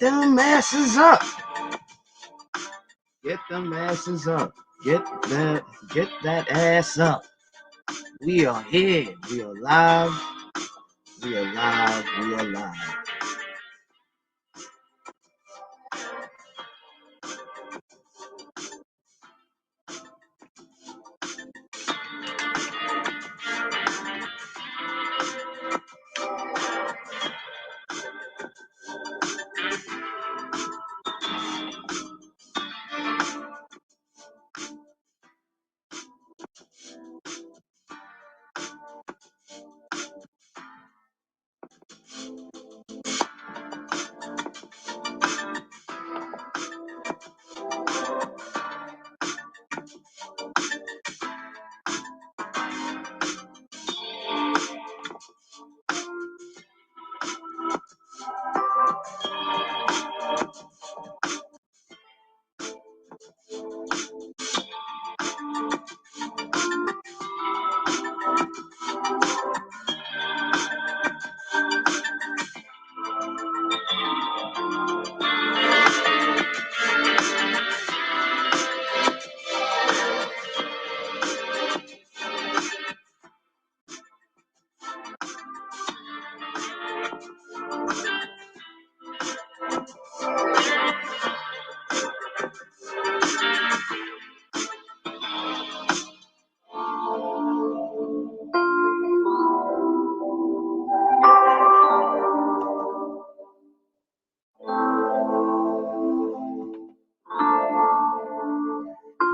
them asses up. Get them asses up. Get that ass up. We are here. We are live. We are live. We are live.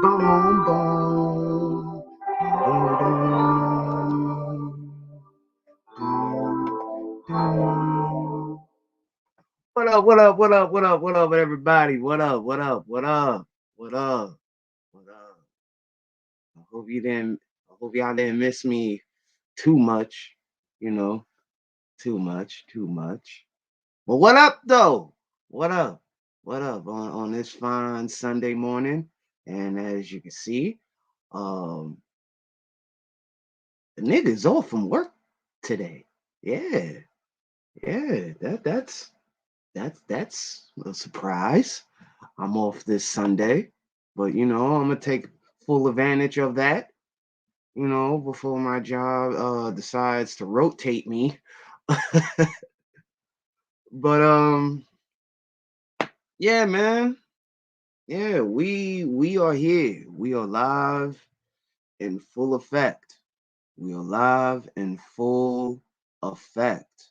Boom, boom. What up, what up, what up, what up, what up, everybody? What up, what up, what up, what up, what up? I hope y'all didn't miss me too much, too much. But what up though? What up? What up on this fine Sunday morning? And as you can see, um, the nigga's off from work today. Yeah, yeah, that's a surprise. I'm off this Sunday, but I'm gonna take full advantage of that, before my job decides to rotate me. But yeah, man. Yeah, we are here. We are live in full effect. We are live in full effect.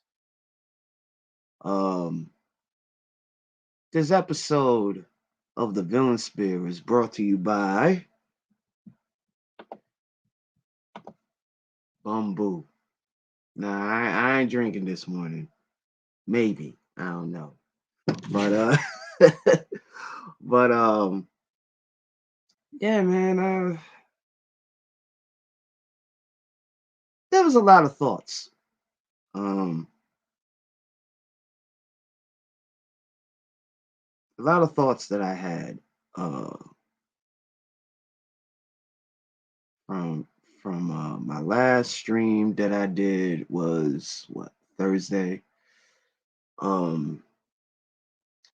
Um this episode of the Villain Spear is brought to you by Bamboo. Nah, I ain't drinking this morning. Maybe. I don't know. But but yeah, man, there was a lot of thoughts. A lot of thoughts that I had from my last stream that I did was what, Thursday.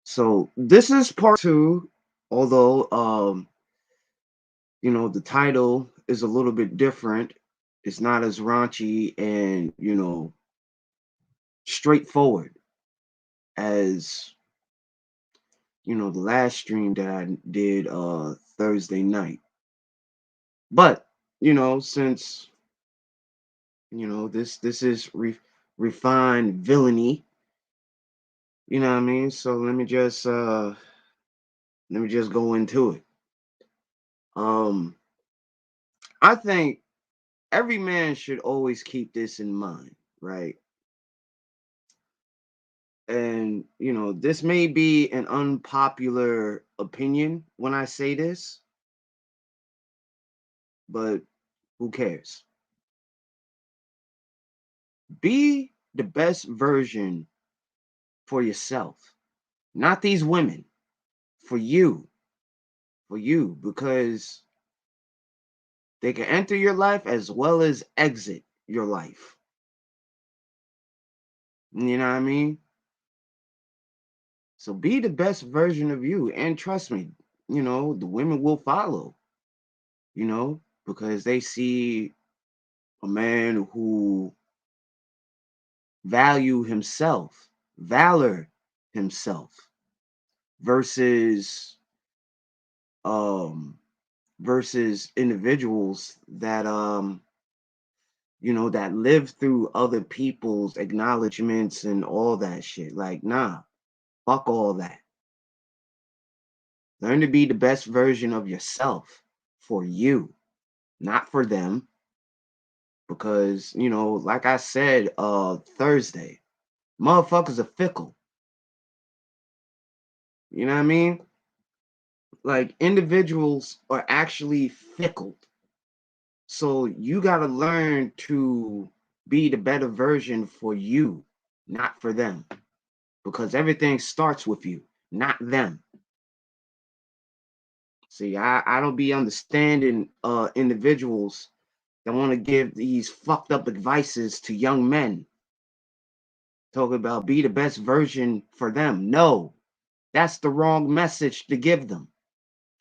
So this is part two, although the title is a little bit different. It's not as raunchy and straightforward as the last stream that I did Thursday night. But since this is refined villainy, you know what I mean? So let me just go into it. I think every man should always keep this in mind, right? And this may be an unpopular opinion when I say this, but who cares? Be the best version for yourself, not these women, for you, because they can enter your life as well as exit your life. You know what I mean? So be the best version of you. And trust me, the women will follow, because they see a man who valor himself versus um individuals that that live through other people's acknowledgments and all that shit. Like, nah, fuck all that. Learn to be the best version of yourself for you, not for them. Because, like I said, Thursday, motherfuckers are fickle. You know what I mean? Like, individuals are actually fickle. So you got to learn to be the better version for you, not for them. Because everything starts with you, not them. See, I don't be understanding individuals that want to give these fucked up advices to young men. Talking about be the best version for them. No, that's the wrong message to give them.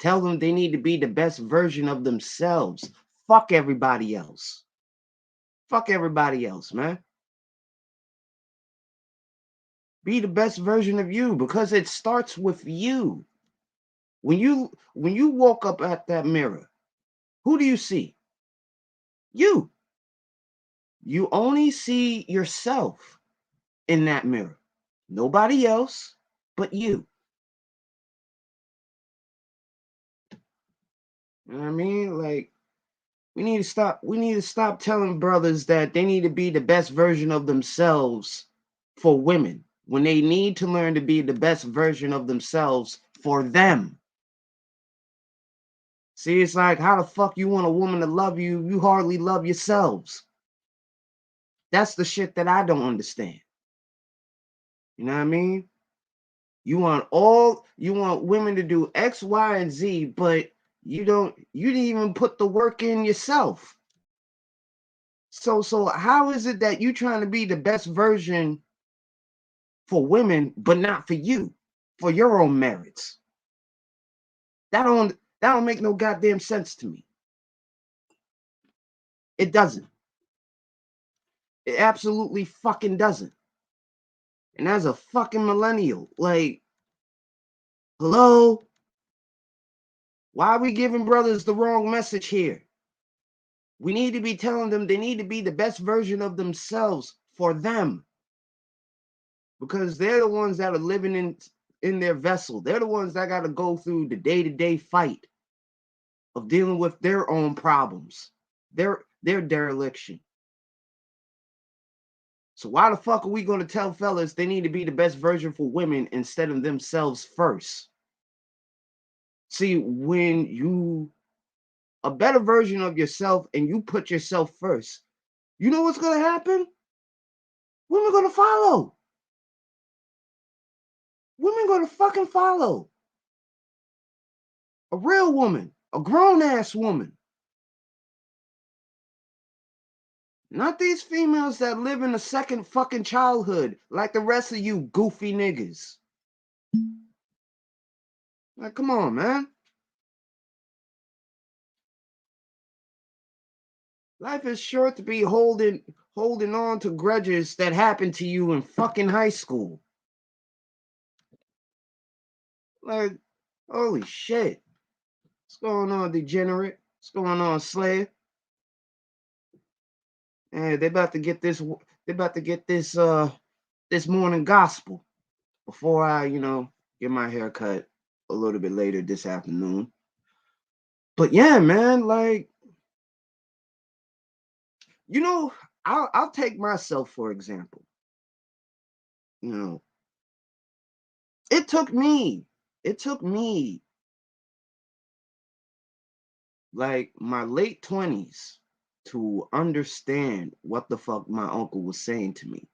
Tell them they need to be the best version of themselves. Fuck everybody else. Fuck everybody else, man. Be the best version of you because it starts with you. When you walk up at that mirror, who do you see? You. You only see yourself in that mirror. Nobody else but you. You know what I mean? Like, we need to stop telling brothers that they need to be the best version of themselves for women when they need to learn to be the best version of themselves for them. See, it's like, how the fuck you want a woman to love you? You hardly love yourselves. That's the shit that I don't understand. You know what I mean? You want women to do X, Y, and Z, but you didn't even put the work in yourself. So how is it that you trying to be the best version for women, but not for you, for your own merits? That don't make no goddamn sense to me. It doesn't. It absolutely fucking doesn't. And as a fucking millennial, like, hello? Why are we giving brothers the wrong message here? We need to be telling them they need to be the best version of themselves for them. Because they're the ones that are living in their vessel. They're the ones that got to go through the day-to-day fight of dealing with their own problems, their dereliction. So why the fuck are we going to tell fellas they need to be the best version for women instead of themselves first? See, when you a better version of yourself and you put yourself first, you know what's going to happen? Women are going to follow. Women going to fucking follow. A real woman, a grown-ass woman. Not these females that live in a second fucking childhood like the rest of you goofy niggas. Like, come on, man. Life is short to be holding on to grudges that happened to you in fucking high school. Like, holy shit. What's going on, degenerate? What's going on, slave? And they about to get this morning gospel before I, get my hair cut a little bit later this afternoon. But yeah, man, like, I'll take myself for example. You know, it took me like my late 20s to understand what the fuck my uncle was saying to me.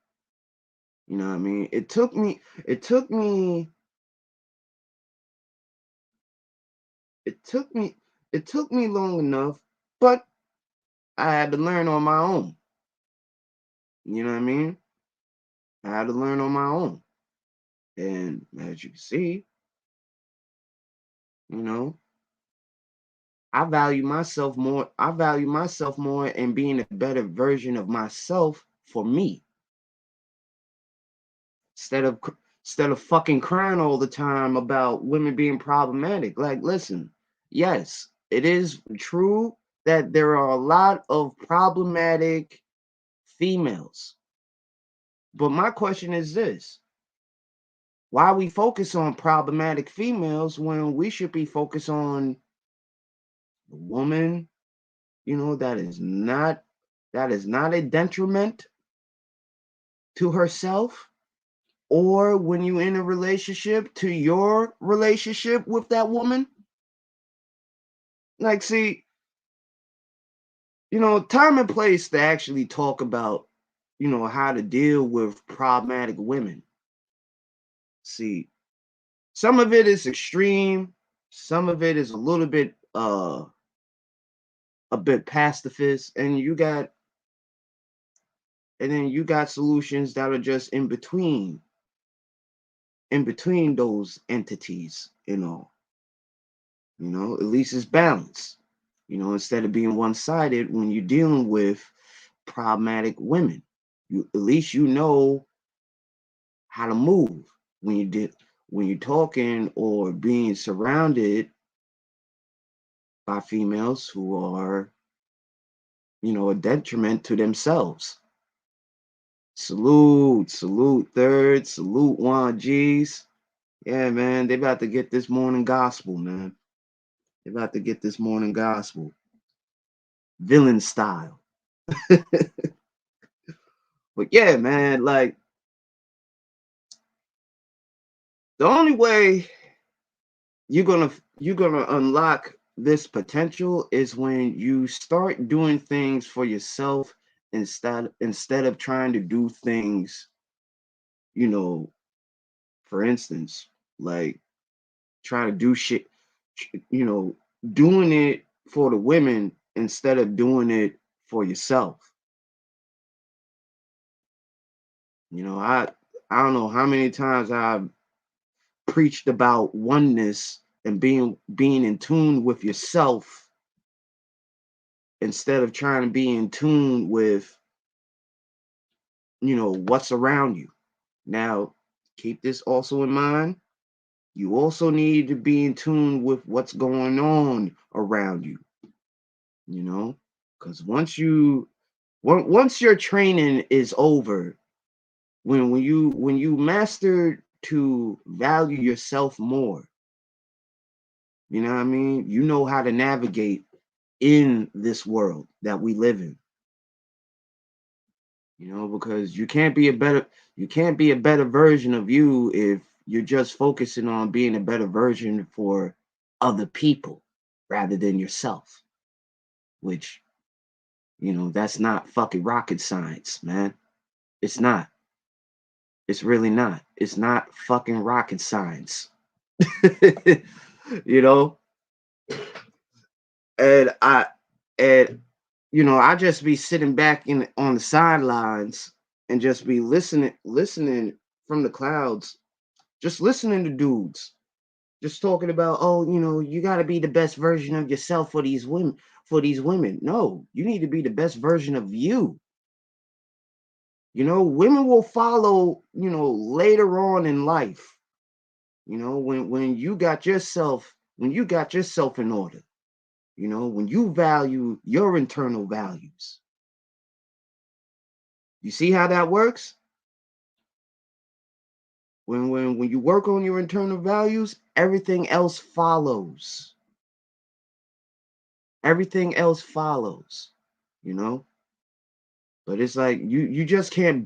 You know what I mean? It took me long enough, but I had to learn on my own. You know what I mean? I had to learn on my own. And as you can see, you know, I value myself more in being a better version of myself for me, instead of instead of fucking crying all the time about women being problematic. Like, listen, yes, it is true that there are a lot of problematic females. But my question is this: why we focus on problematic females when we should be focused on the woman, that is not a detriment to herself, or when you in a relationship, to your relationship with that woman. Like, see, time and place to actually talk about, how to deal with problematic women. See, some of it is extreme, some of it is a bit pacifist, and then you got solutions that are just in between those entities, at least it's balanced, instead of being one-sided when you're dealing with problematic women. At least you know how to move when when you're talking or being surrounded by females who are, a detriment to themselves. Salute, salute third, salute Juan G's. Yeah, man, they about to get this morning gospel, man. They about to get this morning gospel. Villain style. But yeah, man, like, the only way you're gonna unlock this potential is when you start doing things for yourself, instead of trying to do things, you know, for instance, like, try to do shit, you know, doing it for the women instead of doing it for yourself. I don't know how many times I've preached about oneness and being in tune with yourself instead of trying to be in tune with, what's around you. Now, keep this also in mind. You also need to be in tune with what's going on around you, because once your training is over, when you master to value yourself more, you know what I mean? You know how to navigate in this world that we live in. Because you can't be a better version of you if you're just focusing on being a better version for other people rather than yourself, which, that's not fucking rocket science, man. It's not. It's really not. It's not fucking rocket science. you know and I just be sitting back in on the sidelines and just be listening from the clouds, just listening to dudes just talking about, oh, you got to be the best version of yourself for these women. No, you need to be the best version of you. Women will follow, later on in life, when you got yourself in order, when you value your internal values. You see how that works? When you work on your internal values, everything else follows. Everything else follows, you know? But it's like you just can't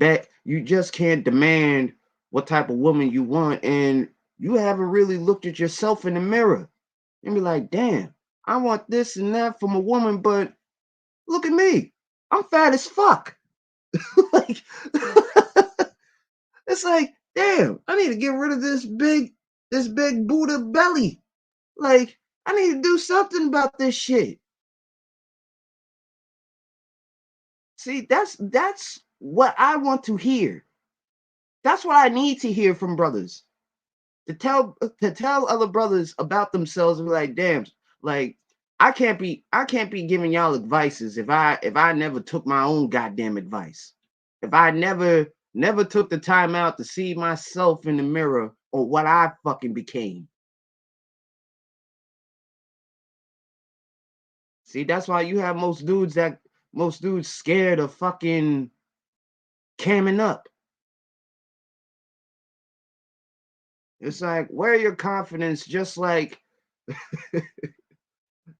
demand what type of woman you want, and you haven't really looked at yourself in the mirror and be like, damn, I want this and that from a woman, but look at me. I'm fat as fuck. Like, it's like, damn, I need to get rid of this big Buddha belly. Like, I need to do something about this shit. See, that's what I want to hear. That's what I need to hear from brothers. to tell other brothers about themselves and be like, damn, like I can't be giving y'all advices if I never took my own goddamn advice. If I never took the time out to see myself in the mirror or what I fucking became. See, that's why you have most dudes scared of fucking camming up. It's like, where your confidence, just like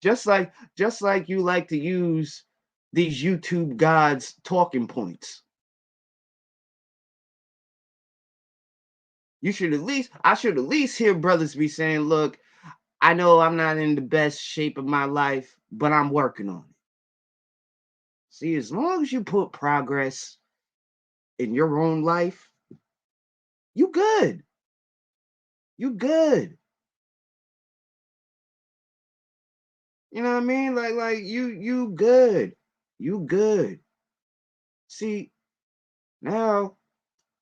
you like to use these YouTube gods talking points. I should at least hear brothers be saying, look, I know I'm not in the best shape of my life, but I'm working on it. See, as long as you put progress in your own life, you good. You good. You know what I mean? Like you good. You good. See, now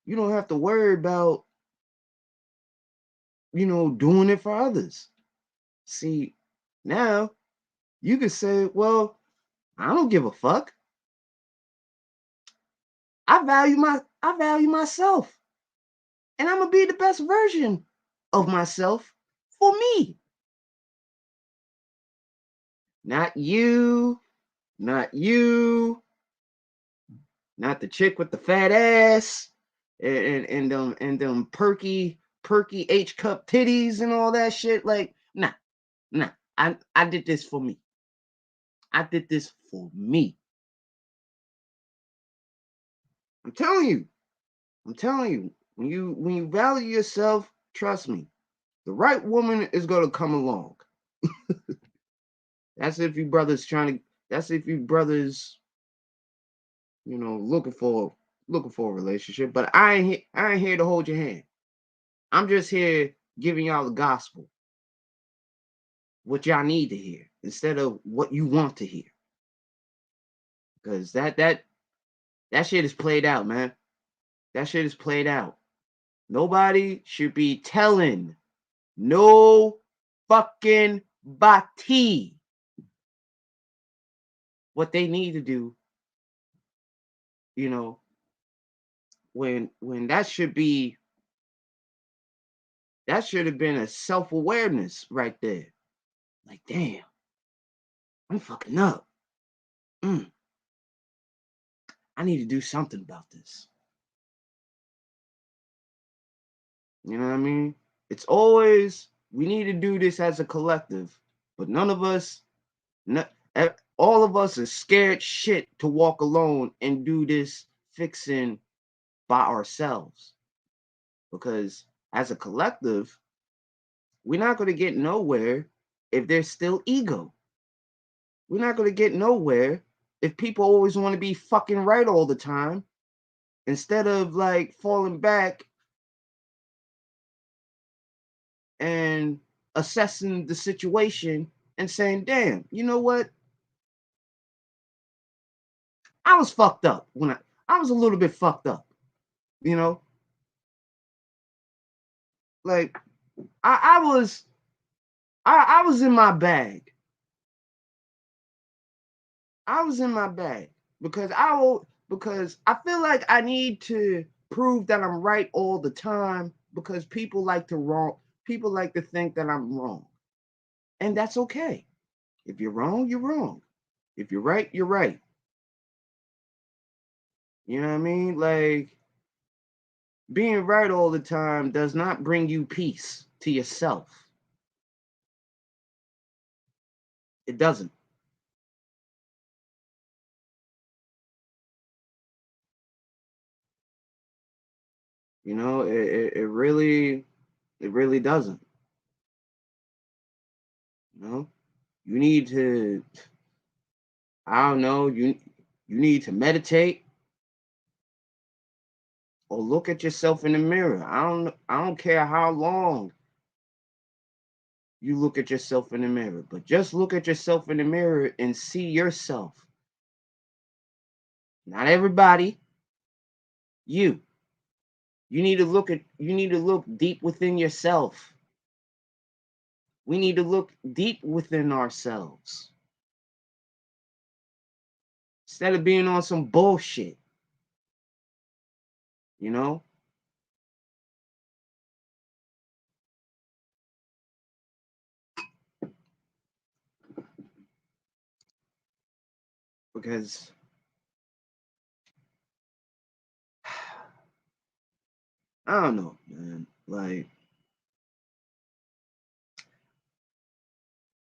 you don't have to worry about, doing it for others. See, now you could say, well, I don't give a fuck. I value myself. And I'm gonna be the best version of myself for me. Not you, not you, not the chick with the fat ass and them perky H cup titties and all that shit. Like, nah, nah. I did this for me. I did this for me. I'm telling you. I'm telling you. When you value yourself, trust me, the right woman is gonna come along. That's if you brothers trying to. That's if you brothers, looking for a relationship. But I ain't here to hold your hand. I'm just here giving y'all the gospel, what y'all need to hear, instead of what you want to hear. Because that shit is played out, man. That shit is played out. Nobody should be telling no fucking bati what they need to do, you know, when that should have been a self-awareness right there. Like, damn, I'm fucking up. Mm, I need to do something about this. You know what I mean? It's always, we need to do this as a collective, but none of us, no, all of us are scared shit to walk alone and do this fixing by ourselves. Because as a collective, we're not going to get nowhere if there's still ego. We're not going to get nowhere if people always want to be fucking right all the time instead of like falling back and assessing the situation and saying, damn, you know what? I was fucked up when I was a little bit fucked up, you know? Like I was in my bag. I was in my bag because I feel like I need to prove that I'm right all the time because people like to think that I'm wrong. And that's okay. If you're wrong, you're wrong. If you're right, you're right. You know what I mean? Like, being right all the time does not bring you peace to yourself. It doesn't. It really doesn't. You know, you need to, I don't know, you need to meditate or look at yourself in the mirror. I don't care how long you look at yourself in the mirror, but just look at yourself in the mirror and see yourself. Not everybody, you. You need to look deep within yourself. We need to look deep within ourselves instead of being on some bullshit, you know? Because I don't know, man. Like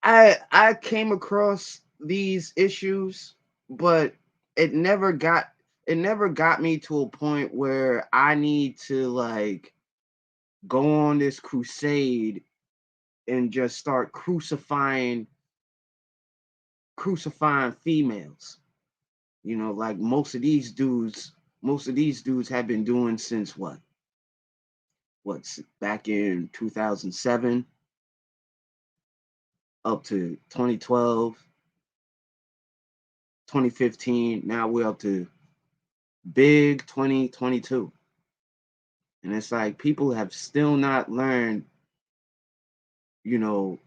I came across these issues, but it never got it never got me to a point where I need to like go on this crusade and just start crucifying females. You know, like most of these dudes have been doing since what's back in 2007 up to 2012, 2015. Now we're up to big 2022. And it's like people have still not learned, you know,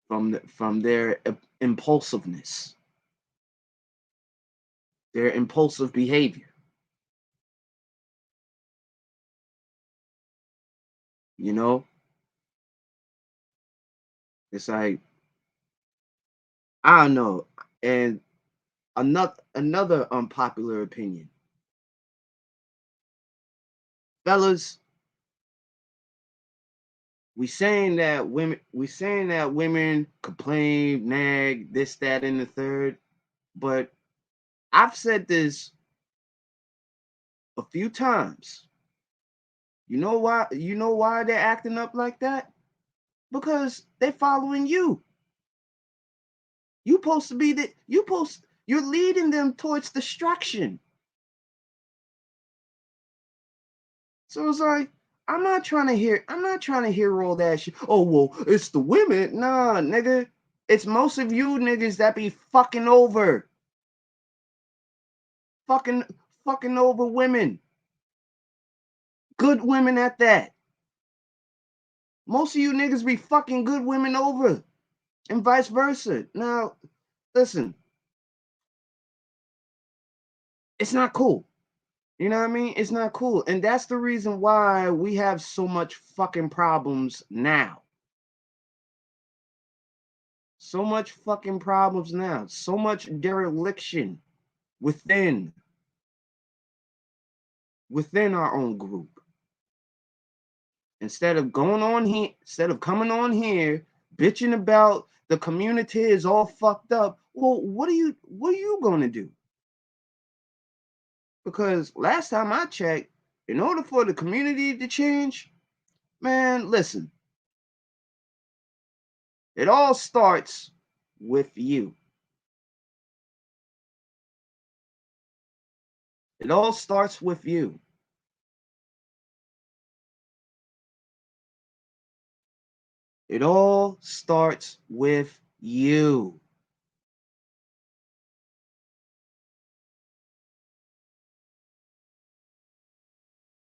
from their impulsiveness, their impulsive behavior. You know, it's like I don't know. And another unpopular opinion, fellas. We saying that women complain, nag, this, that, and the third. But I've said this a few times. You know why? You know why they're acting up like that? Because they're following you. You're leading them towards destruction. So it's like I'm not trying to hear all that shit. Oh well, it's the women. Nah, nigga. It's most of you niggas that be fucking fucking over women. Good women at that. Most of you niggas be fucking good women over. And vice versa. Now, listen, it's not cool. You know what I mean? It's not cool. And that's the reason why we have so much fucking problems now. So much fucking problems now. So much dereliction within our own group. Instead of coming on here bitching about the community is all fucked up. Well, what are you gonna do? Because last time I checked, in order for the community to change, man, listen, it all starts with you. It all starts with you. It all starts with you.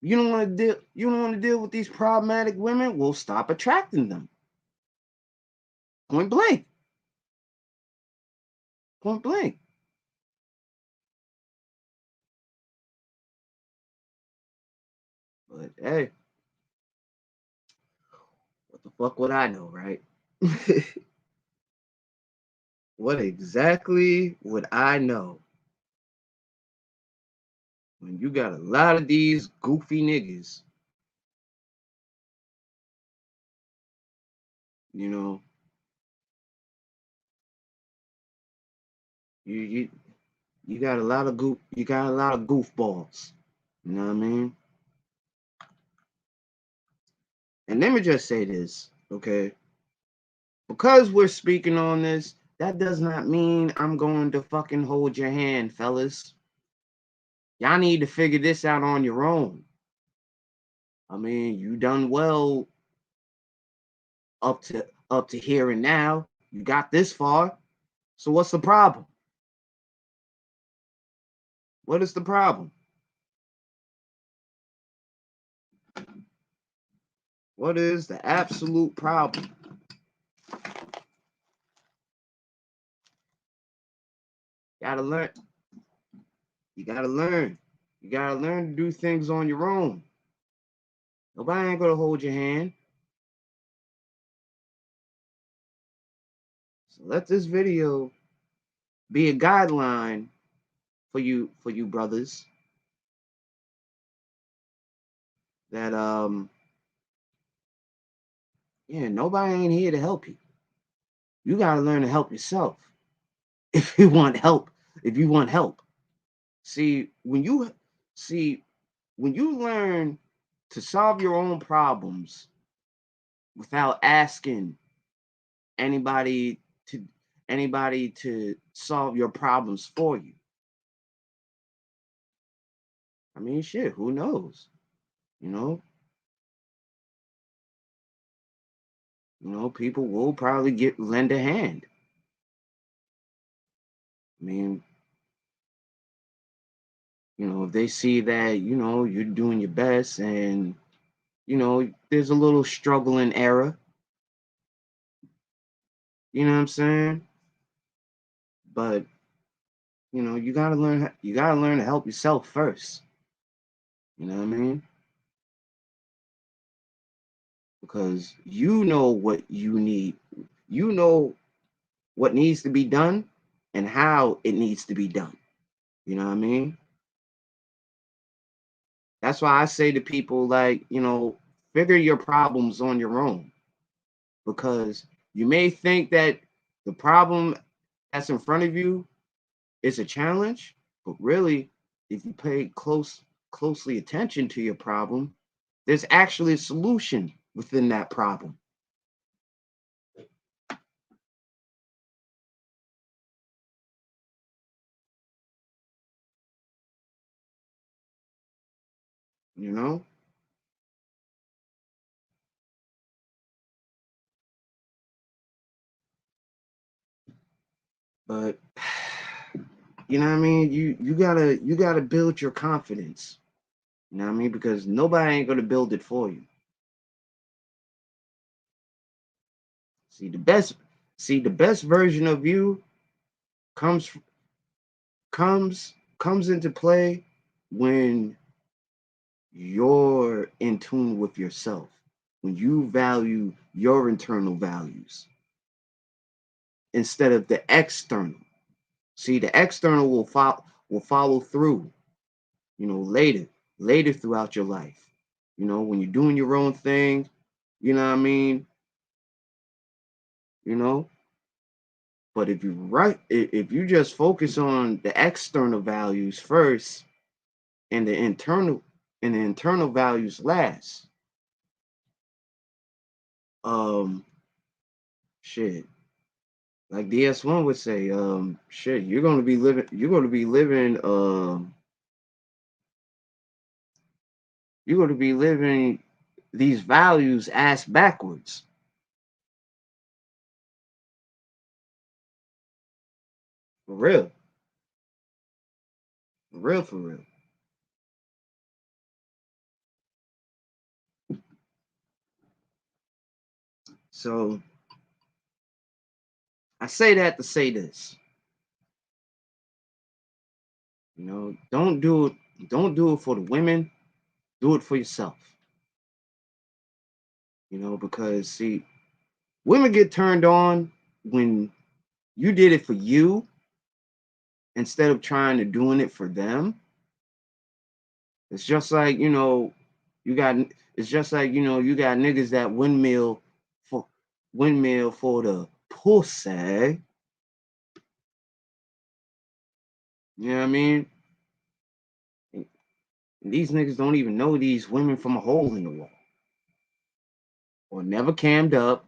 You don't want to deal with these problematic women? Well, stop attracting them. Point blank. Point blank. But hey, what the fuck would I know, right? What exactly would I know when you got a lot of these goofy niggas, you know, you you got a lot of goofballs. You know what I mean? And let me just say this, okay? Because we're speaking on this, that does not mean I'm going to fucking hold your hand, fellas. Y'all need to figure this out on your own. I mean, you done well up to here and now. You got this far. So what's the problem? What is the problem? What is the absolute problem? Gotta learn. You gotta learn. You gotta learn to do things on your own. Nobody ain't gonna hold your hand. So let this video be a guideline for you brothers, that yeah, nobody ain't here to help you. You gotta learn to help yourself if you want help. If you want help. See, when you learn to solve your own problems without asking anybody to solve your problems for you. I mean, shit, who knows? You know, people will probably lend a hand. I mean, if they see that, you're doing your best and, there's a little struggle and error, you know what I'm saying? But, you gotta learn to help yourself first. You know what I mean? Because you know what you need. You know what needs to be done and how it needs to be done. You know what I mean? That's why I say to people, like, figure your problems on your own, because you may think that the problem that's in front of you is a challenge, but really, if you pay closely attention to your problem, there's actually a solution within that problem. You know? But you know what I mean? You gotta build your confidence. You know what I mean? Because nobody ain't gonna build it for you. See the best version of you comes comes into play when you're in tune with yourself, when you value your internal values instead of the external. See, the external will follow through, later throughout your life. When you're doing your own thing, you know what I mean? You know, but if you just focus on the external values first and the internal values last, um shit, like DS1 would say, shit, you're gonna be living these values ass backwards. For real. For real, for real. So I say that to say this. Don't do it for the women, do it for yourself. Because see, women get turned on when you did it for you instead of trying to doing it for them. It's just like, you got it's just like, you got niggas that windmill for the pussy. You know what I mean? And these niggas don't even know these women from a hole in the wall, or never cammed up,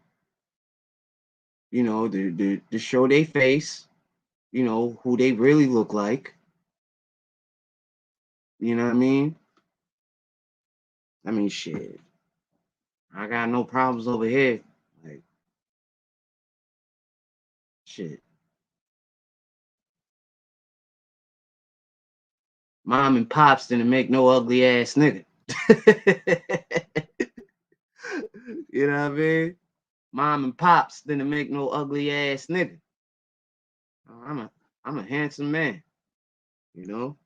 to show their face, who they really look like. You know what I mean? I mean, shit. I got no problems over here. Like, shit. Mom and pops didn't make no ugly ass nigga. You know what I mean? Mom and pops didn't make no ugly ass nigga. I'm a I'm a handsome man, you know.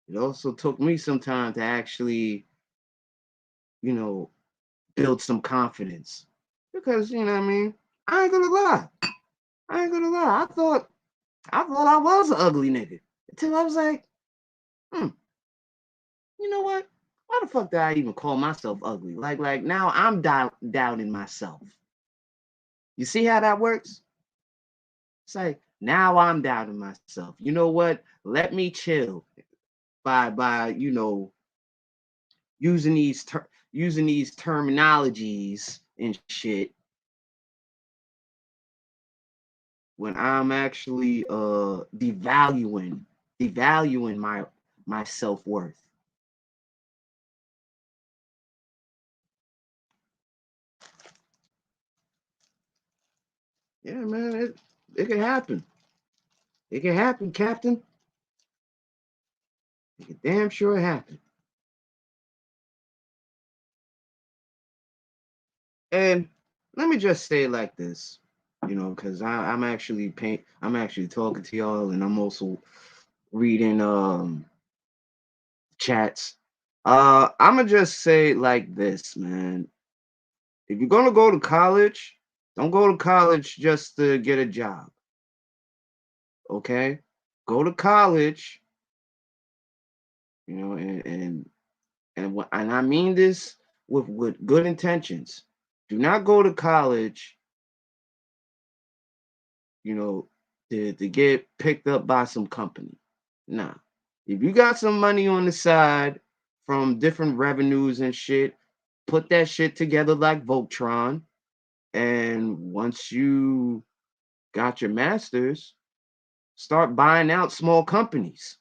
It also took me some time to actually, you know, build some confidence. Because, you know what I mean? I ain't gonna lie. I ain't gonna lie. I thought I was an ugly nigga. Until I was like, hmm, you know what? Why the fuck did I even call myself ugly? Like now I'm doubting myself. You see how that works? It's like now I'm doubting myself. You know what? Let me chill by using using these terminologies and shit when I'm actually devaluing my self-worth. Yeah, man, it can happen. It can happen, Captain. It can damn sure happen. And let me just say it like this, because I'm actually talking to y'all, and I'm also reading chats. I'ma just say it like this, man. If you're gonna go to college, don't go to college just to get a job. Okay? Go to college, and I mean this with good intentions. Do not go to college, you know, to get picked up by some company. Nah. If you got some money on the side from different revenues and shit, put that shit together like Voltron. And once you got your master's, start buying out small companies.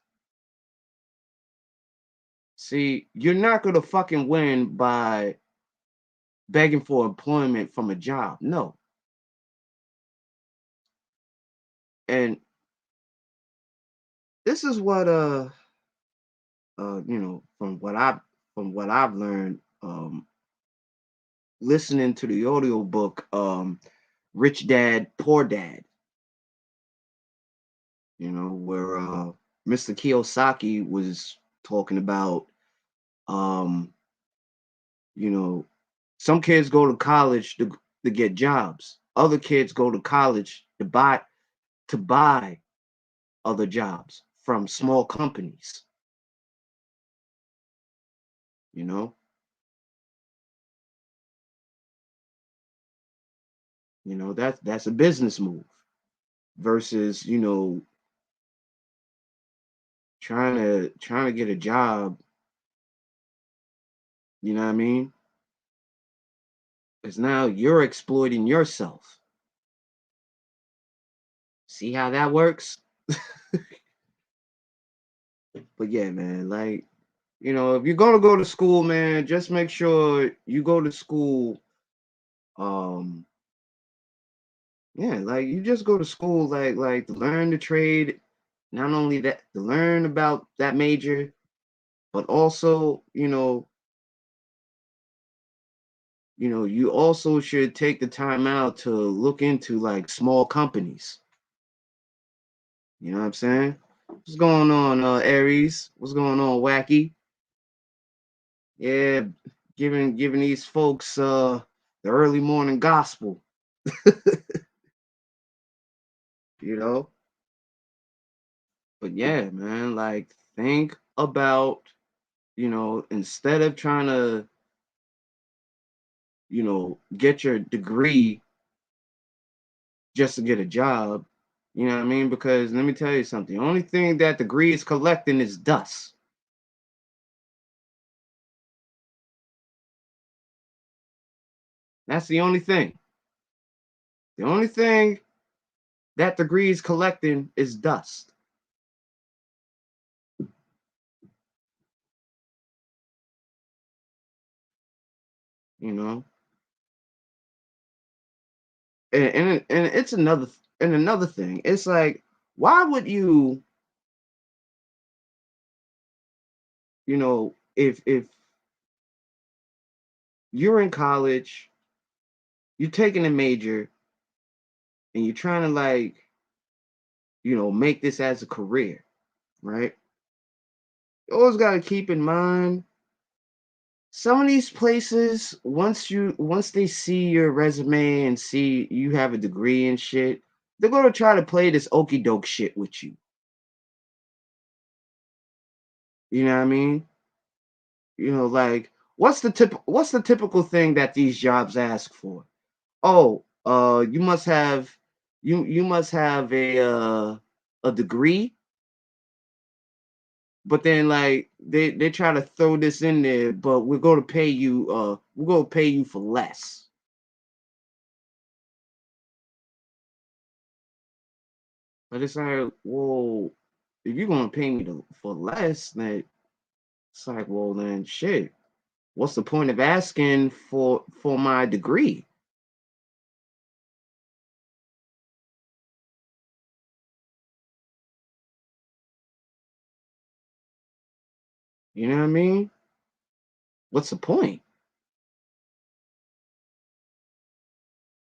See, you're not gonna fucking win by begging for employment from a job. No. And this is what from what I've learned listening to the audiobook Rich Dad Poor Dad, where Mr. Kiyosaki was talking about um you know some kids go to college to get jobs. Other kids go to college to buy other jobs from small companies, you know? That's a business move versus, trying to get a job, you know what I mean? Because now you're exploiting yourself. See how that works? But yeah, man, like, if you're gonna go to school, man, just make sure you go to school. Um, yeah, like you just go to school, like to learn the trade. Not only that, to learn about that major, but also, you also should take the time out to look into like small companies. You know what I'm saying? What's going on, Aries? What's going on, Wacky? Yeah, giving these folks the early morning gospel, you know. But yeah, man, like think about, instead of trying to, get your degree just to get a job, you know what I mean? Because let me tell you something. The only thing that degree is collecting is dust. That's the only thing. The only thing that degree is collecting is dust, you know. And it's another thing. It's like, why would you, if you're in college you're taking a major and you're trying to like, make this as a career, right? You always got to keep in mind some of these places, once they see your resume and see you have a degree and shit, they're gonna try to play this okey doke shit with you. You know what I mean? Like what's the typical thing that these jobs ask for? Oh, you must have a degree, but then like they try to throw this in there, but we're gonna pay you for less. But it's like, well, if you're gonna pay me for less, then it's like, well, then shit. What's the point of asking for my degree? You know what I mean? What's the point?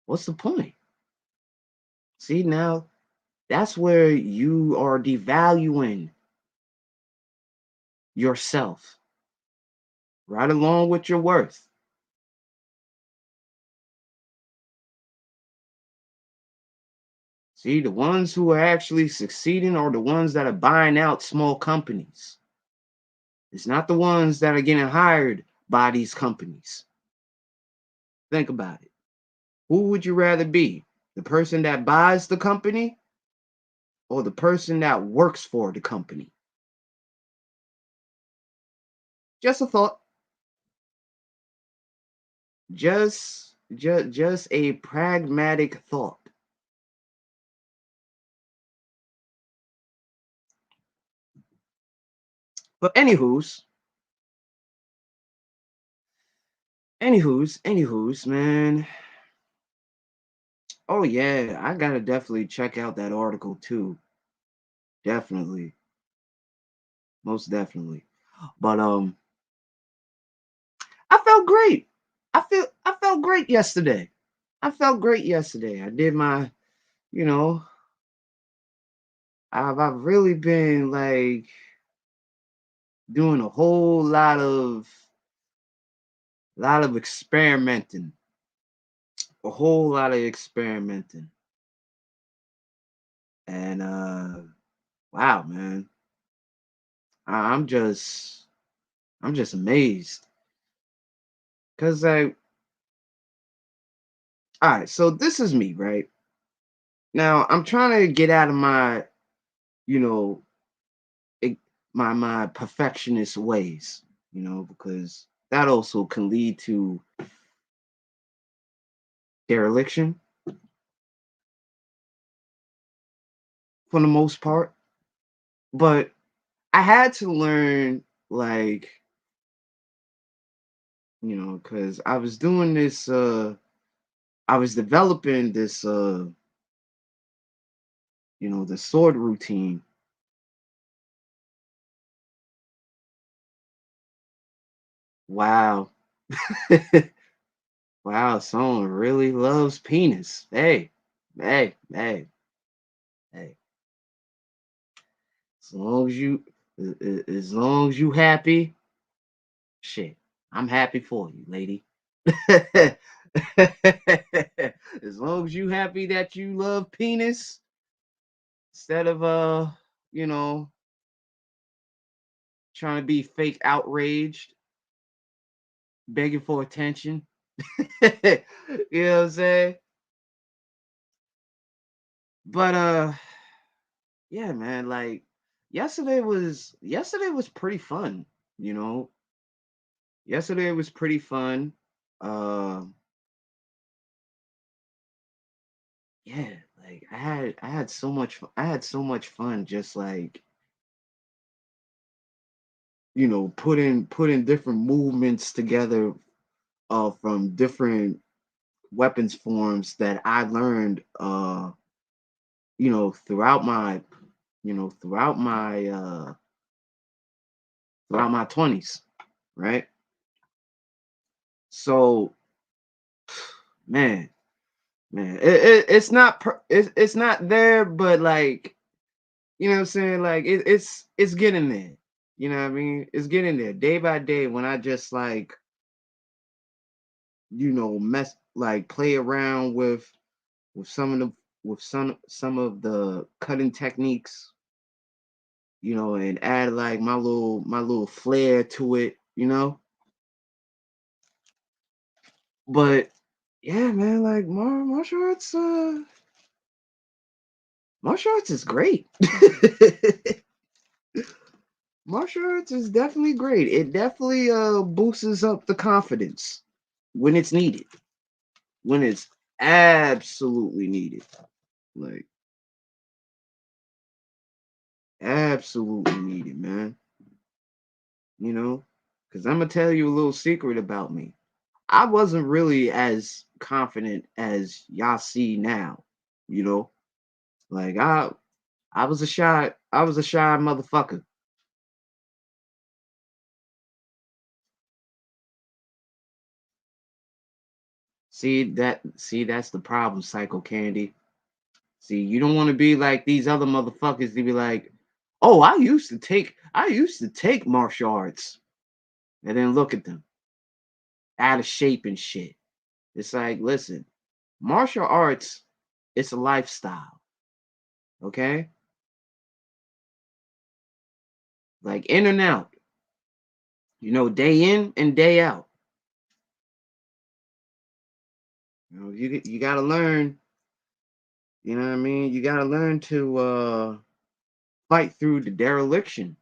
What's the point? See, now that's where you are devaluing yourself right along with your worth. See, the ones who are actually succeeding are the ones that are buying out small companies. It's not the ones that are getting hired by these companies. Think about it. Who would you rather be? The person that buys the company or the person that works for the company? Just a thought. Just a pragmatic thought. But anywho's, man. Oh yeah, I gotta definitely check out that article too. Definitely, most definitely. But I felt great. I felt great yesterday. I felt great yesterday. I did my, you know, I've really been like doing a whole lot of experimenting, a whole lot of experimenting, and wow, man, I- I'm just I'm just amazed because all right, so this is me, right? Now I'm trying to get out of my, you know, e- my perfectionist ways, because that also can lead to dereliction for the most part. But I had to learn, like, because I was doing this, I was developing this, the sword routine. Wow. Wow, someone really loves penis. Hey, hey, hey, hey. As long as as long as you happy, shit, I'm happy for you, lady. As long as you happy that you love penis instead of you know, trying to be fake outraged, begging for attention. You know what I'm saying? But yeah, man, like yesterday was pretty fun, you know. Yesterday was pretty fun. Uh yeah, like I had so much fun just like, putting different movements together from different weapons forms that I learned you know, throughout my, you know, throughout my 20s, right? So, man. man. It's not it's not there, but like you know what I'm saying. Like it's getting there. You know what I mean? It's getting there day by day. When I just like mess like play around with some of the with some of the cutting techniques, and add like my little flair to it. But yeah, man, like martial arts is great. Martial arts is definitely great. It definitely boosts up the confidence when it's needed. When it's absolutely needed. Like absolutely needed, man. You know? Cause I'm gonna tell you a little secret about me. I wasn't really as confident as y'all see now, you know? Like I was a shy motherfucker. See that's the problem, Psycho Candy. See, you don't want to be like these other motherfuckers to be like, "Oh, I used to take martial arts." And then look at them, out of shape and shit. It's like, listen, martial arts, it's a lifestyle, okay? Like in and out, day in and day out. You got to learn, you know what I mean? You got to learn to fight through the dereliction,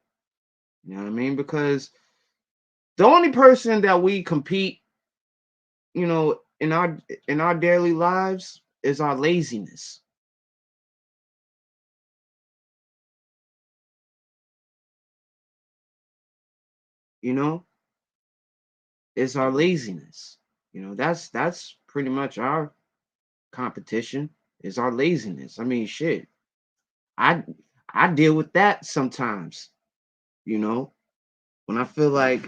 you know what I mean? Because the only person that we compete, in our daily lives is our laziness, you know? It's our laziness. That's pretty much our competition is our laziness. I mean, shit. I I deal with that sometimes, you know, when I feel like,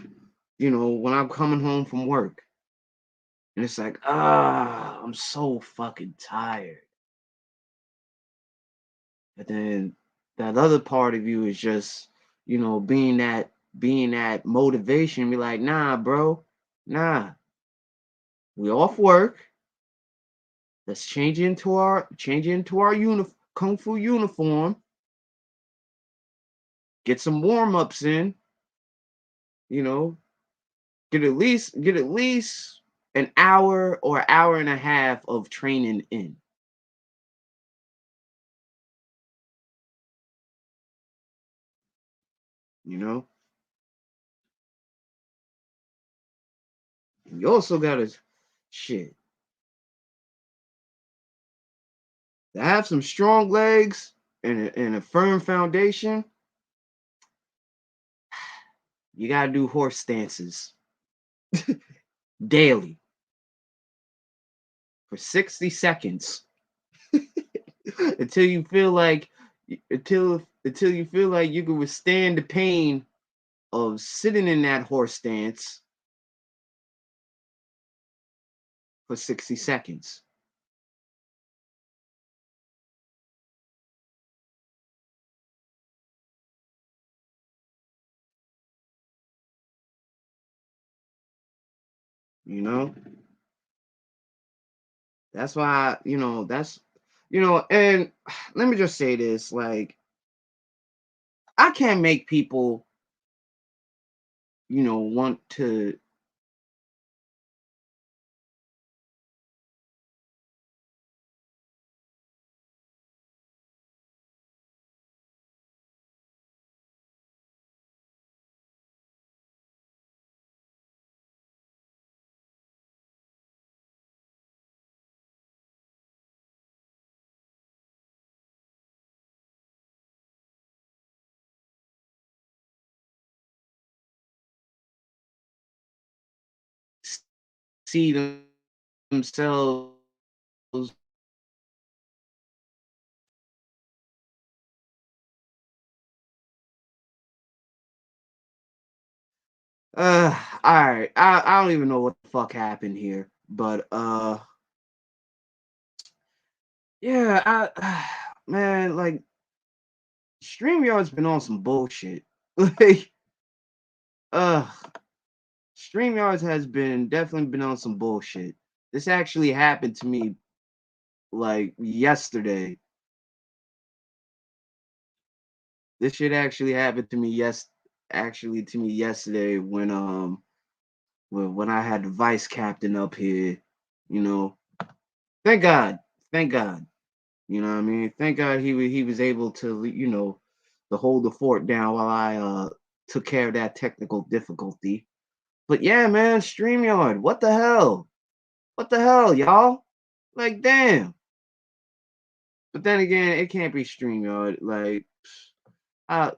when I'm coming home from work and it's like, I'm so fucking tired. But then that other part of you is just, being that motivation, be like, nah, bro, nah, we off work. Let's change into our kung fu uniform, get some warm-ups in, you know, get at least an hour or hour and a half of training in, you know. And you also gotta shit to have some strong legs and a firm foundation, you gotta do horse stances daily for 60 seconds until you feel like until you feel like you can withstand the pain of sitting in that horse stance for 60 seconds, you know? That's why, and let me just say this, like, I can't make people, want to, see themselves. All right. I don't even know what the fuck happened here, but Yeah, man, like StreamYard's been on some bullshit. Like, uh, StreamYards has been definitely been on some bullshit. This actually happened to me like yesterday. This shit actually happened to me actually to me yesterday when I had the vice captain up here, you know. Thank God. Thank God. You know what I mean? Thank God he was able to, to hold the fort down while I took care of that technical difficulty. But yeah, man, StreamYard, what the hell? What the hell, y'all? Like, damn. But then again, it can't be StreamYard. Like, I,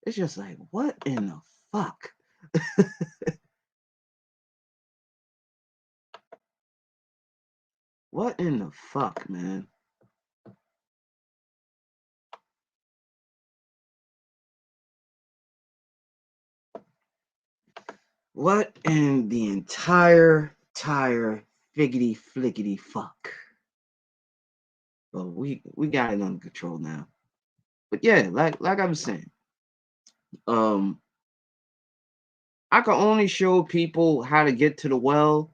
it's just like, what in the fuck? What in the fuck, man? What in the entire figgity flickety fuck? But we got it under control now. But yeah, like I was saying, um, I can only show people how to get to the well,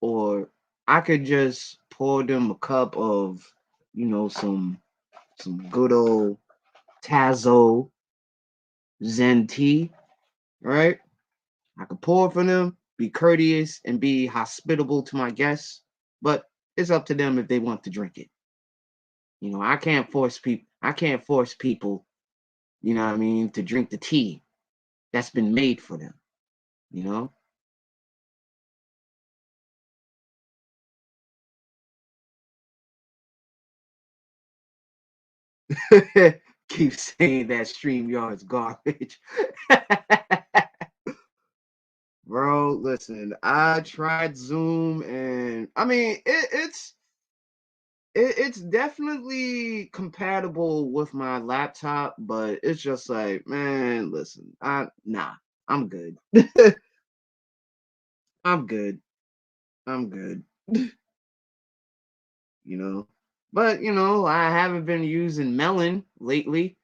or I could just pour them a cup of, some good old Tazo Zen tea, right? I could pour for them, be courteous, and be hospitable to my guests, but it's up to them if they want to drink it. I can't force people. I can't force people. You know what I mean, to drink the tea that's been made for them. You know. Keep saying that StreamYard's garbage. Bro, listen, I tried Zoom and I mean it's definitely compatible with my laptop, but it's just like, man, listen, I'm good. I'm good. I'm good. you know. But I haven't been using Melon lately.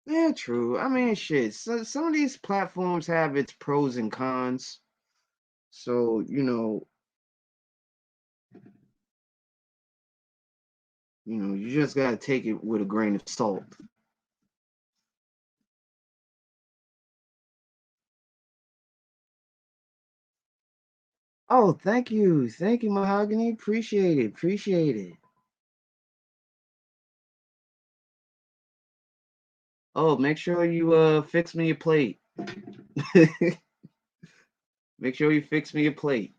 Yeah, true. I mean, shit. So, some of these platforms have its pros and cons. So, you just gotta take it with a grain of salt. Oh, thank you, Mahogany. Appreciate it, appreciate it. Oh, make sure you fix me a plate. Make sure you fix me a plate.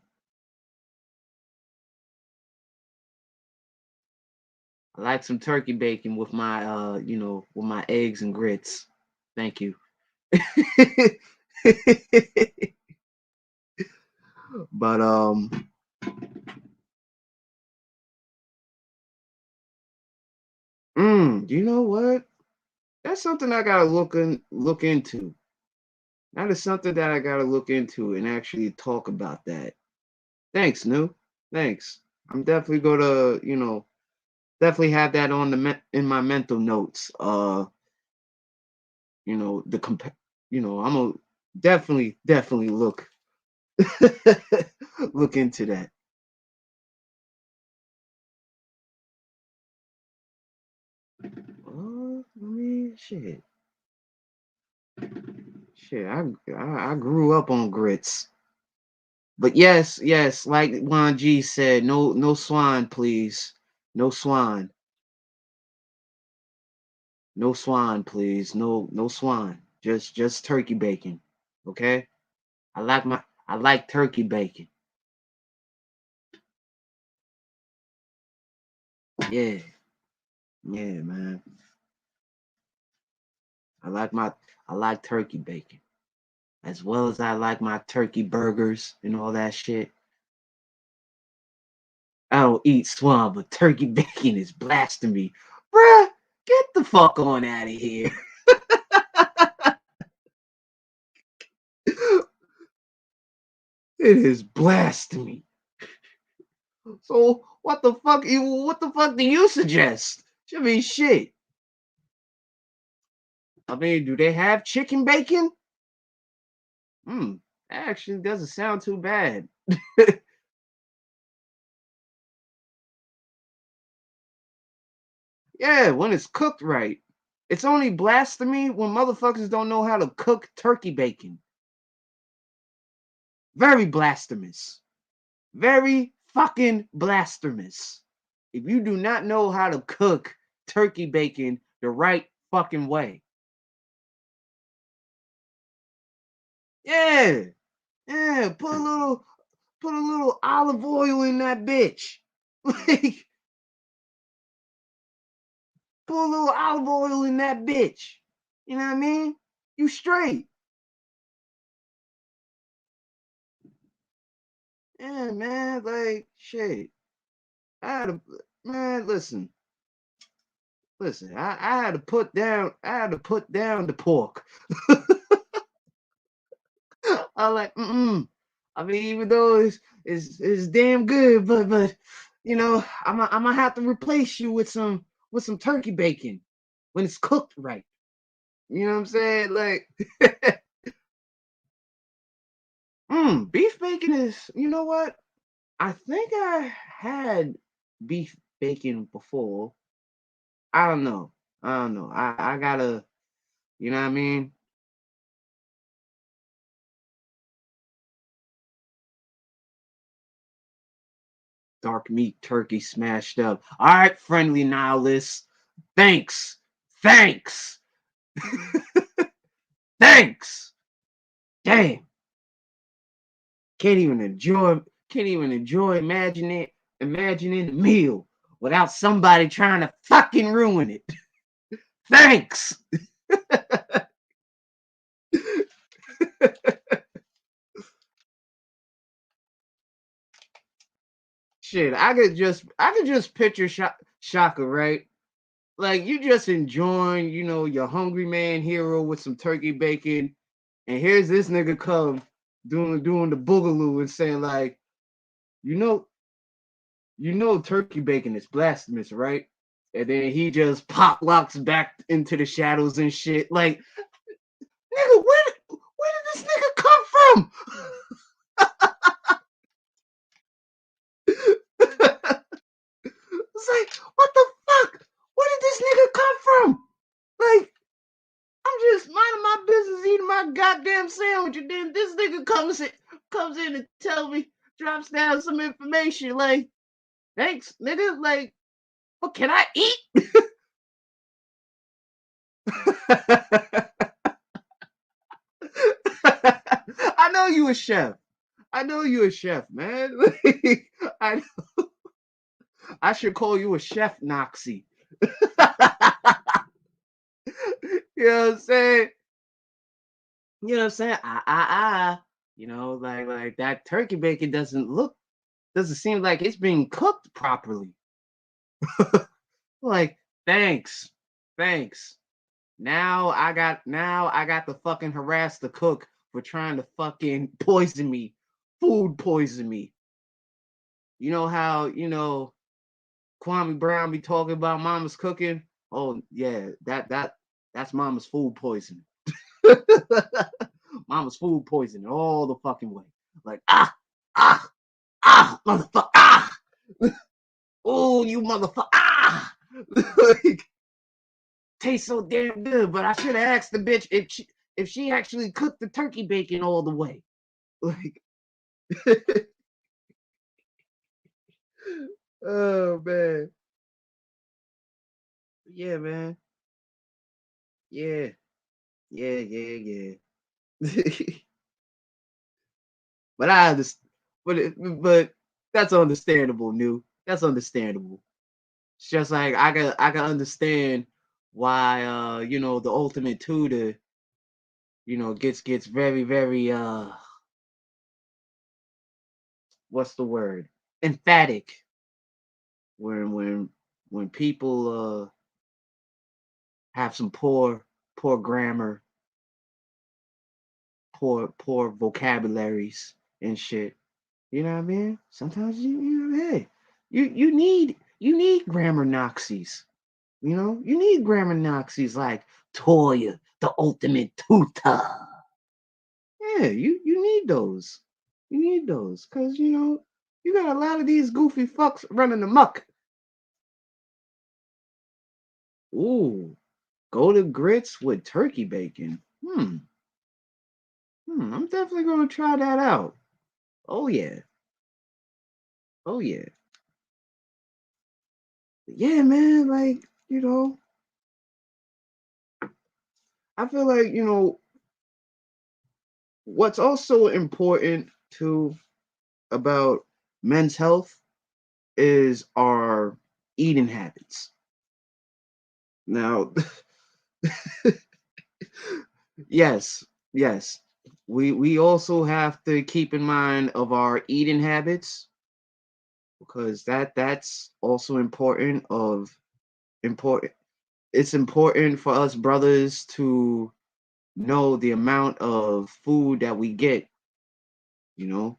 I like some turkey bacon with my with my eggs and grits. Thank you. But you know what? That's something I gotta look into. That is something that I gotta look into and actually talk about that. Thanks, New. Thanks. I'm definitely gonna, definitely have that on in my mental notes. The I'm gonna definitely look look into that. I mean, shit. I grew up on grits. But yes, like Juan G said, no swan, please. No swan. No swan, please. No swan. Just turkey bacon. Okay? I like turkey bacon. Yeah. Yeah, man. I like my I like turkey bacon. As well as I like my turkey burgers and all that shit. I don't eat swan, but turkey bacon is blasphemy. Bruh, get the fuck on out of here. It is blasphemy. So what the fuck do you suggest? I mean, shit. I mean, do they have chicken bacon? Hmm. That actually doesn't sound too bad. Yeah, when it's cooked right. It's only blasphemy when motherfuckers don't know how to cook turkey bacon. Very blasphemous. Very fucking blasphemous. If you do not know how to cook turkey bacon the right fucking way. Yeah. Yeah. Put a little olive oil in that bitch. Like, put a little olive oil in that bitch. You know what I mean? You straight. Yeah, man. Like, shit. I had to, man, listen. I had to put down the pork. I like, I mean, even though it's damn good, but I'm gonna have to replace you with some turkey bacon when it's cooked right. You know what I'm saying? Like, beef bacon is. You know what? I think I had beef bacon before. I don't know. I don't know. I gotta. You know what I mean? Dark meat turkey smashed up. All right, friendly nihilists. Thanks. Thanks. Thanks. Damn. Can't even enjoy imagining the meal without somebody trying to fucking ruin it. Thanks. Shit, I could just picture Shaka, right? Like you just enjoying, your hungry man hero with some turkey bacon, and here's this nigga come doing the boogaloo and saying like, you know, turkey bacon is blasphemous, right? And then he just pop locks back into the shadows and shit. Like, nigga, where did this nigga come from? It's like, what the fuck? Where did this nigga come from? Like, I'm just minding my business, eating my goddamn sandwich, and then this nigga comes in and tells me, drops down some information. Like, thanks, nigga. Like, what can I eat? I know you a chef. I know you a chef, man. I I should call you a chef Noxy. You know what I'm saying? You know what I'm saying? Like that turkey bacon doesn't seem like it's being cooked properly. Like, thanks. Thanks. Now I got to fucking harass the cook for trying to fucking poison me. Food poison me. You know how, Kwame Brown be talking about mama's cooking? Oh yeah, that's mama's food poisoning. Mama's food poisoning all the fucking way. Like ah motherfucker oh you motherfucker like, tastes so damn good. But I should have asked the bitch if she actually cooked the turkey bacon all the way. Like oh man, yeah man, yeah yeah. But I understand. But that's understandable, new. That's understandable. It's just like I can understand why the ultimate tutor, gets very, very what's the word? Emphatic when people have some poor grammar, poor vocabularies. and shit. You know what I mean? Sometimes hey, you need grammar Naxis. You need grammar Naxis like Toya, the ultimate tutor. Yeah, you need those. You need those because you got a lot of these goofy fucks running amok. Ooh, go to grits with turkey bacon. I'm definitely gonna try that out. Oh yeah, oh yeah, yeah, man. Like I feel like what's also important too about men's health is our eating habits. Now, yes, yes. We also have to keep in mind of our eating habits because that's also important. It's important for us brothers to know the amount of food that we get, you know,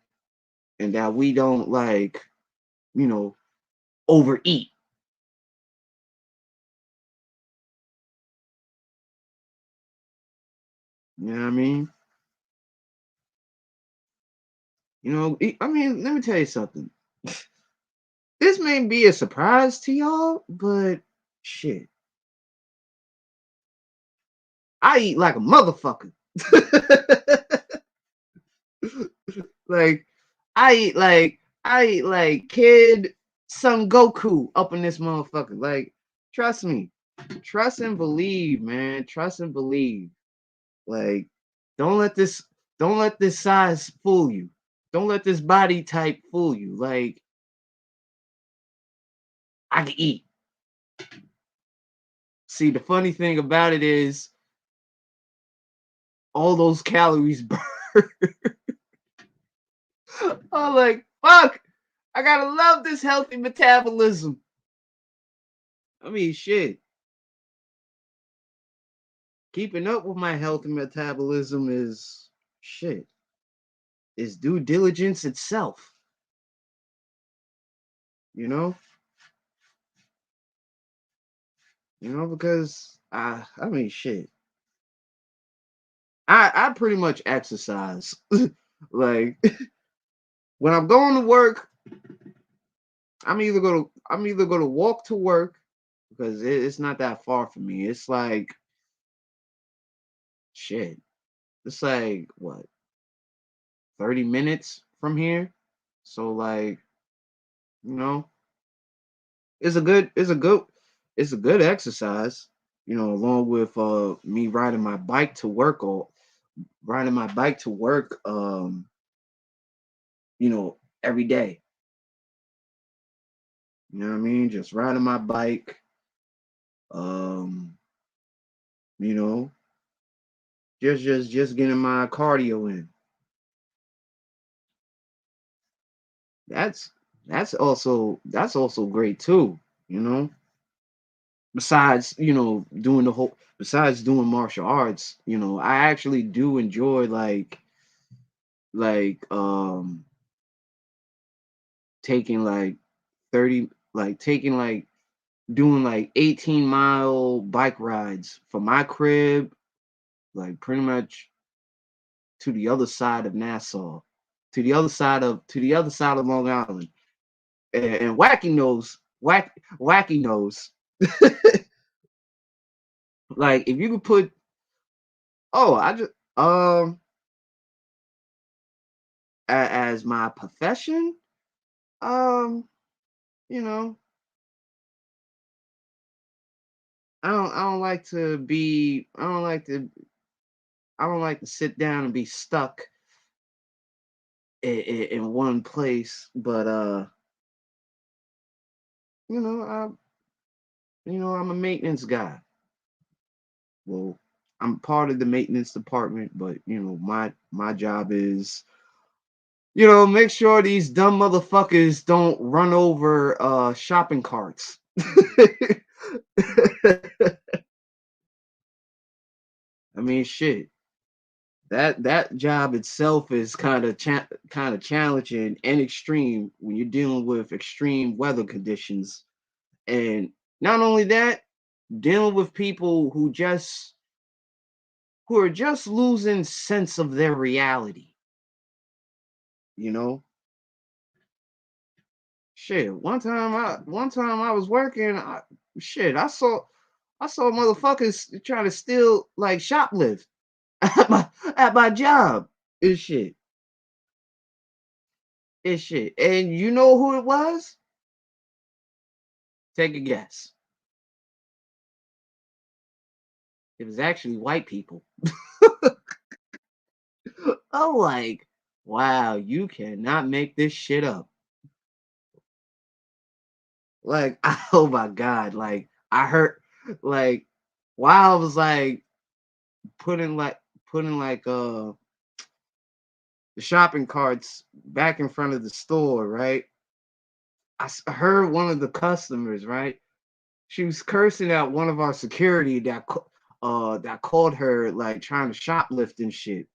and that we don't you know, overeat. You know what I mean? I mean, let me tell you something. This may be a surprise to y'all, but shit, I eat like a motherfucker. Like I eat like Kid Son Goku up in this motherfucker. Like, trust me. Trust and believe, man. Trust and believe. Like, don't let this don't let this size fool you. Don't let this body type fool you. Like, I can eat. See, the funny thing about it is all those calories burn. I'm like, fuck, I gotta love this healthy metabolism. I mean, shit. Keeping up with my healthy metabolism is shit. Is due diligence itself. You know, because I mean, shit. I pretty much exercise. Like when I'm going to work, I'm either gonna walk to work because it's not that far from me. It's like shit. It's like what 30 minutes from here. So like you know, it's a good exercise. Along with me riding my bike to work or riding my bike to work every day. You know what I mean? Just riding my bike, um, you know, just getting my cardio in. That's that's also great too, you know. Besides, besides doing martial arts, I actually do enjoy like taking like 30 like taking like doing like 18-mile bike rides from my crib, like pretty much to the other side of Nassau, to the other side of Long Island. And wacky knows. Like if you could put oh, I just as my profession, um, you know, I don't like to sit down and be stuck in one place, but you know, I I'm a maintenance guy. Well, I'm part of the maintenance department, but my job is make sure these dumb motherfuckers don't run over shopping carts. I mean, shit. That job itself is kind of kind of challenging and extreme when you're dealing with extreme weather conditions. And not only that, dealing with people who are just losing sense of their reality, you know? Shit, one time I was working, I saw motherfuckers trying to steal like shoplift at my job. It's shit. It's shit. And you know who it was? Take a guess. It was actually white people. I'm like, wow, you cannot make this shit up. Like, oh my God. Like, I heard like while I was like putting like putting like the shopping carts back in front of the store, right? Heard one of the customers, right? She was cursing out one of our security that called her like trying to shoplift and shit.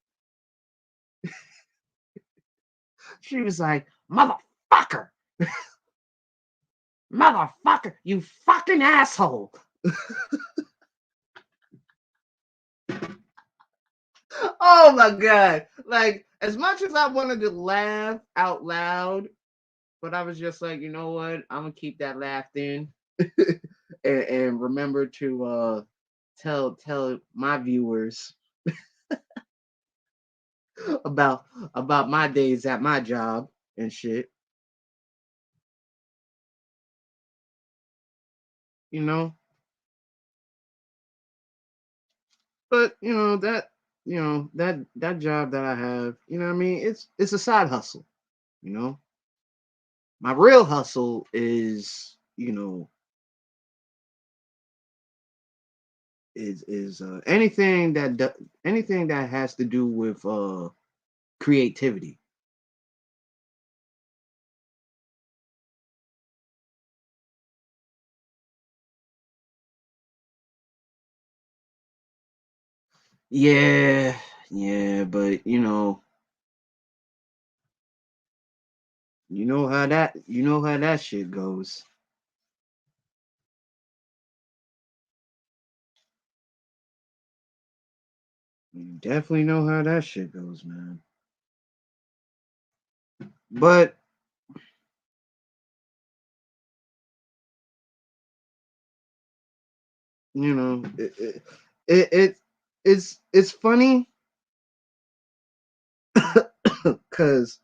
She was like, "Motherfucker, motherfucker, you fucking asshole." Oh my God. Like, as much as I wanted to laugh out loud, but I was just like, you know what? I'm gonna keep that laugh in and remember to tell my viewers about about my days at my job and shit, you know. But that job that I have, what I mean, it's a side hustle, you know. My real hustle is, anything anything that has to do with creativity. Yeah, yeah, but you know how that shit goes. You definitely know how that shit goes, man. But you know, it's funny because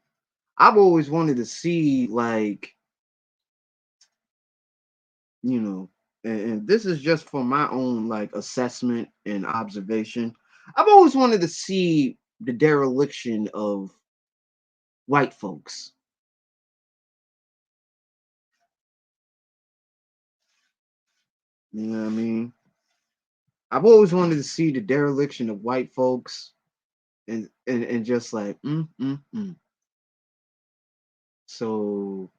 I've always wanted to see like you know, and this is just for my own like assessment and observation. I've always wanted to see the dereliction of white folks. You know what I mean? I've always wanted to see the dereliction of white folks and just like So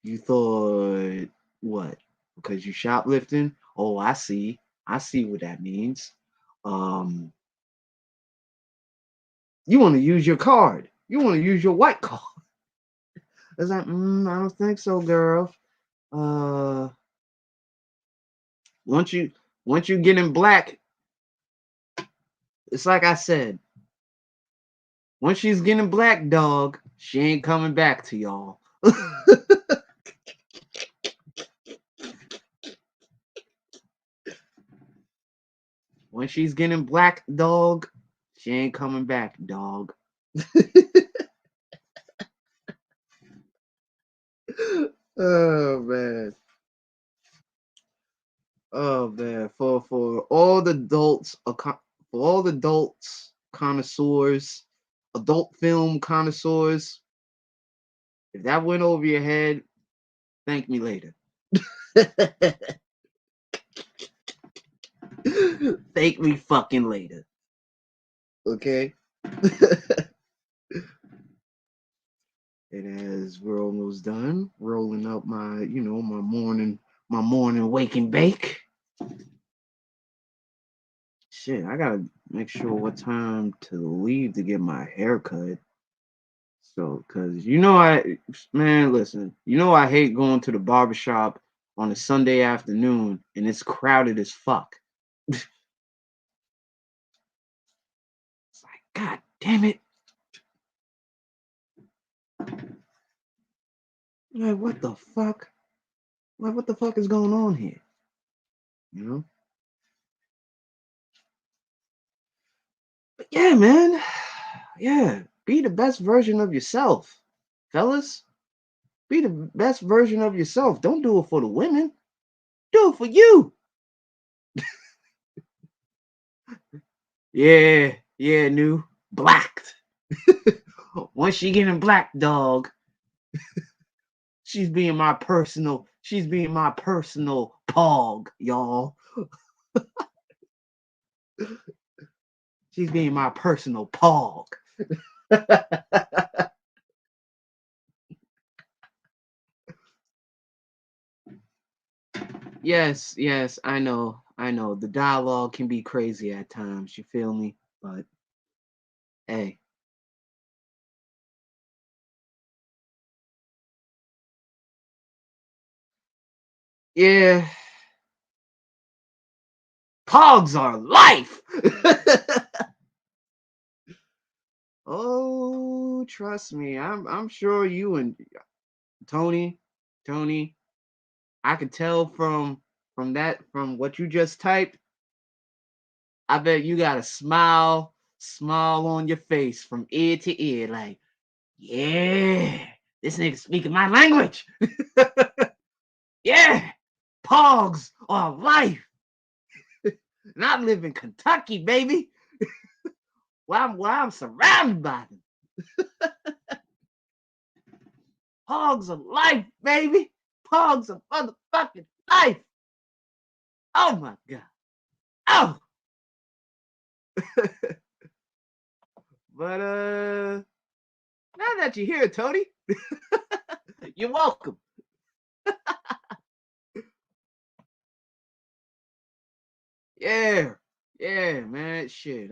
you thought what? Because you shoplifting? Oh, I see. I see what that means. Um, you want to use your card. You want to use your white card. It's like, I don't think so, girl. Uh, once you once you get in black, it's like I said. Once she's getting black, dog, she ain't coming back to y'all. When she's getting black, dog, she ain't coming back, dog. Oh man. Oh man. For all the adults, for all the adults connoisseurs, adult film connoisseurs, if that went over your head, thank me later. Thank me fucking later. Okay. And as we're almost done, rolling up my morning wake and bake. Shit, I gotta make sure what time to leave to get my hair cut. So, cause man, listen, I hate going to the barbershop on a Sunday afternoon and it's crowded as fuck. It's like, God damn it. Like, what the fuck? Like, what the fuck is going on here? You know? But yeah, man. Yeah. Be the best version of yourself. Fellas, be the best version of yourself. Don't do it for the women. Do it for you. Yeah, new. Blacked. Once she getting black, dog, she's being my personal pog, y'all. She's being my personal pog. Yes, I know. The dialogue can be crazy at times, you feel me? But hey. Yeah. Pogs are life. Oh, trust me. I'm sure you and Tony, I could tell from what you just typed. I bet you got a smile on your face from ear to ear, like, yeah, this nigga speaking my language. Yeah, pogs are life. And I live in Kentucky, baby. Where I'm surrounded by them. Pogs are life, baby. Pogs are motherfucking life. Oh my God. Oh. But now that you're here, Tony, you're welcome. Yeah, man. Shit,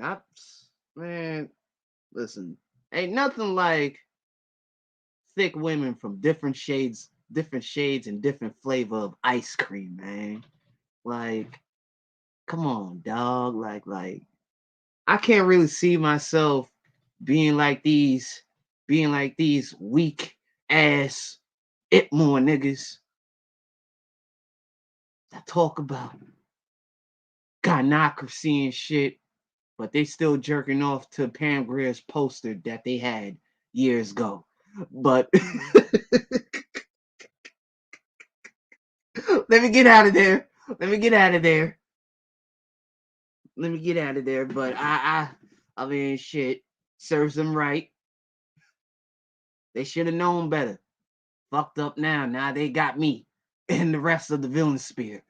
man. Listen, ain't nothing like thick women from different shades and different flavor of ice cream, man. Like, come on, dog. Like, I can't really see myself being like these, weak ass it more niggas that talk about gynocracy and shit, but they still jerking off to Pam Grier's poster that they had years ago. But let me get out of there. Let me get out of there. Let me get out of there. But I mean, shit, serves them right. They should have known better. Fucked up now. Now they got me and the rest of the villain spear.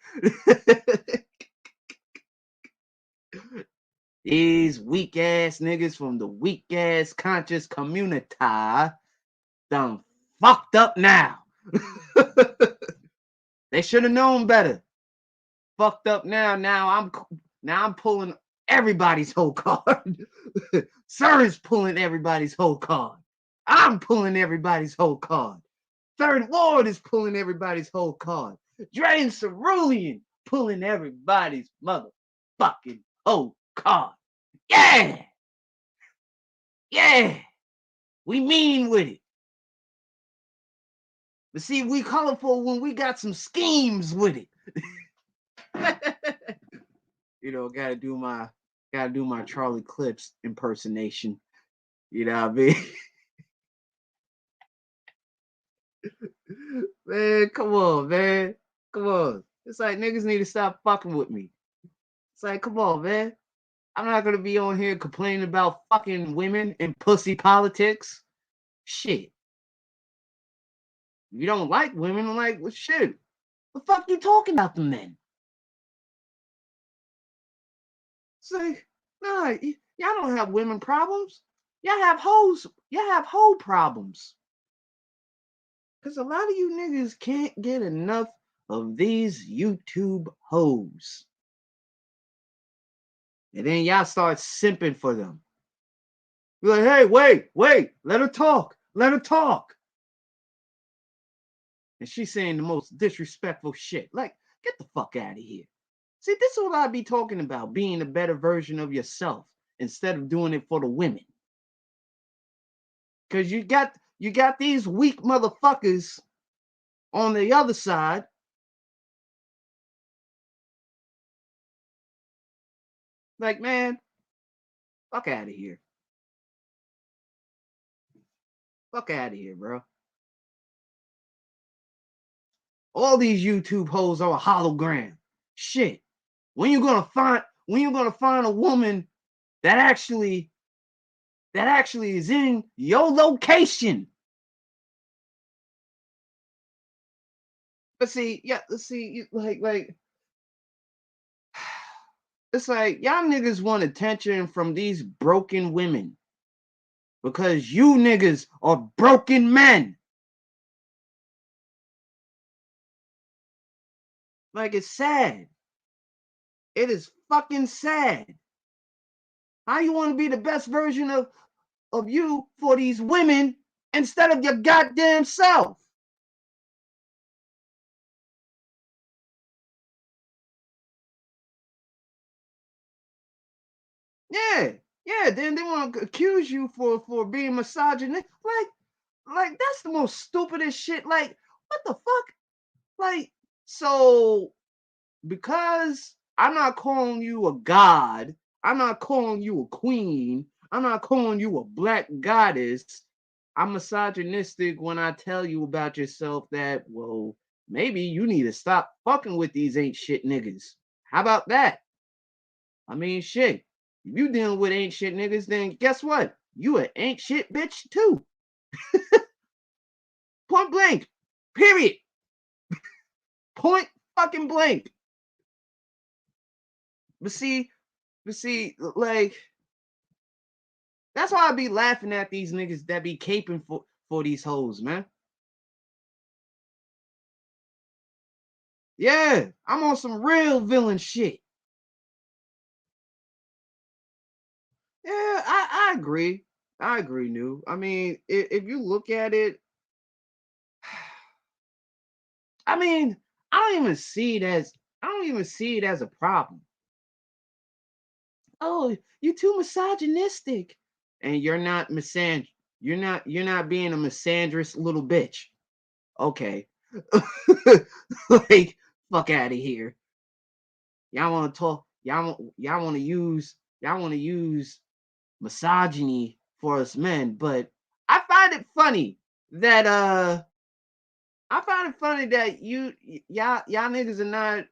These weak ass niggas from the weak ass conscious community done fucked up now. They should have known better. Fucked up now. Now I'm pulling everybody's whole card. Sir is pulling everybody's whole card. I'm pulling everybody's whole card. Third Ward is pulling everybody's whole card. Dre and Cerulean pulling everybody's motherfucking whole card. Yeah! Yeah! We mean with it. But see, we colorful when we got some schemes with it. Gotta do my Charlie Clips impersonation. You know what I mean? Man, come on, man. Come on. It's like niggas need to stop fucking with me. It's like, come on, man. I'm not gonna be on here complaining about fucking women and pussy politics. Shit. If you don't like women, I'm like, well, shit. The fuck you talking about them then? It's like, nah, y'all don't have women problems. Y'all have hoes. Y'all have hoe problems. Because a lot of you niggas can't get enough of these YouTube hoes. And then y'all start simping for them. You're like, hey, wait, let her talk. Let her talk. And she's saying the most disrespectful shit. Like, get the fuck out of here. See, this is what I be talking about, being a better version of yourself instead of doing it for the women. Because you got these weak motherfuckers on the other side. Like, man, fuck out of here. Fuck out of here, bro. All these YouTube hoes are a hologram. Shit. When you gonna find a woman that actually is in your location? But see, yeah, like it's like y'all niggas want attention from these broken women because you niggas are broken men. Like, it's sad. It is fucking sad. How you want to be the best version of you for these women instead of your goddamn self? Yeah, yeah. Then they want to accuse you for being misogynistic. Like that's the most stupidest shit. Like, what the fuck? Like, so because I'm not calling you a god, I'm not calling you a queen, I'm not calling you a black goddess. I'm misogynistic when I tell you about yourself that, well, maybe you need to stop fucking with these ain't shit niggas. How about that? I mean, shit. If you dealing with ain't shit niggas, then guess what? You an ain't shit bitch too. Point blank. Period. Point fucking blank. But see, like, that's why I be laughing at these niggas that be caping for these hoes, man. Yeah, I'm on some real villain shit. Yeah, I agree. I agree, New. I mean, if you look at it, I mean, I don't even see it as a problem. Oh, you too misogynistic. And you're not you're not being a misandrous little bitch. Okay. Like, fuck out of here. Y'all want to talk, y'all want to use misogyny for us men, but I find it funny that y'all niggas are not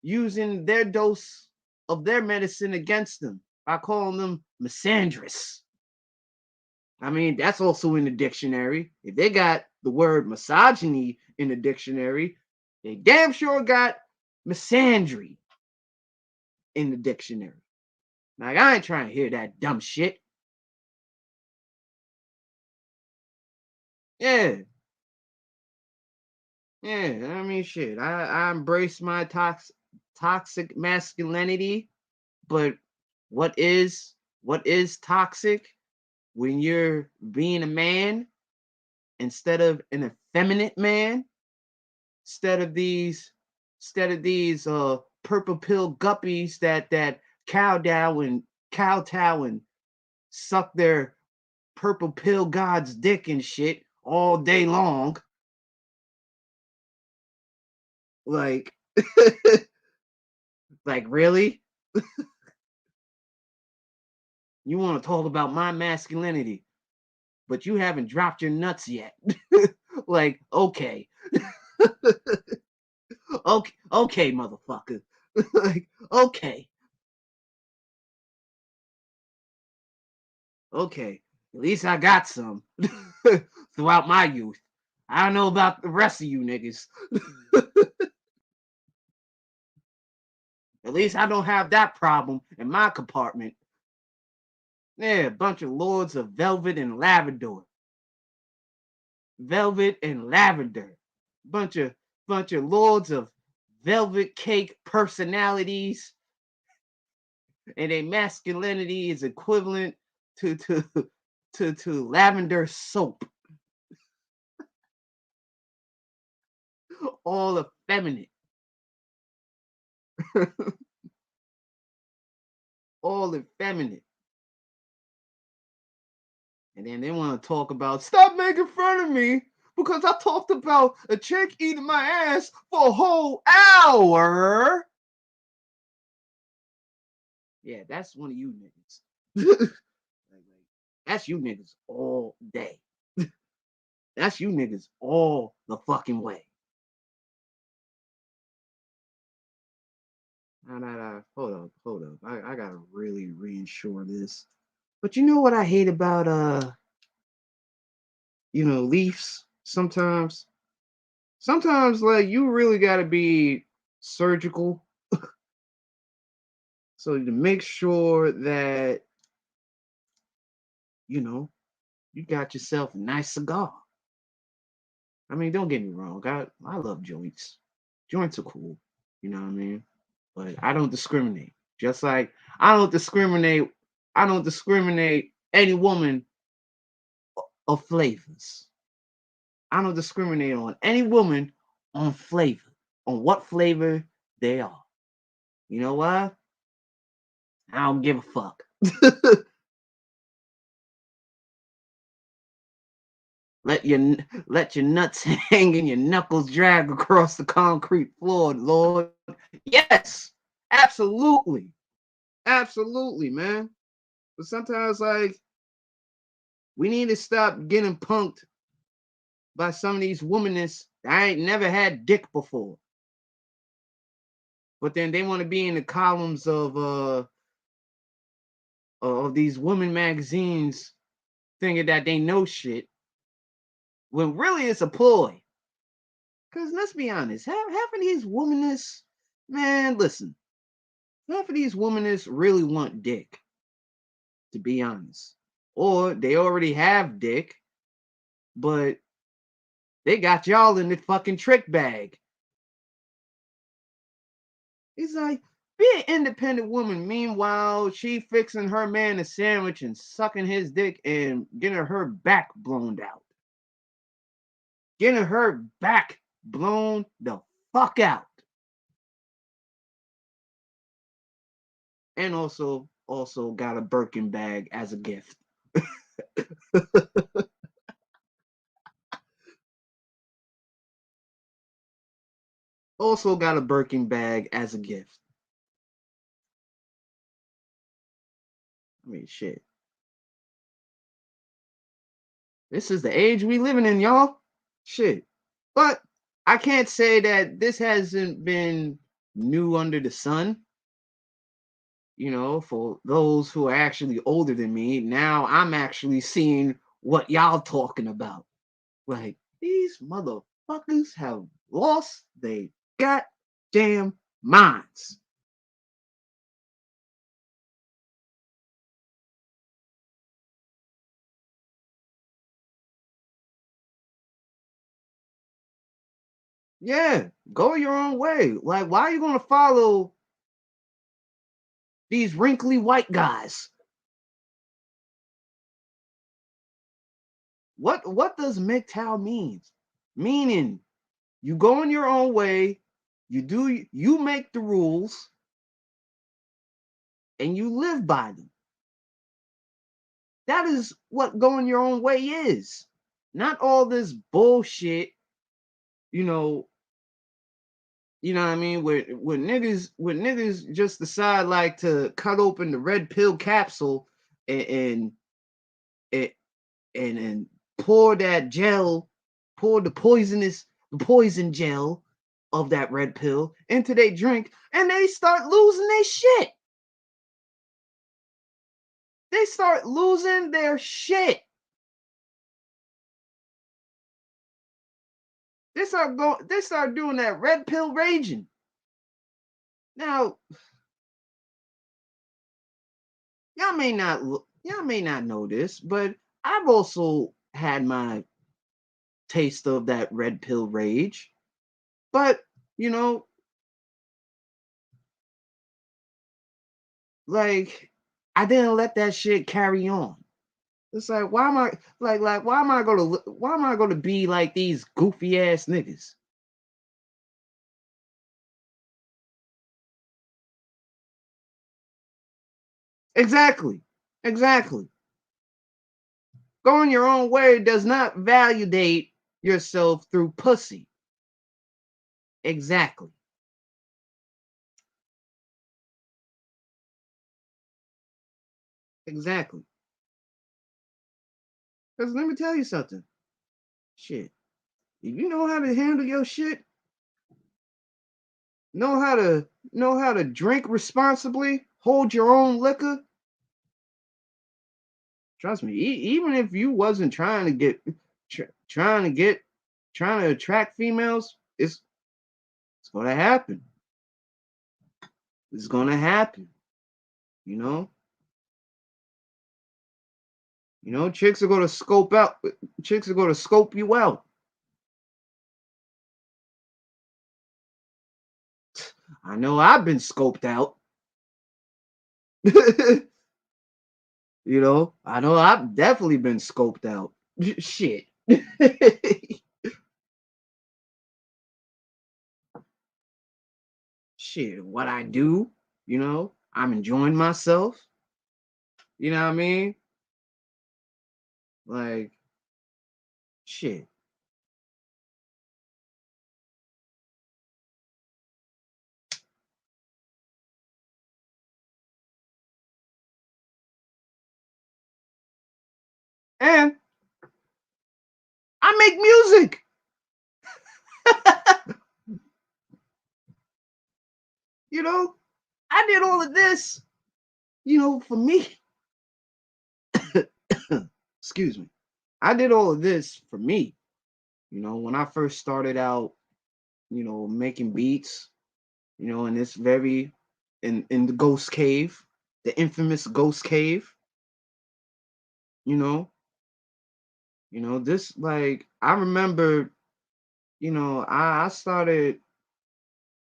using their dose of their medicine against them by calling them misandrous. I mean, that's also in the dictionary. If they got the word misogyny in the dictionary, they damn sure got misandry in the dictionary. Like, I ain't trying to hear that dumb shit. Yeah. Yeah. I mean, shit. I embrace my toxic masculinity, but what is toxic when you're being a man instead of an effeminate man? Instead of these purple pill guppies that kowtow and suck their purple pill god's dick and shit all day long. Like, like, really? You want to talk about my masculinity, but you haven't dropped your nuts yet. Like, okay. Okay, motherfucker. Like, okay. Okay. At least I got some throughout my youth. I don't know about the rest of you niggas. At least I don't have that problem in my compartment. Yeah, a bunch of lords of velvet and lavender. Velvet and lavender. Bunch of lords of velvet cake personalities, and their masculinity is equivalent to to lavender soap, all effeminate, all effeminate. And then they want to talk about stop making fun of me because I talked about a chick eating my ass for a whole hour. Yeah, that's one of you niggas. That's you niggas all day. That's you niggas all the fucking way. Nah. Hold up. I gotta really reinsure this. But you know what I hate about Leafs sometimes? Sometimes like you really gotta be surgical so to make sure that you know you got yourself a nice cigar. I mean, don't get me wrong. I love joints. Joints are cool. You know what I mean? But I don't discriminate. Just like I don't discriminate any woman of flavors. I don't discriminate on any woman on flavor, on what flavor they are. You know what? I don't give a fuck. let your nuts hang and your knuckles drag across the concrete floor, Lord. Yes, absolutely, absolutely, man. But sometimes, like, we need to stop getting punked by some of these womanists that I ain't never had dick before. But then they want to be in the columns of these women magazines thinking that they know shit when really it's a ploy. Because let's be honest, half of these womanists, man, listen, half of these womanists really want dick, to be honest. Or they already have dick, but they got y'all in the fucking trick bag. He's like, be an independent woman. Meanwhile, she fixing her man a sandwich and sucking his dick and getting her back blown out. Getting her back blown the fuck out. And also got a Birkin bag as a gift. Also got a Birkin bag as a gift. I mean, shit. This is the age we living in, y'all. Shit. But I can't say that this hasn't been new under the sun. For those who are actually older than me, now I'm actually seeing what y'all talking about. Like, these motherfuckers have lost their goddamn minds. Yeah, go your own way. Like, why are you gonna follow these wrinkly white guys? What does MGTOW mean? Meaning you go in your own way, you make the rules, and you live by them. That is what going your own way is. Not all this bullshit, you know, what I mean, where niggas just decide like to cut open the red pill capsule and and, and pour that gel, pour the poison gel of that red pill into their drink, and they start losing their shit. They start losing their shit. They start doing that red pill raging. Now, y'all may not know this, but I've also had my taste of that red pill rage. But, you know, like I didn't let that shit carry on. It's like, why am I like why am I gonna be like these goofy ass niggas? Exactly. Exactly. Going your own way does not validate yourself through pussy. Exactly. Exactly. Because let me tell you something. Shit. If you know how to handle your shit, know how to drink responsibly, hold your own liquor, trust me, even if you wasn't trying to get trying to attract females, it's gonna happen. It's gonna happen. You know, chicks are gonna scope out. Chicks are gonna scope you out. I know I've been scoped out. I know I've definitely been scoped out. Shit. Shit, what I do, I'm enjoying myself. You know what I mean? Like, shit. And I make music. you know, I did all of this, for me. Excuse me. I did all of this for me. When I first started out, making beats, in this in the ghost cave, the infamous ghost cave, you know, this like I remember, I started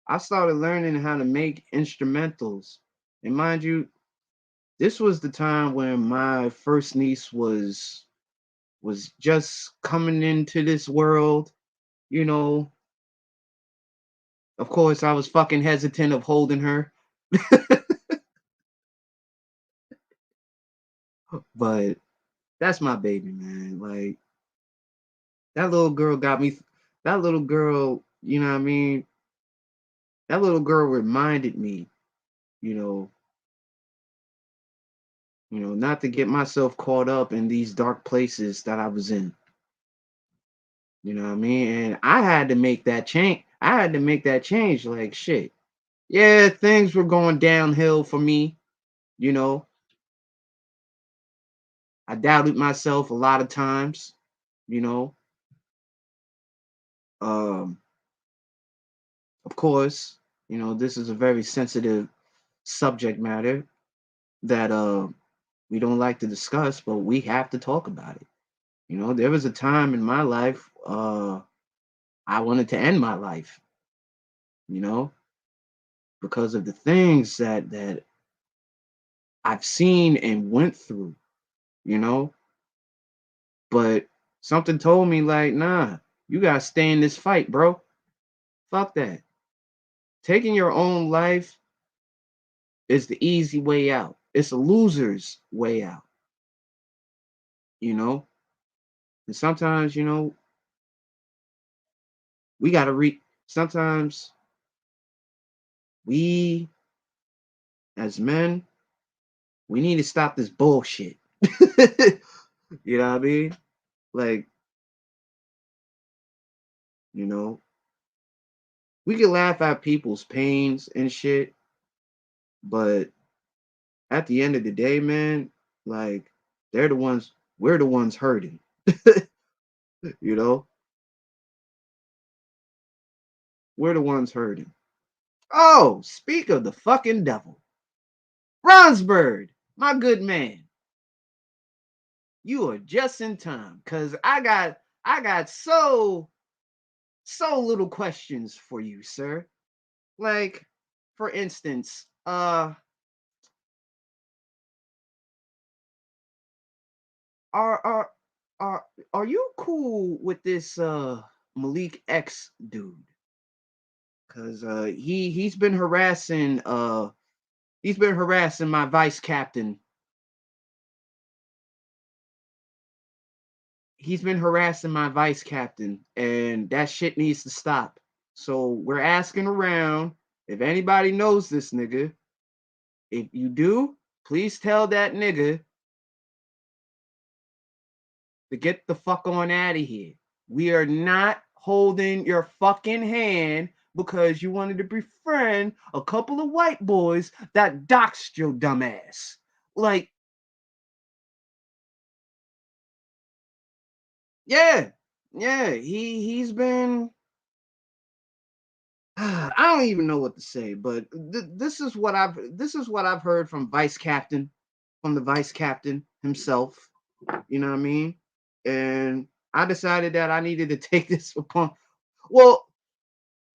learning how to make instrumentals. And mind you, this was the time when my first niece was just coming into this world, you know. Of course, I was fucking hesitant of holding her, but that's my baby, man. Like that little girl got me. That little girl, you know what I mean? That little girl reminded me, you know, not to get myself caught up in these dark places that I was in. You know what I mean? And I had to make that change. I had to make that change. Like shit. Yeah, things were going downhill for me. You know, I doubted myself a lot of times. You know, um, of course, this is a very sensitive subject matter that we don't like to discuss, but we have to talk about it. There was a time in my life I wanted to end my life, you know, because of the things that I've seen and went through, you know, but something told me like, nah, you gotta stay in this fight, bro. Fuck that. Taking your own life is the easy way out. It's a loser's way out, you know. And sometimes, we gotta sometimes we as men, we need to stop this bullshit. You know what I mean? Like, you know, we can laugh at people's pains and shit, but at the end of the day, man, like we're the ones hurting. You know, we're the ones hurting. Oh, speak of the fucking devil. Ronsberg, my good man, you are just in time because I got so little questions for you, sir. Like, for instance, are are are are you cool with this Malik X dude? Cause he's been harassing my vice captain. He's been harassing my vice captain, and that shit needs to stop. So we're asking around if anybody knows this nigga. If you do, please tell that nigga to get the fuck on out of here. We are not holding your fucking hand because you wanted to befriend a couple of white boys that doxed your dumb ass. Like, yeah, yeah, he's been I don't even know what to say, but this is what I've heard from the vice captain himself. You know what I mean? And I decided that I needed to take this upon. Well,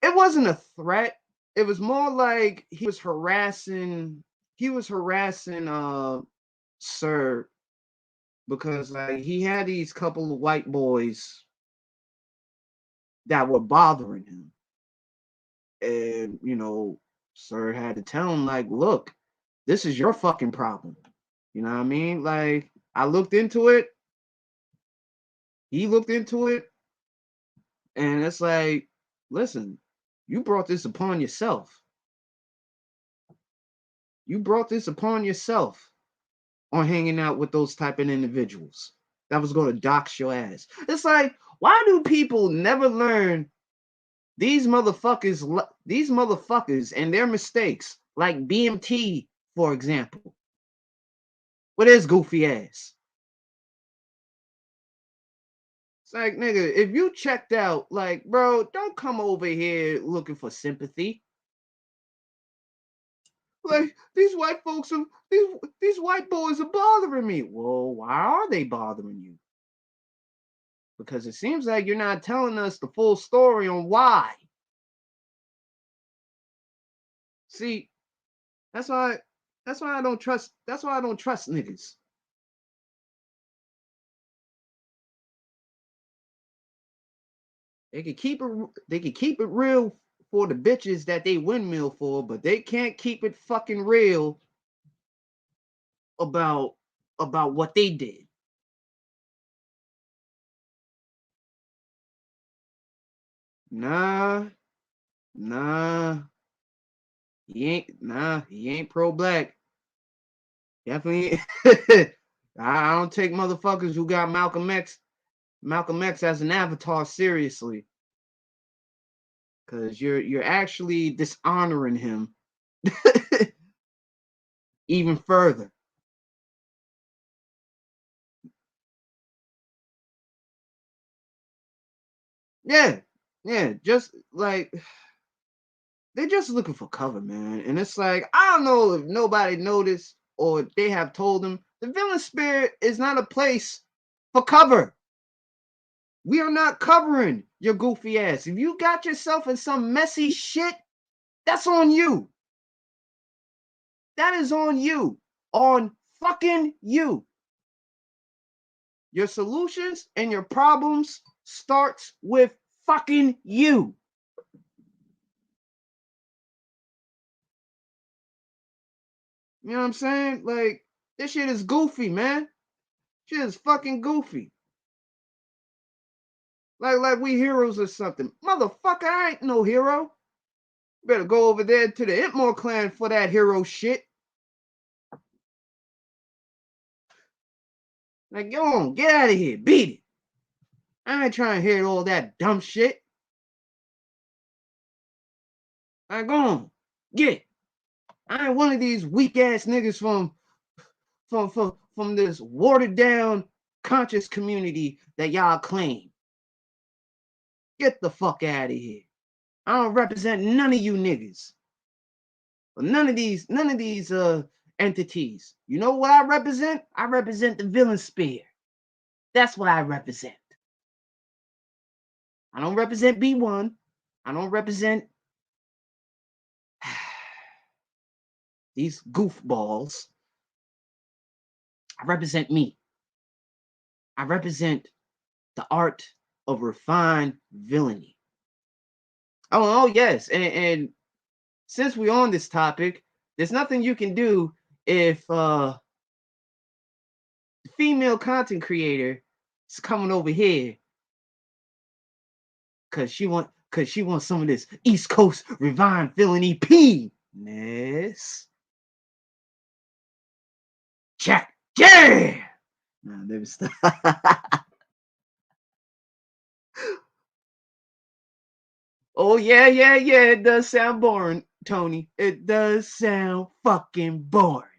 it wasn't a threat. It was more like he was harassing. He was harassing Sir because like he had these couple of white boys that were bothering him, and Sir had to tell him like, look, this is your fucking problem. You know what I mean? Like I looked into it. He looked into it, and it's like, listen, you brought this upon yourself. You brought this upon yourself on hanging out with those type of individuals that was going to dox your ass. It's like, why do people never learn these motherfuckers and their mistakes, like BMT, for example, with his goofy ass? It's like, nigga, if you checked out, like, bro, don't come over here looking for sympathy. Like these white boys are bothering me. Well, why are they bothering you? Because it seems like you're not telling us the full story on why. See, that's why I don't trust niggas. They can keep it real for the bitches that they windmill for, but they can't keep it fucking real about what they did. Nah, nah, he ain't pro black. Definitely. I don't take motherfuckers who got Malcolm X as an avatar seriously. Cause you're actually dishonoring him even further. Yeah, yeah, just like they're just looking for cover, man. And it's like, I don't know if nobody noticed or if they have told them the villain spirit is not a place for cover. We are not covering your goofy ass. If you got yourself in some messy shit, that's on you. That is on you. On fucking you. Your solutions and your problems starts with fucking you. You know what I'm saying? Like, this shit is goofy, man. Shit is fucking goofy. Like we heroes or something. Motherfucker, I ain't no hero. Better go over there to the Itmore clan for that hero shit. Like, go on, get out of here. Beat it. I ain't trying to hear all that dumb shit. Like, go on. Get it. I ain't one of these weak ass niggas from this watered down conscious community that y'all claim. Get the fuck out of here. I don't represent none of you niggas. None of these entities. You know what I represent? I represent the villain spear. That's what I represent. I don't represent B1. I don't represent these goofballs. I represent me. I represent the art of refined villainy. Oh yes, and since we're on this topic, there's nothing you can do if the female content creator is coming over here because she wants some of this East Coast refined villainy penis. Jack, yeah. Nah, never stop. Oh yeah, yeah, yeah. It does sound boring, Tony. It does sound fucking boring.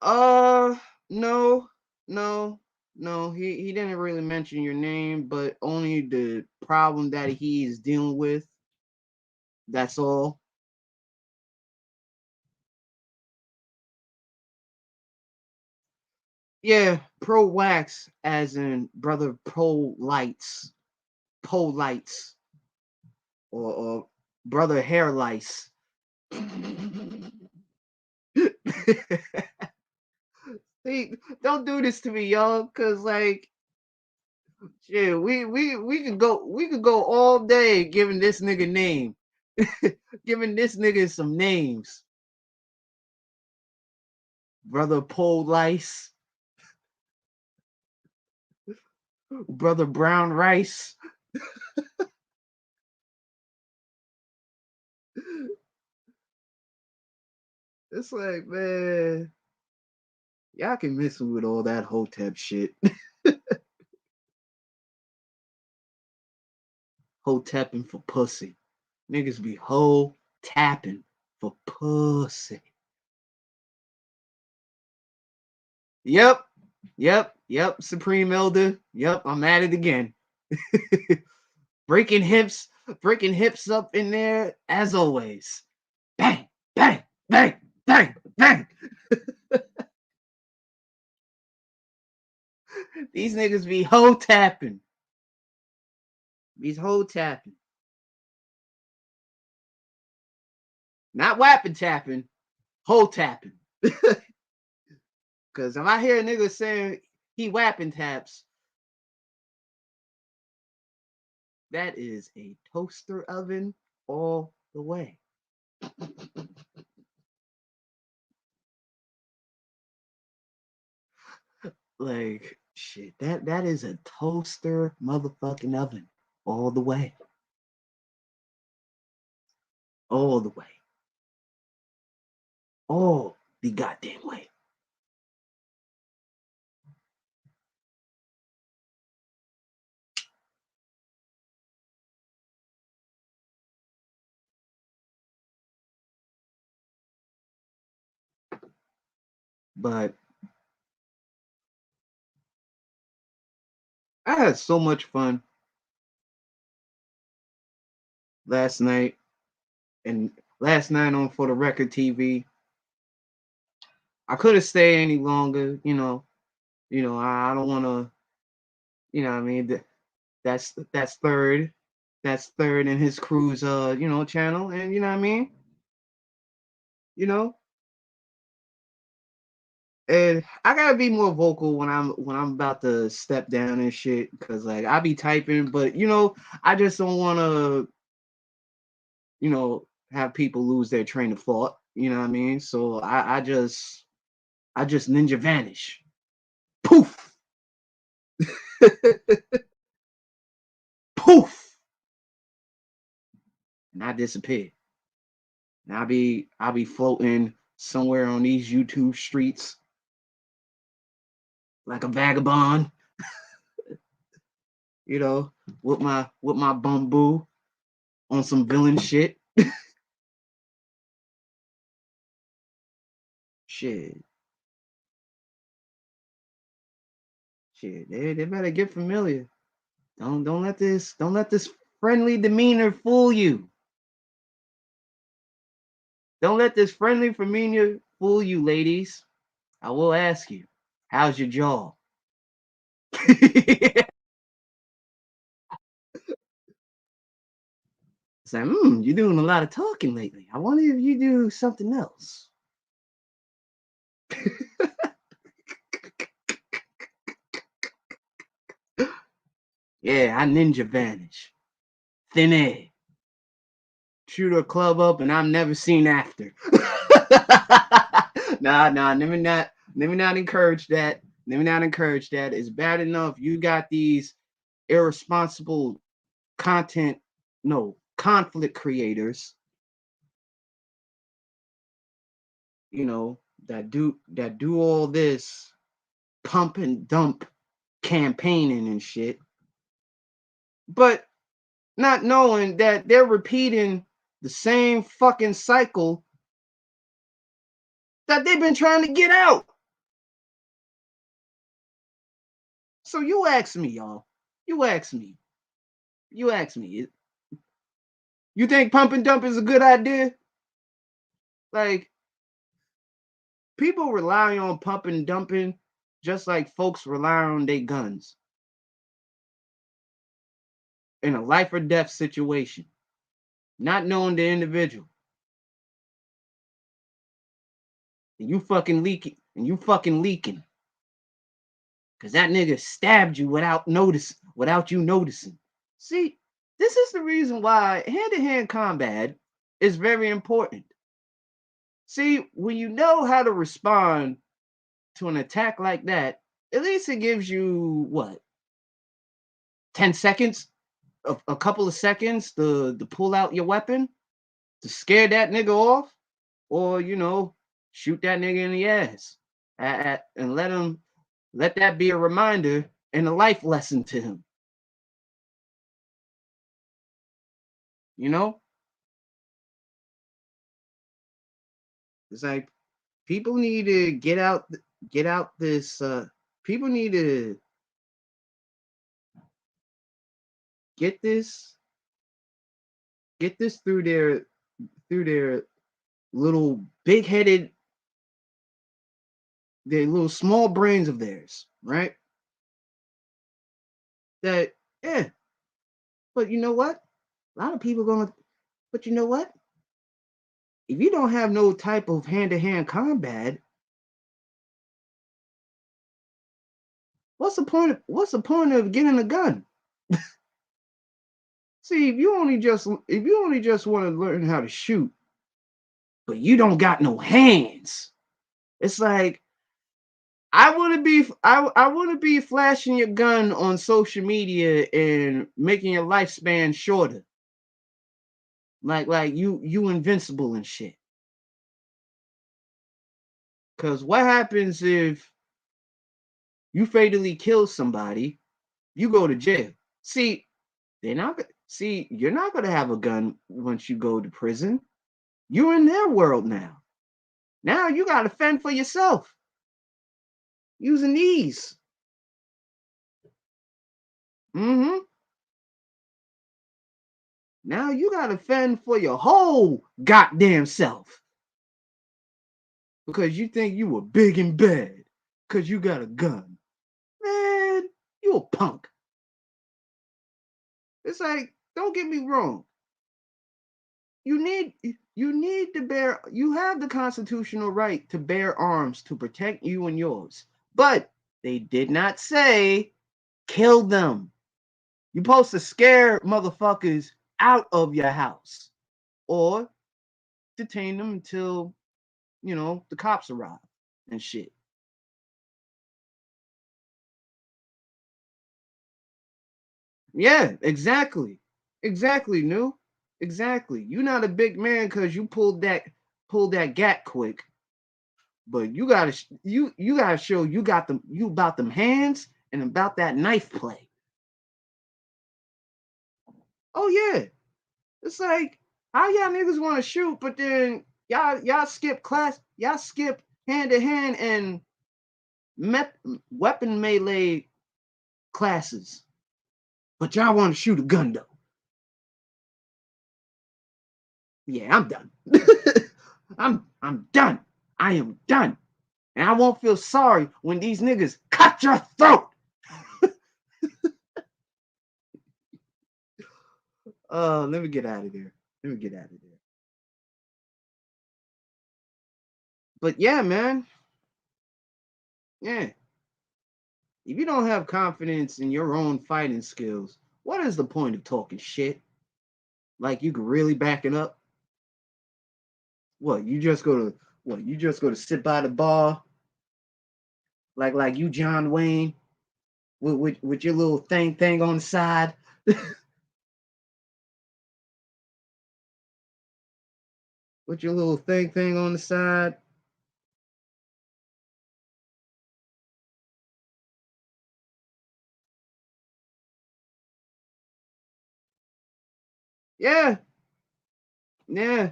Uh, no, no, no. He didn't really mention your name, but only the problem that he is dealing with. That's all. Yeah, pro wax, as in brother pro lights, or brother hair lice. See, don't do this to me, y'all, cause like, shit, we could go all day giving this nigga name, giving this nigga some names. Brother pole lice, brother brown rice. It's like, man, y'all can miss me with all that hotep shit. Hotepping for pussy. Niggas be hoe tapping for pussy. Yep, yep, Supreme Elder. Yep, I'm at it again. breaking hips, breaking hips up in there as always. Bang, bang, bang, bang, bang. These niggas be hoe tapping. These hoe tapping. Not wapping tapping, hoe tapping. Cause if I hear a nigga saying he wapping taps, that is a toaster oven all the way. Like shit, that is a toaster motherfucking oven all the way. All the way. All the goddamn way. But I had so much fun last night, and last night on For the Record TV. I could have stayed any longer, I don't wanna, I mean, that's third. That's third in his crew's channel. And you know what I mean? You know, and I gotta be more vocal when I'm about to step down and shit, because like I be typing, but I just don't wanna, have people lose their train of thought. You know what I mean? So I just ninja vanish. Poof. Poof. And I disappear. And I'll be floating somewhere on these YouTube streets like a vagabond, you know, with my bamboo on some villain shit. Shit. Shit. They better get familiar. Don't let this friendly demeanor fool you. Don't let this friendly demeanor fool you, ladies. I will ask you, how's your jaw? It's like, you're doing a lot of talking lately. I wonder if you do something else. Yeah, I ninja vanish. Thin air. Shoot a club up and I'm never seen after. Nah, let me not encourage that. Let me not encourage that. It's bad enough you got these irresponsible content, no, conflict creators, you know, that do all this pump and dump campaigning and shit, but not knowing that they're repeating the same fucking cycle that they've been trying to get out. So you ask me, y'all. You ask me. You ask me. You think pump and dump is a good idea? Like, people rely on pump and dumping just like folks rely on their guns in a life or death situation, not knowing the individual. And you fucking leaking. And you fucking leaking. Cause that nigga stabbed you without you noticing. See, this is the reason why hand-to-hand combat is very important. See, when you know how to respond to an attack like that, at least it gives you what, 10 seconds, a couple of seconds to pull out your weapon, to scare that nigga off, or shoot that nigga in the ass, and let that be a reminder and a life lesson to him. You know, it's like people need to get out this. People need to get this get this through their little big headed, their little small brains of theirs, right? That, yeah, but you know what? A lot of people gonna. But you know what? If you don't have no type of hand to hand combat, what's the point of getting a gun? See, if you only just want to learn how to shoot, but you don't got no hands, it's like I wouldn't be flashing your gun on social media and making your lifespan shorter. Like you invincible and shit. Cause what happens if you fatally kill somebody, you go to jail. See, you're not gonna have a gun once you go to prison. You're in their world now. Now you gotta fend for yourself using these. Mm-hmm. Now you gotta fend for your whole goddamn self. Because you think you were big and bad. Because you got a gun. Man, you a punk. It's like, don't get me wrong. You have the constitutional right to bear arms to protect you and yours. But they did not say kill them. You're supposed to scare motherfuckers out of your house or detain them until, the cops arrive and shit. Yeah, exactly. Exactly, new. Exactly. You're not a big man because you pulled that gap quick. But you gotta show you about them hands and about that knife play. Oh yeah. It's like how y'all niggas want to shoot, but then y'all skip class, y'all skip hand to hand and weapon melee classes. But y'all want to shoot a gun though. Yeah, I'm done. I'm done. I am done. And I won't feel sorry when these niggas cut your throat. Let me get out of there. Let me get out of there. But yeah, man. Yeah. If you don't have confidence in your own fighting skills, what is the point of talking shit? Like you can really back it up? What, you just go to you just go to sit by the bar like you John Wayne with your little thing on the side? With your little thing on the side? Yeah. Yeah.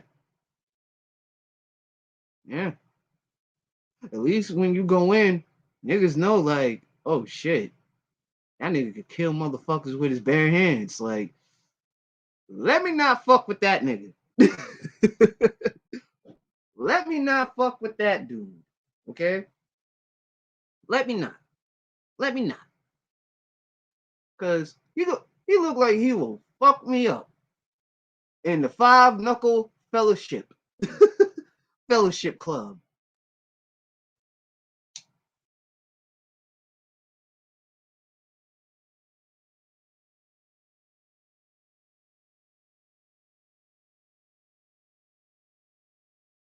Yeah. At least when you go in, niggas know like, oh shit, that nigga could kill motherfuckers with his bare hands. Like, let me not fuck with that nigga. Let me not fuck with that dude. Okay? Let me not. Let me not. Cause he look like he will fuck me up in the five knuckle fellowship club.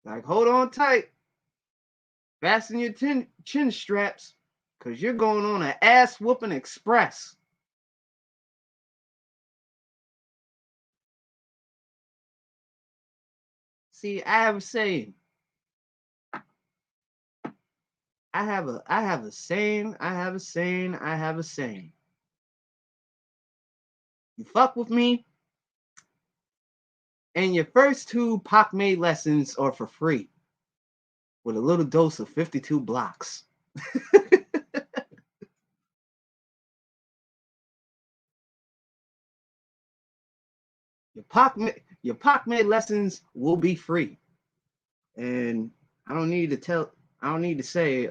Like, hold on tight. Fasten your chin straps. Cause you're going on an ass whooping express. See, I have a saying. I have a saying. I have a saying. I have a saying. You fuck with me, and your first two Pac May lessons are for free with a little dose of 52 blocks. Your Pac May lessons will be free. And I don't need to tell I don't need to say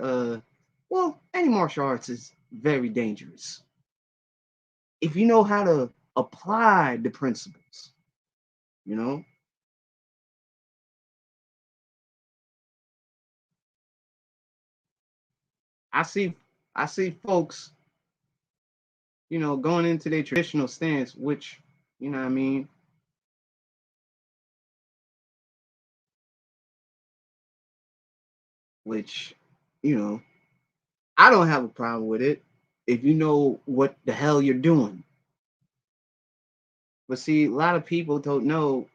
well, any martial arts is very dangerous. If you know how to apply the principles, you know? I see I see folks, going into their traditional stance, which, you know what I mean, which, you know, I don't have a problem with it if you know what the hell you're doing. But see, a lot of people don't know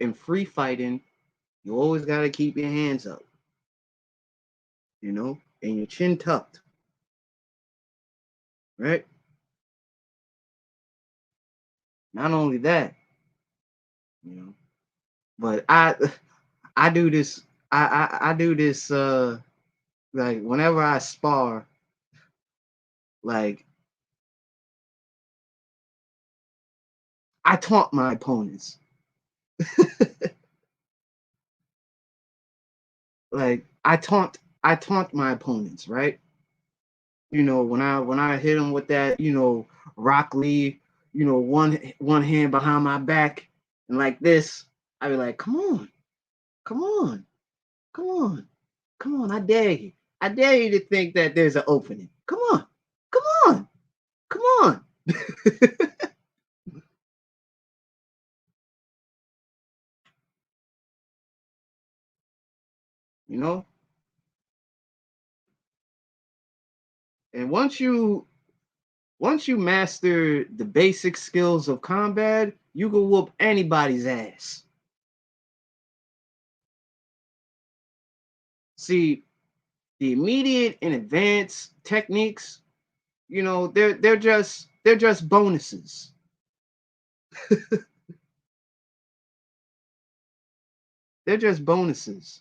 in free fighting, you always got to keep your hands up, and your chin tucked, right? Not only that, you know, but I do this I do this like whenever I spar, like I taunt my opponents. Like I taunt my opponents, right? When I hit them with that, Rock Lee, one hand behind my back and like this, I be like, come on, come on, come on, come on, I dare you. I dare you to think that there's an opening. Come on, come on, come on. you know? And once you master the basic skills of combat, you can whoop anybody's ass. See, the immediate and advanced techniques, they're just bonuses. They're just bonuses,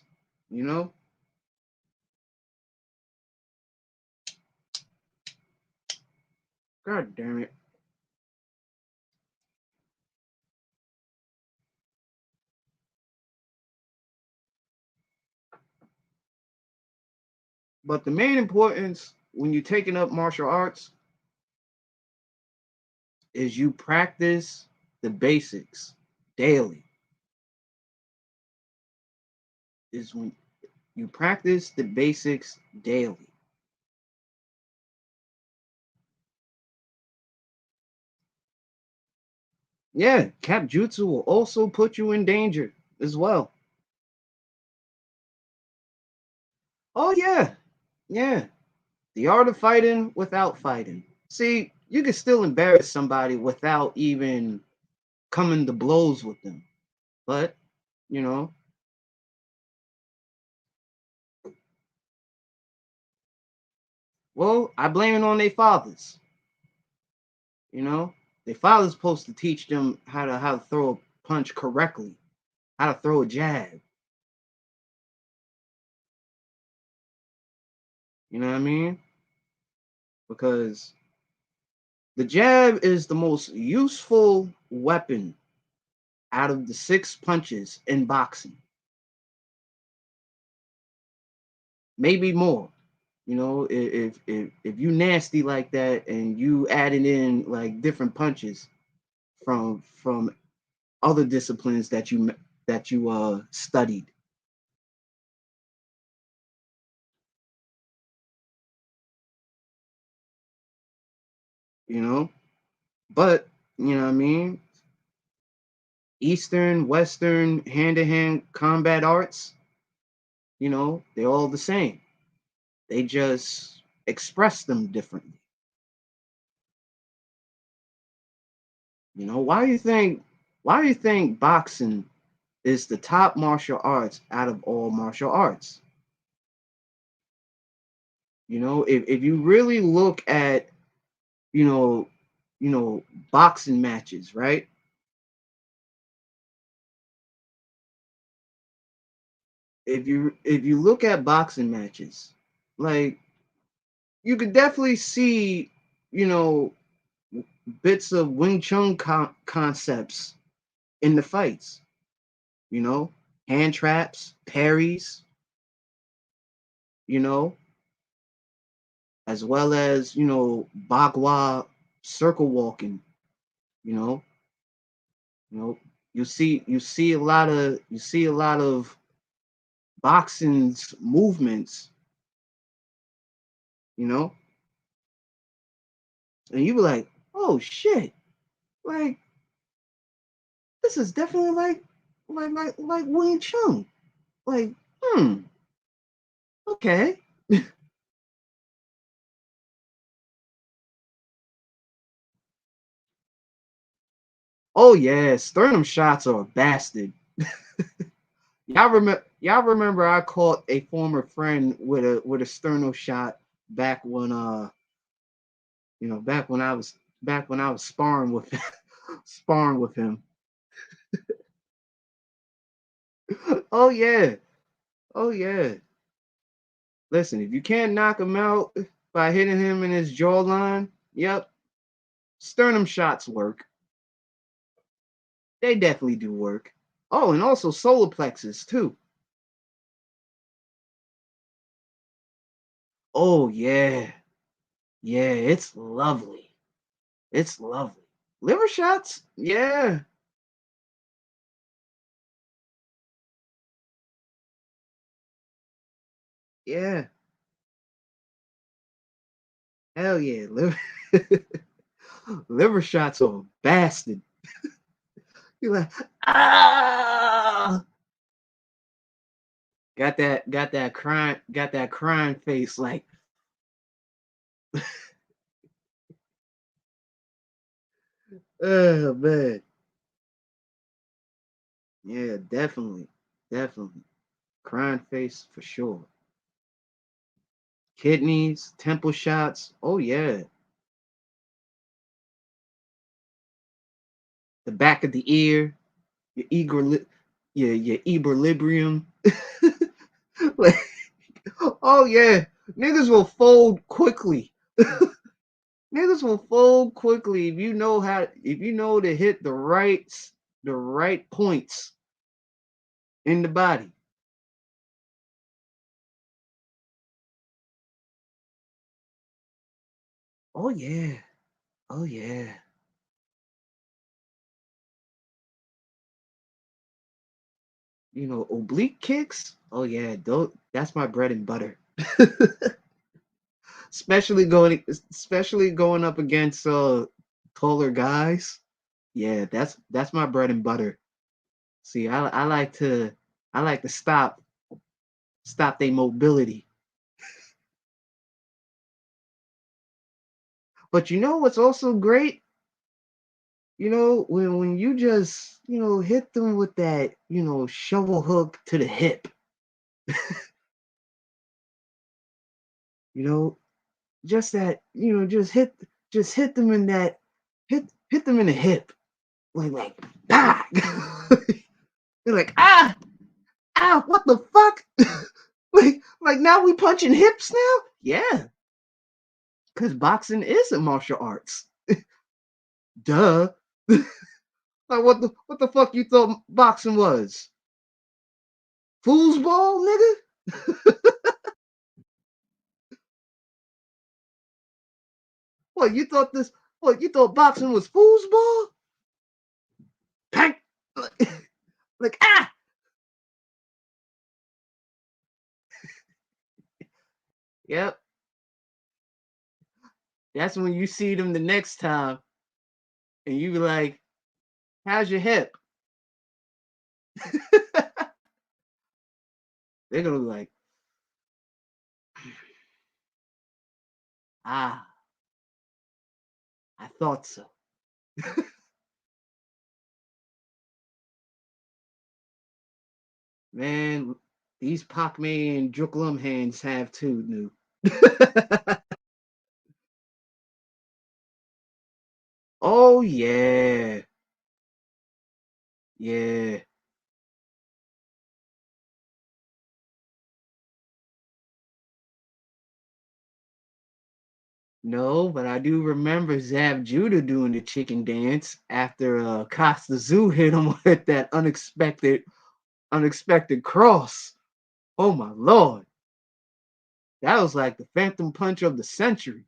you know? God damn it. But the main importance when you're taking up martial arts is you practice the basics daily. Is when you practice the basics daily. Yeah, cap jutsu will also put you in danger as well. Oh yeah, yeah. The art of fighting without fighting. See, you can still embarrass somebody without even coming to blows with them. But, you know, well, I blame it on their fathers. You know, their father's supposed to teach them how to throw a punch correctly, how to throw a jab. You know what I mean? Because the jab is the most useful weapon out of the six punches in boxing. Maybe more. You know, if you nasty like that and you added in like different punches from other disciplines that you studied, you know. But you know what I mean. Eastern, Western, hand-to-hand combat arts, they're all the same. They just express them differently. Why do you think boxing is the top martial arts out of all martial arts? If you really look at, you know, boxing matches, right? If you look at boxing matches, like you could definitely see, you know, bits of Wing Chun concepts in the fights, you know, hand traps, parries, you know, as well as, Bagua circle walking, you know, you know, you see a lot of boxing's movements, you know, and you be like, oh shit, like this is definitely like Wing Chun. Like, okay. Oh yeah, sternum shots are a bastard. Y'all remember I caught a former friend with a sternum shot back when back when I was sparring with sparring with him. Oh yeah. Oh yeah. Listen, if you can't knock him out by hitting him in his jawline, yep, sternum shots work. They definitely do work. Oh, and also solar plexus too. Oh yeah. Yeah, it's lovely. It's lovely. Liver shots? Yeah. Yeah. Hell yeah. Liver shots are a bastard. You're like, ah, got that crying face like, oh man. Yeah, definitely. Definitely. Crying face for sure. Kidneys, temple shots. Oh yeah. The back of the ear, your your equilibrium. Like, oh yeah. Niggas will fold quickly. Niggas will fold quickly if you know to hit the right points in the body. Oh yeah. Oh yeah. Oblique kicks. Oh yeah, that's my bread and butter. especially going up against taller guys. Yeah, that's my bread and butter. See, I like to stop their mobility. But you know what's also great? When you just, hit them with that, shovel hook to the hip, you know, just that, just hit them in that, hit them in the hip, like, bah! They're like, what the fuck? like now we punching hips now? Yeah, because boxing is a martial arts. Duh. Like what the fuck you thought boxing was? Foosball, nigga? What you thought this? What you thought boxing was foosball? Bang! Like Yep. That's when you see them the next time, and you be like, "How's your hip?" They're gonna be like, "Ah, I thought so." Man, these Pac Man and Juklum hands have too, new. Oh yeah, yeah. No, but I do remember Zab Judah doing the chicken dance after Costa Zoo hit him with that unexpected cross. Oh my lord, that was like the phantom punch of the century.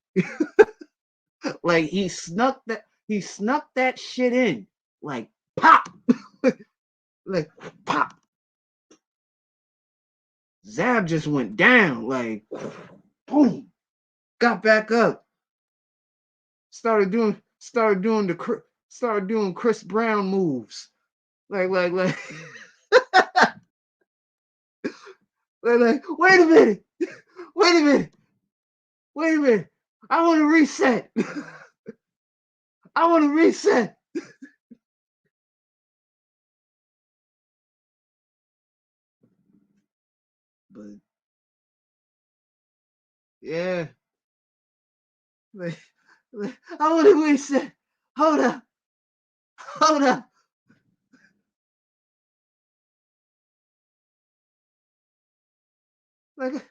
Like he snuck that shit in, like pop, like pop. Zab just went down, like boom, got back up, started doing Chris Brown moves, like wait a minute, wait a minute, wait a minute, I want to reset, I want to reset, but yeah, like, I want to reset. Hold up, hold up, like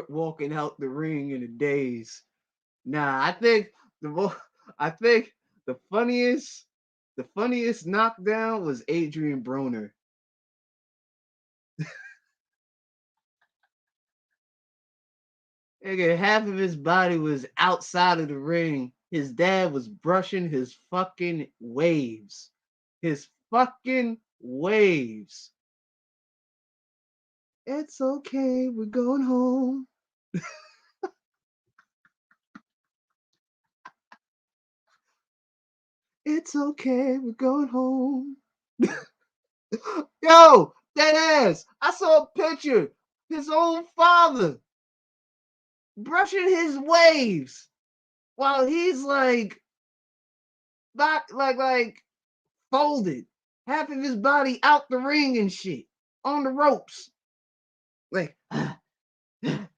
walking out the ring in a daze. Nah, I think the funniest knockdown was Adrian Broner. Nigga, half of his body was outside of the ring. His dad was brushing his fucking waves. His fucking waves. It's okay, we're going home. It's okay, we're going home. Yo, that ass. I saw a picture. His own father brushing his waves while he's like not like folded, half of his body out the ring and shit on the ropes. Like, like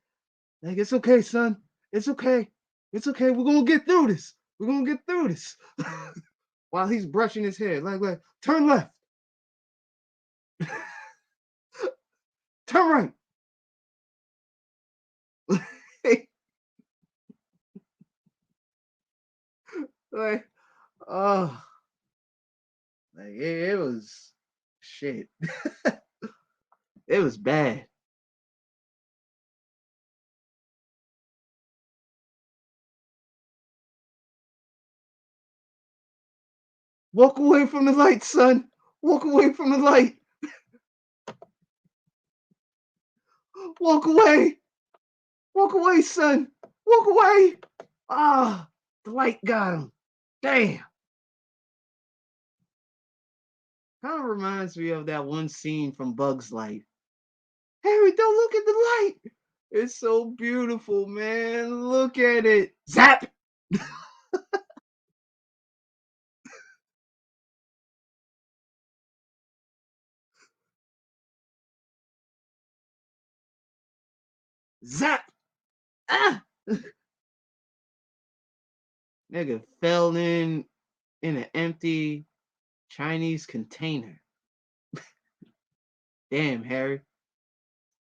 it's okay, son. It's okay. It's okay. We're gonna get through this. We're gonna get through this. While he's brushing his hair, like turn left, turn right. Like, oh, like it was shit. It was bad. Walk away from the light, son. Walk away from the light. Walk away. Walk away, son. Walk away. Ah, the light got him. Damn. Kind of reminds me of that one scene from Bug's Life. Harry, don't look at the light. It's so beautiful, man. Look at it. Zap. Zap. Ah. Nigga fell in an empty Chinese container. Damn, Harry.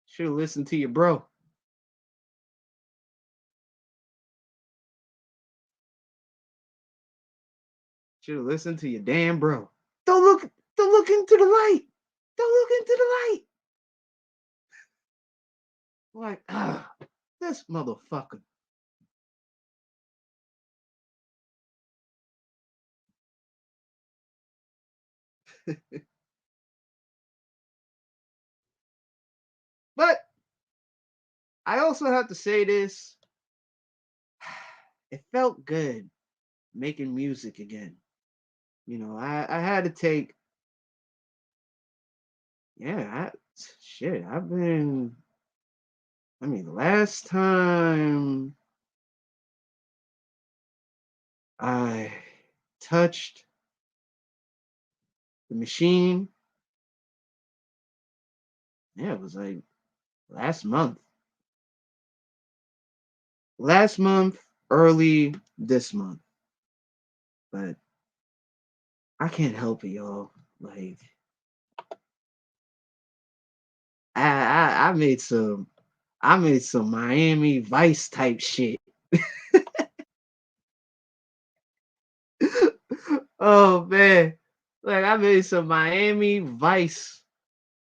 Should have listened to your bro. Should have listened to your damn bro. Don't look into the light. Don't look into the light. Like, this motherfucker. But I also have to say this. It felt good making music again. I had to take, yeah, shit, the last time I touched the machine, yeah, it was like last month. Last month, early this month. But I can't help it, y'all. Like, I made some Miami Vice type shit. Oh man. Like I made some Miami Vice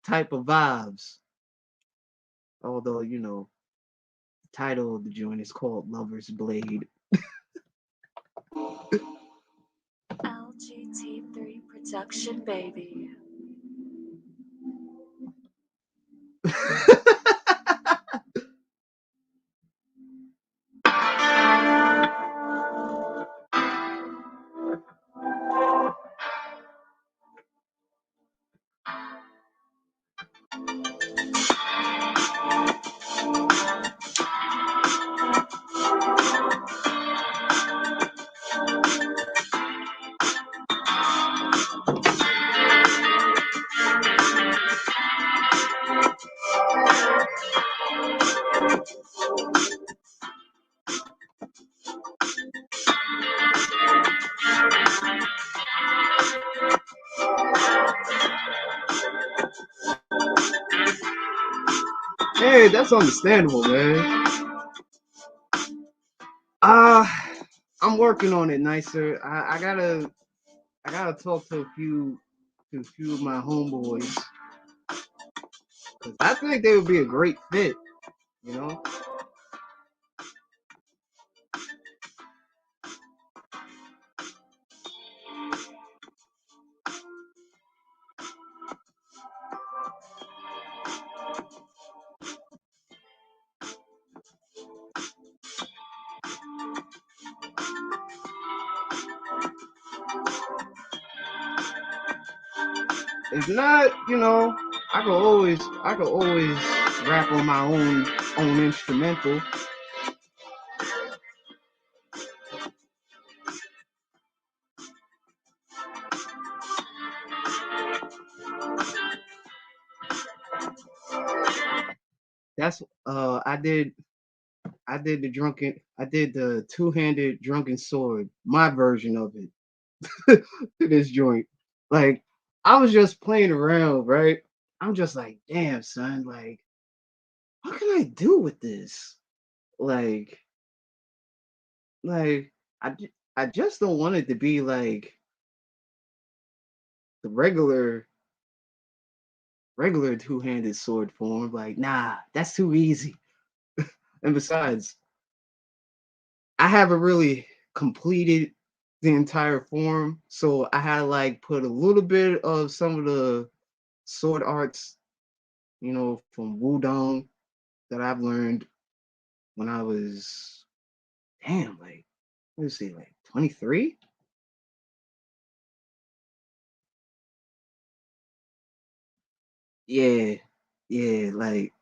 type of vibes. Although, the title of the joint is called Lover's Blade. LGT3 production, baby. Hey, that's understandable, man. Uh I'm working on it nicer. I gotta talk to a few of my homeboys. 'Cause I think they would be a great fit, you know? If not, I could always rap on my own instrumental. That's I did the two-handed drunken sword, my version of it to this joint. Like I was just playing around, right? I'm just like, damn son, like what can I do with this? Like like I just don't want it to be like the regular two-handed sword form. Like, nah, that's too easy. And besides, I haven't really completed the entire form, so I had to like put a little bit of some of the sword arts, from Wudong that I've learned when I was damn, like let's see, like 23. Yeah, yeah, like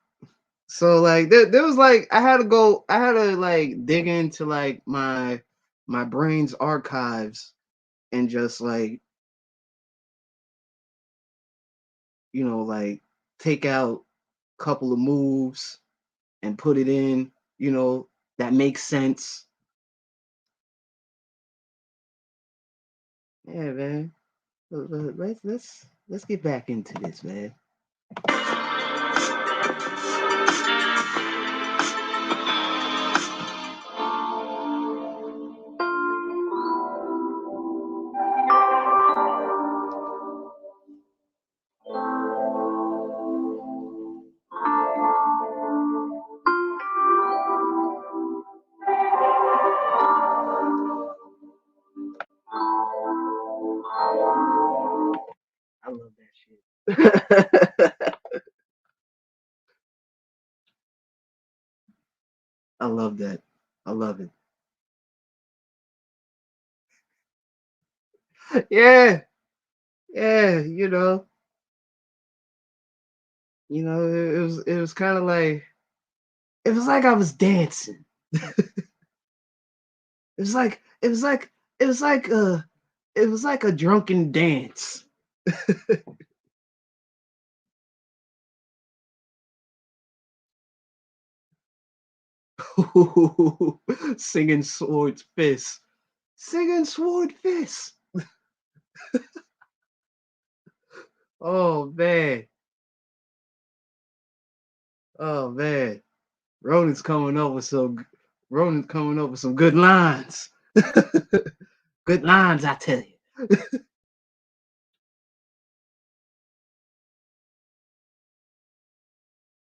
so like there was like I had to like dig into like my brain's archives and just like, like take out a couple of moves and put it in, that makes sense. Yeah, man. Let's get back into this, man. I love that shit. I love that. I love it. Yeah, yeah, it was kind of like it was like I was dancing. It was like a drunken dance. Singing sword fist. Singing sword fist. Oh man. Oh man. Ronan's coming up with some Ronan's coming up with some good lines. Good lines, I tell you.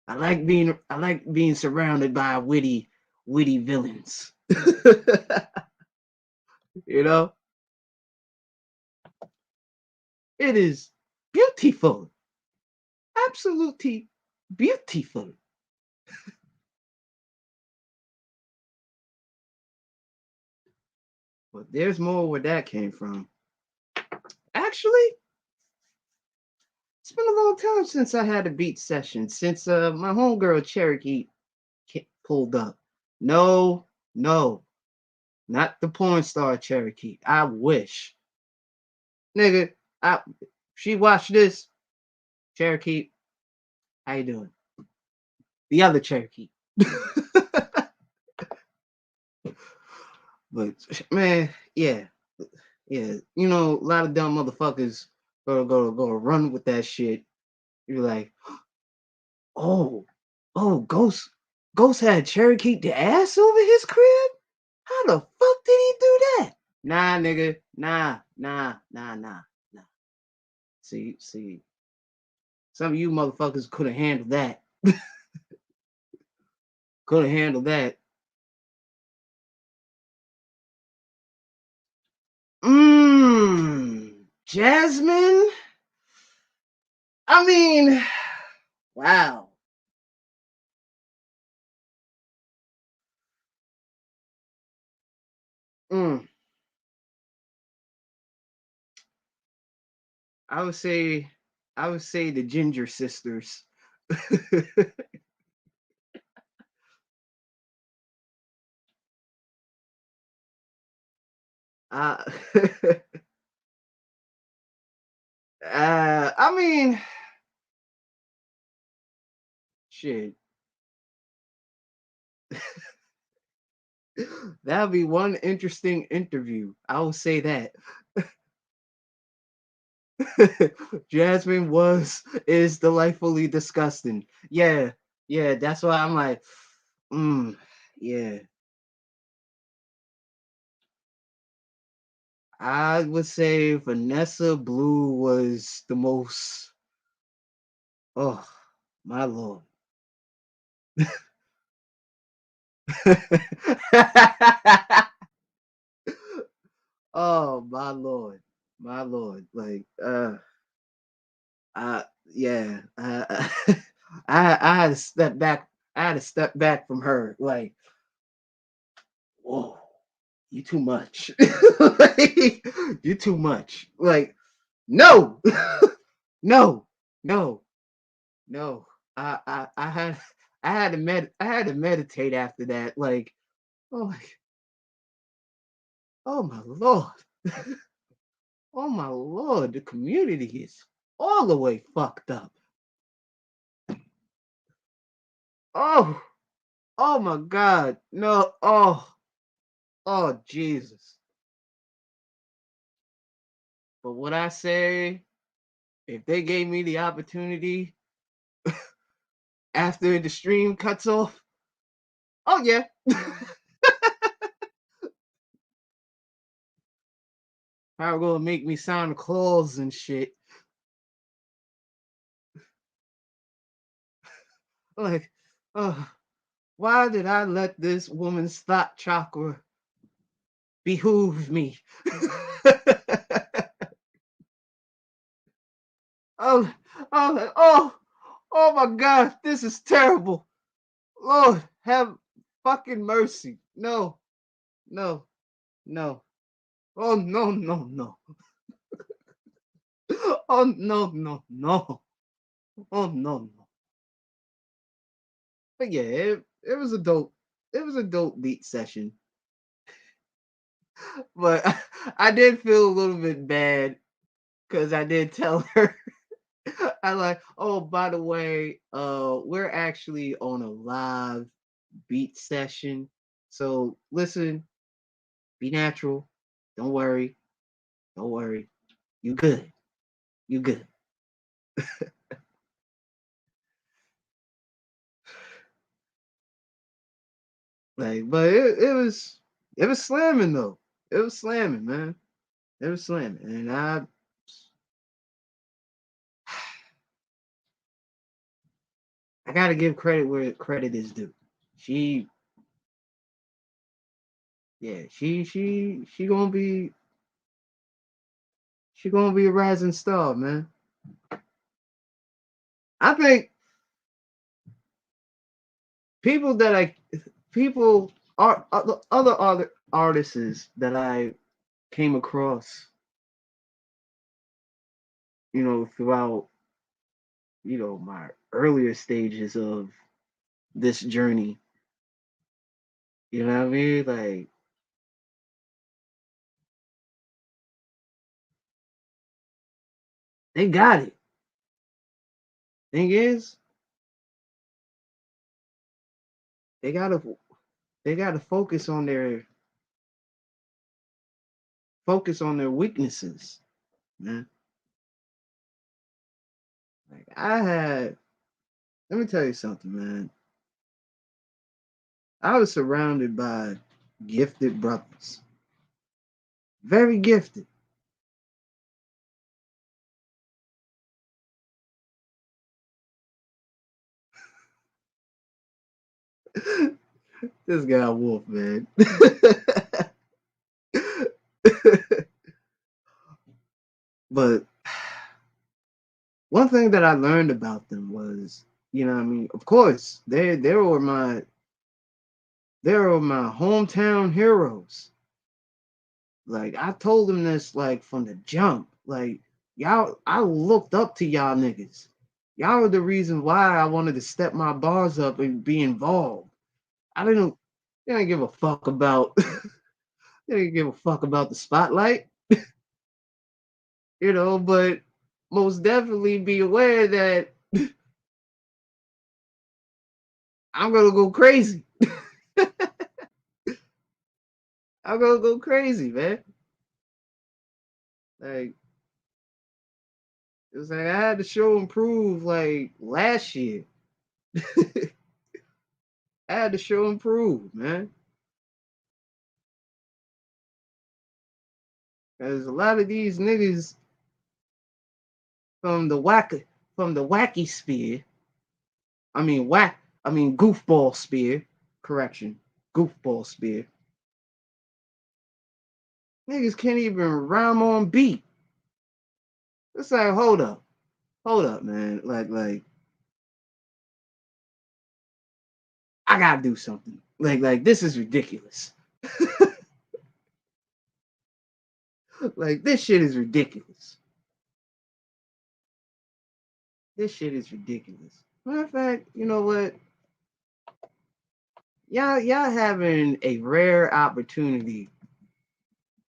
I like being surrounded by witty villains. you know, it is beautiful. Absolutely beautiful. But there's more where that came from. Actually, it's been a long time since I had a beat session, since my homegirl Cherokee pulled up. No, no, not the porn star Cherokee. I wish. Nigga, she watched this. Cherokee, how you doing? The other Cherokee. But man, yeah, yeah. A lot of dumb motherfuckers go run with that shit. You're like, oh, oh, Ghost had Cherokee the ass over his crib? How the fuck did he do that? Nah, nigga. Nah, nah, nah, nah, nah. See, some of you motherfuckers could have handled that. Could have handled that. Jasmine? I mean, wow. Mm, I would say, I would say the Ginger Sisters. uh, I mean, shit. That'd be one interesting interview. I will say that. Jasmine is delightfully disgusting. Yeah, yeah, that's why I'm like, mm, yeah. I would say Vanessa Blue was the most, oh my lord. Oh my lord. My lord. Like yeah. I had to step back. I had to step back from her. Like, whoa, you too much. Like, you too much. Like, no, no, no. no. I had I had to meditate after that. Like, oh my, oh my lord, oh my lord, the community is all the way fucked up. Oh, oh my god, no, oh, oh Jesus. But what I say, if they gave me the opportunity after the stream cuts off, oh yeah. How gonna make me Santa Claus and shit. Like, why did I let this woman's thought chakra behoove me? oh, oh, oh my God, this is terrible. Lord, have fucking mercy. No, no, no. Oh no, no, no. Oh no, no, no. Oh no, no. But yeah, it was a dope. It was a dope beat session. But I did feel a little bit bad because I did tell her. I like, oh, by the way, we're actually on a live beat session. So listen, be natural. Don't worry. Don't worry. You good. You good. Like, but it was slamming though. It was slamming, man. It was slamming. And I gotta give credit where credit is due. She yeah, she gonna be she gonna be a rising star, man. I think people that I people are other artists that I came across, throughout, my earlier stages of this journey. You know what I mean? Like they got it. Thing is, they gotta they gotta focus on their weaknesses, man. Like let me tell you something, man. I was surrounded by gifted brothers, very gifted. This guy Wolf, man. But one thing that I learned about them was, what I mean, of course, they were my hometown heroes. Like I told them this like from the jump. Like y'all, I looked up to y'all niggas. Y'all were the reason why I wanted to step my bars up and be involved. I didn't give a fuck about I didn't give a fuck about the spotlight, but most definitely be aware that I'm gonna go crazy. I'm gonna go crazy, man. Like it was like I had to show and prove like last year. I had to show and prove, man. Cause a lot of these niggas from the wacky sphere, goofball sphere, correction, goofball sphere. Niggas can't even rhyme on beat. It's like, hold up, man. Like, I gotta do something. Like this is ridiculous. Like this shit is ridiculous. This shit is ridiculous. Matter of fact, you know what? Y'all having a rare opportunity.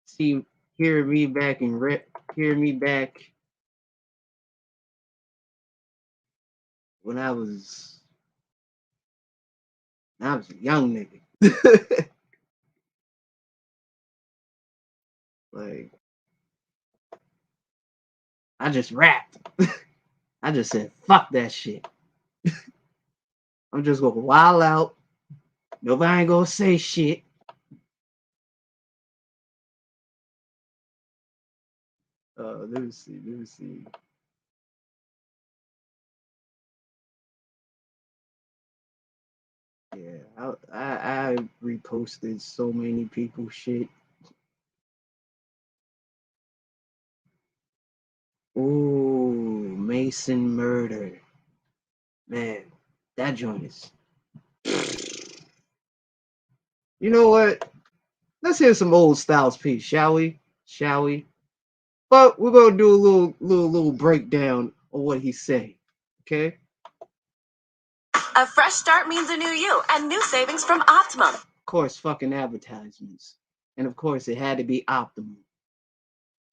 See, hear me back hear me back when I was a young nigga. Like, I just rapped. I just said, fuck that shit. I'm just gonna wild out. Nobody ain't gonna say shit. Let me see. Yeah, I reposted so many people shit. Ooh, Mason murder. Man, that joint is. You know what? Let's hear some old Styles P, shall we? Shall we? But we're gonna do a little breakdown of what he say. Okay? A fresh start means a new you and new savings from Optimum. Of course, fucking advertisements. And of course, it had to be Optimum.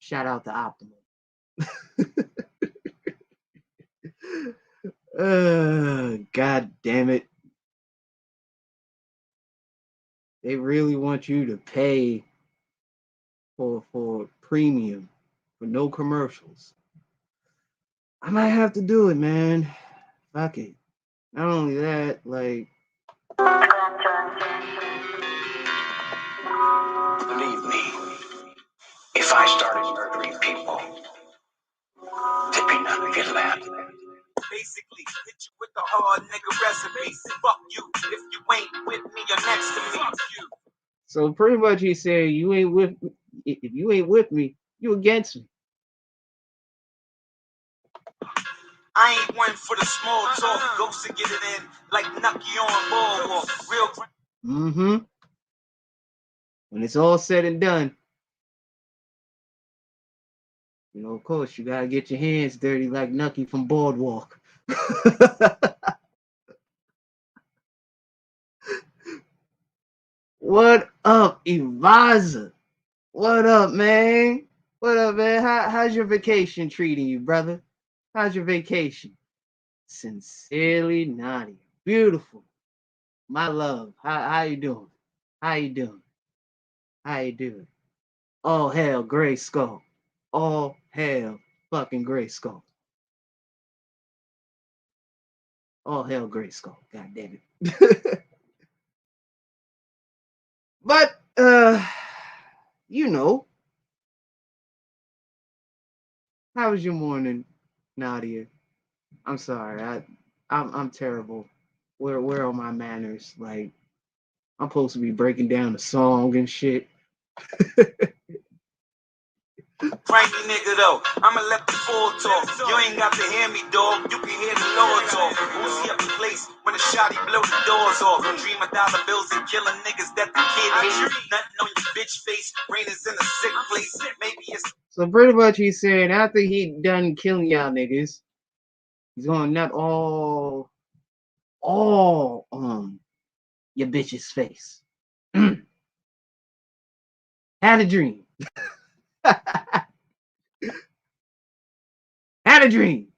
Shout out to Optimum. God damn it. They really want you to pay for premium for no commercials. I might have to do it, man. Fuck it. Not only that, like, believe me, if I started murdering people, there'd be none of you left. Basically, hit you with the hard nigga recipe. Fuck you. If you ain't with me, you're next to me. Fuck you. So pretty much he said, you ain't with me. If you ain't with me, you against me. I ain't one for the small talk. Ghosts to get it in like Nucky on Boardwalk. Real. Mm-hmm. When it's all said and done, you know, of course, you gotta get your hands dirty like Nucky from Boardwalk. What up, Evaza? What up, man? What up, man? How's your vacation treating you, brother? How's your vacation? Sincerely, Nadia. Beautiful. My love. How you doing? How you doing? How you doing? All hail Gray Skull. All hail fucking Gray Skull. All hail Gray Skull. God damn it. But you know, how was your morning, Nadia? I'm sorry. I'm terrible. Where are my manners? Like, I'm supposed to be breaking down a song and shit. Frankie nigga though, I'ma let the full talk. You ain't got to hear me, dog. You can hear the Lord talk. Uzi up the place when the shotty blow the doors off. Dream of dollar bills and killing niggas that the kid hate. Nothing on your bitch face. Brain is in a sick place. Maybe it's. So pretty much he's saying after he done killing y'all niggas, he's gonna nut all your bitch's face. Had a dream. Had a dream.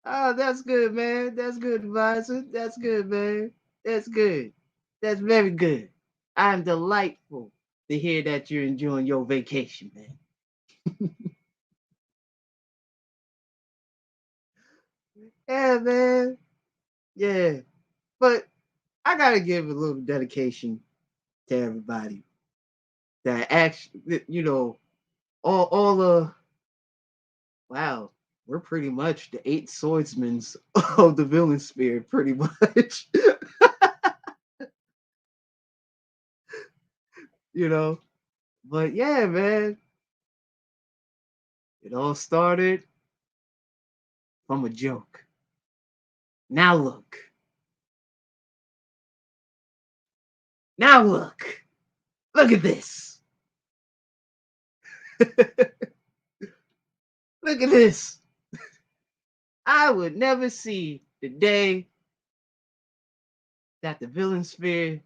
Oh, that's good, man. That's good, advisor. That's good, man. That's good. That's very good. I'm delightful to hear that you're enjoying your vacation, man. Yeah, man. Yeah. But I gotta give a little dedication to everybody that actually, you know, all the wow, we're pretty much the 8 swordsmen of the villain spear, pretty much. You know, but yeah, man, it all started from a joke. Now look, now look at this. Look at this. I would never see the day that the villain sphere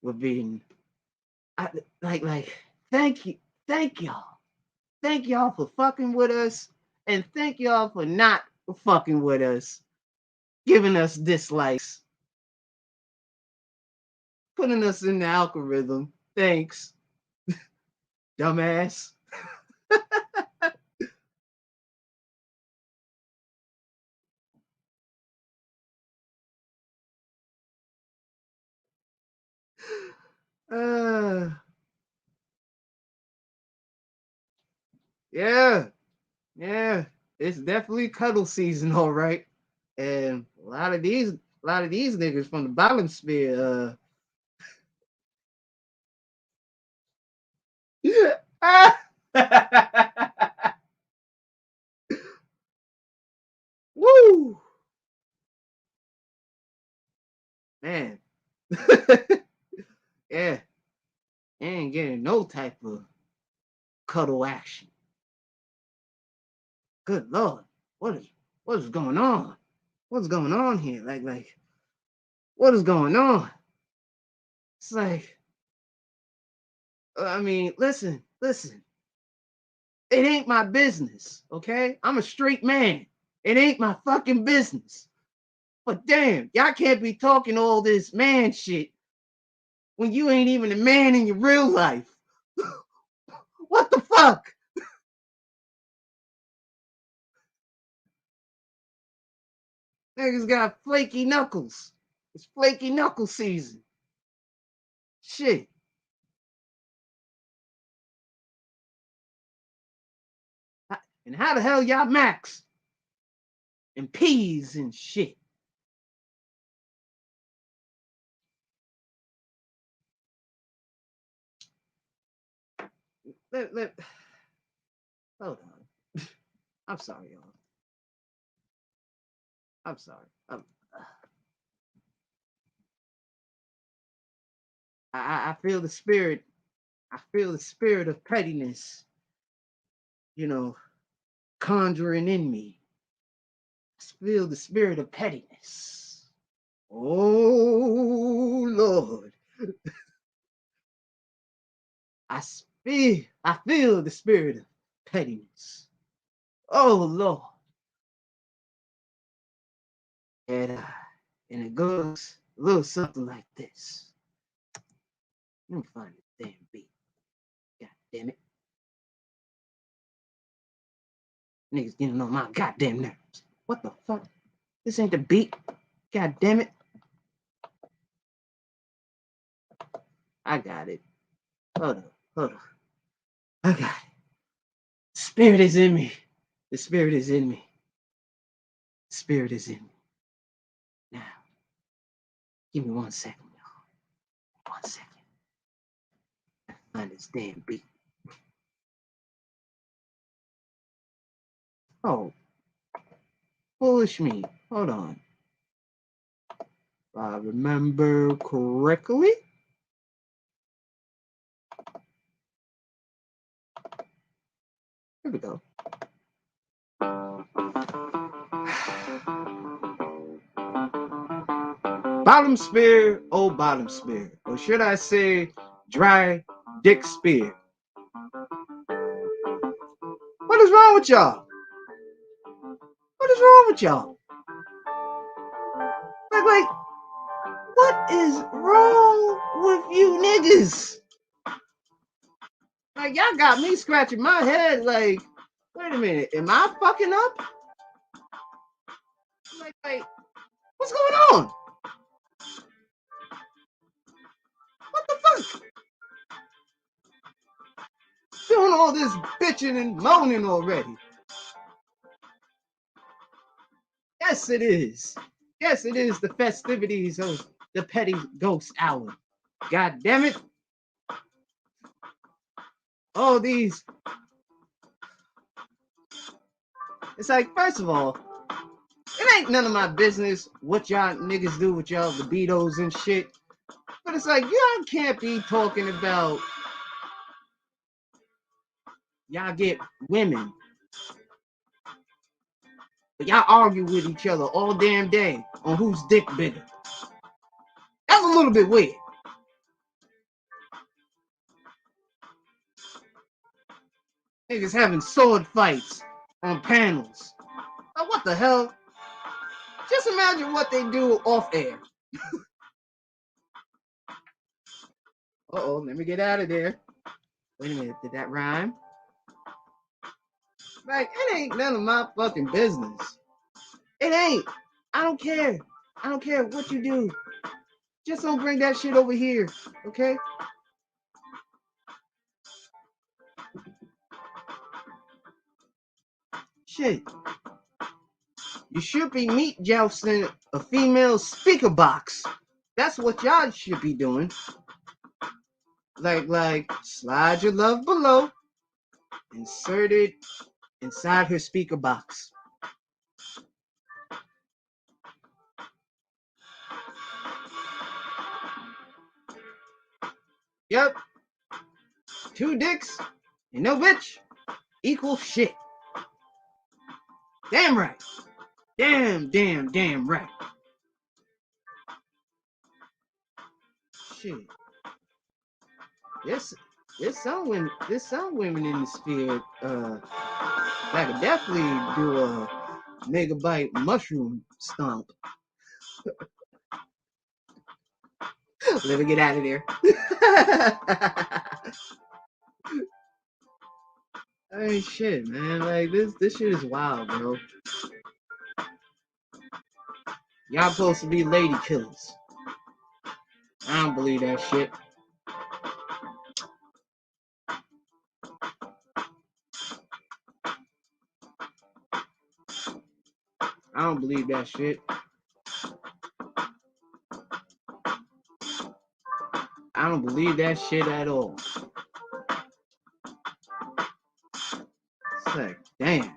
would be thank y'all for fucking with us, and thank y'all for not fucking with us, giving us dislikes, putting us in the algorithm. Thanks, dumbass. Yeah, it's definitely cuddle season, all right. And a lot of these niggas from the bottom sphere, woo, man, yeah, ain't getting no type of cuddle action. Good Lord, what is going on? What's going on here? Like, what is going on? It's like, I mean, listen. It ain't my business, okay? I'm a straight man. It ain't my fucking business. But damn, y'all can't be talking all this man shit when you ain't even a man in your real life. What the fuck? Niggas got flaky knuckles. It's flaky knuckle season. Shit. And how the hell y'all max? And peas and shit. Hold on. I'm sorry, y'all. I'm sorry. I feel the spirit. I feel the spirit of pettiness, conjuring in me. I feel the spirit of pettiness. Oh, Lord. I feel the spirit of pettiness. Oh, Lord. And it goes a little something like this. Let me find the damn beat. God damn it. Niggas getting on my goddamn nerves. What the fuck? This ain't the beat. God damn it. I got it. Hold on. I got it. Spirit is in me. The spirit is in me. The spirit is in me. Now, give me 1 second, y'all. 1 second. Find this damn beat. Oh, foolish me. Hold on. If I remember correctly. Here we go. Bottom spear, oh bottom spear. Or should I say dry dick spear? What is wrong with y'all? What is wrong with y'all? Like, what is wrong with you niggas? Like, y'all got me scratching my head like, wait a minute, am I fucking up? Like, what's going on? What the fuck? Doing all this bitching and moaning already. Yes, it is. Yes, it is the festivities of the Petty Ghost Hour. God damn it. All these. It's like, first of all, it ain't none of my business what y'all niggas do with y'all libidos and shit. But it's like, y'all can't be talking about Y'all get women. But y'all argue with each other all damn day on whose dick bigger. That's a little bit weird. Niggas having sword fights on panels. Like, what the hell? Just imagine what they do off air. Uh-oh, let me get out of there. Wait a minute, did that rhyme? Like, it ain't none of my fucking business. It ain't. I don't care. I don't care what you do. Just don't bring that shit over here, okay? Shit. You should be meat jousting a female speaker box. That's what y'all should be doing. Like, slide your love below, insert it inside her speaker box. Yep. 2 dicks and no bitch equals shit. Damn right. Damn right. Shit. There's some women in the sphere that could definitely do a megabyte mushroom stomp. Let me get out of there. Hey, shit, man. Like, this shit is wild, bro. Y'all supposed to be lady killers. I don't believe that shit. I don't believe that shit. I don't believe that shit at all. It's like, damn.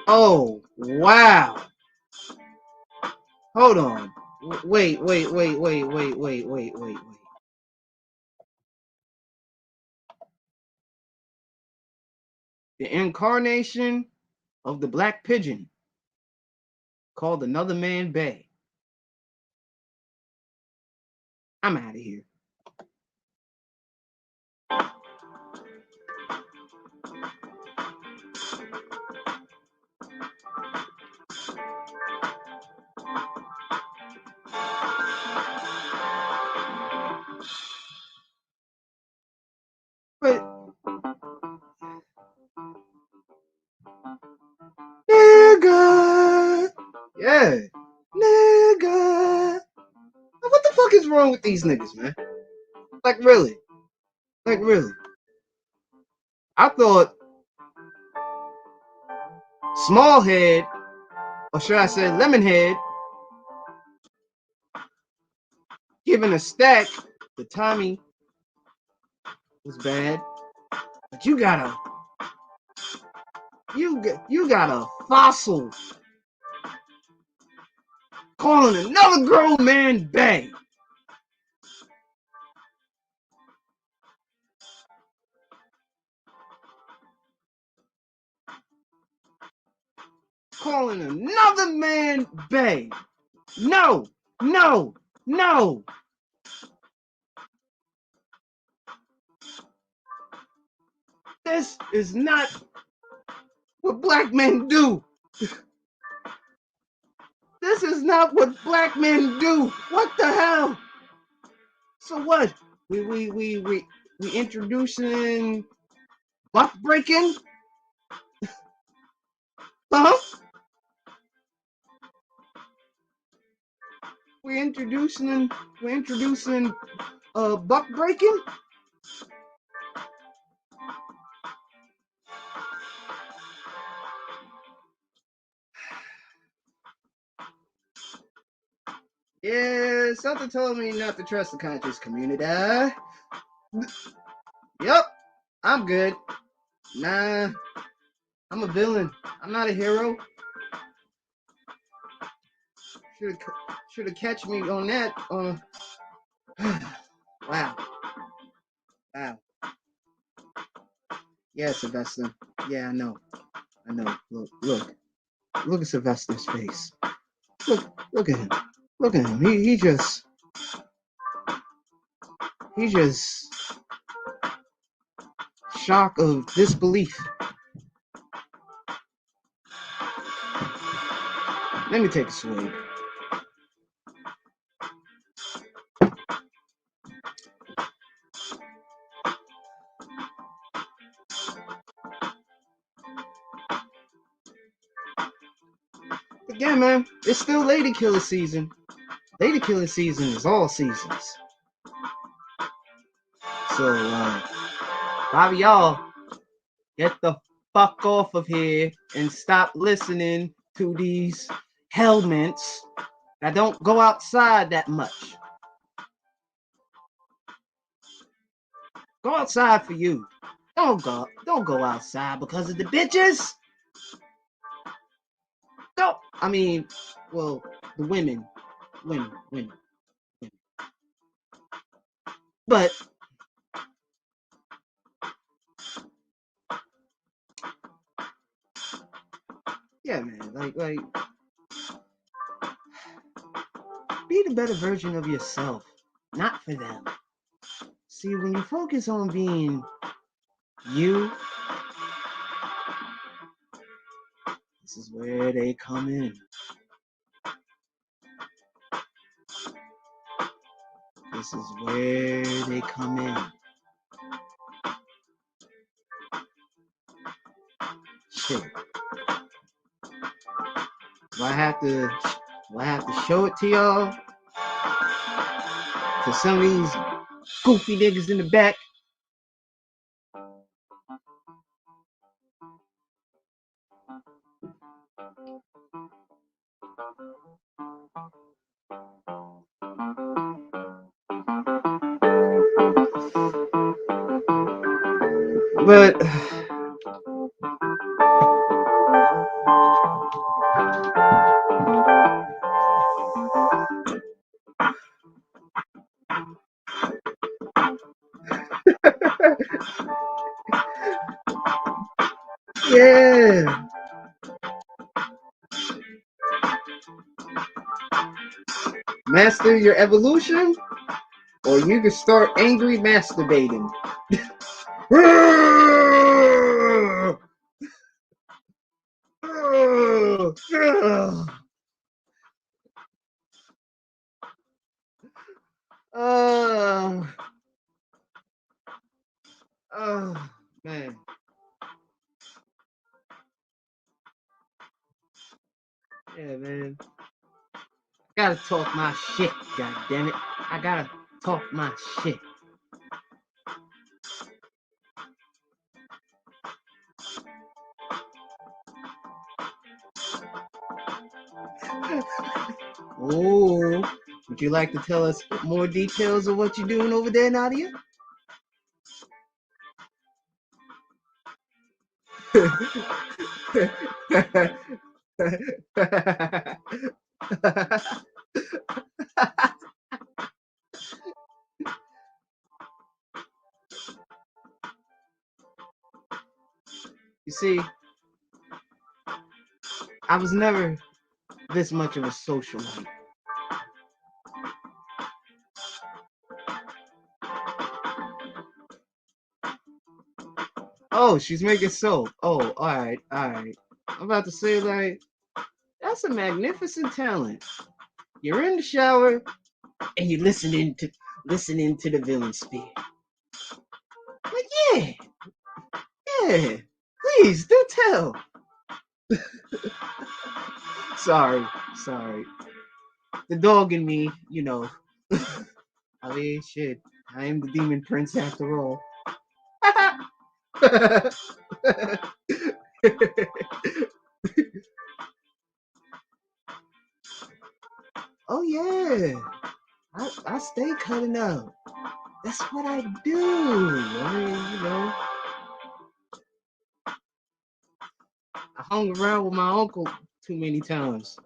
Oh, wow. Hold on. Wait. The incarnation of the black pigeon called Another Man Bay. I'm out of here. But nigga, yeah, nigga. What the fuck is wrong with these niggas, man? Like really? I thought small head, or should I say lemon head, given a stack, the Tommy was bad, but you got a fossil calling another grown man Bay. Calling another man Bay. No. This is not what black men do. This is not what black men do. What the hell? So what? We introducing buck breaking? Huh? We're introducing buck breaking? Yeah, something told me not to trust the conscious community. Yep, I'm good. Nah, I'm a villain. I'm not a hero. Should have catch me on that. Wow. Yeah, Sylvester. Yeah, I know. Look at Sylvester's face. Look at him. Look at him. He's just shock of disbelief. Let me take a swig. Again, man, it's still lady killer season. Lady killer season is all seasons. So, Bobby, y'all, get the fuck off of here and stop listening to these helmets that don't go outside that much. Go outside for you. Don't go outside because of the bitches. No, I mean, well, the women. But yeah, man, like be the better version of yourself, not for them. See, when you focus on being you, this is where they come in. This is where they come in. Shit. Do I have to show it to y'all? To some of these goofy niggas in the back. But yeah. Master your evolution, or you can start angry masturbating. Oh man. Yeah, man. I gotta talk my shit, god damn it. I gotta talk my shit. Oh, would you like to tell us more details of what you're doing over there, Nadia? You see, I was never this much of a socialite. Oh, she's making soap. Oh, all right. I'm about to say, like, that's a magnificent talent. You're in the shower and you're listening to the villain speak. Like, yeah. Please do tell. Sorry. The dog in me, you know. I mean, shit. I am the demon prince after all. Oh yeah, I stay cutting up. That's what I do. I mean, you know, I hung around with my uncle too many times.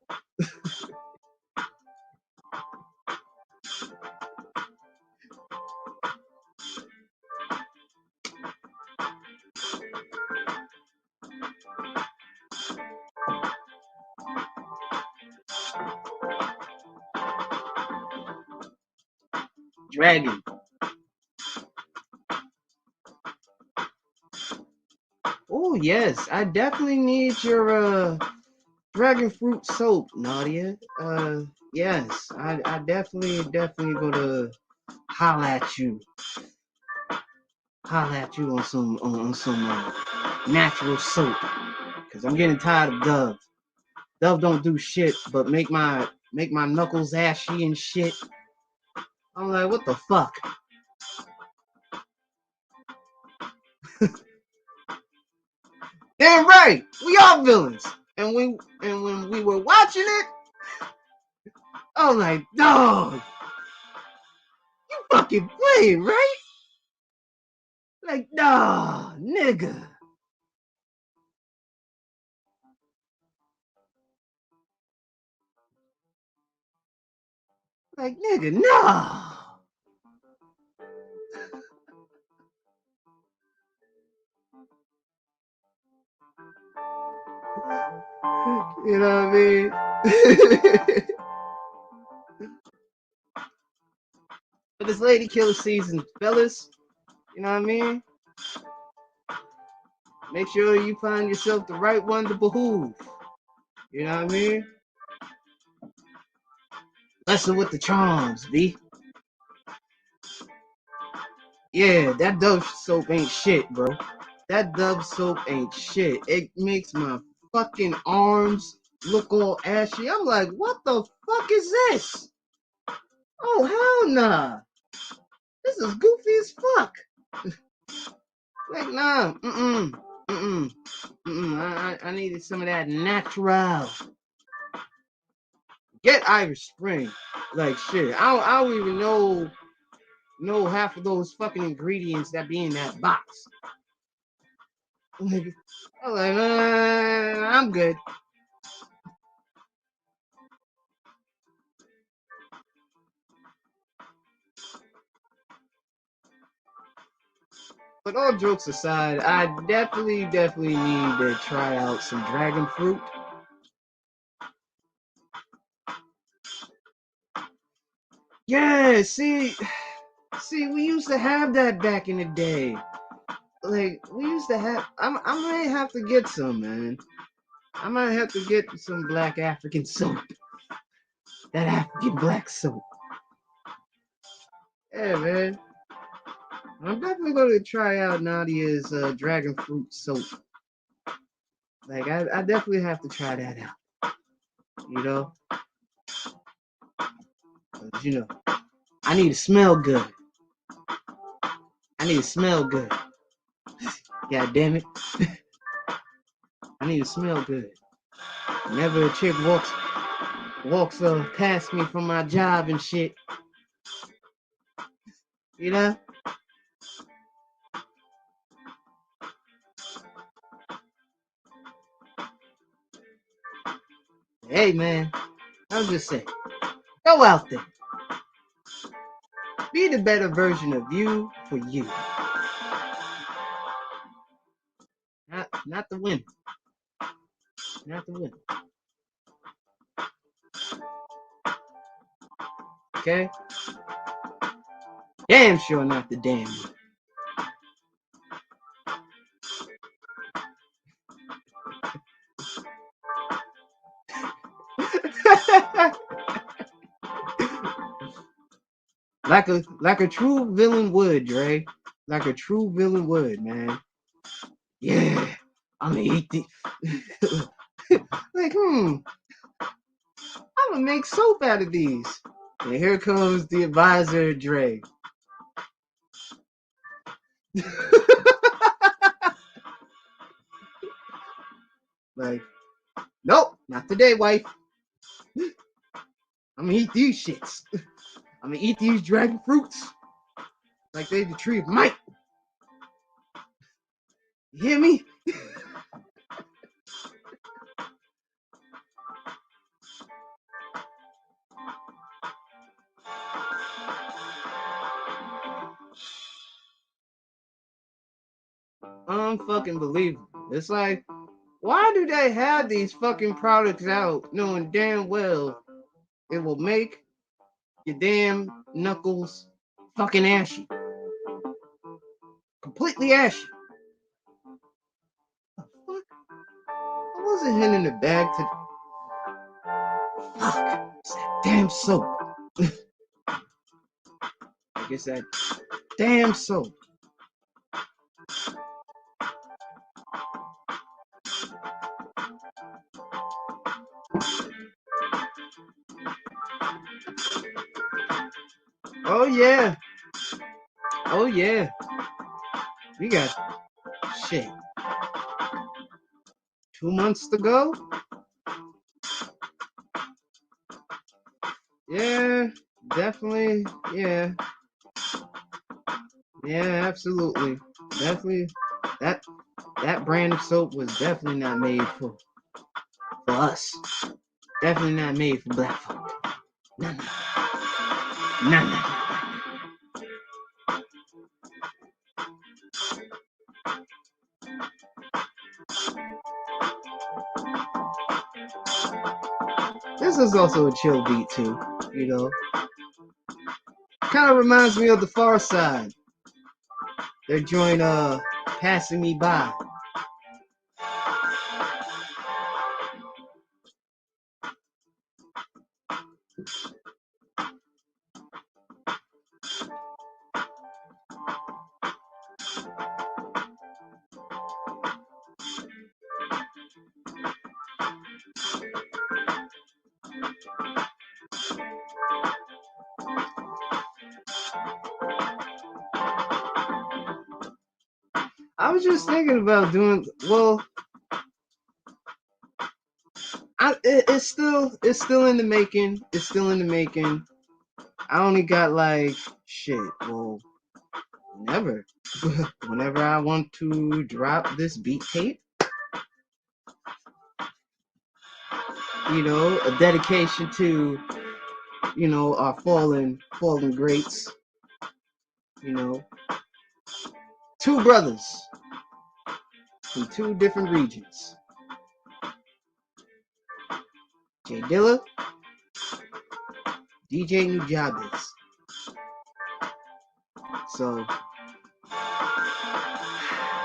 dragon. Oh yes, I definitely need your dragon fruit soap, Nadia. Yes, I definitely gonna holla at you. Holla at you on some natural soap. Cause I'm getting tired of Dove. Dove don't do shit but make my knuckles ashy and shit. I'm like, what the fuck? Damn right, we are villains. And when we were watching it, I was like, dog, you fucking playing, right? Like, nah, nigga. Like, nigga, nah. You know what I mean? But this lady killer season, fellas, you know what I mean? Make sure you find yourself the right one to behoove. You know what I mean? Lesson with the charms, B. Yeah, that Dove soap ain't shit, bro. That Dove soap ain't shit. It makes my fucking arms look all ashy. I'm like, what the fuck is this? Oh, hell nah. This is goofy as fuck. Like, nah, I needed some of that natural. Get Irish Spring. Like, shit. I don't even know half of those fucking ingredients that be in that box. Like, I'm like, I'm good. But all jokes aside, I definitely need to try out some dragon fruit. Yeah, see, we used to have that back in the day. Like, we used to have. I might have to get some, man. I might have to get some black African soap. That African black soap. Yeah, man. I'm definitely going to try out Nadia's dragon fruit soap. Like, I definitely have to try that out. You know? 'Cause, you know, I need to smell good. I need to smell good. God damn it. I need to smell good. Whenever a chick walks past me from my job and shit, you know? Hey, man, I'm just saying, go out there. Be the better version of you for you. Not the women. Not the women. Okay? Damn sure not the damn women. like a true villain would, Dre. Like a true villain would, man. Yeah, I'm gonna eat the. Like, I'm gonna make soap out of these. And here comes the advisor, Dre. Like, nope, not today, wife. I'm gonna eat these shits. I'm gonna eat these dragon fruits like they the tree of might. You hear me? Unfucking believable. It's like, why do they have these fucking products out knowing damn well it will make your damn knuckles Fucking ashy. Completely ashy. What the fuck? I wasn't hitting the bag to. Fuck. It's that damn soap. I guess that damn soap. Oh yeah. Oh yeah. We got shit. 2 months to go? Yeah, definitely. Yeah. Yeah, absolutely. Definitely. That brand of soap was definitely not made for us. Definitely not made for black folk. No. This is also a chill beat too, you know. Kind of reminds me of The Far Side. They're joint Passing Me By. I was just thinking about doing it's still in the making. It's still in the making. I only got like shit. Well, whenever I want to drop this beat tape, you know, a dedication to, you know, our fallen greats, you know, 2 brothers from 2 different regions. J Dilla, DJ Nujabes. So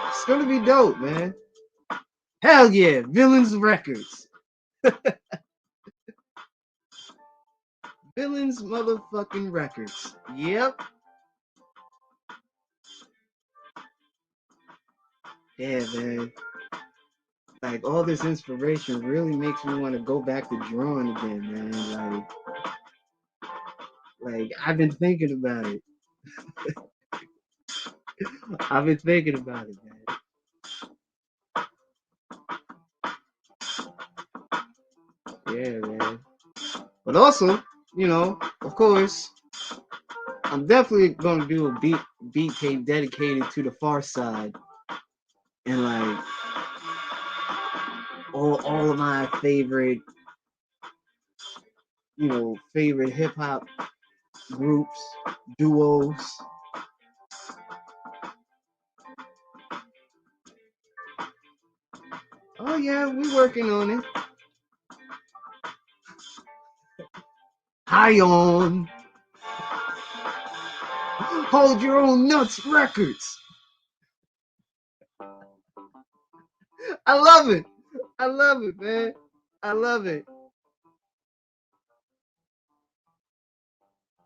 it's gonna be dope, man. Hell yeah, Villains Records. Villains motherfucking Records. Yep. Yeah, man. Like, all this inspiration really makes me want to go back to drawing again, man. Like I've been thinking about it. I've been thinking about it, man. Yeah, man. But also, you know, of course, I'm definitely gonna do a beat tape dedicated to The Far Side, and like all of my favorite, you know, favorite hip hop groups, duos. Oh yeah, we working on it. High on. Hold Your Own Nuts Records. I love it. I love it, man. I love it.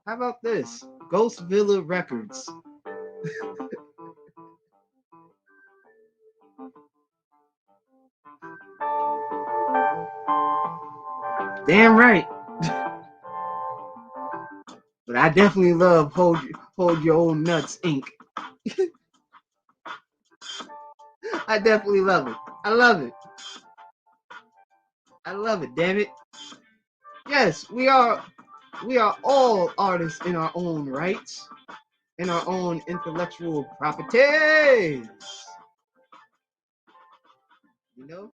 How about this? Ghost Villa Records. Damn right. But I definitely love Hold Your Own Nuts Inc. I definitely love it. I love it. I love it, damn it. Yes, we are all artists in our own rights, in our own intellectual properties. You know?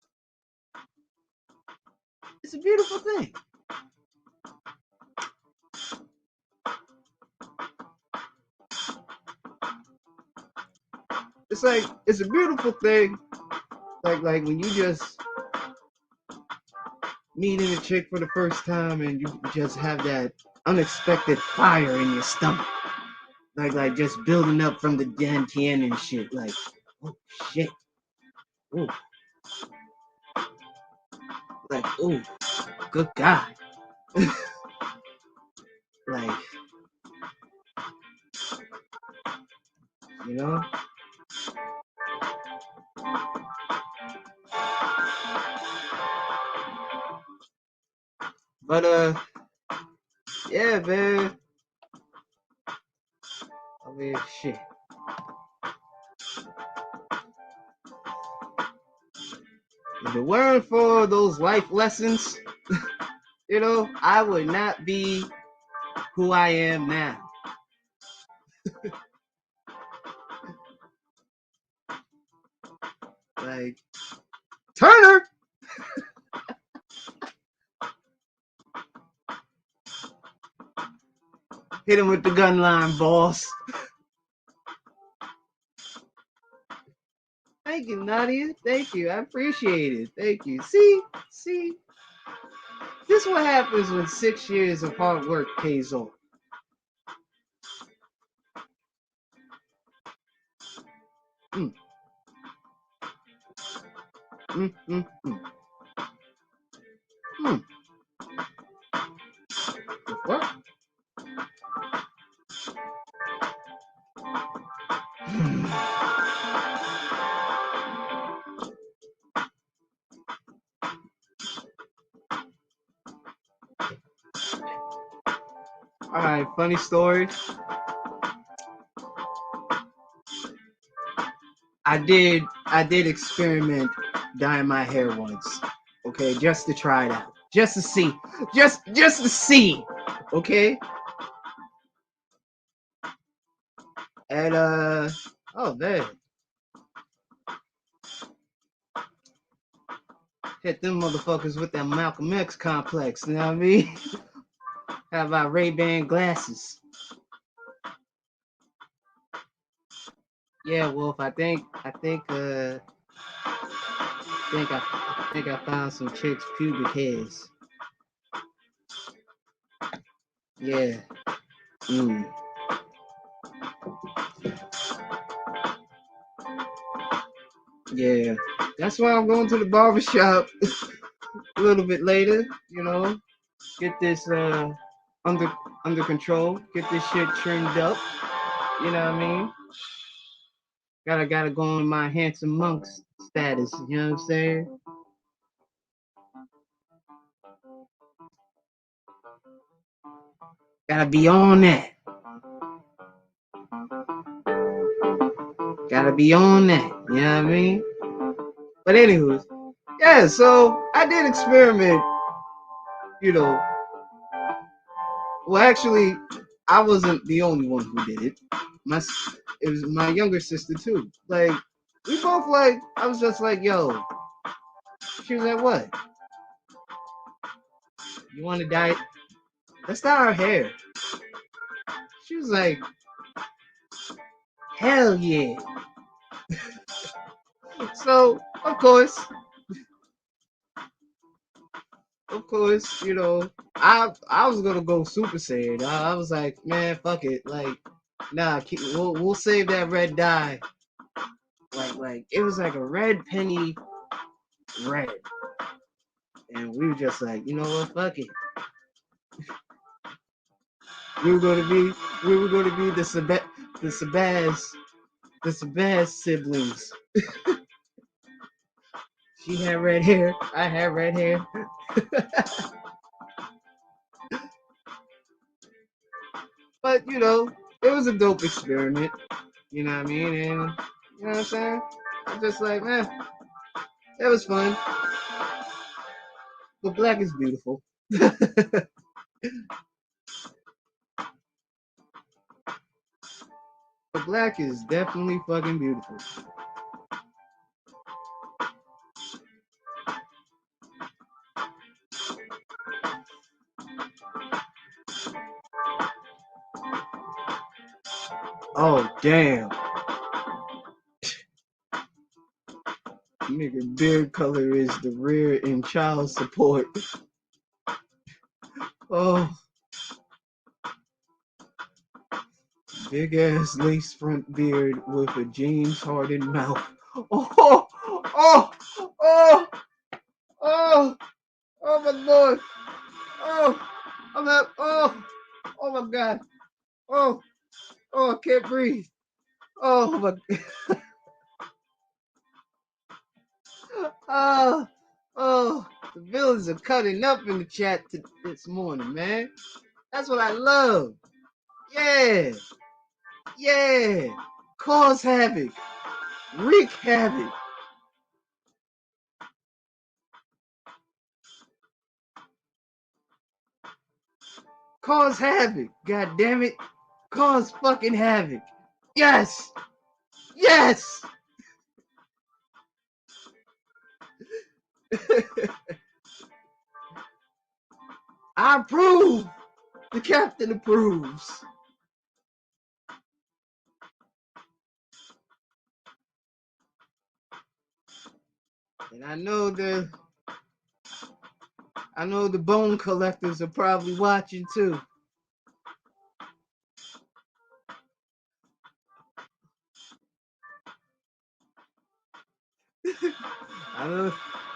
It's a beautiful thing. It's a beautiful thing. Like when you just meeting a chick for the first time and you just have that unexpected fire in your stomach. like just building up from the Dantian and shit. Like, oh shit. Ooh. Like, ooh, good God. Like, you know? But yeah, man. I mean, shit. If it weren't for those life lessons, you know, I would not be who I am now. Like, Turner! Hit him with the gun line, boss. Thank you, Nadia. Thank you. I appreciate it. Thank you. See? This is what happens when 6 years of hard work pays off. Mm. Mm, mm, mm. Mm. What? All right, funny story. I did experiment dyeing my hair once. Okay, just to try it out. Just to see. Just to see. Okay? And oh man. Hit them motherfuckers with that Malcolm X complex, you know what I mean? Have our Ray-Ban glasses. Yeah, Wolf, I think I found some chicks' pubic hairs. Yeah. Yeah. That's why I'm going to the barbershop a little bit later, you know. Get this under control. Get this shit trimmed up. You know what I mean? Gotta go on my handsome monk status, you know what I'm saying? Gotta be on that. Gotta be on that, you know what I mean? But anyways, yeah, so I did experiment, you know. Well, actually, I wasn't the only one who did it. It was my younger sister too. Like, we both like, I was just like, yo. She was like, what? You want to dye it? Let's dye our hair. She was like, hell yeah. So, of course, you know, I was gonna go Super Saiyan. I was like, man, fuck it. Like, nah, we'll save that red dye. Like it was like a red penny red. And we were just like, you know what, fuck it. We were gonna be the Sabaz siblings. She had red hair, I had red hair. But you know, it was a dope experiment. You know what I mean? And you know what I'm saying? I'm just like, man, it was fun. But black is beautiful. But black is definitely fucking beautiful. Oh damn. Nigga, beard color is the rear in child support. Oh. Big ass lace front beard with a James Harden mouth. Oh, oh, oh, oh, oh my lord. Oh, I'm at, oh my god. Oh, I can't breathe. Oh my oh, the villains are cutting up in the chat this morning, man. That's what I love. Yeah, yeah. Cause havoc. Wreak havoc. Cause havoc. God damn it. Cause fucking havoc. Yes. Yes. I approve. The captain approves. And I know the bone collectors are probably watching too.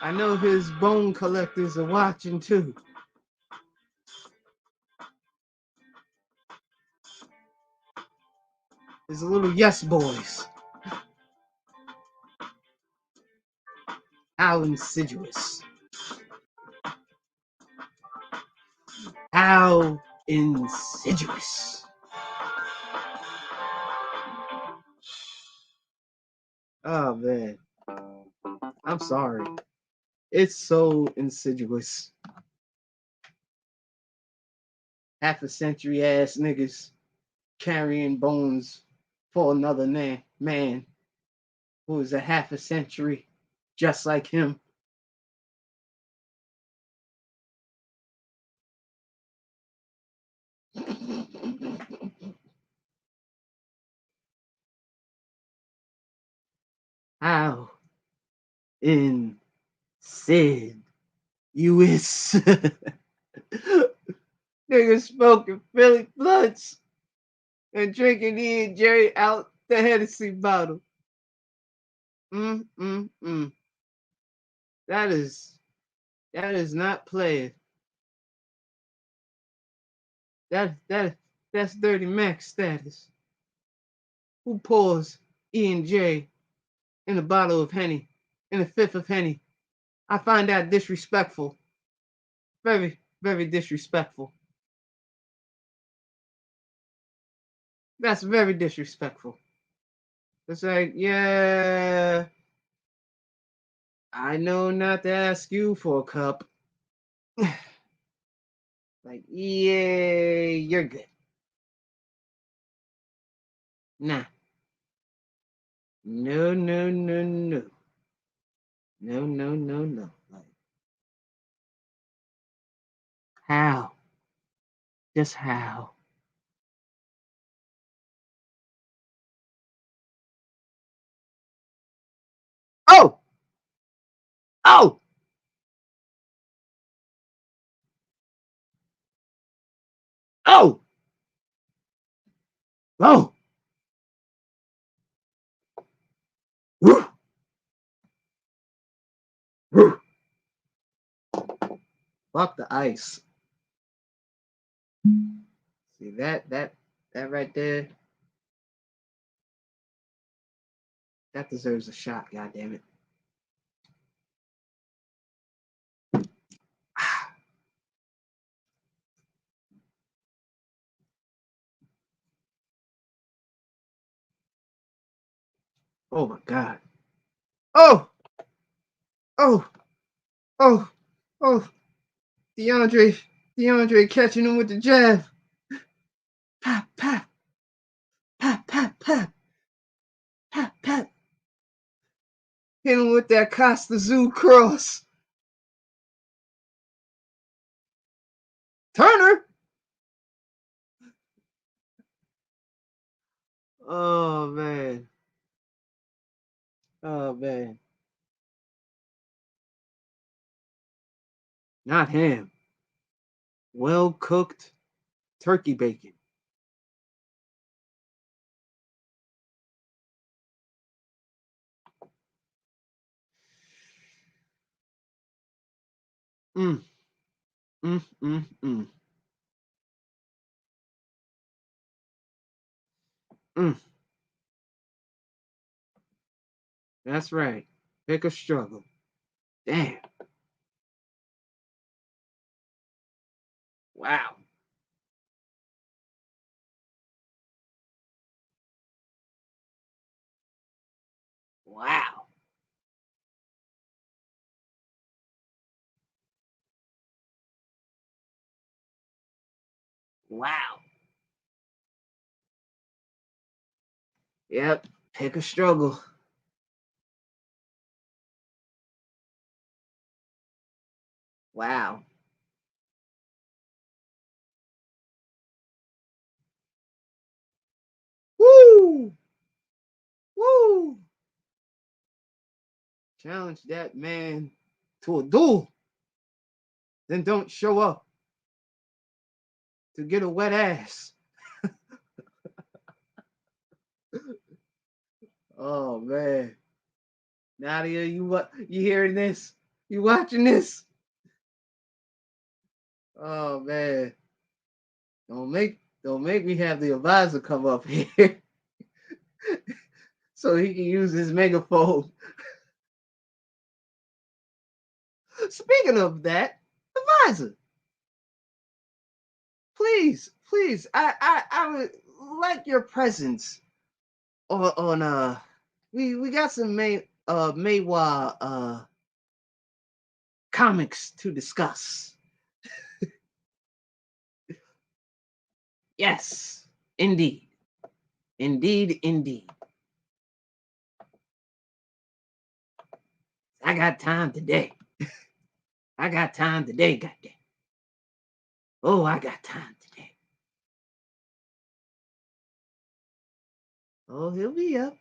I know his bone collectors are watching too. His little yes boys. How insidious. How insidious. Oh man. I'm sorry. It's so insidious. Half a century ass niggas carrying bones for another man who is a half a century just like him. How insidious. Niggas smoking Philly blunts and drinking E and J out the Hennessy bottle. That is not playing. That's Dirty Mac status. Who pours E and J in a bottle of Henny, in a fifth of Henny? I find that disrespectful. Very, very disrespectful. That's very disrespectful. It's like, yeah, I know not to ask you for a cup. Like, yeah, you're good. Nah. No. No. Like, how? Just how? Oh! Oh! Oh! Oh! Woo! Woo! Fuck the ice. See that right there? That deserves a shot, goddammit. Oh my god. Oh! Oh! Oh! Oh! DeAndre catching him with the jab. Pap, pap. Pap, pap, pap. Pap, pap. Hit him with that Costa Zoo cross. Turner! Oh man. Oh man. Not ham. Well cooked turkey bacon. Mm, mm, mm, mm. Mm. That's right. Pick a struggle. Damn. Wow. Wow. Wow. Yep. Pick a struggle. Wow. Woo! Woo! Challenge that man to a duel. Then don't show up to get a wet ass. Oh man. Nadia, you hearing this? You watching this? Oh man. Don't make me have the advisor come up here so he can use his megaphone. Speaking of that, advisor, please, I would like your presence on we got some Maywa comics to discuss. Yes, indeed. Indeed. I got time today. I got time today, goddamn. Oh, I got time today. Oh, he'll be up.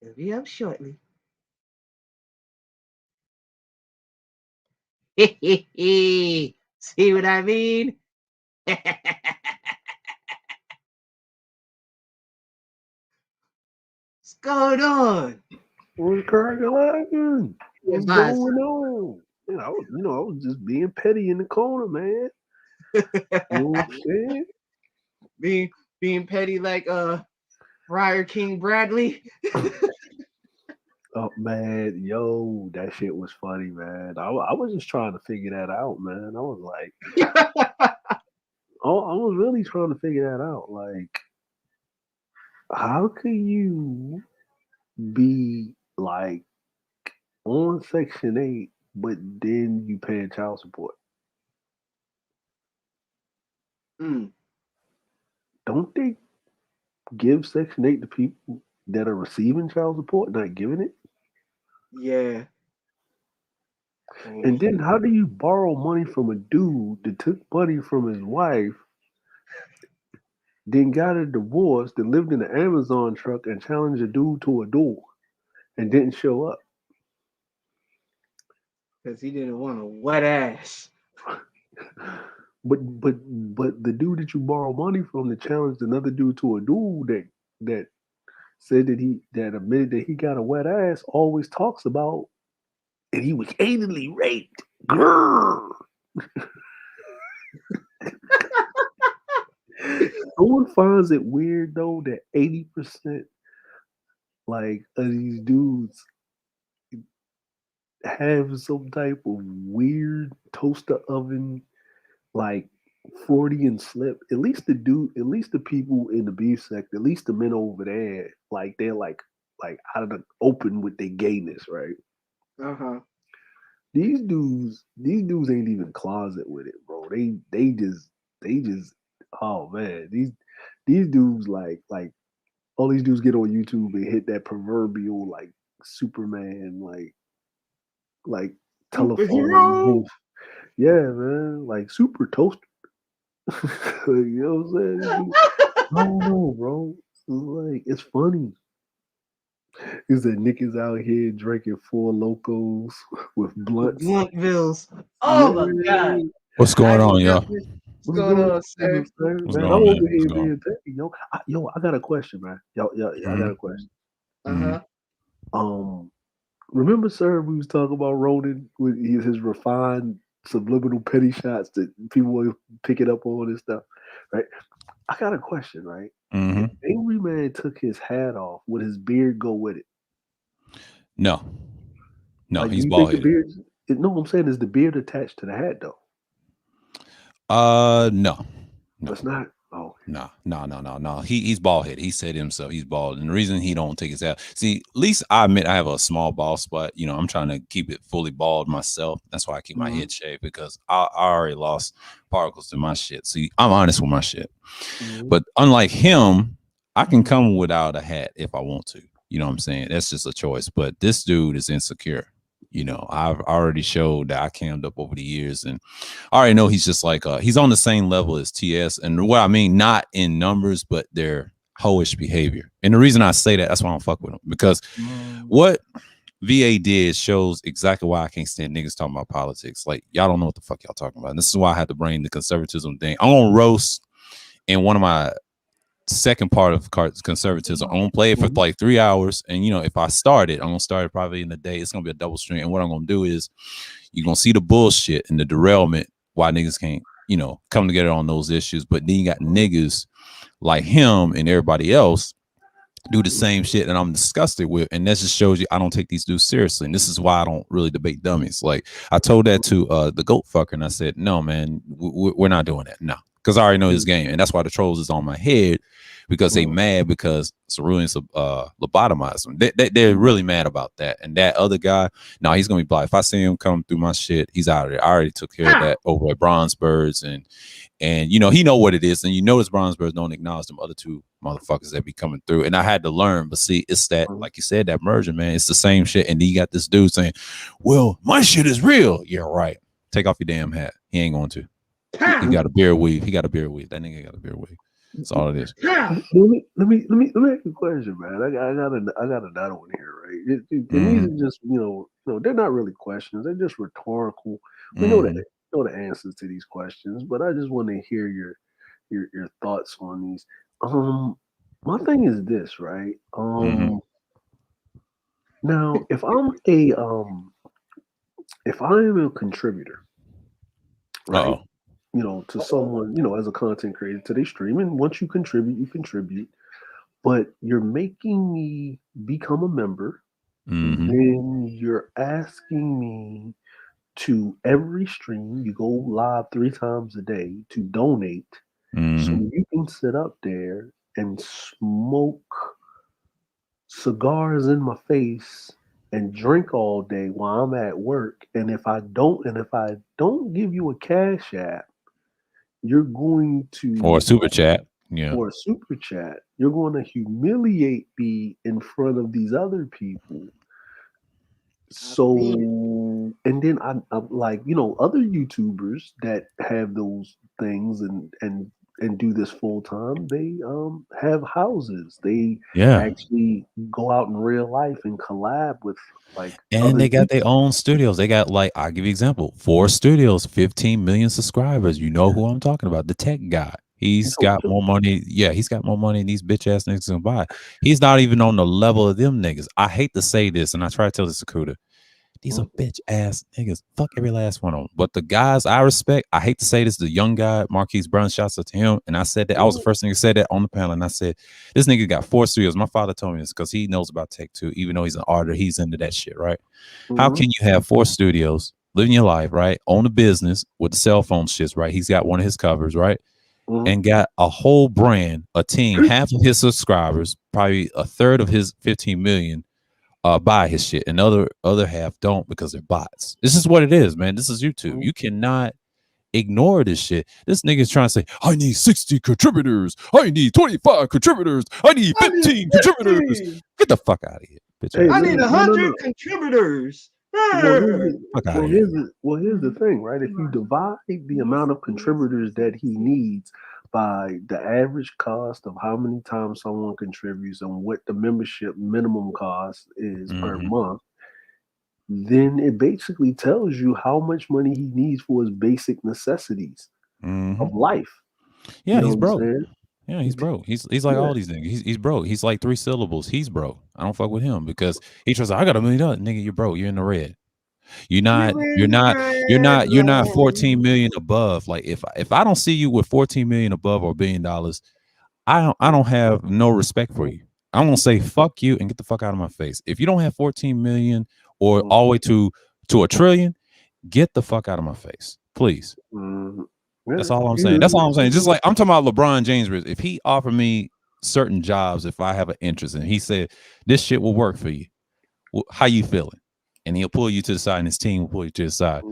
He'll be up shortly. See what I mean? What's going on? What's cracking? What's Advisor. going on? I was just being petty in the corner, man. You know what I'm saying? being petty like Friar King Bradley. Oh man, yo, that shit was funny, man. I was just trying to figure that out, man. I was like, I was really trying to figure that out. Like, how can you be like on Section 8, but then you paying child support? Mm, Don't they give Section 8 to people that are receiving child support, not giving it? yeah. And then how do you borrow money from a dude that took money from his wife, then got a divorce, that lived in an Amazon truck and challenged a dude to a duel and didn't show up? Because he didn't want a wet ass. But the dude that you borrow money from that challenged another dude to a duel that said that admitted that he got a wet ass always talks about and he was anally raped. Grrr. Someone finds it weird though that 80% like of these dudes have some type of weird toaster oven like Freudian slip. At least the people in the B sect, at least the men over there, like they're like out of the open with their gayness, right? Uh-huh. These dudes ain't even closet with it, bro. They just oh man, these dudes like all these dudes get on YouTube and hit that proverbial like Superman like telephone Superhero. booth. Yeah, man, like super toaster. You know what I'm saying? I don't know, bro. Like it's funny. Is that niggas out here drinking Four Locos with With blunts? blunt bills. Oh my god. Yeah. What's I going on, forgot y'all? what's What's going going on, sir. on, sir? What's Man, I'm going on, man? over here What's going being petty, yo. I got a question, man. Yo, I got on? a question. Uh-huh. Um, Remember, sir, we was talking about Ronan with his refined subliminal petty shots that people were picking up on and stuff, right? I got a question, right? Mm-hmm. If Angry Man took his hat off, would his beard go with it? No, Like, do he's you think bald the headed. beard? No, I'm saying is the beard attached to the hat though? No. It's not. Oh, No. He's bald headed. He said himself he's bald, and the reason he don't take his hat. See, at least I admit I have a small bald spot. You know, I'm trying to keep it fully bald myself. That's why I keep my head shaved because I already lost particles to my shit. See, I'm honest with my shit. But unlike him, I can come without a hat if I want to. You know what I'm saying? That's just a choice. But this dude is insecure. You know, I've already showed that I cammed up over the years, and I already know he's just like he's on the same level as TS. And what I mean, not in numbers, but their hoish behavior. And the reason I say that, that's why I don't fuck with him, because what VA did shows exactly why I can't stand niggas talking about politics. Like, y'all don't know what the fuck y'all talking about. And this is why I had to bring the conservatism thing. I'm gonna roast in one of my second part of conservatism. I'm gonna play it for like 3 hours, and you know, if I start it, I'm gonna start it probably in the day. It's gonna be a double stream, and what I'm gonna do is you're gonna see the bullshit and the derailment why niggas can't, you know, come together on those issues. But then you got niggas like him and everybody else do the same shit that I'm disgusted with, and that just shows you I don't take these dudes seriously. And this is why I don't really debate dummies. Like, I told that to the goat fucker, and I said, no, man, we're not doing that. No, because I already know this game, and that's why the trolls is on my head, because they mad because Ceruleans lobotomized them. They're really mad about that. And that other guy, no, he's gonna be blind. If I see him come through my shit, he's out of there. I already took care of that over at Bronze Birds, and you know, he know what it is, and you notice Bronze Birds don't acknowledge them other two motherfuckers that be coming through. And I had to learn, but see, it's that, like you said, that merger, man. It's the same shit. And then you got this dude saying, well, my shit is real. Yeah, right. Take off your damn hat. He ain't going to. He got a beard weave. He got a beard weave. That nigga got a beard weave. That's all it is. Let me ask you a question, man. I got another one here, right? And these are just, you know, they're not really questions. They're just rhetorical. We know know the answers to these questions, but I just want to hear your thoughts on these. My thing is this, right? Now, if I am a contributor, right? You know, to someone, you know, as a content creator to their stream, and once you contribute, but you're making me become a member, then you're asking me to every stream, you go live 3 times a day to donate, so you can sit up there and smoke cigars in my face and drink all day while I'm at work. And if I don't give you a cash app, you're going to, or a super chat. Yeah. Or a super chat, you're going to humiliate me in front of these other people. So, and then I'm like, you know, other YouTubers that have those things and do this full time, they have houses. They actually go out in real life and collab with, like, and they got their own studios. They got, like, I'll give you an example, 4 studios, 15 million subscribers. You know who I'm talking about, the tech guy. He's got more money. Yeah, he's got more money than these bitch ass niggas can buy. He's not even on the level of them niggas. I hate to say this, and I try to tell this to Kuda. These are bitch ass niggas. Fuck every last one of them. But the guys I respect, I hate to say this, the young guy, Marquise Brown, shouts out to him. And I said that, I was the first nigga to say that on the panel. And I said, this nigga got 4 studios. My father told me this because he knows about tech too. Even though he's an artist, he's into that shit, right? How can you have 4 studios, living your life, right? Own a business with the cell phone shits, right? He's got one of his covers, right? And got a whole brand, a team, half of his subscribers, probably a third of his 15 million buy his shit, and other half don't because they're bots. This is what it is, man. This is YouTube. You cannot ignore this shit. This nigga's trying to say, I need 60 contributors. I need 25 contributors. I need 15 contributors. Get the fuck out of here, bitch. I need 100 contributors. Here's the thing, right? If you divide the amount of contributors that he needs by the average cost of how many times someone contributes and what the membership minimum cost is per month, then it basically tells you how much money he needs for his basic necessities of life. Yeah, you know he's broke. Yeah, he's broke. He's like all these niggas. He's broke. He's like 3 syllables. He's broke. I don't fuck with him because he tries. I got $1 million. Nigga, you're broke. You're in the red. You're not. You You're in the not. You're red not. You're not line. 14 million above. Like if I don't see you with 14 million above or $1 billion, I don't have no respect for you. I'm gonna say fuck you and get the fuck out of my face. If you don't have 14 million or all the way to a trillion, get the fuck out of my face, please. That's all I'm saying. That's all I'm saying. Just like I'm talking about LeBron James. If he offered me certain jobs, if I have an interest, and he said this shit will work for you, how you feeling? And he'll pull you to the side, and his team will pull you to the side.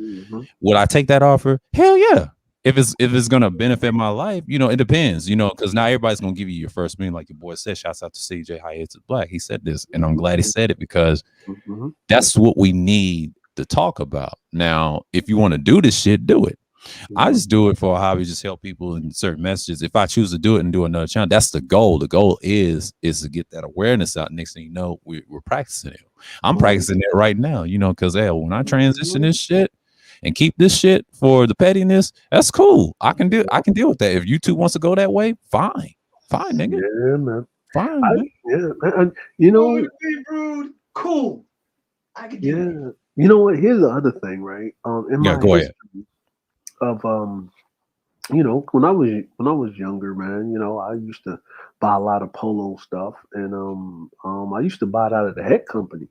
Would I take that offer? Hell yeah. If it's gonna benefit my life, it depends, because not everybody's gonna give you your first million, like your boy said. Shouts out to CJ High Hits Black. He said this, and I'm glad he said it because that's what we need to talk about. Now, if you want to do this shit, do it. I just do it for a hobby, just help people in certain messages. If I choose to do it and do another channel, that's the goal. The goal is to get that awareness out. Next thing you know, we're practicing it. I'm practicing it right now, because when I transition this shit and keep this shit for the pettiness, that's cool. I can deal with that. If YouTube wants to go that way, fine, nigga. Yeah, man. Fine, man. Rude. Cool. I can do that. You know what? Here's the other thing, right? In my go ahead. Of when I was younger, man, I used to buy a lot of polo stuff, and I used to buy it out of the head company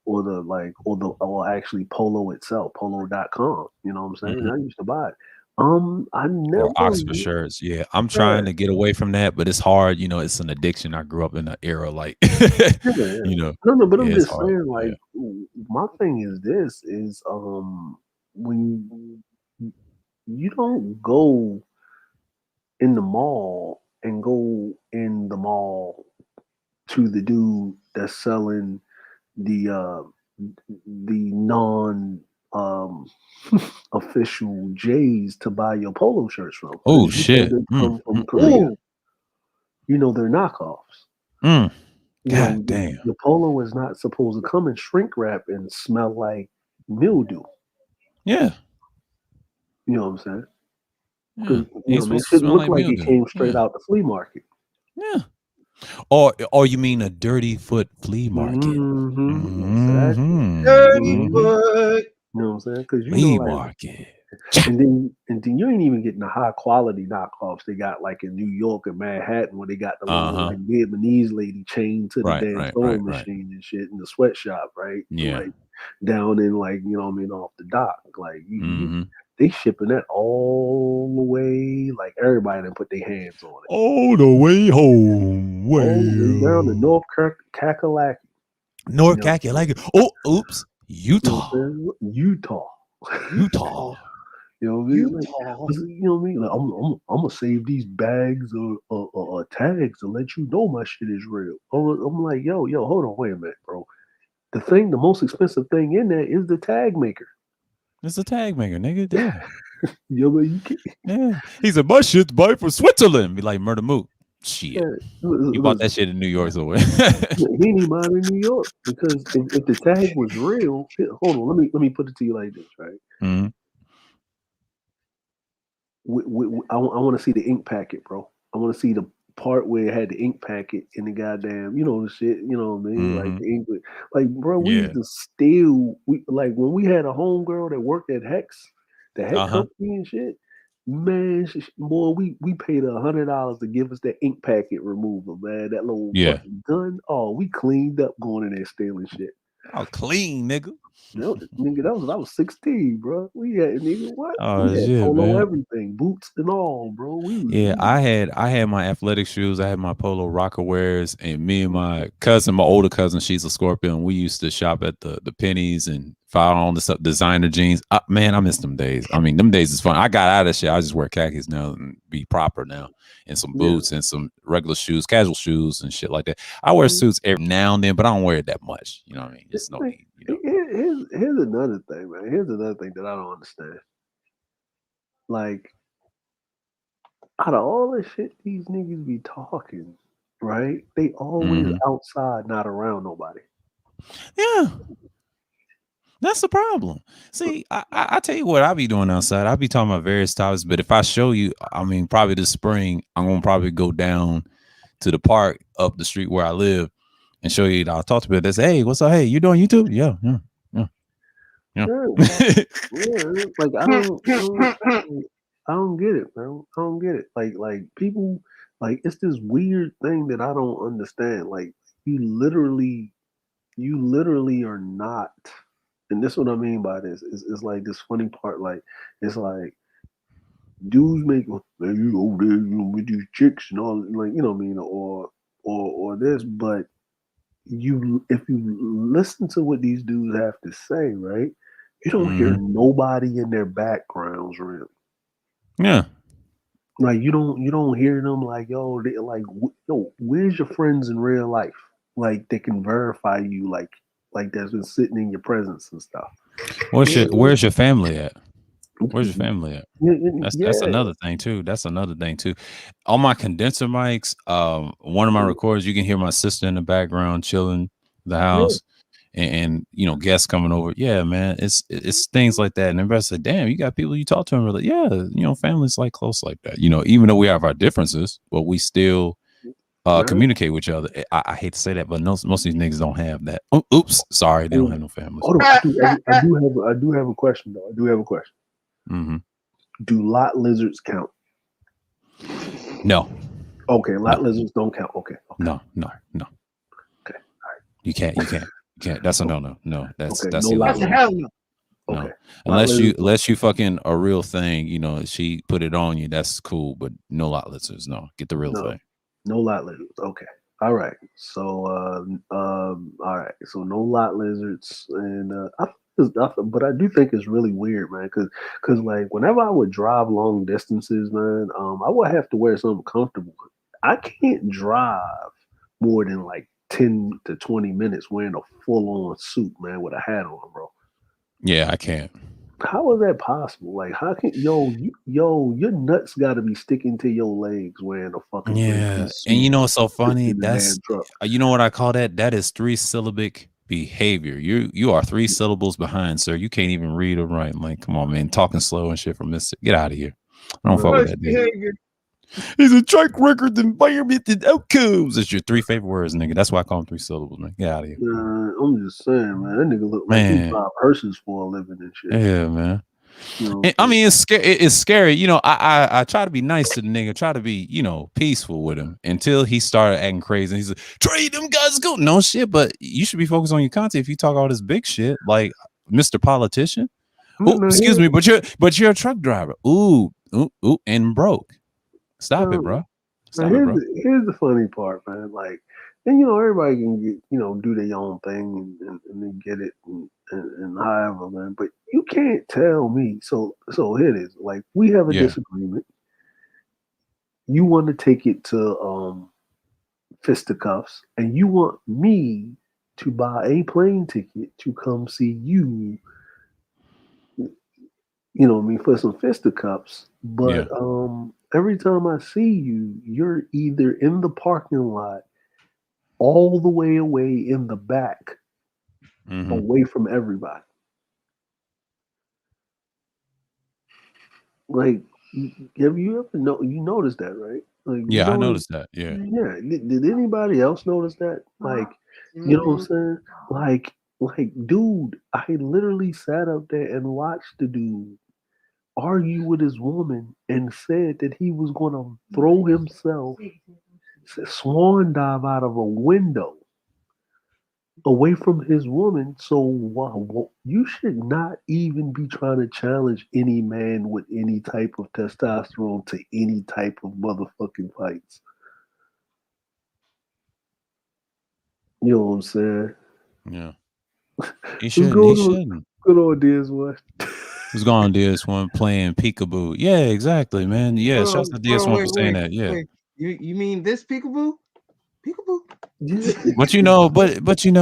or actually Polo itself, polo.com. You know what I'm saying? I used to buy it. I never Or Oxford shirts. Yeah, I'm trying to get away from that, but it's hard. It's an addiction. I grew up in an era like, No, but I'm just hard. saying, like, my thing is this: is when you don't go in the mall and go in the mall to the dude that's selling the non official J's to buy your polo shirts from. Oh shit! They come from Korea. They're knockoffs. God damn. The polo is not supposed to come in shrink wrap and smell like mildew. Yeah. You know what I'm saying? Because it should look like it came straight out the flea market. Yeah. Or you mean a dirty foot flea market? Dirty foot. You know what I'm saying? Because flea market. And then you ain't even getting the high quality knockoffs they got like in New York and Manhattan where they got the little like Vietnamese lady chained to the damn sewing machine and shit in the sweatshop, right? Yeah. Like down in off the dock. Like they shipping that all the way, like everybody done put their hands on it. All the way home. All the way down to North Kakalaki. North Kakalaki. Oh, oops. Utah. Utah. You know what I mean? Like, I'm gonna save these bags or tags to let you know my shit is real. I'm like, yo, hold on, wait a minute, bro. The most expensive thing in there is the tag maker. It's a tag maker, nigga. Yeah. Yo, but you can't. Yeah. He said, my shit's buy from Switzerland. Be like Murder Moot. Shit. You bought that shit in New York somewhere. He ain't even bought in New York because if the tag was real, hold on, let me put it to you like this, right? Mm-hmm. I want to see the ink packet, bro. I want to see the part where it had the ink packet in the goddamn, the shit, you know what I mean? Like the ink, like, bro, we used to steal. Like when we had a homegirl that worked at Hex, the Hex company and shit. Man, boy, we paid $100 to give us that ink packet remover, man. That little fucking gun. Oh, we cleaned up going in there stealing shit. Oh, clean, nigga. Nigga, that was I was 16, bro. We had what? Oh, we had shit, polo man. everything, boots and all, bro. I had my athletic shoes. I had my polo rocker wears, and me and my older cousin, she's a Scorpion. We used to shop at the pennies and file on the designer jeans. Man, I miss them days. I mean, them days is fun. I got out of shit. I just wear khakis now and be proper now, and some boots and some regular shoes, casual shoes and shit like that. I wear suits every now and then, but I don't wear it that much. You know what I mean? Just no need. Here's another thing, man. Here's another thing that I don't understand. Like, out of all the shit these niggas be talking, right? They always outside, not around nobody. Yeah. That's the problem. See, I tell you what I be doing outside. I be talking about various topics, but if I show you, I mean, probably this spring, I'm gonna probably go down to the park up the street where I live and show you. I'll talk to people that say, "Hey, what's up? Hey, you doing YouTube? Yeah, yeah, yeah, Yeah, yeah." yeah. Like I don't get it, man. I don't get it. Like people, like it's this weird thing that I don't understand. Like you literally, you literally are not. And this is what I mean by this. Is like this funny part. Like it's like dudes make man, you over there, you know, with these chicks and all, like you know what I mean, or this, but you if you listen to what these dudes have to say, right? You don't hear Mhm. nobody in their backgrounds really. Yeah. Like you don't hear them like yo they like yo where's your friends in real life like they can verify you like that's been sitting in your presence and stuff. Where's your family at? Where's your family at? That's Yeah, another thing too. That's another thing too. On my condenser mics, one of my recorders, you can hear my sister in the background chilling in the yeah. house, and you know guests coming over. Yeah, man, it's things like that. And everybody say, "Damn, you got people you talk to," and we're like, "Yeah, you know, family's like close like that." You know, even though we have our differences, but we still Right. communicate with each other. I hate to say that, but most of these niggas don't have that. Oh, oops, sorry, they don't have no families. Hold on. I do have a question though. I do have a question. Hmm. Do lot lizards count? No, Okay, no, lot lizards don't count. Okay, okay, no. okay, You can't. That's a no. okay. That's No lot That's a illegal. lizards. hell no. No, Okay, lot lizards. unless you fucking a real thing. You know, she put it on you. That's cool, but no lot lizards. No, get the real No, thing. no lot lizards. Okay. All right. So, all right. So no lot lizards, and but I do think it's really weird, man. Cause like whenever I would drive long distances, man, I would have to wear something comfortable. I can't drive more than like 10 to 20 minutes wearing a full on suit, man, with a hat on, bro. Yeah, I can't. How is that possible? Like, how can your nuts got to be sticking to your legs wearing a fucking three Yeah, piece and suit you know what's so funny? in the That's damn truck? you know what I call that? That is three syllabic behavior. You are three syllables behind, sir. You can't even read or write. I'm like, come on, man, talking slow and shit from Mister. Get out of here. I don't fuck with Man, Push that dude. behavior. He's a track record, environment, and outcomes. It's your three favorite words, nigga. That's why I call them three syllables, man. Get out of here, I'm just saying, man. That nigga look like he man. drive hearses for a living and shit. Yeah, man. You know And, what I I'm mean, it's scary. It's scary. You know, I try to be nice to the nigga, try to be, you know, peaceful with him until he started acting crazy. And he's like, "Trade them guys, go." No shit, but you should be focused on your content. If you talk all this big shit, like Mr. Politician. Oh, saying? No, excuse me, but you're a truck driver. Ooh, and broke. Stop it, bro. now Stop it, bro. here's the funny part, man. Like, and everybody can get, do their own thing and then get it and however, man. But you can't tell me. So here it is. Like, we have a Yeah. disagreement. You want to take it to fisticuffs, and you want me to buy a plane ticket to come see you, what I mean, for some fisticuffs. Yeah. But every time I see you, you're either in the parking lot, all the way away in the back, Hmm. away from everybody. Like, have you ever you noticed that, right? Like, you Yeah, I know, noticed that. Yeah. yeah. Did anybody else notice that? Like, you know what I'm saying? Like, dude, I literally sat up there and watched the dude argue with his woman and said that he was going to throw himself, swan dive out of a window away from his woman. So wow, you should not even be trying to challenge any man with any type of testosterone to any type of motherfucking fights. You know what I'm saying? Yeah. He What's shouldn't. He going on? shouldn't. Good old DS one. Who's going to DS1 playing peekaboo? Yeah, exactly, man. Yeah, Hold shouts on, to hold on, DS1 for wait, saying wait, that. Yeah. wait. You mean this peekaboo? Peekaboo? Yeah. But you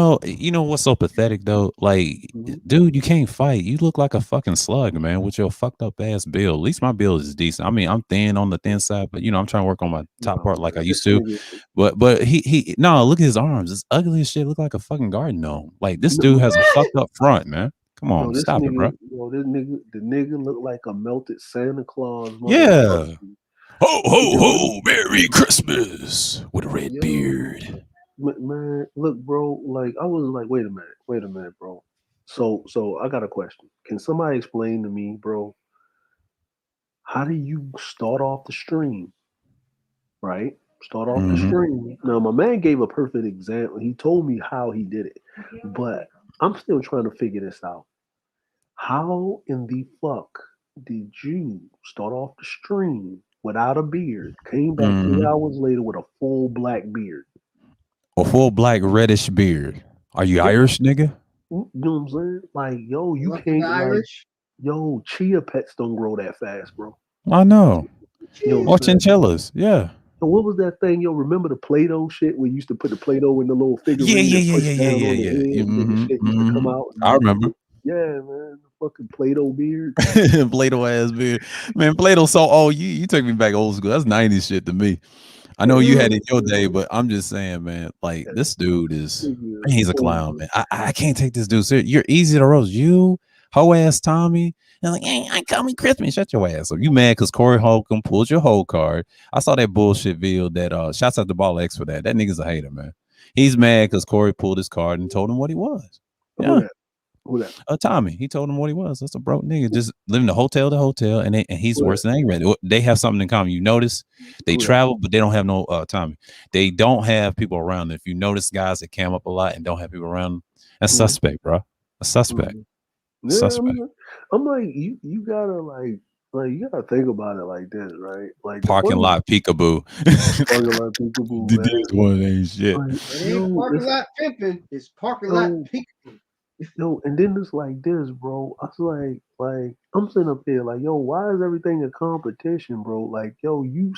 know what's so pathetic though? Like, Mhm. dude, you can't fight. You look like a fucking slug, man, with your fucked up ass build. At least my build is decent. I mean, I'm thin on the thin side, but I'm trying to work on my top No, part like I man, this used to. nigga. But he no, look at his arms. It's ugly as shit. Look like a fucking garden gnome. Like this No, dude has a fucked up front, man. Come on, this stop it, bro. nigga, the nigga looked like a melted Santa Claus, Yeah. motherfucker. Ho ho ho! Merry Christmas with a red Yo, beard. man, look, bro. Like I was like, wait a minute, bro. So I got a question. Can somebody explain to me, bro? How do you start off the stream? Right? Start off the Mm-hmm. stream. Now, my man gave a perfect example. He told me how he did it, but I'm still trying to figure this out. How in the fuck did you start off the stream without a beard, came back Mm-hmm. 3 hours later with a full black beard? A full black reddish beard. Are you Yeah, Irish, nigga? you know what I'm saying? Like, yo, you Lucky can't like, Irish. yo, chia pets don't grow that fast, bro. I know. You know what Or I'm saying? chinchillas. Yeah. So what was that thing, yo? Remember the Play-Doh shit where you used to put the Play-Doh in the little Yeah, figurine yeah, and yeah, push yeah, yeah, down yeah, on the yeah. head, and then the shit used to come out. And I you remember. yeah, man, the fucking Play-Doh beard. Play-Doh ass beard. Man, Play-Doh so old. You take me back old school. That's 90s shit to me. I know you Yeah, had it your day, but I'm just saying, man, like this dude is nigga, man, he's a funny. clown, man. I can't take this dude serious. You're easy to roast. You hoe ass Tommy. And like, hey, I call me Crispin. Shut your ass up. You mad because Corey Holcomb pulled your whole card. I saw that bullshit video that shouts out to Ball X for that. That nigga's a hater, man. He's mad because Corey pulled his card and told him what he was. Who Yeah. that? Who that? Tommy, he told him what he was. That's a broke nigga, just living the hotel to hotel, and he's Who worse that? than A-Red. They have something in common. You notice they Who that? travel, but they don't have no Tommy. They don't have people around them. If you notice guys that cam up a lot and don't have people around them, that's Mhm. suspect, bro. A suspect. Mhm. A Yeah, suspect. I'm like you gotta like you gotta think about it like this, right? Like the Parking funny lot peekaboo. parking lot peekaboo, This man. one ain't shit. Like, It ain't parking lot pimping. It's parking lot yo, peeking. yo, and then it's like this, bro. I was like I'm sitting up there, like, yo, why is everything a competition, bro? Like, yo, you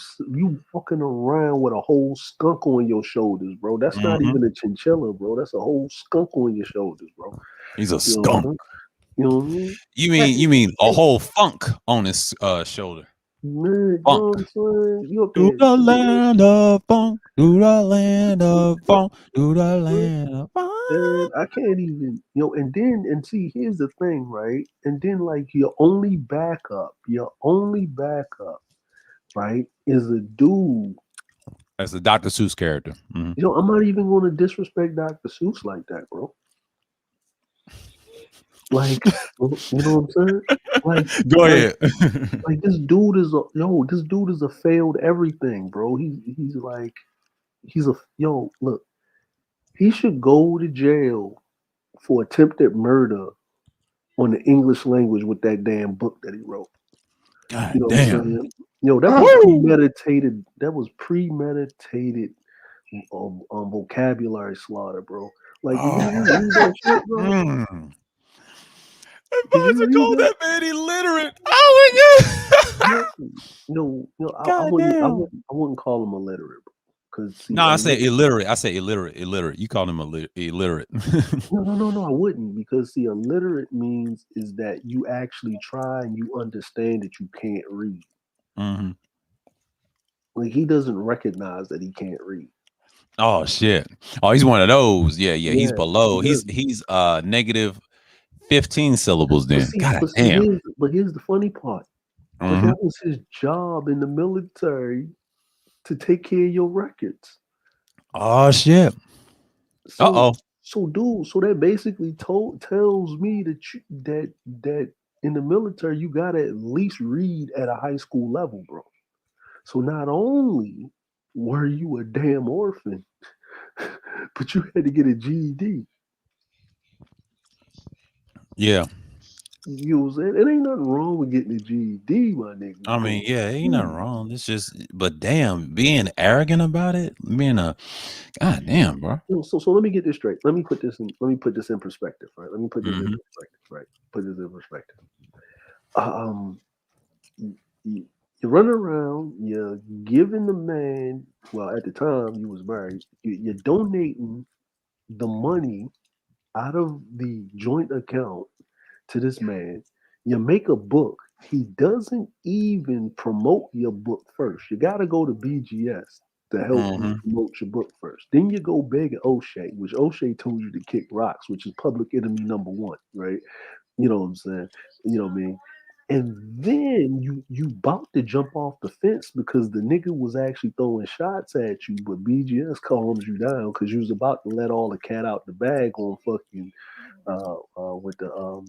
fucking around with a whole skunk on your shoulders, bro. That's not Mhm. even a chinchilla, bro. That's a whole skunk on your shoulders, bro. He's a You know what I'm skunk. saying? You know what I mean? You mean a whole funk on his shoulder. Man, you Funk. know what I'm saying? You up To there, the land of funk, to the land of funk, to the land of and funk. I can't even, and see, here's the thing, right? And then like your only backup, right, is a dude. That's the Dr. Seuss character. Mhm. I'm not even going to disrespect Dr. Seuss like that, bro. Like, you know what I'm saying? Like, Go like, ahead. like this dude is a failed everything, bro. He's a look, he should go to jail for attempted murder on the English language with that damn book that he wrote. You God know what I'm damn. saying? That was Woo! premeditated. That was premeditated vocabulary slaughter, bro. Like, did you Oh. read that shit, bro? Mm. Did you Advisor read called that? that man illiterate. Oh my god. No, I God wouldn't, I damn. wouldn't, I wouldn't call him illiterate, bro. Because see, No, I say illiterate. I say illiterate. Illiterate. You call him illiterate. no, I wouldn't, because see, illiterate means is that you actually try and you understand that you can't read. hmm Like, he doesn't recognize that he can't read. Oh shit. Oh, he's one of those. Yeah, yeah. He's Yeah, he below. doesn't. He's negative 15 syllables But then. see, God but see, damn. here's the funny part. But hmm that was his job in the military to take care of your records. Oh shit. So, Uh-oh. so that basically tells me that in the military you gotta at least read at a high school level, bro. So not only were you a damn orphan, but you had to get a GED. Yeah. You know what I'm saying? It ain't nothing wrong with getting a GED, my nigga. I mean, But yeah, ain't nothing wrong. It's just, but damn, being arrogant about it, being a god damn, bro. so let me get this straight. Let me put this in perspective, right? Let me put this in hmm perspective, right? Put this in perspective. You, you run around, you're giving the man, well, at the time you was married, you're donating the money out of the joint account to this man. You make a book. He doesn't even promote your book first. You got to go to BGS to help you hmm promote your book first. Then you go beg O'Shea, which O'Shea told you to kick rocks, which is public enemy number one, right? You know what I'm saying? You know what I mean? And then you about to jump off the fence because the nigga was actually throwing shots at you, but BGS calms you down because you was about to let all the cat out the bag on fucking with the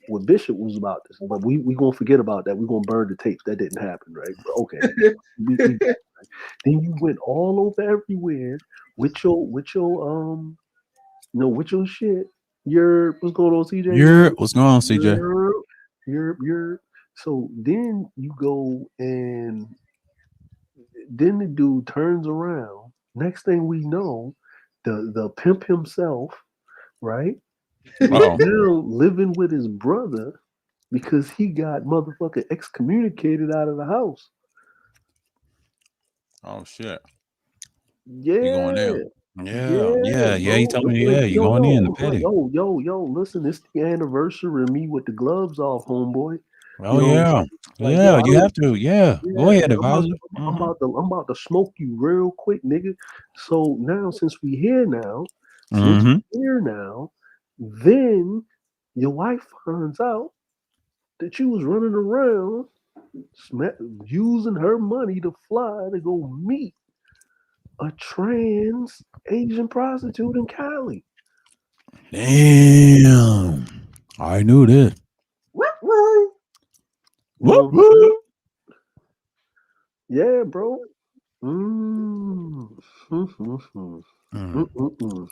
what Bishop was about this. But we gonna forget about that. We gonna burn the tapes. That didn't happen, right? But okay. We then you went all over everywhere with your no, with your shit. Your what's going on, CJ? What's going on, CJ? Your. So then you go and then the dude turns around. Next thing we know, the pimp himself, right, is Oh, now living with his brother because he got motherfucker excommunicated out of the house. oh shit. You going Yeah. there? Yeah, Yeah, yeah, yeah. He bro. told I'm me, like, yeah, you going in the like, petty. listen, it's the anniversary of me with the gloves off, homeboy. You Oh know what I'm yeah, saying? Like, yeah. yo, I You don't have to. Yeah, go yeah, ahead, advisor. I'm about to smoke you real quick, nigga. So now since Mm-hmm. we here now, then your wife finds out that you was running around using her money to fly to go meet a trans Asian prostitute in Cali. Damn, I knew this. Woo. You know Whoop, what I'm saying? whoop. Yeah, bro. Mm. Mm-mm-mm. Mm. Mm-mm-mm.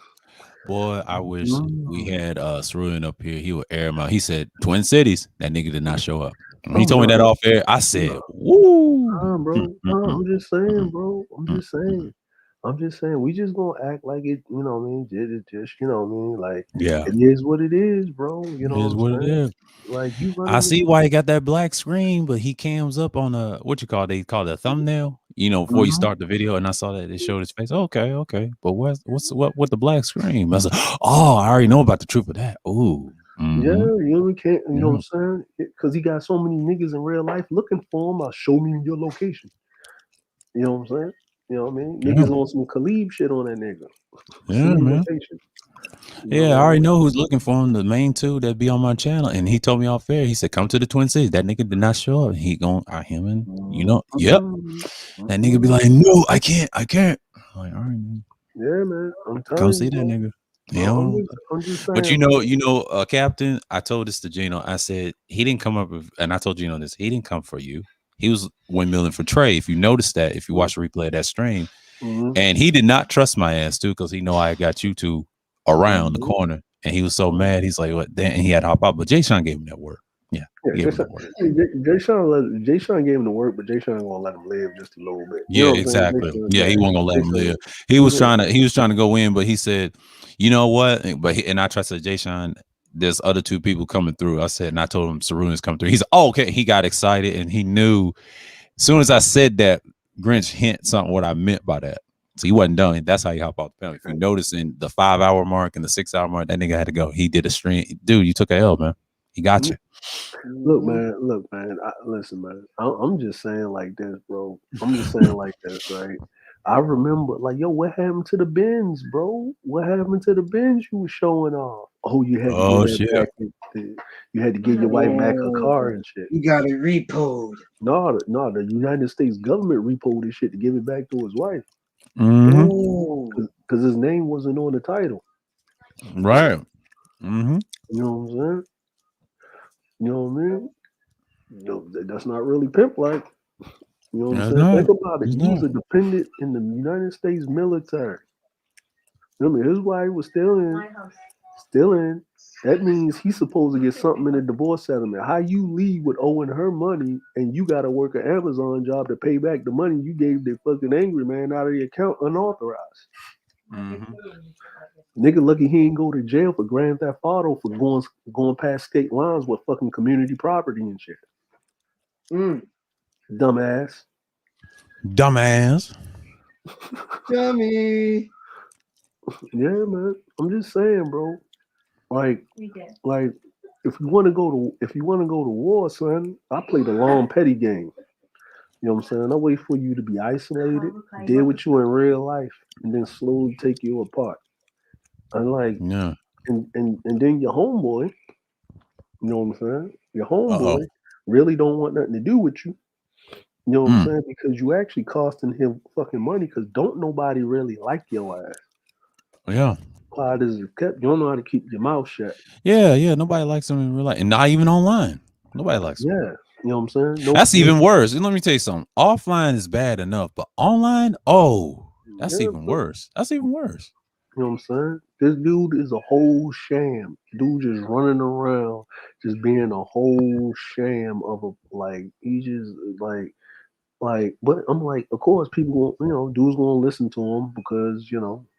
Boy, I wish we Mm. had Cerulean up here. He would air him out. He said Twin Cities. That nigga did not show up. When he Oh told me no, that no, off air, I no, said, "Woo!" bro. No, I'm just saying, Mm, bro. I'm mm, just saying. I'm just saying. We just gonna act like it. You know what I mean? Just you know what I mean? Like yeah, it is what it is, bro. You it know what is I'm what it saying? is. Like you I running. see why he got that black screen, but he cams up on a what you call they call it a thumbnail. You know, before you Mm-hmm. start the video, and I saw that it showed his face. Okay, okay, but what with the black screen? I was like, oh, I already know about the truth of that. Ooh, Yeah, mm-hmm. you know, can't. You know Yeah, what I'm saying? Because he got so many niggas in real life looking for him. I'll show me your location. You know what I'm saying? You know what I mean? yeah, Niggas on some Khalib shit on that nigga. yeah, Send me man. location. You know Yeah, I what I already mean? know who's looking for him. The main two that be on my channel, and he told me off air. He said, "Come to the Twin Cities." That nigga did not show up. He going him and you know, yep. Mm-mm. That nigga be Mm-mm. like, "No, I can't." I'm like, all right, man. Yeah, man. I'm Come telling see you, that bro. nigga. You Bro, know, I'm just but saying, bro. Captain. I told this to Gino. I said he didn't come up with, and I told Gino this. He didn't come for you. He was windmilling for Trey. If you notice that, if you watch the replay of that stream, Mm-hmm. and he did not trust my ass too, because he know I got you two around the Mm-hmm. corner, and he was so mad. He's like, "What?" Then he had to hop out, but Jay Sean gave him that word. Yeah, Yeah, he gave him that word. Jay Sean gave him the work, but Jay Sean gonna let him live just a little bit. You Yeah, know what I'm saying? exactly. Yeah, Yeah, he wasn't gonna let Jay him Sean, live. He was yeah. trying to go in, but he said, "You know what?" And I trusted Jay Sean. There's other two people coming through. I said, and I told him Sarunas coming through. He's oh, okay. He got excited, and he knew as soon as I said that, Grinch hint something what I meant by that. So he wasn't done. That's how he hop off the panel. If you notice in the 5 hour mark and the 6 hour mark, that nigga had to go. He did a stream. Dude, you took a L, man. He got you. Look, man. Listen, man. I'm just saying like this, bro. I'm just saying like this, right? I remember, like, yo, what happened to the bins, bro? What happened to the bins you was showing off? Oh, you had to give Oh that shit. back. You had to give your wife back her car and shit. You got it repoed. No, the United States government repoed this shit to give it back to his wife Mm-hmm. Oh, because his name wasn't on the title. Right. Mm-hmm. You know what I'm saying? You know what I mean? No, that's not really pimp like. You know what I'm That's saying? not. Think about it. It's He was not. a dependent in the United States military. I mean, his wife was still in. Still in. That means he's supposed to get something in a divorce settlement. How you leave with owing her money and you got to work an Amazon job to pay back the money you gave the fucking angry man out of the account unauthorized? Mm-hmm. Nigga lucky he ain't go to jail for grand theft auto for going past state lines with fucking community property and shit. Dumbass. Dumbass. dummy. Yeah, man. I'm just saying, bro. Like if you want to go to war, son, I play the long petty game. You know what I'm saying? I wait for you to be isolated, deal with you in real life, and then slowly take you apart. And like Yeah. and then your homeboy. You know what I'm saying? Your homeboy really don't want nothing to do with you. You know what I'm saying? Because you actually costing him fucking money. Because don't nobody really like your ass. Yeah. Quiet as you kept. You don't know how to keep your mouth shut. Yeah. Nobody likes him in real life, and not even online. Nobody likes him. Yeah. You know what I'm saying? No, That's even worse. And let me tell you something. Offline is bad enough, but online, that's even worse. That's even worse. You know what I'm saying? This dude is a whole sham. Dude just running around, just being a whole sham of a he just but I'm like, of course people dudes gonna listen to him because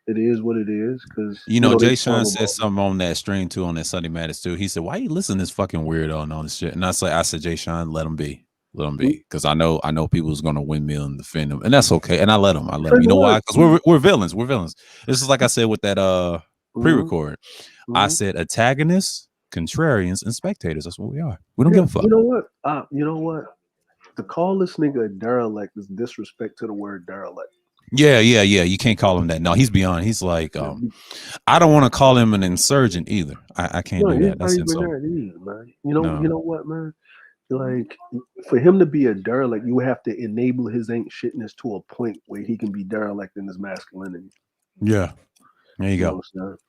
it is what it is. Because Jay they Sean said something on that stream too, on that Sunday Matters too. He said, "Why you listen to this fucking weirdo and all this shit?" And I said, Jay Sean, let him be. Let him be, because I know people's gonna windmill and defend him, and that's okay. And I let him. You know why? Because we're villains. We're villains. This is like I said with that pre-record. I said antagonists, contrarians, and spectators. That's what we are. We don't give a fuck. You know what? To call this nigga a derelict is disrespect to the word derelict. Yeah. You can't call him that. No, he's beyond. He's like, I don't want to call him an insurgent either. I can't do that. That's insult. Man. You know what, man? Like, for him to be a derelict, you have to enable his ain't shitness to a point where he can be derelict in his masculinity. Yeah. There you go.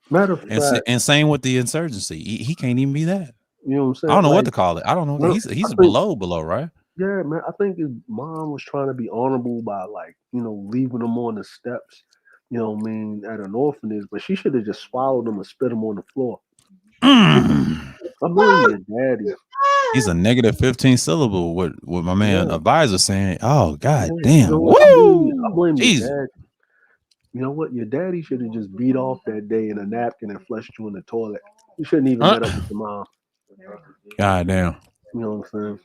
Matter of fact, and same with the insurgency. He can't even be that. You know what I'm saying? I don't know what to call it. I don't know. He's below, right? Yeah, man. I think his mom was trying to be honorable by leaving him on the steps, at an orphanage, but she should have just swallowed him and spit him on the floor. I blame your daddy. He's a negative 15 syllable with my man advisor saying, "Oh God damn, I blame your daddy. You know what? Your daddy should have just beat off that day in a napkin and flushed you in the toilet. You shouldn't even met up with your mom. God damn. You know what I'm saying?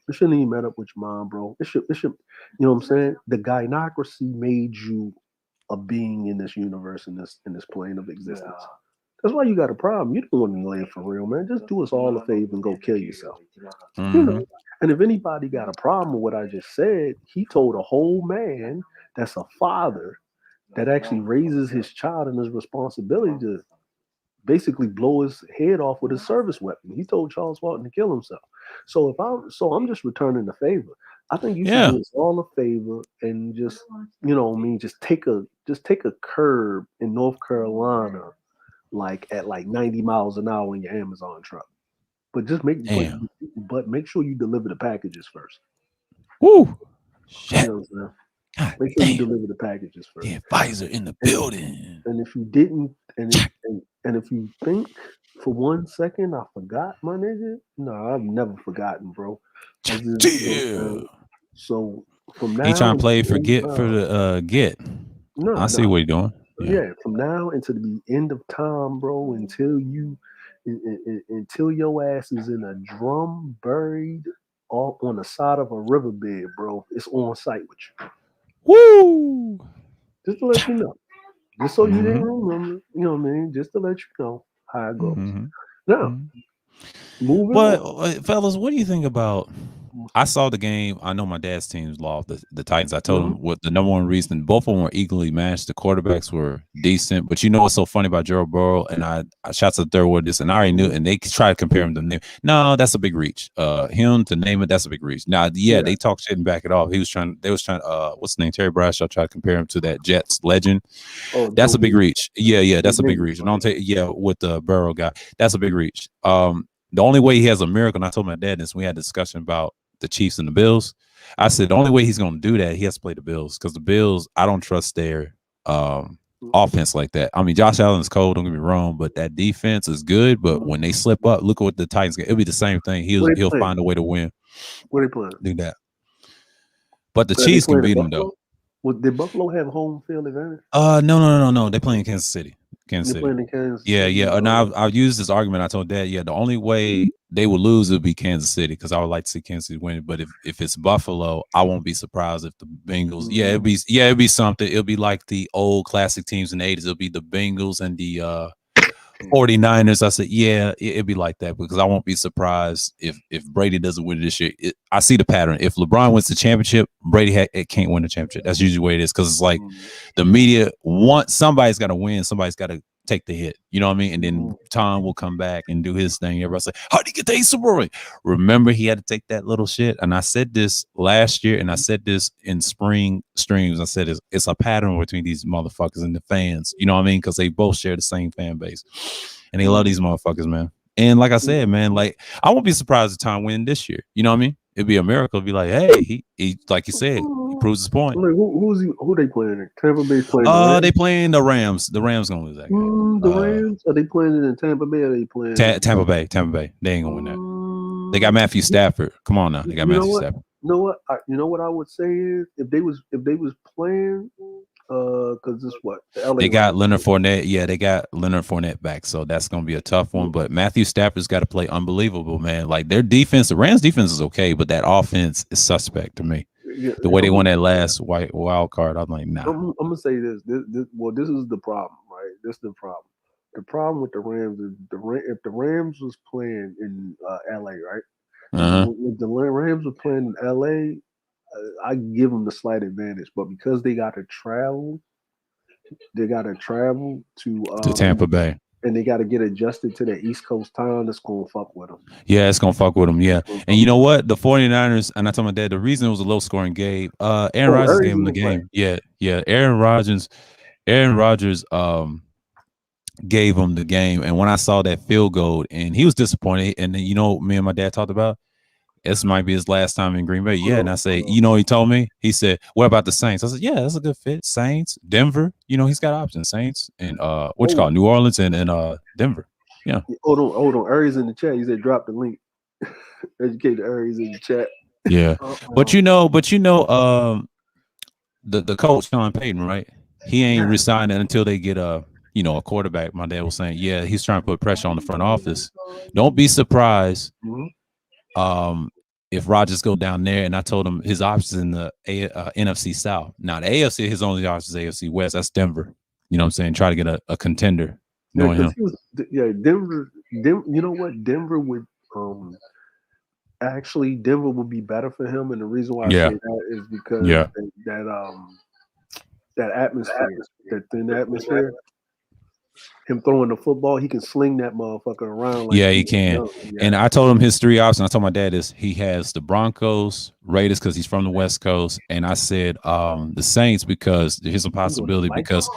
You shouldn't even met up with your mom, bro. It should. You know what I'm saying? The gynocracy made you a being in this universe, in this plane of existence. That's why you got a problem. You don't want to live for real, man. Just do us all a favor and go kill yourself. Mm-hmm. And if anybody got a problem with what I just said, he told a whole man that's a father that actually raises his child and his responsibility to basically blow his head off with a service weapon. He told Charles Walton to kill himself. So I'm just returning the favor. I think you should do us all a favor and just just take a curb in North Carolina, at 90 miles an hour in your Amazon truck. But just make sure you deliver the packages first. Woo! Shit. You know what I'm saying? Make sure you deliver the packages first. The advisor in the building. And if you didn't, and if you think for 1 second I forgot, my nigga, no, I've never forgotten, bro. So from now, he trying to play forget for the get. No, I see what he's doing. Yeah, from now until the end of time, bro, until your ass is in a drum buried all on the side of a riverbed, bro. It's on site with you. Woo! Just to let you know. Just so you didn't remember, you know what I mean? Just to let you know how it goes. Now, moving on. Fellas, what do you think about? I saw the game. I know my dad's team's lost, the Titans. I told him what the number one reason. Both of them were equally matched. The quarterbacks were decent, but you know what's so funny about Joe Burrow? And I shot to the third word this, and I already knew. And they tried to compare him to name. No, that's a big reach. Him to name it, that's a big reach. Now, they talk shit and back it off. They was trying. What's the name? Terry Bradshaw tried to compare him to that Jets legend. That's a big reach. Yeah, that's a big reach. And don't take with the Burrow guy. That's a big reach. The only way he has a miracle, and I told my dad this, we had a discussion about the Chiefs and the Bills. I said the only way he's going to do that, he has to play the Bills, because the Bills, I don't trust their offense like that. I mean, Josh Allen's cold, don't get me wrong, but that defense is good. But when they slip up, look at what the Titans get. It'll be the same thing. He'll find a way to win. What are they playing? Do that. But the Chiefs can beat them though. Well, did Buffalo have home field advantage? No. They're playing Kansas City. Playing in Kansas City. Yeah. And I've used this argument. I told Dad, the only way they would lose would be Kansas City, because I would like to see Kansas City win. But if it's Buffalo, I won't be surprised if the Bengals. It'd be something. It'll be like the old classic teams in the 80s. It'll be the Bengals and the 49ers. I said, it'd be like that, because I won't be surprised if Brady doesn't win this year. I see the pattern. If LeBron wins the championship, Brady can't win the championship. That's usually the way it is, because it's like the media somebody's got to win. Somebody's got to take the hit. You know what I mean? And then Tom will come back and do his thing. Everybody say, how do you get the Ace Roy? Remember, he had to take that little shit. And I said this last year, and I said this in spring streams. I said it's a pattern between these motherfuckers and the fans. You know what I mean? Because they both share the same fan base. And they love these motherfuckers, man. And like I said, man, like I won't be surprised if Tom win this year. You know what I mean? It'd be a miracle. It'd be like, hey, he like you said, he proves his point. Like, who they playing? Tampa Bay playing. They playing the Rams. The Rams gonna lose that game. The Rams, are they playing it in Tampa Bay? Or are they playing Tampa Bay? They ain't gonna win that. They got Matthew Stafford. Come on now, they got Matthew Stafford. You know what I would say is if they was playing, because this what the LA they got Leonard Fournette. Yeah, they got Leonard Fournette back, so that's gonna be a tough one. But Matthew Stafford's got to play unbelievable, man. Like their defense, the Rams' defense is okay, but that offense is suspect to me. Yeah, the way they won that last wild card, I'm like, nah. I'm gonna say this. This is the problem, right? This is the problem. The problem with the Rams is if the Rams was playing in LA, right? If the Rams were playing in LA, I give them the slight advantage, but because they got to travel to Tampa Bay, and they got to get adjusted to the East Coast time. That's gonna fuck with them. Yeah, it's gonna fuck with them. Yeah, and you know what? The 49ers, and I told my dad the reason it was a low scoring game. Aaron Rodgers gave him the game. Play. Yeah. Aaron Rodgers, gave him the game, and when I saw that field goal, and he was disappointed. And then, you know, me and my dad talked about this might be his last time in Green Bay. Yeah, and I say, you know, he told me, he said, "What about the Saints?" I said, "Yeah, that's a good fit. Saints, Denver. You know, he's got options. Saints and what you call it? New Orleans and Denver. Yeah." Hold on. Aries in the chat. He said, "Drop the link." Educate the Aries in the chat. Yeah, but you know, the coach Sean Payton, right? He ain't resigning until they get a quarterback. My dad was saying, yeah, he's trying to put pressure on the front office. Don't be surprised. If Rodgers go down there, and I told him his options in the NFC South. Now the AFC, his only options is AFC West. That's Denver. You know what I'm saying? Try to get a contender. Knowing him. Denver. You know what? Denver would Denver would be better for him, and the reason why I say that is because that atmosphere, that thin atmosphere. Him throwing the football, he can sling that motherfucker around. Like he can. And I told him his three options. I told my dad this. He has the Broncos, Raiders because he's from the West Coast, and I said the Saints because here's a possibility. Because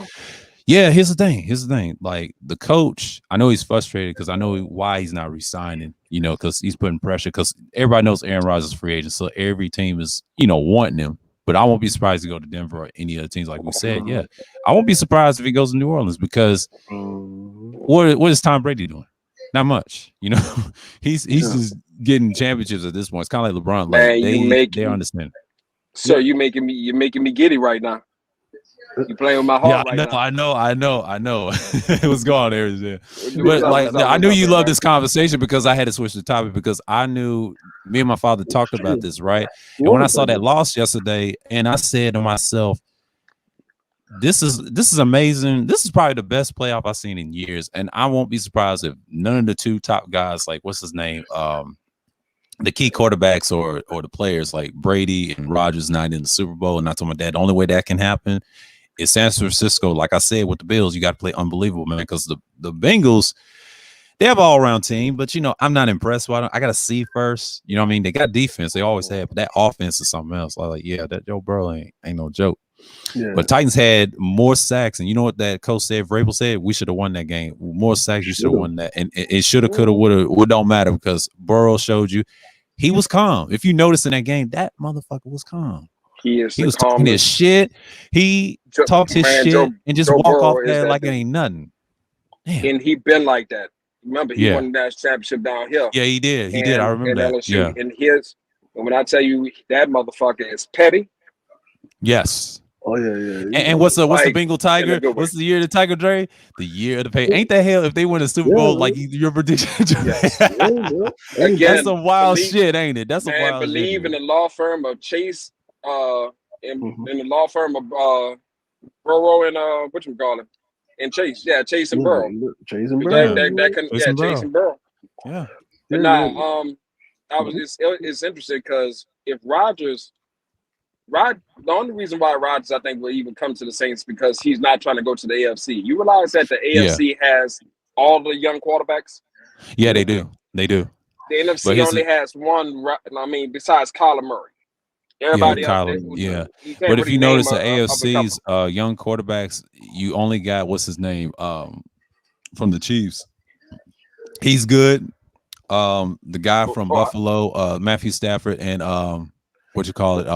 here's the thing. Like the coach, I know he's frustrated because I know why he's not resigning. You know, because he's putting pressure. Because everybody knows Aaron Rodgers is free agent, so every team is wanting him. But I won't be surprised to go to Denver or any other teams, like we said. Yeah, I won't be surprised if he goes to New Orleans because what is Tom Brady doing? Not much, you know. he's just getting championships at this point. It's kind of like LeBron. Like they understand. So you're making me giddy right now. You playing with my heart right now. I know. It was gone there. But like, I knew you loved this conversation because I had to switch the topic because I knew me and my father talked about this, right? And when I saw that loss yesterday, and I said to myself, this is amazing. This is probably the best playoff I've seen in years. And I won't be surprised if none of the two top guys, like what's his name? The key quarterbacks or the players like Brady and Rodgers not in the Super Bowl. And I told my dad the only way that can happen is San Francisco. Like I said with the Bills, you got to play unbelievable, man, because the Bengals, they have an all-around team, but I'm not impressed by them. I got to see first. You know what I mean? They got defense, they always have, but that offense is something else. I like, that Joe Burrow ain't no joke. Yeah. But Titans had more sacks, and you know what that coach said? Vrabel said we should have won that game. More sacks, you should have won that, and it should have, could have, would have. It don't matter because Burrow showed you he was calm. If you notice in that game, that motherfucker was calm. He was talking his shit. He talked his shit and just walk off there like it ain't nothing. Damn. And he been like that. Remember, he won that championship down here. Yeah, he did. He did. I remember that. LSU. And when I tell you that motherfucker is petty. Yes. Oh yeah. And what's the Bengal Tiger? What's the year of the Tiger, Dre? The year of the pay. Ain't that hell if they win a Super Bowl like your prediction? Again, that's some wild shit, ain't it? That's some wild shit. Believe in the law firm of Chase, in the law firm of Burrow and whatchamacallit, and Chase. Yeah, Chase and Burrow. Chase and Burrow. Chase and Burrow. Yeah. But now, it's interesting because if Rodgers The only reason why Rodgers, I think, will even come to the Saints because he's not trying to go to the AFC. You realize that the AFC has all the young quarterbacks? Yeah, they do. They do. The NFC only has one. I mean, besides Kyler Murray. Everybody else, you can't but if really you name notice the AFC's young quarterbacks, you only got what's his name from the Chiefs. He's good. The guy from Buffalo, Matthew Stafford, and what you call it,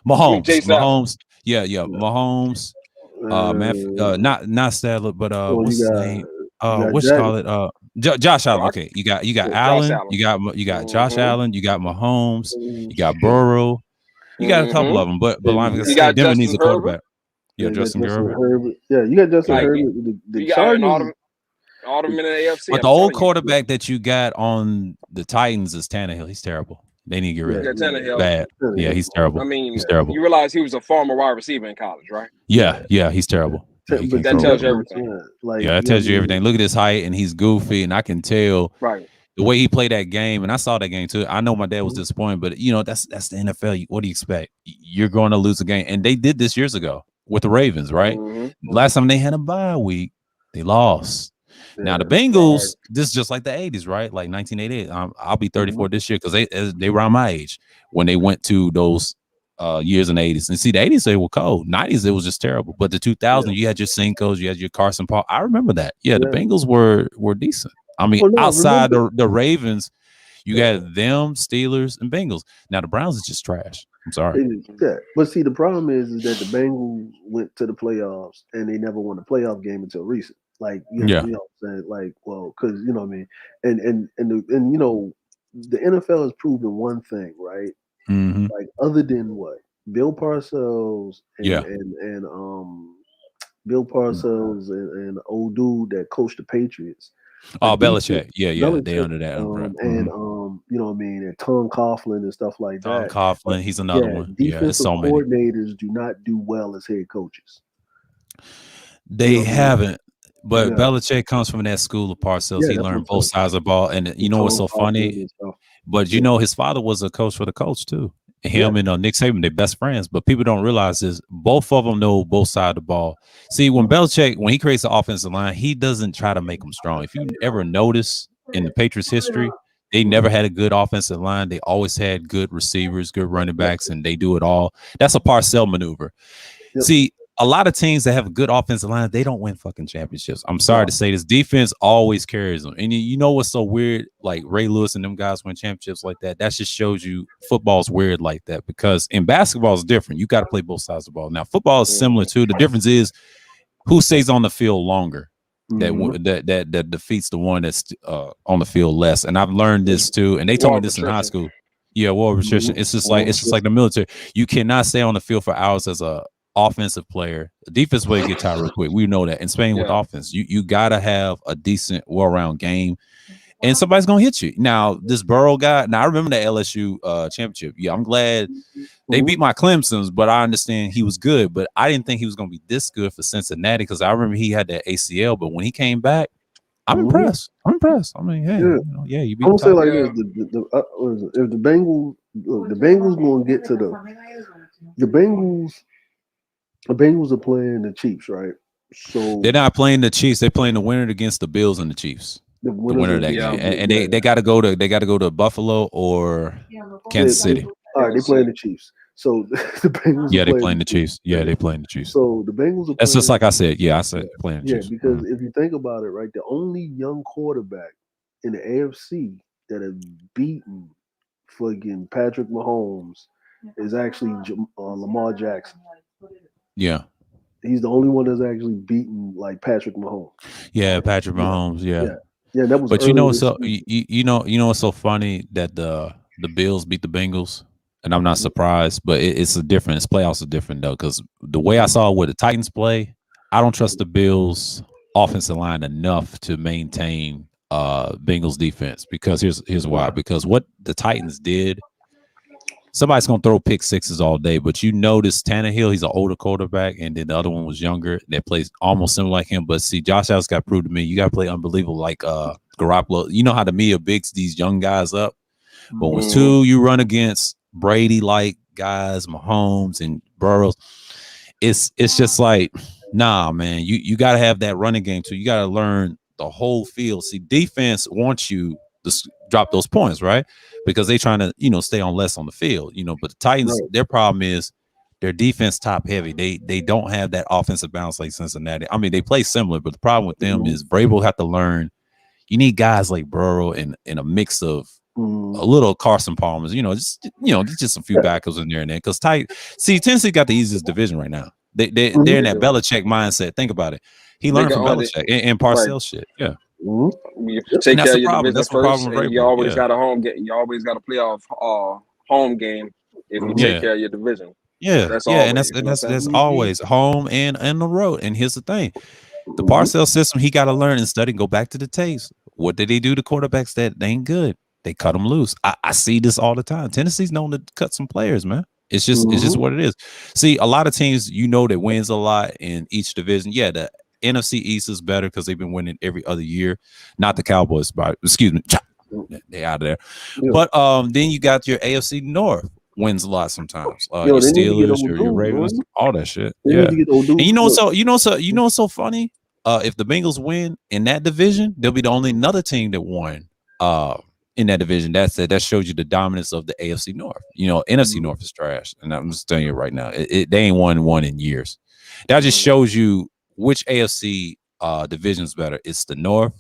Mahomes. Mahomes. Yeah. Mahomes. Not Stadler, but what's his name? What you call it? Josh Allen. Okay, you got Allen. You got Josh Allen. You got Mahomes. You got Burrow. You got a couple of them, but like I said, Denver needs a quarterback. Yeah, Justin Herbert. Yeah, you got Justin Herbert. The Chargers. All them in the AFC. But the old quarterback that you got on the Titans is Tannehill. He's terrible. They need to get rid of him. Tannehill. Bad. Yeah, he's terrible. I mean, he's terrible. You realize he was a former wide receiver in college, right? Yeah, he's terrible. But that tells you everything. That tells you everything. Look at his height, and he's goofy, and I can tell the way he played that game. And I saw that game too. I know my dad was disappointed, but that's the NFL. What do you expect? You're going to lose a game, and they did this years ago with the Ravens, right? Last time they had a bye week, they lost. Now the Bengals, this is just like the 80s, right? Like 1988. I'll be 34 this year because they were around my age when they went to those years in the 80s. And see, the 80s they were cold. 90s it was just terrible. But the 2000s, you had your Cincos, you had your Carson Paul. I remember that. Yeah, the Bengals were decent. I mean, outside the Ravens, you got them, Steelers, and Bengals. Now the Browns is just trash. I'm sorry. Yeah, but see, the problem is that the Bengals went to the playoffs and they never won a playoff game until recent. Like, you know what I'm saying? Like, well, because you know what I mean, and you know, the NFL has proven one thing, right? Like, other than what Bill Parcells and Bill Parcells and old dude that coached the Patriots. Oh, Belichick. Yeah, they under that. And you know what I mean, and Tom Coughlin and stuff like that. Tom Coughlin, he's another one. Defensive coordinators do not do well as head coaches. They haven't. But Belichick comes from that school of Parcells. He learned both sides of the ball. And you know what's so funny? But you know, his father was a coach for the Colts too. Him and Nick Saban, they're best friends. But people don't realize this. Both of them know both sides of the ball. See, when Belichick, when he creates the offensive line, he doesn't try to make them strong. If you ever notice in the Patriots history, they never had a good offensive line. They always had good receivers, good running backs, and they do it all. That's a Parcells maneuver. See, a lot of teams that have a good offensive line, they don't win fucking championships. I'm sorry to say this. Defense always carries them. And you know what's so weird? Like Ray Lewis and them guys win championships like that. That just shows you football's weird like that, because in basketball is different. You got to play both sides of the ball. Now, football is similar too. The difference is who stays on the field longer. That defeats the one that's on the field less. And I've learned this too. And they told me this in high school. Yeah, war attrition. It's just like the military. You cannot stay on the field for hours as a offensive player. The defense player get tired real quick. We know that. And Spain with offense, you gotta have a decent well-round game, and somebody's gonna hit you. Now, this Burrow guy. Now I remember the LSU championship. Yeah, I'm glad they beat my Clemsons, but I understand he was good. But I didn't think he was gonna be this good for Cincinnati, because I remember he had that ACL. But when he came back, I'm impressed. I mean, hey, you beat. I'm gonna say like this: if the Bengals gonna get to the Bengals. The Bengals are playing the Chiefs, right? So they're not playing the Chiefs. They're playing the winner against the Bills and the Chiefs. The winner of that game, and they got to go to Buffalo or Kansas City. All right, they playing the Chiefs. So the Bengals. Yeah, they're playing the Chiefs. Yeah, they're playing the Chiefs. So the Bengals are. That's just like I said. Yeah, I said playing the Chiefs. Yeah, because if you think about it, right, the only young quarterback in the AFC that have beaten fucking Patrick Mahomes is actually Lamar Jackson. Yeah, he's the only one that's actually beaten like Patrick Mahomes. Yeah, Patrick Mahomes. Yeah. That was. But you know, so you know what's so funny, that the Bills beat the Bengals, and I'm not surprised. But it's a different. It's playoffs are different though, because the way I saw with the Titans play, I don't trust the Bills offensive line enough to maintain Bengals defense. Because here's why. Because what the Titans did. Somebody's going to throw pick sixes all day, but you notice Tannehill, he's an older quarterback, and then the other one was younger. That plays almost similar like him. But see, Josh Allen's got proved to me, you got to play unbelievable like Garoppolo. You know how the media bigs these young guys up. But when you run against Brady like guys, Mahomes and Burrows, it's just like, nah, man, you got to have that running game too. You got to learn the whole field. See, defense wants you to drop those points, right? Because they trying to, stay on less on the field, but the Titans, their problem is their defense top heavy. They don't have that offensive balance like Cincinnati. I mean, they play similar, but the problem with them is Vrabel have to learn. You need guys like Burrow and a mix of a little Carson Palmer's, just just a few backups in there and there. Because Tennessee got the easiest division right now. They're in that Belichick mindset. Think about it. He learned from Belichick and Parcells shit. Yeah. You take care of your division That's first, the and you always got a home game. You always got a playoff home game if you take care of your division. Yeah, that's always, and that's always home and the road. And here's the thing: the Parcells system, he got to learn and study. Go back to the tapes. What did he do to quarterbacks that ain't good? They cut them loose. I see this all the time. Tennessee's known to cut some players, man. It's just what it is. See, a lot of teams, that wins a lot in each division. Yeah, the NFC East is better because they've been winning every other year. Not the Cowboys, but excuse me, they out of there. Yeah. But then you got your AFC North wins a lot sometimes. Your Steelers, your Ravens, all that shit. Yeah, and what's so funny? If the Bengals win in that division, they'll be the only another team that won. In that division, that shows you the dominance of the AFC North. NFC North is trash, and I'm just telling you right now, they ain't won one in years. That just shows you which AFC division's better. It's the North.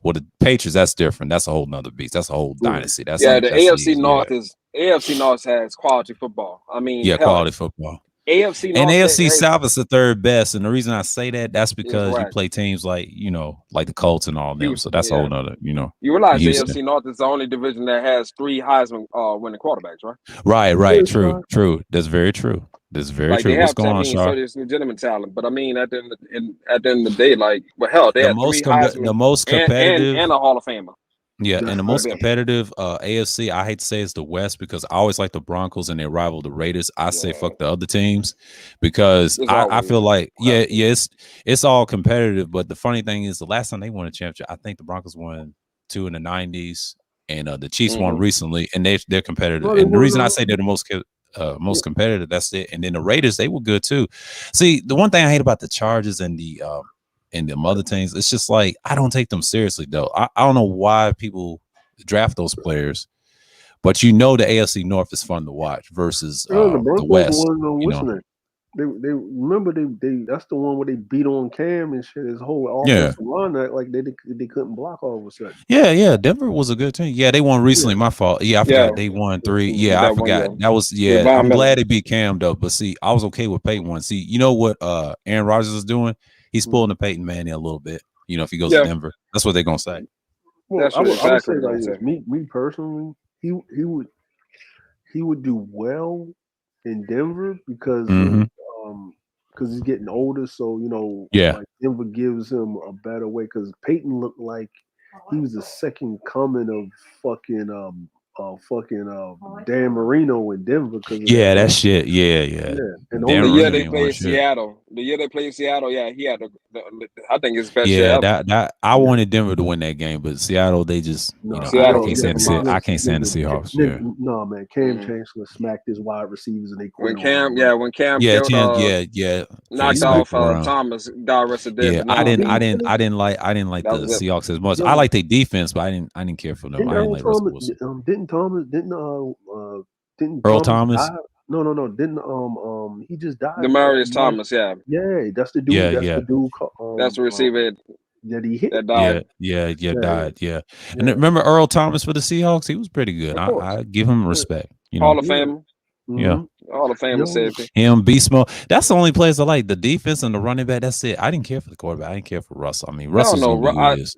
Well, the Patriots, that's different. That's a whole nother beast. That's a whole dynasty. The AFC North is AFC North has quality football. I mean, quality football. AFC North and AFC South is the third best, and the reason I say that's because you play teams like like the Colts and all them. So that's a whole nother. You realize the AFC North is the only division that has 3 Heisman winning quarterbacks, right? Right. True. That's very true. That's very true. What's going on, Char? So there's legitimate talent, but I mean, at the end of the day, like, well, they had 3 Heisman, the most competitive, and a Hall of Famer. Yeah, and the most competitive AFC, I hate to say, is the West because I always like the Broncos and they rival the Raiders. I say fuck the other teams because I feel like it's all competitive. But the funny thing is, the last time they won a championship, I think the Broncos won 2 in the 90s, and the Chiefs won recently, and they're competitive. And the reason I say they're the most competitive, that's it. And then the Raiders, they were good too. See, the one thing I hate about the Chargers and the other teams, it's just like I don't take them seriously though. I don't know why people draft those players, but the AFC North is fun to watch versus the West. They remember they that's the one where they beat on Cam and shit. His whole offensive run like they couldn't block all of a sudden. Yeah. Denver was a good team. Yeah, they won recently. My fault. Yeah, I forgot they won 3. Yeah, I forgot. That was I'm glad they beat Cam though. But see, I was okay with Peyton one. See, you know what Aaron Rodgers is doing? He's pulling the Peyton Manning a little bit. If he goes to Denver, that's what they're gonna say. Well, I would say like this. Me personally, he would do well in Denver because he's getting older. So like Denver gives him a better way. Because Peyton looked like he was the second coming of fucking Dan Marino in Denver. That shit. Yeah. And the year they played Seattle, he had I think his best year ever. I wanted Denver to win that game, but Seattle, they just I can't stand the Seahawks. No, man, Cam Chancellor smacked his wide receivers and they quit. When Cam knocked off Thomas, God rest dead. I didn't like the Seahawks as much. I like their defense, but I didn't care for them. I didn't like Russell Wilson. Didn't Earl Thomas? No. Didn't he just died? Demarius Thomas, Yeah, that's the dude. The dude. That's the receiver that he hit. That died. Died. Yeah. And remember Earl Thomas for the Seahawks? He was pretty good. I give him respect. Hall of Fame. Yeah. Hall of Fame safety. Him, Beast Mode. That's the only players I like. The defense and the running back. That's it. I didn't care for the quarterback. I didn't care for Russell. I mean, Russell's who he is.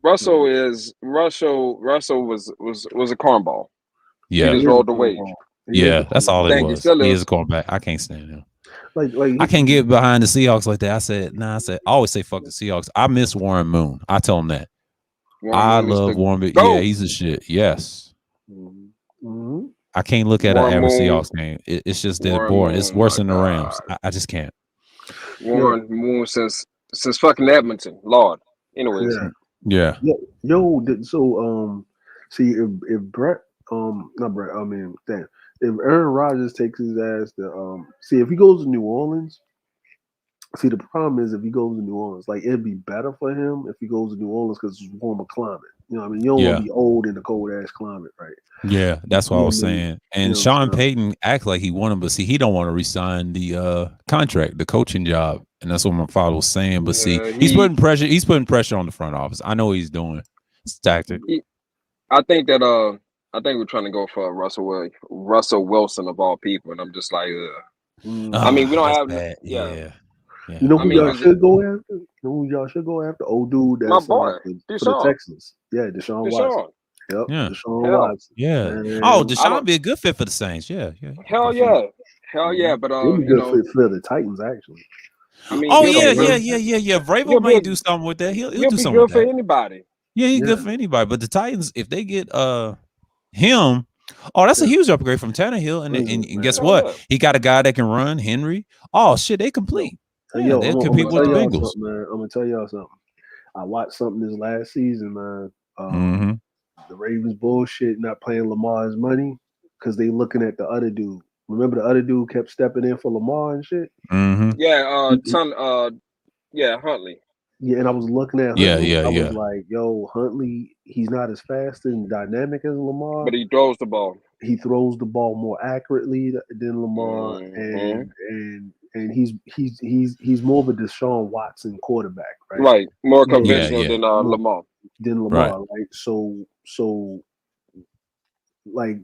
Russell was a cornball. Yeah. He just rolled the weight. Yeah, that's all it was. He is a cornerback. I can't stand him. Like I can't get behind the Seahawks like that. I always say fuck the Seahawks. I miss Warren Moon. I tell him that. I love Warren Moon. Yeah, he's a shit. Yes. Mm-hmm. I can't look at an average Seahawks game. It's just that boring. It's worse than the Rams. I just can't. Warren Moon since fucking Edmonton, Lord. Anyways. Yeah. So see if Brett, not Brett. I mean, if Aaron Rodgers takes his ass to see if he goes to New Orleans. See, the problem is if he goes to New Orleans, like it'd be better for him if he goes to New Orleans because it's warmer climate. You know what I mean? You don't want to be old in the cold ass climate, right? Yeah, that's what I was saying. And You know Sean Payton act like he wanted, but see, he don't want to resign the contract, the coaching job, and that's what my father was saying. But see, he's putting pressure. He's putting pressure on the front office. I know what he's doing. It's tactic. I think we're trying to go for Russell Wilson of all people, and I'm just like, I mean, we don't have bad. yeah. You know who y'all should go after? You know who y'all should go after? Old dude that's my boy, for the Texans. Yeah, Deshaun Watson. Yep. Yeah. Deshaun Watson. Yeah. Man. Oh, Deshaun would be a good fit for the Saints. Yeah. Hell yeah. But he'll be good fit for the Titans actually. I mean, yeah. Vrabel may do something with that. He'll do be something good with for that. anybody. Yeah, he's good for anybody. But the Titans, if they get him, that's a huge upgrade from Tannehill. And guess what? Yeah. He got a guy that can run, Henry. Oh shit, they complete. Yo, they'll compete with the Bengals. Man. I'm gonna tell y'all something. I watched something this last season, man. The Ravens bullshit not paying Lamar's money because they looking at the other dude. Remember the other dude kept stepping in for Lamar and shit? Yeah, Huntley. Yeah, and I was looking at Huntley. I was yeah. like, yo, Huntley, he's not as fast and dynamic as Lamar. But he throws the ball. He throws the ball more accurately than Lamar, and he's more of a Deshaun Watson quarterback, right? Right, more conventional than Lamar. Right? So like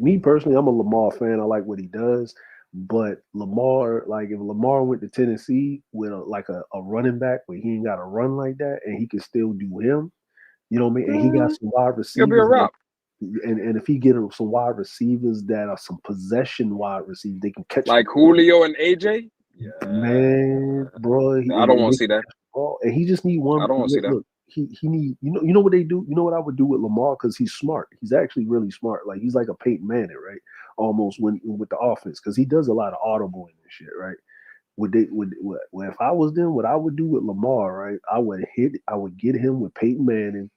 me personally, I'm a Lamar fan. I like what he does. But Lamar, like if Lamar went to Tennessee with a running back where he ain't got to run like that and he can still do him, you know what I mean? And he got some wide receivers. He'll be a wrap. And if he get some wide receivers that are some possession wide receivers, they can catch like Julio and AJ. Yeah, man, bro. I don't want to see that. And he just need one. I don't want to see that. Look, he need you know what they do. You know what I would do with Lamar because he's smart. He's actually really smart. Like he's like a Peyton Manning, right? Almost with the offense because he does a lot of audibling and shit, right? If I was them, what I would do with Lamar, right? I would get him with Peyton Manning,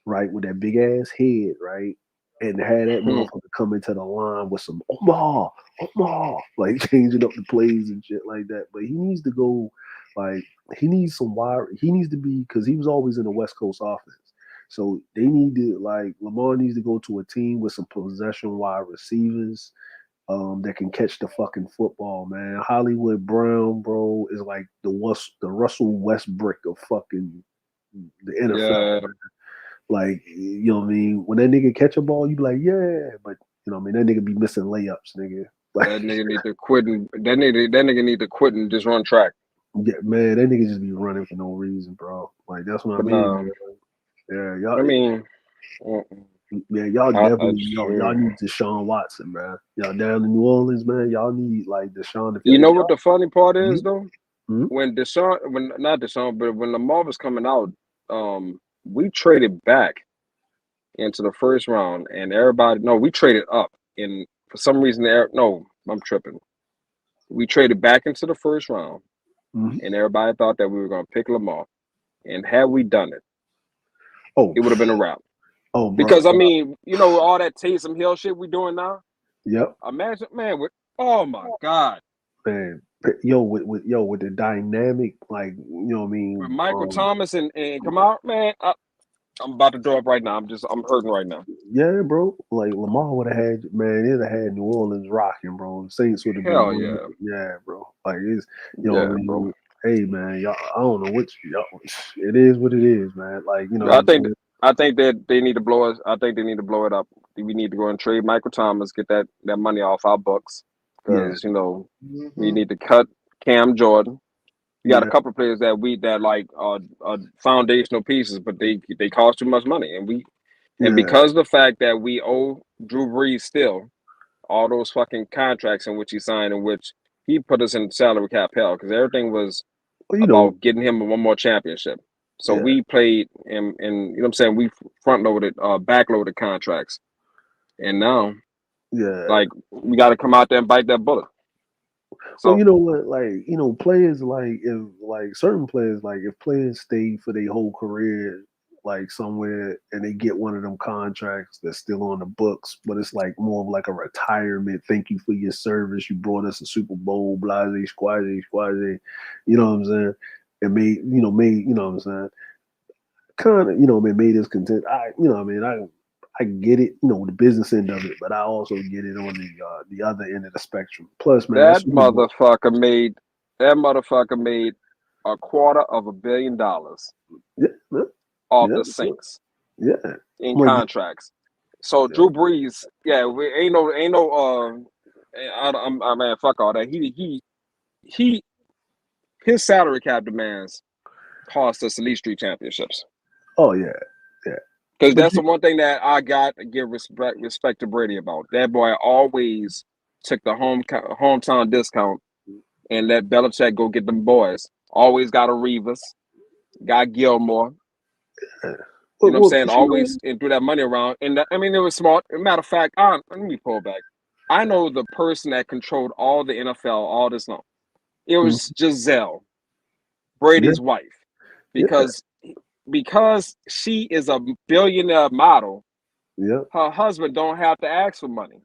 right, with that big ass head, right, and have that motherfucker come into the line with some Omar, like changing up the plays and shit like that. But he needs to go, like he needs some wide. He needs to be because he was always in the West Coast offense. So they need to Lamar needs to go to a team with some possession wide receivers that can catch the fucking football, man. Hollywood Brown, bro, is like the Russell Westbrook of fucking the NFL. Yeah. Like, you know what I mean? When that nigga catch a ball, you be like, yeah, but you know what I mean? That nigga be missing layups, nigga. Like, that nigga need to quit that nigga need to quit and just run track. Yeah, man, that nigga just be running for no reason, bro. Like that's what I mean. Yeah, y'all. I mean, yeah, y'all definitely y'all need Deshaun Watson, man. Y'all down in New Orleans, man. Y'all need like Deshaun. You know what the funny part is though? When Lamar was coming out, we traded back into the first round, and we traded up, and for some reason, I'm tripping. We traded back into the first round, and everybody thought that we were going to pick Lamar, and had we done it, it would have been a wrap. Oh, because I mean, you know, all that Taysom Hill shit we doing now. Yep. Imagine, man. Oh my God, man. With the dynamic, like you know what I mean. With Michael Thomas and come out, man. I'm about to throw up right now. I'm hurting right now. Yeah, bro. Like Lamar would have had, man. It'd have had New Orleans rocking, bro. The Saints would have been. Hell yeah. Yeah, bro. Like it's bro. Hey, man, y'all. I don't know y'all. It is what it is, man. Like you know. I think that they need to blow us. I think they need to blow it up. We need to go and trade Michael Thomas, get that money off our books, because you know we need to cut Cam Jordan. We got a couple of players that are foundational pieces, but they cost too much money, and because of the fact that we owe Drew Brees still all those fucking contracts in which he signed, in which he put us in salary cap hell, because everything was about getting him one more championship. So we played and you know what I'm saying, we front loaded, backloaded contracts, and now like we got to come out there and bite that bullet. So well, you know what, like you know, players if certain players, like if players stay for their whole career, like somewhere and they get one of them contracts that's still on the books, but it's like more of like a retirement. Thank you for your service. You brought us a Super Bowl, blase, squaze. You know what I'm saying? And made, you know what I'm saying? Kind of, made us content. I get it, the business end of it, but I also get it on the other end of the spectrum. Plus, man, That motherfucker made $250 million yeah, off yeah, the Saints yeah. in Like, contracts. So yeah. Drew Brees, we ain't no. I man, fuck all that. He his salary cap demands cost us at least 3 championships. Oh yeah, yeah. Because that's the one thing that I got to give respect to Brady about. That boy always took the hometown discount and let Belichick go get them boys. Always got a Revis, got Gilmore. Yeah. You know what I'm saying? Always and threw that money around. And it was smart. Matter of fact, let me pull back. I know the person that controlled all the NFL all this long. It was Giselle, Brady's wife, because she is a billionaire model. Yeah. Her husband don't have to ask for money.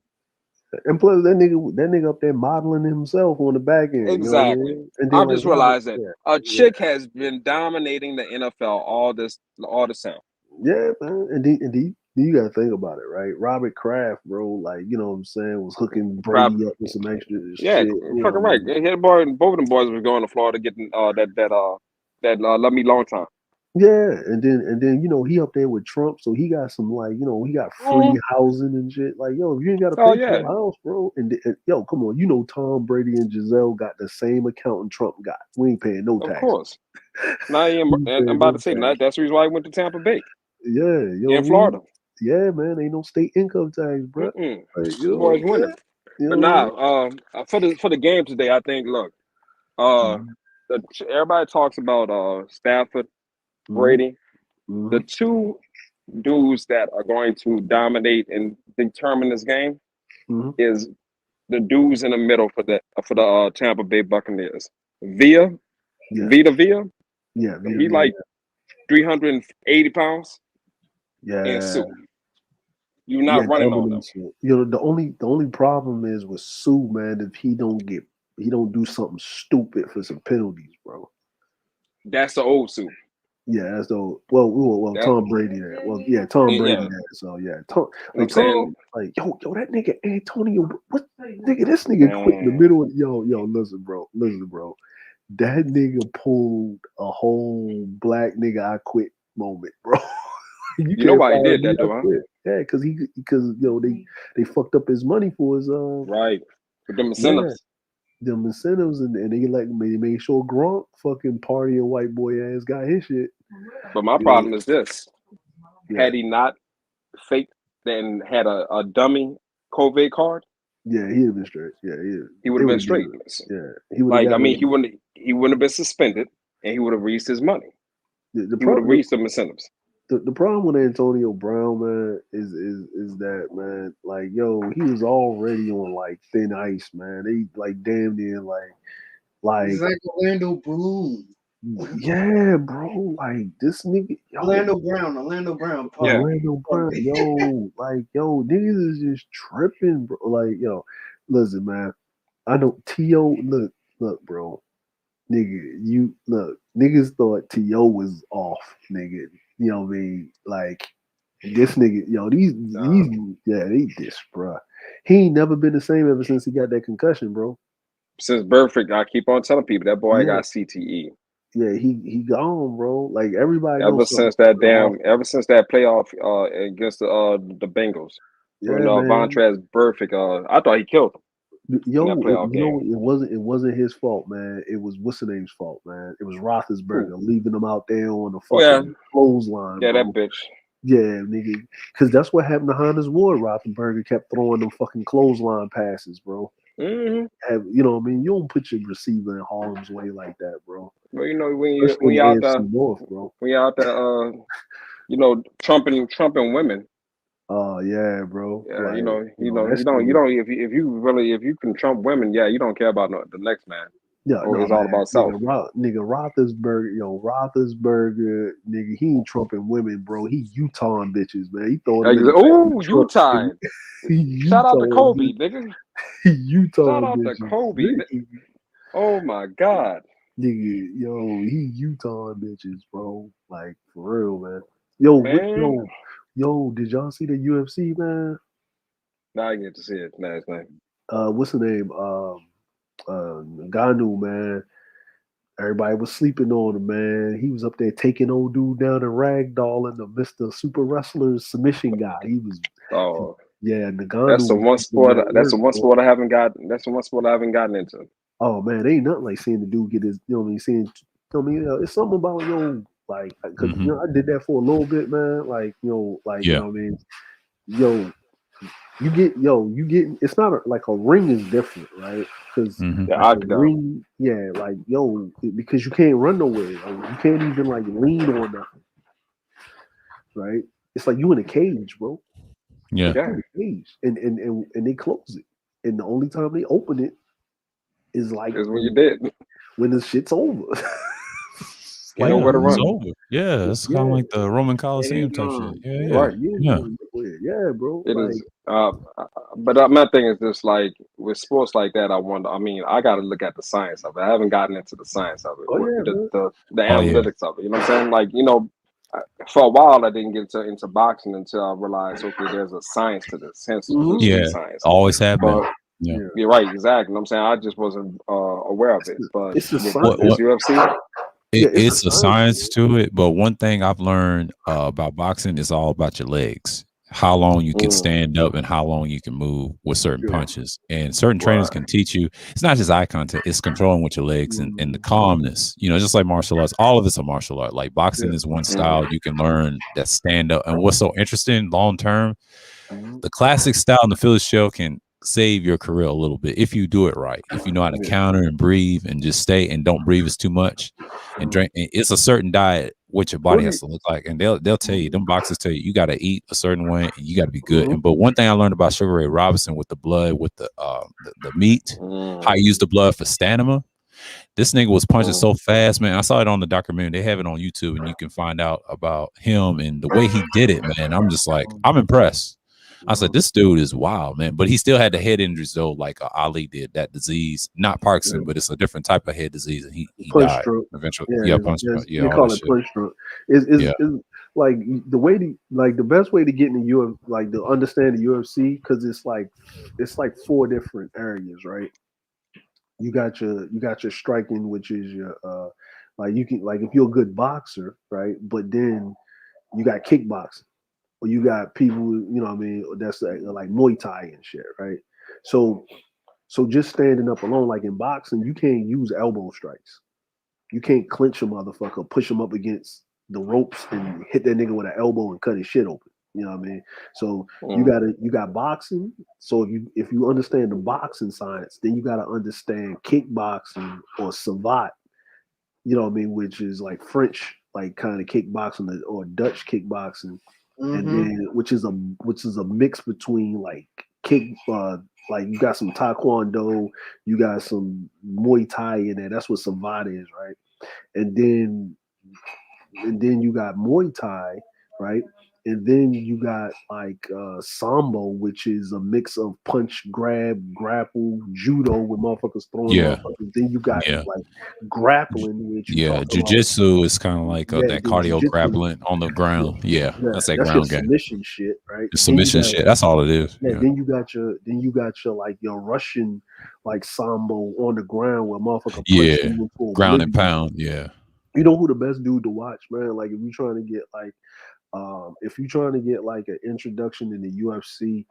And plus, that nigga up there modeling himself on the back end. Exactly. You know what I mean? And I then, just realized that a chick has been dominating the NFL all this time. Yeah, man. And then you got to think about it, right? Robert Kraft, bro, like, you know what I'm saying, was hooking Brady up with some extra shit. Fucking right. Both of them boys were going to Florida getting that love me long time. Yeah, and then he up there with Trump, so he got some he got free housing and shit. Like, yo, if you ain't got to pay for a house, bro, and yo, come on, Tom Brady and Giselle got the same accountant Trump got. We ain't paying no tax. Of course. Now I'm about to say that's the reason why I went to Tampa Bay. Yeah, in Florida. Yeah, man, ain't no state income tax, bro. Like, boys winning. But now, for the game today, I think everybody talks about Stafford, Brady. The two dudes that are going to dominate and determine this game is the dudes in the middle for the Tampa Bay Buccaneers. Vita Vea. Yeah, he like 380 pounds. Yeah, and Sue. You're not running on them. The only problem is with Sue, man, if he don't do something stupid for some penalties, bro. That's the old Sue. Yeah, that's the Tom Brady there. Well, yeah, Tom Brady there. So yeah, Tom, that nigga Antonio, what nigga? This nigga quit in the middle of listen, bro. That nigga pulled a whole black nigga I quit moment, bro. You know why he did that, though, huh? Yeah, because they fucked up his money for his right with them incentives. Them incentives, and they made sure Gronk fucking partying white boy ass got his shit. But my problem is this: had he not faked and had a dummy COVID card, he'd have been straight. Yeah, he would have been straight. He would. He wouldn't have been suspended, and he would have reached his money. He would have reached some incentives. The problem with Antonio Brown, man, is that, man, like, yo, he was already on like thin ice, man. They like damn near like he's like Orlando Bloom. Yeah, bro, like this nigga, Orlando Brown, Orlando Brown, yo, like, yo, niggas is just tripping, bro. Like, yo, listen, man, I know T.O. Look, bro, niggas thought T.O. was off, nigga. You know what I mean? Like, this nigga, they diss, bro. He ain't never been the same ever since he got that concussion, bro. Since birth, I keep on telling people that boy got CTE. Yeah, he gone, bro. Like, everybody ever since that playoff against the Bengals. Yeah, when man. Vontaze Burfict, I thought he killed him. It wasn't his fault, man. It was what's the name's fault, man. It was Roethlisberger leaving him out there on the fucking clothesline. Yeah, bro. that bitch. Yeah, nigga. Because that's what happened to Heinz Ward. Roethlisberger kept throwing them fucking clothesline passes, bro. Mm-hmm. You know what I mean? You don't put your receiver in harm's way like that, bro. Well, you know, when you out there, bro. When you out there, trumping women. Oh yeah, bro. Yeah, like, you don't. If you can trump women, you don't care about the next man. Yeah, Or no, it's all man. about self? Nigga Roethlisberger, nigga, he ain't trumping women, bro. He Utah bitches, man. He throwing them in the back of Oh, the truck, Utah. nigga. He Shout out to Utah, Kobe, nigga. he Utah Shout out to bitches. Kobe. Oh my God. Nigga, yo, he Utah bitches, bro. Like for real, man. Yo, Man. yo, did y'all see the UFC, man? Now I get to see it last night. What's the name? Ganu, man. Everybody was sleeping on him, man. He was up there taking old dude down and ragdolling the Mr. Super Wrestler's submission guy. He was, yeah, Nagano. That's the one sport. That's the one sport I haven't gotten. That's the one sport I haven't gotten into. Oh man, ain't nothing like seeing the dude get his. You know what I mean? Seeing, it's something about like, because I did that for a little bit, man. Like, you know what I mean? Yo, you get. It's not like a ring is different, right? Because like a ring, like because you can't run nowhere. Like, you can't even like lean on nothing, right? It's like you in a cage, bro. Yeah, like, in a cage, and they close it, and the only time they open it is like when you did, when the shit's over. like it's over. Yeah, it's kind of like the Roman Coliseum type shit. Yeah, right. Yeah, bro. It is. But my thing is just like with sports like that, I wonder. I mean, I got to look at the science of it. I haven't gotten into the science of it, the analytics of it. You know what I'm saying? Like, for a while I didn't get into boxing until I realized, okay, there's a science to this. Hence, science. Always have been. You're right, exactly. You know what I'm saying? I just wasn't aware of it. But it's this UFC. It's a science to it, but one thing I've learned about boxing is all about your legs. How long you can stand up and how long you can move with certain punches. And certain trainers can teach you. It's not just eye contact, it's controlling with your legs and the calmness. Just like martial arts, all of it's a martial art. Like boxing is one style you can learn that stand up. And what's so interesting long term, the classic style in the Philly shell can save your career a little bit if you do it right. If you know how to counter and breathe and just stay and don't breathe as too much and drink. It's a certain diet what your body has to look like, and they'll tell you. Them boxers tell you got to eat a certain way and you got to be good. And but one thing I learned about Sugar Ray Robinson with the blood, with the meat, how he used the blood for stamina. This nigga was punching so fast, man. I saw it on the documentary. They have it on YouTube, and you can find out about him and the way he did it, man. I'm just like, I'm impressed. I said, this dude is wild, man. But he still had the head injuries, though, like Ali did, that disease. Not Parkinson, but it's a different type of head disease. And he died stroke. eventually. Punch stroke. They call it punch stroke. It's like the way to, like the best way to get in the UFC, like to understand the UFC, because it's like 4 different areas, right? You got your striking, which is your like you can, like if you're a good boxer, right? But then you got kickboxing. Or you got people, you know what I mean, that's like Muay Thai and shit, right? So just standing up alone, like in boxing, you can't use elbow strikes. You can't clinch a motherfucker, push him up against the ropes and hit that nigga with an elbow and cut his shit open. You know what I mean? So you got boxing. So if you understand the boxing science, then you gotta understand kickboxing or savate, you know what I mean, which is like French, like kind of kickboxing or Dutch kickboxing. And then which is a mix between like like you got some taekwondo, you got some Muay Thai in there. That's what savate is, right? And then you got Muay Thai, right? And then you got like Sambo, which is a mix of punch, grab, grapple, judo with motherfuckers throwing motherfuckers. Then you got like grappling, which jiu-jitsu is kind of like that cardio grappling on the ground. That's that ground game. Submission shit, right? The submission shit. That's all it is. Then you got your like your Russian like Sambo on the ground where motherfucker punch you ground and pound. Yeah. You know who the best dude to watch, man? Like if you're trying to get like an introduction in the UFC,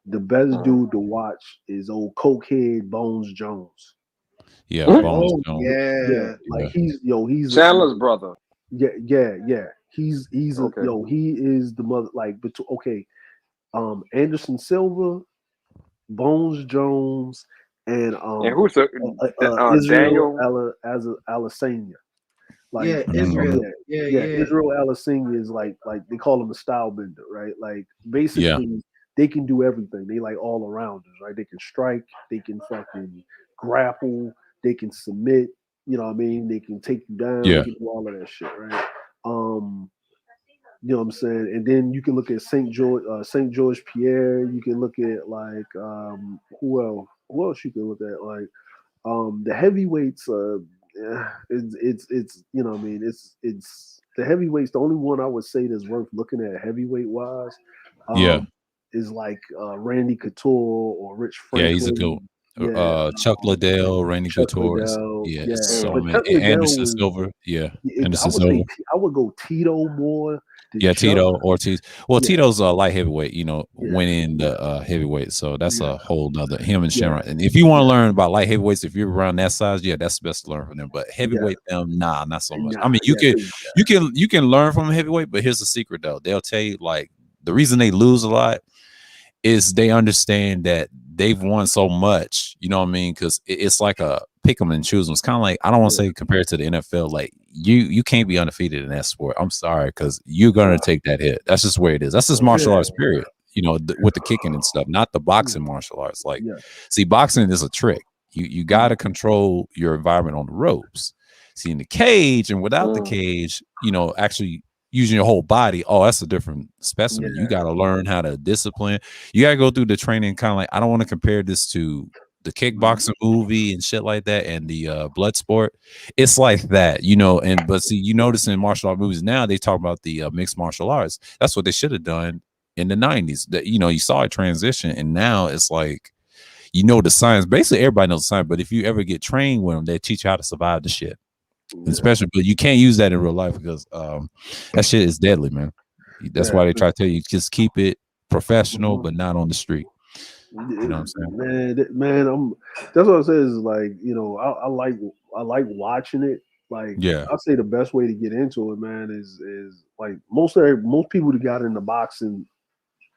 the best dude to watch is old cokehead Bones Jones. Yeah, Bones Jones. Like he's Chandler's brother. Yeah. He's he is the mother, like, Anderson Silva, Bones Jones, and who's Israel Daniel Adesanya. Like Israel. Israel Adesanya is like they call him a style bender, right? Like basically they can do everything. They like all arounders, right? They can strike, they can fucking grapple, They can submit. You know what I mean? They can take you down. Yeah. They can do all of that shit, right? You know what I'm saying? And then you can look at St. George Pierre. You can look at like who else? Who else you can look at? Like the heavyweights. It's you know what I mean? It's the heavyweights. The only one I would say that's worth looking at heavyweight wise. Yeah. Is like Randy Couture or Rich Yeah, he's a Franklin. good Yeah, Chuck Liddell, Randy Chuck Couture. Liddell. Yeah, Yeah, it's so but many. Chuck Liddell Anderson was. Silver. Yeah, I Anderson would say Silver. I would go Tito more than Yeah, Chuck. Tito Ortiz. Well, Yeah. Tito's a light heavyweight, you know, Yeah. winning the heavyweight. So that's Yeah. a whole nother him and Yeah. Shamrock. And if you want to learn about light heavyweights, if you're around that size, yeah, that's the best to learn from them. But heavyweight them, nah, not so much. I mean, you can learn from a heavyweight, but here's the secret though. They'll tell you like the reason they lose a lot is they understand that they've won so much, you know what I mean? Because it's like a pick 'em and choose 'em. It's kind of like, I don't want to say compared to the NFL, like you can't be undefeated in that sport. I'm sorry, because you're gonna take that hit. That's just where it is. That's just martial arts, period. You know, with the kicking and stuff, not the boxing martial arts. Like, see, boxing is a trick. You got to control your environment on the ropes. See, in the cage and without the cage, you know, actually using your whole body, oh, that's a different specimen. You got to learn how to discipline. You got to go through the training. Kind of like, I don't want to compare this to the kickboxing movie and shit like that and the blood sport. It's like that, you know. And but see, you notice in martial art movies now they talk about the mixed martial arts. That's what they should have done in the 90s. That, you know, you saw a transition, and now it's like, you know, the science. Basically everybody knows the science, but if you ever get trained with them, they teach you how to survive the shit. Especially, but you can't use that in real life because that shit is deadly, man. That's why they try to tell you just keep it professional, but not on the street. You know what I'm saying? Man, that's what I say is like, you know, I like watching it. Like, I'd say the best way to get into it, man, is like most people that got into boxing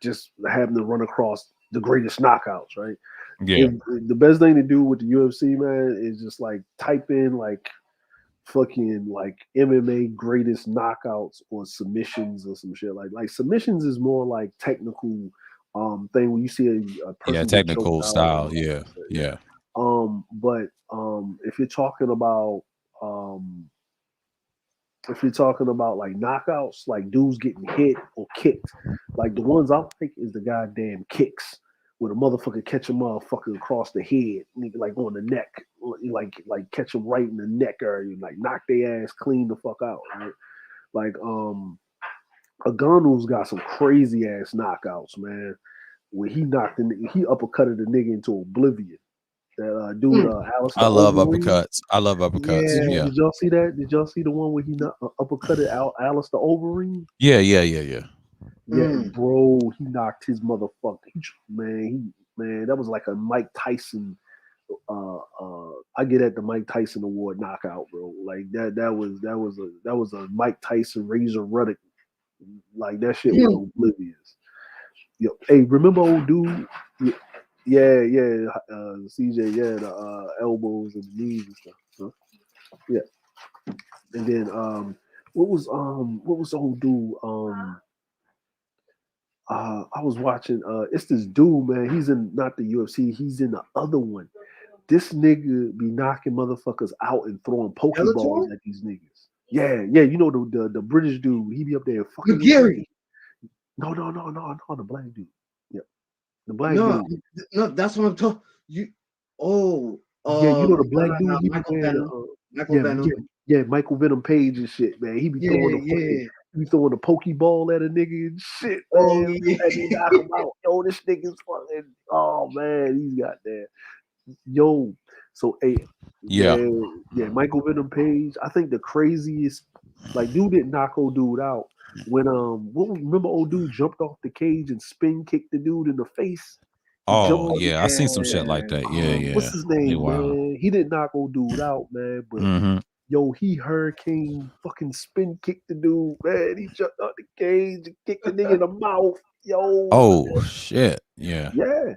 just having to run across the greatest knockouts, right? Yeah. The best thing to do with the UFC, man, is just like type in like fucking like MMA greatest knockouts or submissions or some shit. Like submissions is more like technical thing when you see a person technical style, yeah. But if you're talking about like knockouts, like dudes getting hit or kicked, like the ones I like is the goddamn kicks where the motherfucker catch a motherfucker across the head, like on the neck, like catch them right in the neck area, like knock their ass clean the fuck out, right? Like Agano's got some crazy ass knockouts, man. Where he uppercutted the nigga into oblivion. That dude, Alistair. I love uppercuts. I love uppercuts. Yeah. Did y'all see that? Did y'all see the one where he uppercutted Alistair Overeem? Yeah. Yeah, bro, he knocked his motherfucker. Man, that was like a Mike Tyson. I get at the Mike Tyson Award knockout, bro. Like that was a Mike Tyson Razor Ruddock. Like that shit was oblivious. Yo, hey, remember old dude? Yeah, CJ, the elbows and the knees and stuff. Huh? Yeah, and then what was the old dude? I was watching. It's this dude, man. He's in not the UFC. He's in the other one. This nigga be knocking motherfuckers out and throwing pokeballs at these niggas. Yeah. You know the British dude. He be up there fucking. Gary. No, the black dude. Yep, the black dude. No, that's what I'm talking. You know the black dude. Michael Venom. Yeah, Michael Venom Page and shit, man. He be throwing he be throwing a pokeball at a nigga and shit, man. And he knock him out. Yo, this nigga's fucking. Oh man, he's got that. Yo, so Michael Venom Page. I think the craziest, like, dude didn't knock old dude out when remember old dude jumped off the cage and spin kicked the dude in the face. I seen some shit like that. Yeah. What's his name, man? He didn't knock old dude out, man, but yo, he hurricane fucking spin kicked the dude, man. He jumped out the cage and kicked the nigga in the mouth. Yo. Oh shit. Yeah. Yeah.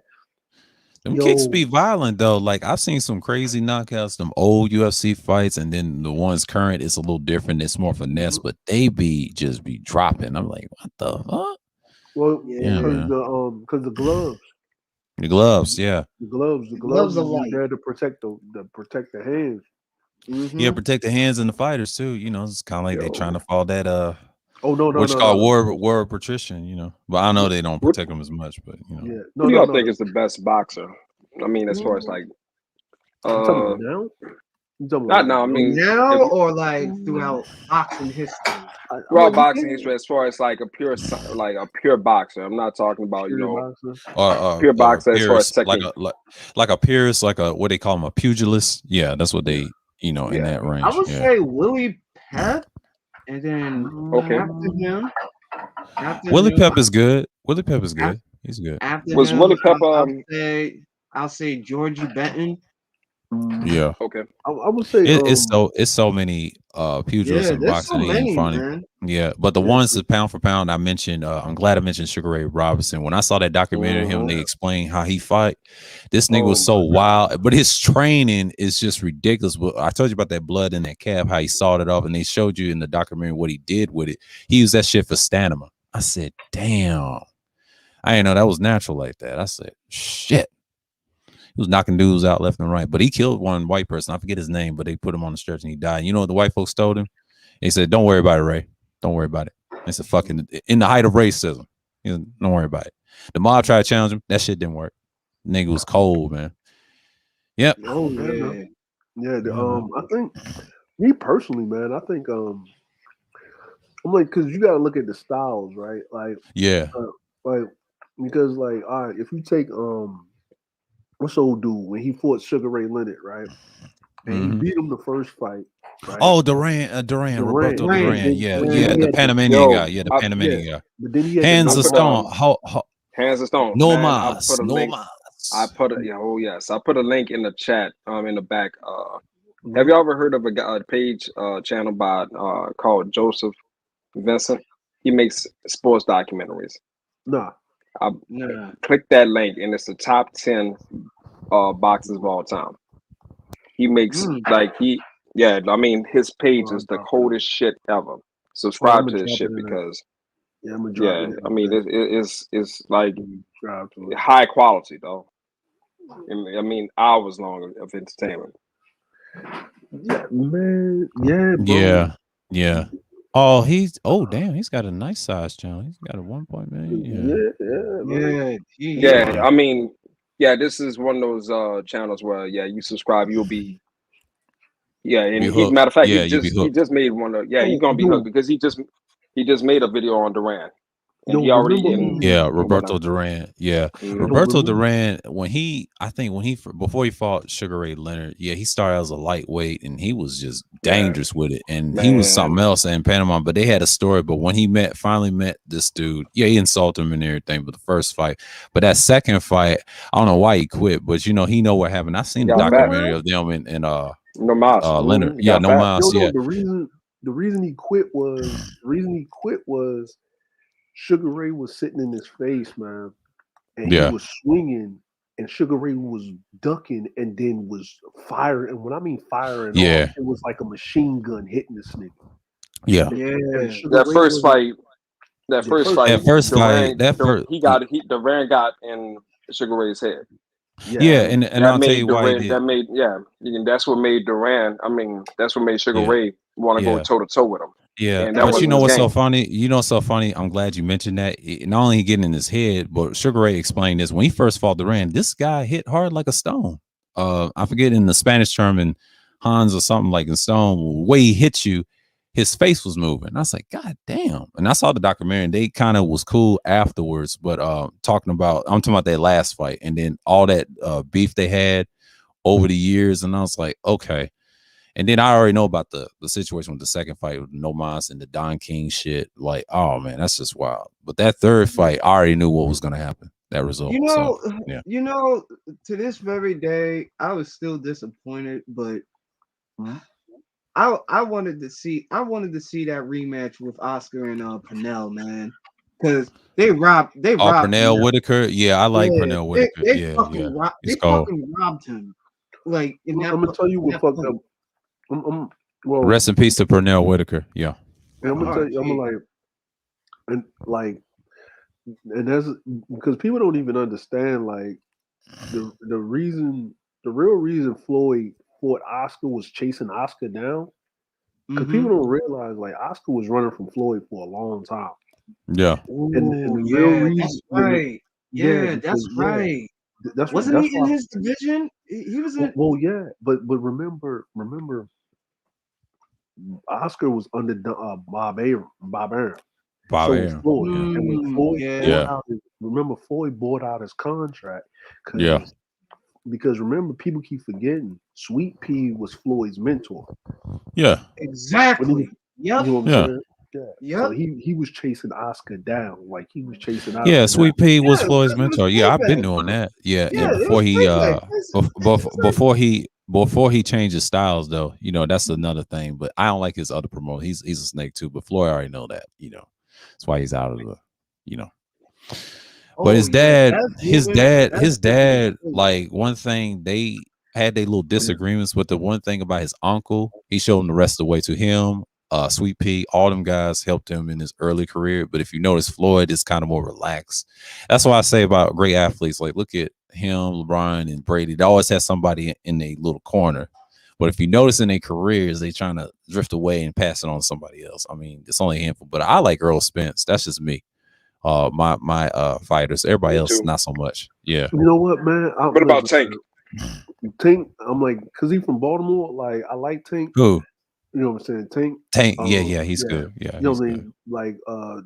Them kicks be violent though. Like I've seen some crazy knockouts, them old UFC fights, and then the ones current is a little different. It's more finesse, but they just be dropping. I'm like, what the fuck? Well, because the gloves. The gloves, yeah. The gloves Gloves are is light. there to protect the hands. Yeah, protect the hands and the fighters too. You know, it's kind of like they trying to follow that Oh no, what you call war of patrician. You know, but I know they don't What, protect them as much. But you know, Yeah, who do y'all think is the best boxer? I mean, as far as like, You talking about now? You talking not about now. I mean, now if, or like throughout boxing history. I'm throughout like, boxing history, as far as like a pure boxer. I'm not talking about pure boxer. pure boxer as far as Pierce, technique. like a Pierce, like a what they call him, a pugilist. Yeah, that's what they, in that I range. would Yeah. say Willie Pep, and then Okay. after Willie him, Pep is good. Willie Pep is af- good. He's good. after Was him, Willie Pep? I'll say Georgie Benton. Yeah. Okay. I would say It's so many pugilists Yeah, in there's so boxing. It ain't many, funny. man. Yeah, but the ones that pound for pound I mentioned, I'm glad I mentioned Sugar Ray Robinson. When I saw that documentary of him, they explained how he fight. This nigga was so wild, but his training is just ridiculous. But I told you about that blood in that calf, how he sawed it off, and they showed you in the documentary what he did with it. He used that shit for stamina. I said, damn. I didn't know that was natural like that. I said, shit. He was knocking dudes out left and right, but he killed one white person. I forget his name, but they put him on the stretch and he died. You know what the white folks told him? He said, "Don't worry about it, Ray. Don't worry about it." It's a fucking in the height of racism. He said, "Don't worry about it." The mob tried to challenge him. That shit didn't work. Nigga was cold, man. Yep. Oh yeah. I think me personally, man, I think I'm like, because you got to look at the styles, right? Like, Yeah. like because like, all right, if you take what's old dude when he fought Sugar Ray Leonard, right? And he beat him the first fight. Right? Oh, Duran, Roberto Duran. Yeah, the Panamanian guy. Yeah, the Panamanian guy. But then he had Hands of stone. Hands of stone. No Man, mas. I put a No link. mas. I put a link in the chat. In the back. Have you ever heard of a page channel by called Joseph Vincent? He makes sports documentaries. Nah. Click that link, and it's the top 10 boxers of all time. He makes I mean, his page is the coldest shit ever. Subscribe to his shit because I mean, it's like high quality though. I mean, hours long of entertainment. Yeah, man. Yeah, bro. Yeah. Oh, damn, he's got a nice size channel. He's got a 1 million. Yeah. I mean, this is one of those channels where you subscribe, you'll be and matter of fact, he just made one of you're gonna be hooked because he just made a video on Duran. And he already Roberto Duran. Yeah. Roberto Duran, before he fought Sugar Ray Leonard, he started as a lightweight and he was just dangerous with it. And he was something else in Panama, but they had a story. But when he finally met this dude, he insulted him and everything, but the first fight. But that second fight, I don't know why he quit, but he know what happened. I seen the documentary of them and No Mas. Leonard. Yeah, no Mas. The reason he quit was Sugar Ray was sitting in his face, man, and he was swinging, and Sugar Ray was ducking, and then was firing. And when I mean firing, off, it was like a machine gun hitting this nigga. Yeah, That first fight, Duran got in Sugar Ray's head. And I'll tell you why. That's what made Duran. I mean, that's what made Sugar Ray want to go toe to toe with him. Yeah, but you know what's so funny? I'm glad you mentioned that. Not only getting in his head, but Sugar Ray explained this when he first fought Duran. This guy hit hard like a stone. I forget in the Spanish term in Hans or something like in stone. The way he hit you, his face was moving. I was like, God damn! And I saw the documentary. And they kind of was cool afterwards, but I'm talking about that last fight, and then all that beef they had over the years, and I was like, okay. And then I already know about the situation with the second fight with No Mas and the Don King shit. Like, oh man, that's just wild. But that third fight, I already knew what was gonna happen. That result. To this very day, I was still disappointed, but I wanted to see that rematch with Oscar and Pernell, man, because they robbed Pernell Whitaker. Yeah, I like Pernell Whitaker. They fucking robbed him. Like, I'm gonna tell you what fucked up. Rest in peace to Pernell Whitaker. Yeah. I'm gonna tell you, and that's because people don't even understand. Like, the real reason Floyd fought Oscar was chasing Oscar down because people don't realize like Oscar was running from Floyd for a long time. Yeah. And Ooh, the real yeah, reason, that's right. Yeah, because that's right. Wasn't that's he in why. his division? He was in. Well, yeah, but remember, Oscar was under Bob Arum. Bob So was Arum. Floyd, Yeah. and when Floyd bought Yeah. Yeah. out, remember Floyd bought out his contract Yeah. because remember people keep forgetting Sweet Pea was Floyd's mentor. Yeah. When he was, Exactly. you Yep. know what I'm Yeah. saying? Yeah. So Yep. he was chasing Oscar down, like he was chasing Yeah. Oscar down. Sweet Pea was Yeah, Floyd's because it was mentor. Yeah, I've been payback. doing that. Yeah. Yeah, And it was payback. before he changed his styles though, that's another thing. But I don't like his other promoter. He's a snake too. But Floyd already know that. That's why he's out of the, you know. But Oh yeah, his That's dad, moving. like one thing they had their little disagreements with the one thing about his uncle, he showed him the rest of the way to him. Sweet Pea, all them guys helped him in his early career. But if you notice, Floyd is kind of more relaxed. That's why I say about great athletes, like look at him, LeBron, and Brady. They always have somebody in a little corner. But if you notice in their careers, they trying to drift away and pass it on to somebody else. I mean, it's only a handful. But I like Earl Spence. That's just me. My fighters. Everybody Me else, too. not so much. Yeah. You know what, man? What about Tank? Tank, I'm like, cause he's from Baltimore. Like, I like Tank. Who? You know what I'm saying? Tank. Tank. Yeah, he's Yeah. good. Yeah, You know he's what I good. mean? Like,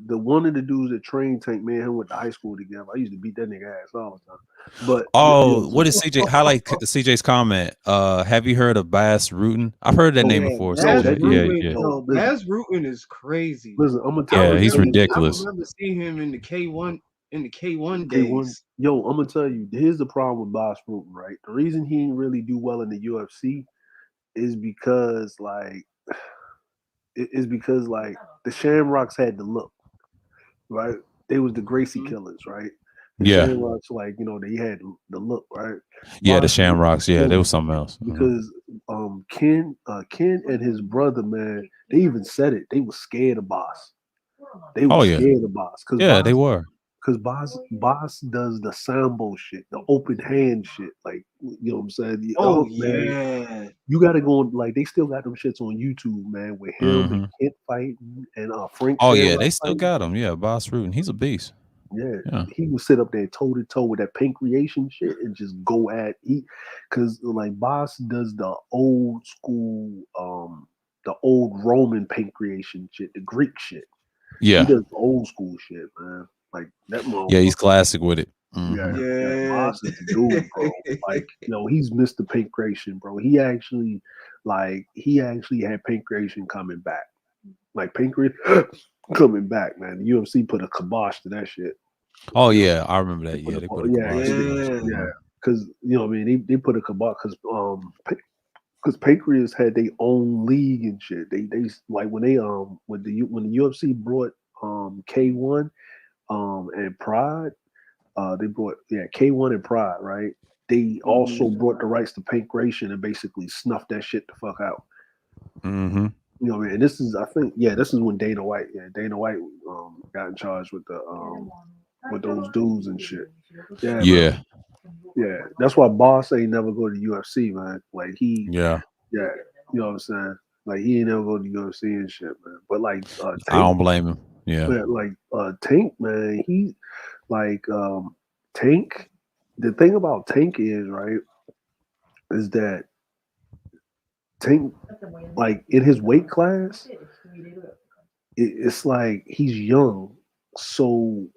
the one of the dudes that trained Tank, man, him went to high school together. I used to beat that nigga ass all the time. But you know Oh, what what I'm is CJ? Highlight CJ's comment. Have you heard of Bass Rutten? I've heard that name Yeah, before, yo, Baz CJ. that Yeah, dude, Rutten. yeah. yo, Yo, Baz Rutten is crazy. listen, I'm gonna I tell Yeah, you, he's remember, I ridiculous. remember seeing him in the K1 K1, days. yo, I'm gonna tell you, here's the problem with Boss Rutan, right? The reason he didn't really do well in the UFC is because like the Shamrocks had the look, right? They was the Gracie Mhm. Killers, right? The Yeah, Shamrocks, like they had the look, right? yeah. The Boss, Shamrocks. Yeah, there yo, was something else. because Ken and his brother, man, they even said it. They were scared of Boss. They were Oh yeah, scared of Boss yeah. They were. because Boss does the sambo shit, the open hand shit. Like, you know what I'm saying? Oh Man, yeah. you got to go on, like, they still got them shits on YouTube, man, with him and Hmm. Kent fighting and Frank Oh yeah, Shamrock they still fighting. got him. Yeah, Boss Rutten. He's a beast. Yeah, Yeah. he would sit up there toe to toe with that pancreation shit and just go at because like Boss does the old school, the old Roman pancreation shit, the Greek shit. He Yeah. does old school shit, man. Like that Yeah, he's motherfucker. classic with it. Yeah, Hmm. Yeah. Boss is the dude, bro. Like, he's Mr. Pancreation, bro. He actually had pancreation coming back. Like pancreas coming back, man. The UFC put a kibosh to that shit. Oh yeah, I remember They that. put Yeah, a they put a yeah, kibosh to that. Yeah. yeah. Because what I mean, they put a kibosh because Pancreas had their own league and shit. They like when the UFC brought K1 and Pride. They brought K1 and Pride, right? They also brought the rights to Pancration and basically snuffed that shit the fuck out. Mm-hmm. You know what I mean? And this is, I think, this is when Dana White got in charge with with those dudes and shit. Yeah, man. Yeah. Yeah. That's why Boss ain't never go to UFC, man. Like Yeah. you know what I'm saying? Like he ain't never go to UFC and shit, man. But like I Tank, don't blame him. Yeah. like Tank, man, he like Tank. The thing about Tank is is that Tank, like in his weight class, it's like he's young. So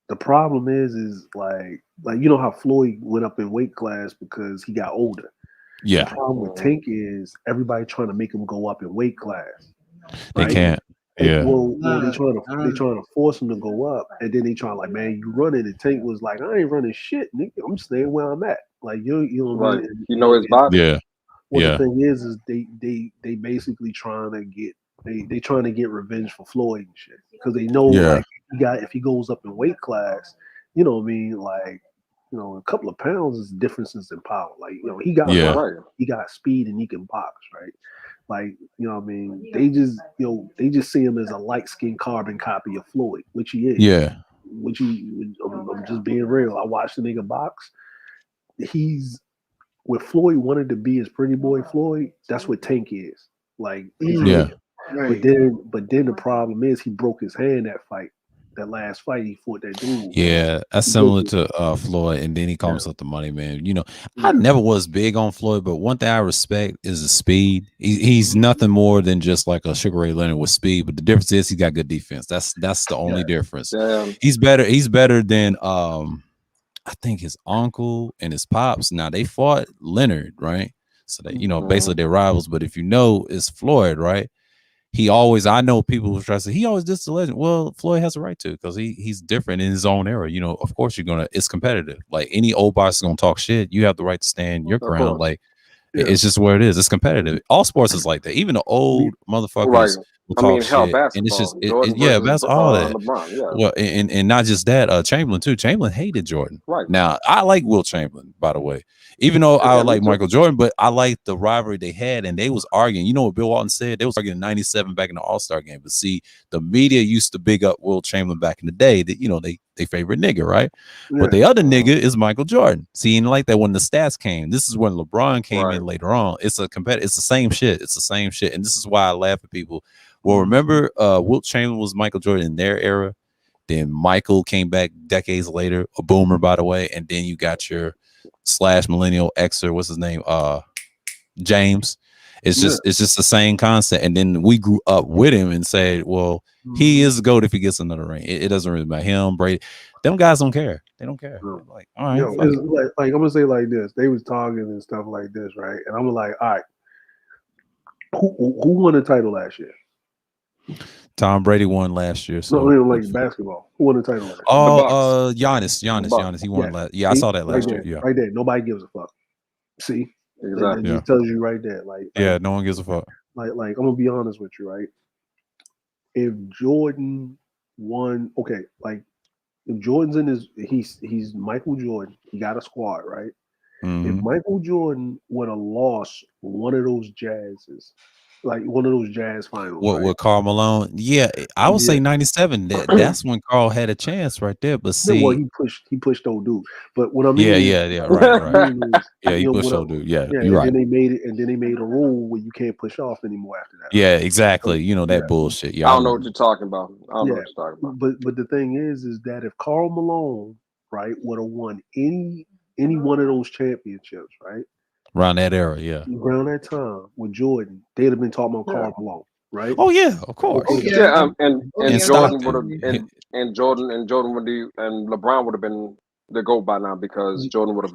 the problem is like you know how Floyd went up in weight class because he got older. The Yeah. problem with Tank is everybody trying to make him go up in weight class. They Right? can't. Yeah. Well, they trying to force him to go up, and then they trying like, man, you running, and Tank was like, I ain't running shit, nigga. I'm staying where I'm at. Like you know what I Right. mean? You know his body. Yeah. Well, Yeah. the thing is they basically trying to get they trying to get revenge for Floyd and shit because they know Yeah. like if he goes up in weight class, you know what I mean, like a couple of pounds is differences in power. Like he got Yeah. Right. he got speed and he can box, right? Like you know what I mean. They just see him as a light skinned carbon copy of Floyd, which he is. Yeah. I'm just being real. I watched the nigga box. he's what Floyd wanted to be his pretty boy Floyd. That's what Tank is. Like, Yeah. Right. But then the problem is he broke his hand that last fight he fought that dude. Yeah, that's He similar broke to Floyd, and then he called himself the money man. You know, I Yeah. never was big on Floyd, but one thing I respect is the speed. He's nothing more than just like a Sugar Ray Leonard with speed, but the difference is he got good defense. That's the only difference. Damn. He's better than I think his uncle and his pops. Now they fought Leonard, right? So they, you know, basically they're rivals. But if you know, it's Floyd, right? He always, I know people who try to say he always dissed the legend. Well, Floyd has a right to because he's different in his own era. You know, of course it's competitive. Like any old boss is gonna talk shit. You have the right to stand your ground. Like it's just where it is. It's competitive. All sports is like that. Even the old motherfuckers will talk hell, shit, basketball. and it's just Jordan yeah, versus, that's all that. LeBron, yeah. Well, and not just that. Chamberlain too. Chamberlain hated Jordan. Right. Now I like Will Chamberlain, by the way. Even though I like Michael Jordan, but I like the rivalry they had, and they was arguing. You know what Bill Walton said? They was arguing in '97 back in the All-Star game. But see, the media used to big up Will Chamberlain back in the day. That you know they favorite nigga, right? Yeah. But the other nigga is Michael Jordan. See, he didn't like that when the stats came. This is when LeBron came in later on. It's a It's the same shit. It's the same shit, and this is why I laugh at people. Well, remember, Wilt Chamberlain was Michael Jordan in their era. Then Michael came back decades later, a boomer, by the way, and then you got your / millennial Xer, what's his name? James. It's just the same concept. And then we grew up with him and said, well, he is the GOAT if he gets another ring. It doesn't really matter. Him, Brady, them guys don't care. They don't care. Like, all right, like I'm gonna say like this. They was talking and stuff like this, right? And I'm like, all right, who won the title last year? Tom Brady won last year. So no, like basketball. Who won the title last year? Oh, Giannis. He won last. Yeah, I saw that last year. Yeah, right there. Nobody gives a fuck. See, exactly. It just tells you right there. Like, yeah, no one gives a fuck. Like I'm gonna be honest with you, right? If Jordan won, okay, like if Jordan's in his, he's Michael Jordan. He got a squad, right? If Michael Jordan would have lost one of those Jazzes, like one of those Jazz finals, with Karl Malone, yeah, I would say '97. That's when Karl had a chance right there. But see, well, he pushed old dude. But what I mean, right. Yeah, he pushed old dude. Yeah, you're right. And then they made a rule where you can't push off anymore after that. Yeah, exactly. You know that bullshit. Yeah, I don't know what you're talking about. But the thing is that if Karl Malone, right, would have won any one of those championships, right? Around that era, yeah. Around that time with Jordan, they'd have been talking about Karl Malone, right? Oh yeah, of course. And Jordan would have and Jordan would have and LeBron would have been the GOAT by now because Jordan would have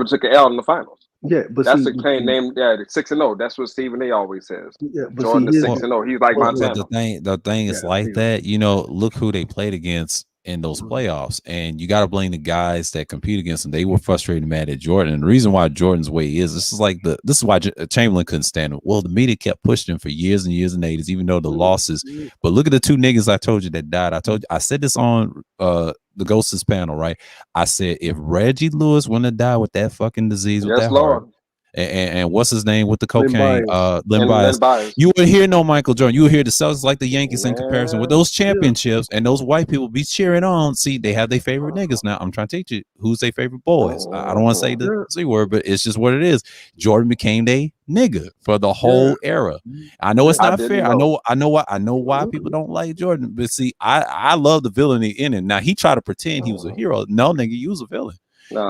took an L in the finals. Yeah, but that's the plain name. Yeah, 6-0. That's what Stephen A. always says. Yeah, but Jordan is 6-0. He's like Montana. The thing is like that. You know, look who they played against in those playoffs, and you got to blame the guys that compete against them. They were frustrated and mad at Jordan, and the reason why Jordan's way is this is why Chamberlain couldn't stand him. Well, the media kept pushing him for years and years and 80s, even though the losses. But look at the two niggas I told you that died. I said this on the Ghosts panel, right? I said if Reggie Lewis wouldn't have died with that fucking disease with that heart, and what's his name with the cocaine, Len Bias. You would hear no Michael Jordan. You would hear the Celtics like the Yankees in comparison with those championships, and those white people be cheering on. See, they have their favorite niggas now. I'm trying to teach you who's their favorite boys. I don't want to say the C word, but it's just what it is. Jordan became they nigga for the whole era. I know it's not fair. I know why people don't like Jordan, but see, I love the villainy in it. Now he tried to pretend he was a hero. No, nigga, you was a villain.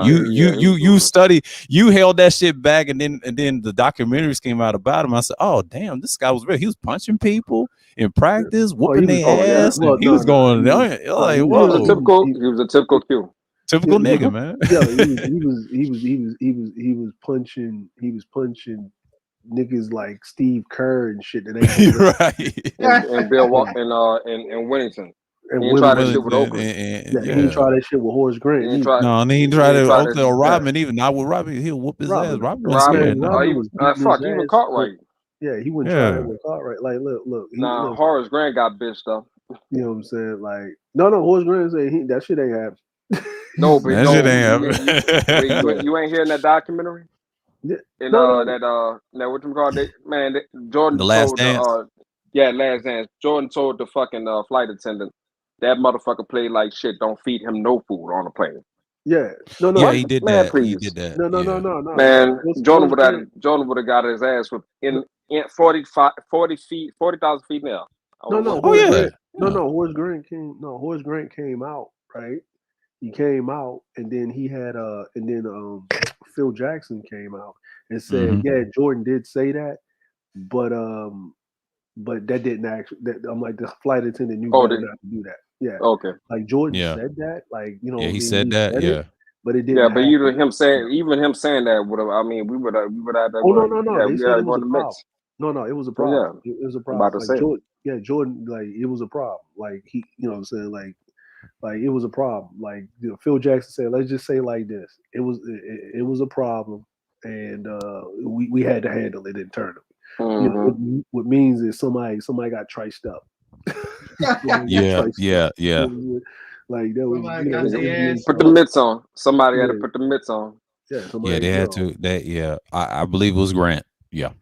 You study, you held that shit back, and then the documentaries came out about him. I said, oh damn, this guy was real. He was punching people in practice, whooping their ass. He was going like, whoa. He was a typical Q. Typical nigga, man. Yeah, he was punching niggas like Steve Kerr and shit that right. And Bill Walton and Winnington. And he tried that shit with Oakland. He didn't try that shit with Horace Grant. He tried it Oakland or Rodman. Even not with Rodman, he'll whoop his ass. Rodman was Cartwright. Yeah, he wouldn't try that with Cartwright. Like, look. Horace Grant got bitched up. You know what I'm saying? Like, no, Horace Grant said that shit ain't happen. No, but that shit ain't happen. You ain't hearing that documentary? Yeah. And what you call it? Man, Jordan. The Last Dance. Last Dance. Jordan told the fucking flight attendant that motherfucker played like shit. Don't feed him no food on the plane. Yeah, no, Yeah, no, he did Man, that. He please. did that. no, no, no, Yeah. no, no. Man, Jordan What's great? would have got his ass with in 40 feet, 40,000 feet now. I No, would no, have Oh whooped his yeah. ass. Yeah. Horace Grant came out, right? He came out, and then he had and then Phil Jackson came out and said, Mm-hmm. yeah, Jordan did say that, but that didn't actually. That, I'm like, the flight attendant knew Oh, better not to do that. Yeah, okay. like Jordan Yeah. said that, like Yeah, what I he mean, said he that. said it, Yeah. but it Yeah, didn't but happen. even him saying that would have. I mean, we would have Oh no, no, no! yeah, They we said got it to go was in a the problem. mix. No, it was a So problem. yeah, It was a I'm about problem. to Like say. Jordan, like it was a problem. Like he, what I'm saying, like it was a problem. Like Phil Jackson said, let's just say like this: it was a problem, and we had to handle it internally. Mm-hmm. What means is somebody got triced up. Somebody got Yeah. triced up. Yeah. Yeah. Like that was Somebody got that was their being ass Put the whooped. mitts on. Somebody had to yeah put the mitts on. yeah Yeah. somebody They had to. That. Yeah. I believe it was Grant. Yeah.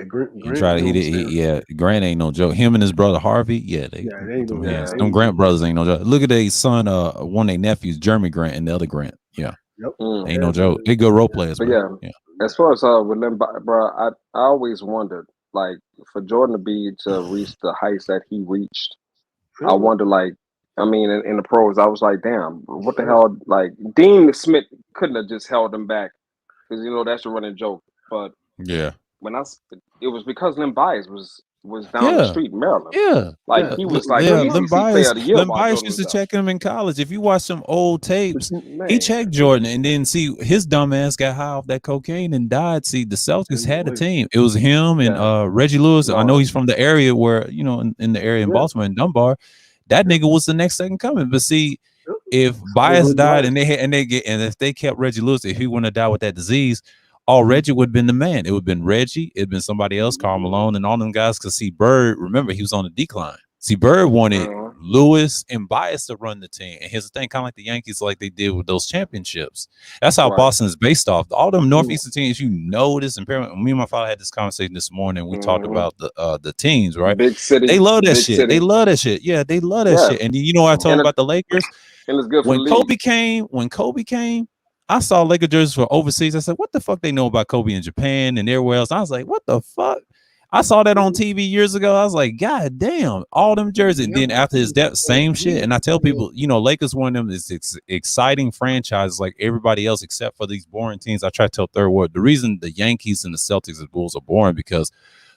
Grant, He tried. you know He what I'm did. saying? Yeah. Grant ain't no joke. Him and his brother Harvey. Yeah. They Yeah, it put ain't no them yeah, hands. Yeah. they Them ain't Grant no joke. brothers ain't no joke. Look at their son. One of their nephews, Jeremy Grant, and the other Grant. Yeah. Yep. Mm. Ain't no Yeah, joke. man. They good role players, But man. yeah, Yeah. as far as with Lim, bro, I always wondered, like, for Jordan to reach the heights that he reached. I Yeah, man. wonder, like, I mean, in the pros, I was like, damn, what the Yeah. hell? Like, Dean Smith couldn't have just held him back because that's a running joke. But Yeah. when it was because Lim Bias was down the Yeah. street in Maryland. Yeah. Like, Yeah. he But was like Yeah, no, ACC Player of the Year Lim while Bias Jordan used was to out. check him in college. If you watch some old tapes, he Man, checked Jordan and then see his dumb ass got high off that cocaine and died. See, the Celtics had a team. It was him and yeah, Reggie Lewis. I know Lawrence. he's from the area where, in the area in yeah, Baltimore and Dunbar. That yeah, nigga was the next second coming. But see, yeah. if So was Bias Lil died Bias. and if they kept Reggie Lewis, if he wouldn't have died with that disease, all Reggie would have been the man. It would have been Reggie, it'd been somebody else, Karl Malone, and all them guys. Cause see, Bird, remember, he was on the decline. See, Bird wanted Lewis and Bias to run the team. And here's the thing, kind of like the Yankees, like they did with those championships. That's how Right. Boston is based off. All them Northeastern teams, this. And me and my father had this conversation this morning. We talked about the teams, right? Big city. They love that big shit. City. They love that shit. Yeah, they love that Yeah. shit. And you know what I told him about the Lakers? And it's good for When the league. Kobe came, I saw Laker jerseys for overseas. I said, what the fuck they know about Kobe in Japan and everywhere else? I was like, what the fuck? I saw that on TV years ago. I was like, God damn, all them jerseys. And then after his death, same shit. And I tell people, Lakers one of them is exciting franchises like everybody else, except for these boring teams. I try to tell third word. The reason the Yankees and the Celtics and Bulls are boring because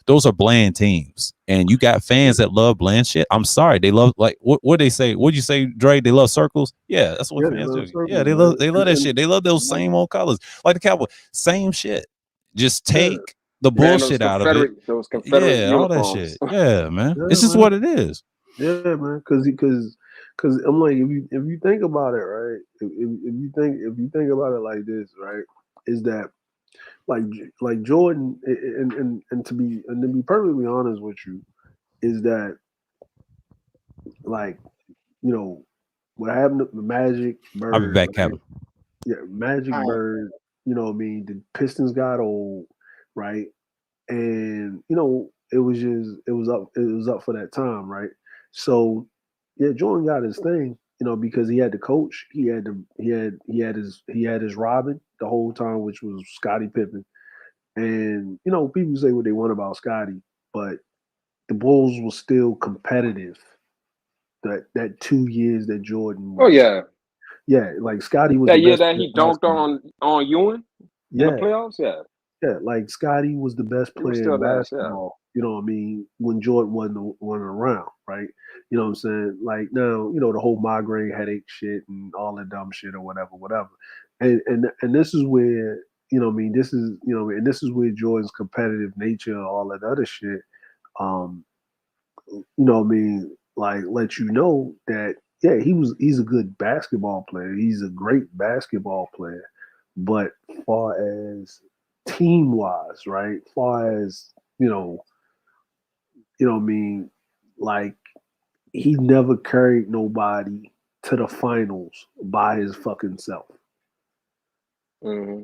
those are bland teams. And you got fans that love bland shit. I'm sorry. They love, like, what they say? What'd you say, Dre? They love circles? Yeah, that's what Yeah, they fans love do. circles, Yeah, they man. love that shit. They love those same old colors. Like the Cowboys. Same shit. Just take the Man, those bullshit out of it. Confederate Yeah, all that uniforms. shit. Yeah, man. Yeah, It's just man. what it is. Yeah, man. Because I'm like, if you think about it, right? If you think about it like this, right? Is that like Jordan and to be perfectly honest with you, is that like what happened to Magic I'll be Bird, back, right? Kevin. Yeah, Magic Bird. What I mean, the Pistons got old, right? And it was up for that time, right? So yeah, Jordan got his thing, because he had the coach, he had his Robin the whole time, which was Scottie Pippen. And people say what they want about Scottie, but the Bulls were still competitive. That 2 years that Jordan Oh was, yeah, like Scottie was that the year best that player he in dunked basketball. on Ewing in the Yeah, playoffs. Yeah, yeah, like Scottie was the best he was player in still that. Yeah. basketball. You know what I mean? When Jordan wasn't around, right? You know what I'm saying? Like now, the whole migraine headache shit and all that dumb shit or whatever. And this is where what I mean. This is and this is where Jordan's competitive nature, all that other shit. Um, what I mean, like let you know that yeah, he's a good basketball player. He's a great basketball player, but far as team wise, right? Far as what I mean, like he never carried nobody to the finals by his fucking self. Mm-hmm.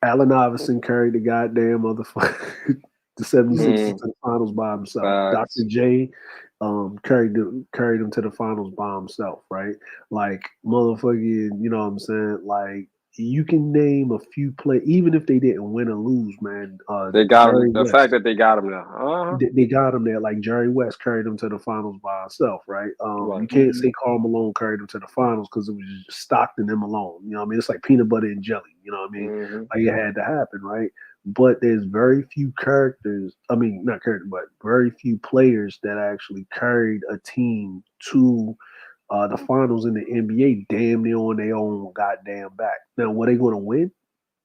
Allen Iverson carried the goddamn motherfucker the 76ers to the finals by himself. Facts. Dr. J carried them to the finals by himself, right? Like motherfucking, you know what I'm saying? Like you can name a few play, even if they didn't win or lose, man. They got him. Jerry The fact West, that they got him now. they got him there. Like Jerry West carried them to the finals by himself, right? Right. You can't say Karl Malone carried them to the finals because it was just Stockton and Malone. You know what I mean? It's like peanut butter and jelly. You know what I mean? Mm-hmm. Like it had to happen, right? But there's very few characters. I mean, not characters, but very few players that actually carried a team to the finals in the NBA damn near on their own goddamn back. Now, were they going to win?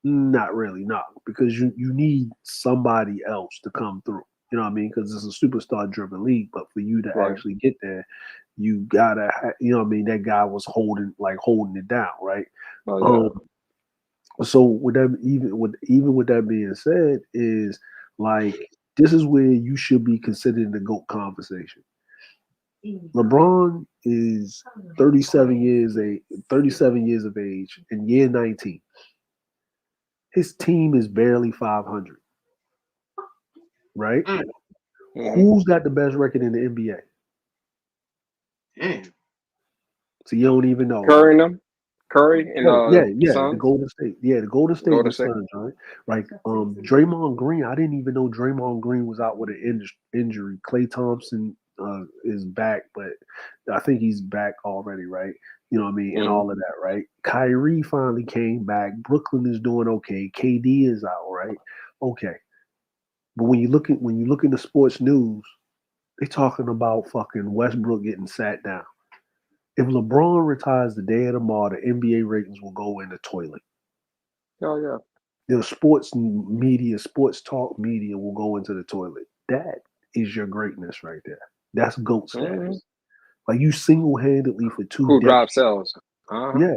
Not really, no, because you need somebody else to come through. You know what I mean? Because it's a superstar driven league, but for you to Right. actually get there, you gotta, you know what I mean? That guy was holding it down, right? Oh, yeah. So with that, even with that being said, is like this is where you should be considered in the GOAT conversation. LeBron is 37 years of age in year 19. His team is barely 500, right? Mm-hmm. Who's got the best record in the NBA? Damn. So you don't even know. Curry and them. Curry and the Suns. Golden State. Yeah, the Golden State and the Suns, right? Like Draymond Green, I didn't even know Draymond Green was out with an injury. Klay Thompson is back, but I think he's back already, right? You know what I mean? And all of that, right? Kyrie finally came back. Brooklyn is doing okay. KD is out, right? Okay. But when you look in the sports news, they're talking about fucking Westbrook getting sat down. If LeBron retires the day of tomorrow, the NBA ratings will go in the toilet. Oh yeah. The sports media, sports talk media will go into the toilet. That is your greatness right there. That's GOAT status. Mm-hmm. Like you single-handedly for 2 Who decades. dropped sales? Yeah.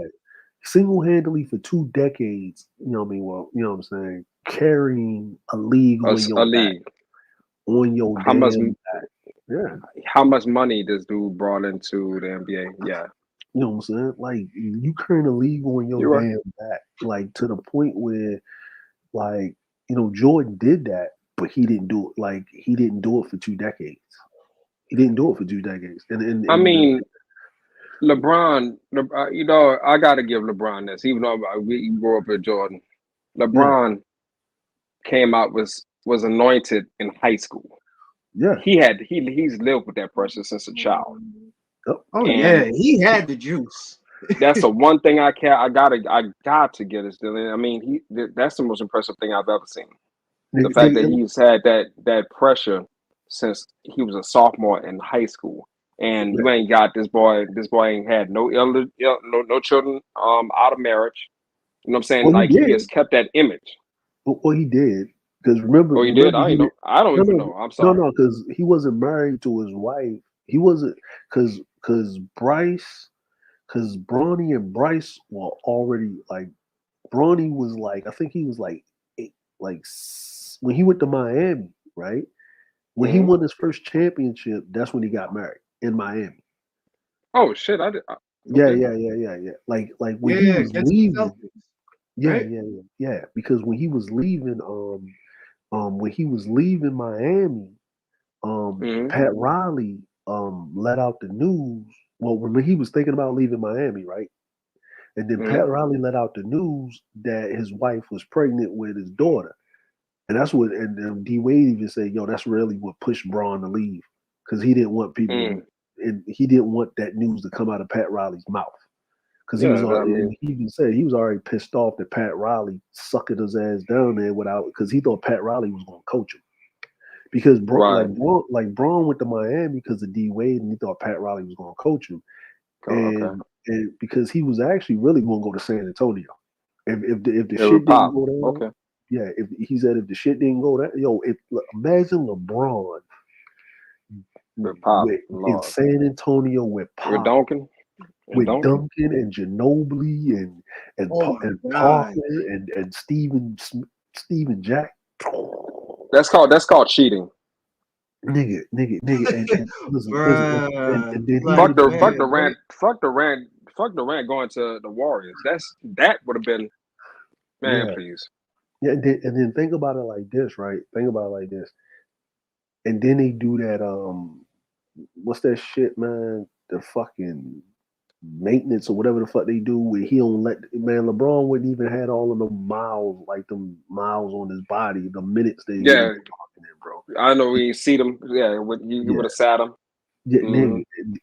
Single-handedly for 2 decades, you know what I mean? Well, you know what I'm saying? Carrying a league on your back. On your damn back. Yeah. How much money this dude brought into the NBA? Yeah. You know what I'm saying? Like you carrying a league on your damn back. Like to the point where like, you know, Jordan did that, but he didn't do it. Like he didn't do it for 2 decades. He didn't do it for 2 decades. And I mean, LeBron, you know, I got to give LeBron this, even though we grew up with Jordan. LeBron came out was anointed in high school. Yeah, he's lived with that pressure since a child. Oh yeah, he had the juice. That's the one thing I got to get is Dylan. I mean, that's the most impressive thing I've ever seen. The fact that he's had that pressure since he was a sophomore in high school, and you ain't got this boy. This boy ain't had no children out of marriage. You know what I'm saying? Well, like he has kept that image. Well, he did because remember. Oh, he did. I don't even know. I'm sorry. No, because he wasn't married to his wife. He wasn't because Bronny and Bryce were already like. Bronny was like, I think he was like 8, like when he went to Miami, right? When he won his first championship, that's when he got married in Miami. Oh shit! I did. Okay. Yeah. Like when he was leaving. Yeah. Because when he was leaving, Miami, Pat Riley let out the news. Well, when he was thinking about leaving Miami, right? And then Pat Riley let out the news that his wife was pregnant with his daughter. And that's what, and D Wade even said, yo, that's really what pushed Braun to leave. Because he didn't want people, and he didn't want that news to come out of Pat Riley's mouth. Because he even said he was already pissed off that Pat Riley sucking his ass down there because he thought Pat Riley was going to coach him. Because Braun went to Miami because of D Wade, and he thought Pat Riley was going to coach him. And because he was actually really going to go to San Antonio. If the shit didn't go down, yeah. If he said if the shit didn't go down, imagine LeBron in San Antonio with Pop, with Duncan and Ginobili and Parker and Steven Jack. That's called cheating. Nigga. And fuck Durant going to the Warriors. That would have been, please. Yeah, and then think about it like this, right? Think about it like this. And then they do that what's that shit, man? The fucking maintenance or whatever the fuck they do where he don't let LeBron wouldn't even had all of the miles, like them miles on his body, the minutes they Yeah, talking in, bro. I know we see them. Yeah, you would have sat him. Yeah,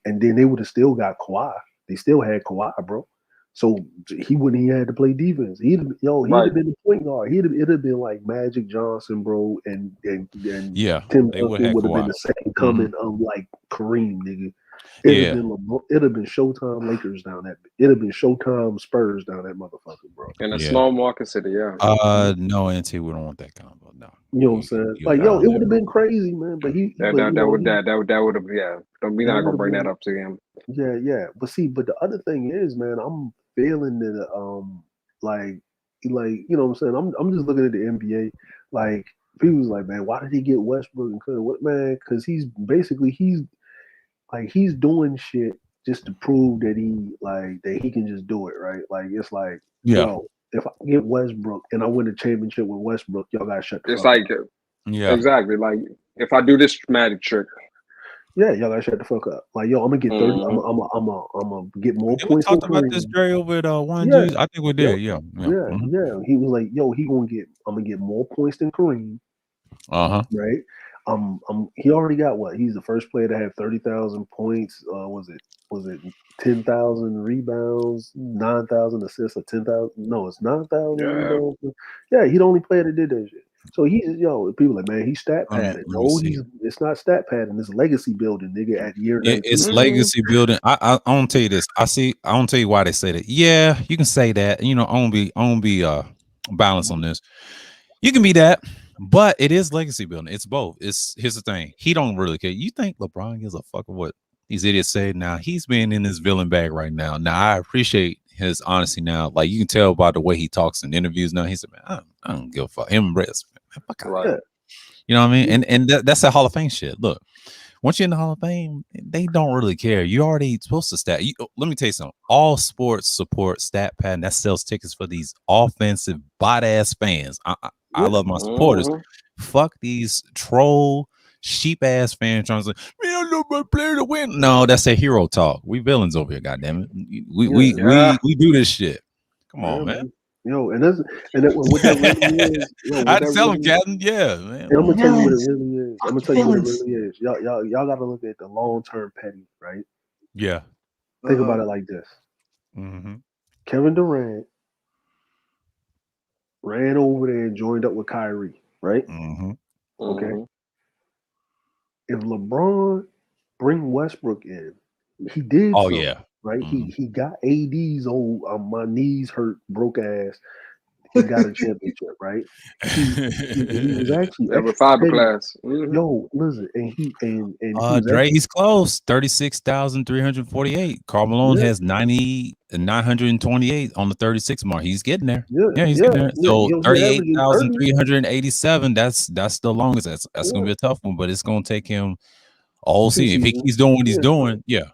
and then they would have still got Kawhi. They still had Kawhi, bro. So he wouldn't even had to play defense. He'd have been the point guard. It'd have been like Magic Johnson, bro, and Tim Duncan would have been the second coming of like Kareem, nigga. It'd have been Showtime Lakers down that. It'd have been Showtime Spurs down that motherfucker, bro. In a small market city, yeah. No, NT, we don't want that combo. No. You know what I'm saying? Like, it would have been crazy, man. But that would have, yeah. We're not gonna bring that up to him. Yeah. But the other thing is, man, I'm feeling that like you know what I'm saying? I'm just looking at the NBA. Like, people's like, man, why did he get Westbrook and Curry? What, man? Because he's doing shit just to prove that he can just do it, right? Like, it's like, yo, if I get Westbrook and I win a championship with Westbrook, y'all gotta shut the fuck up. Exactly. Like, if I do this magic trick, y'all gotta shut the fuck up. Like, yo, I'm gonna get 30. I'm gonna get more points. We talked about this Dre over at One G's. I think we did. Yeah. He was like, yo, I'm gonna get more points than Kareem. Right. He already got what? He's the first player to have 30,000 points. Was it 10,000 rebounds, 9,000 assists, or 10,000? No, it's 9,000 rebounds. Yeah, he's the only player that did that shit. So people like, man, he's stat padded. No, it's not stat padding. It's legacy building, nigga. At year 19. It's legacy building. I don't tell you this. I don't tell you why they say that. Yeah, you can say that. You know, I won't be balanced on this. You can be that. But it is legacy building. It's both. Here's the thing. He don't really care. You think LeBron gives a fuck of what these idiots say? Now he's been in his villain bag right now. Now I appreciate his honesty now. Like, you can tell by the way he talks in interviews now. He said, man, I don't give a fuck. Him and Brett, fuck out. Right. You know what I mean? And that's that Hall of Fame shit. Look, once you're in the Hall of Fame, they don't really care. You already supposed to stat. Let me tell you something. All sports support stat pad that sells tickets for these offensive bot ass fans. I love my supporters. Fuck these troll sheep ass fans trying to say, man, I love my player to win. No, that's a hero talk. We villains over here, goddamn it. We do this shit. Come on, man. Yo, and what that really is. Yo, I tell him, Captain. Yeah, man. And I'm gonna tell you what it really is. I'm gonna tell you what it really is. Y'all gotta look at the long-term petty, right? Yeah. Think about it like this. Kevin Durant ran over there and joined up with Kyrie, right? Okay. If LeBron bring Westbrook in, he did. Oh yeah. Right. He got AD's old my knees hurt broke ass. He got a championship, right? He was actually with fiberglass. Yo, listen, and Dre, he's close. 36,348. Karl Malone has 928 on the 36 mark. He's getting there. He's getting there. So 38,387. That's the longest. That's gonna be a tough one, but it's gonna take him all season. If he keeps doing what he's doing, yeah,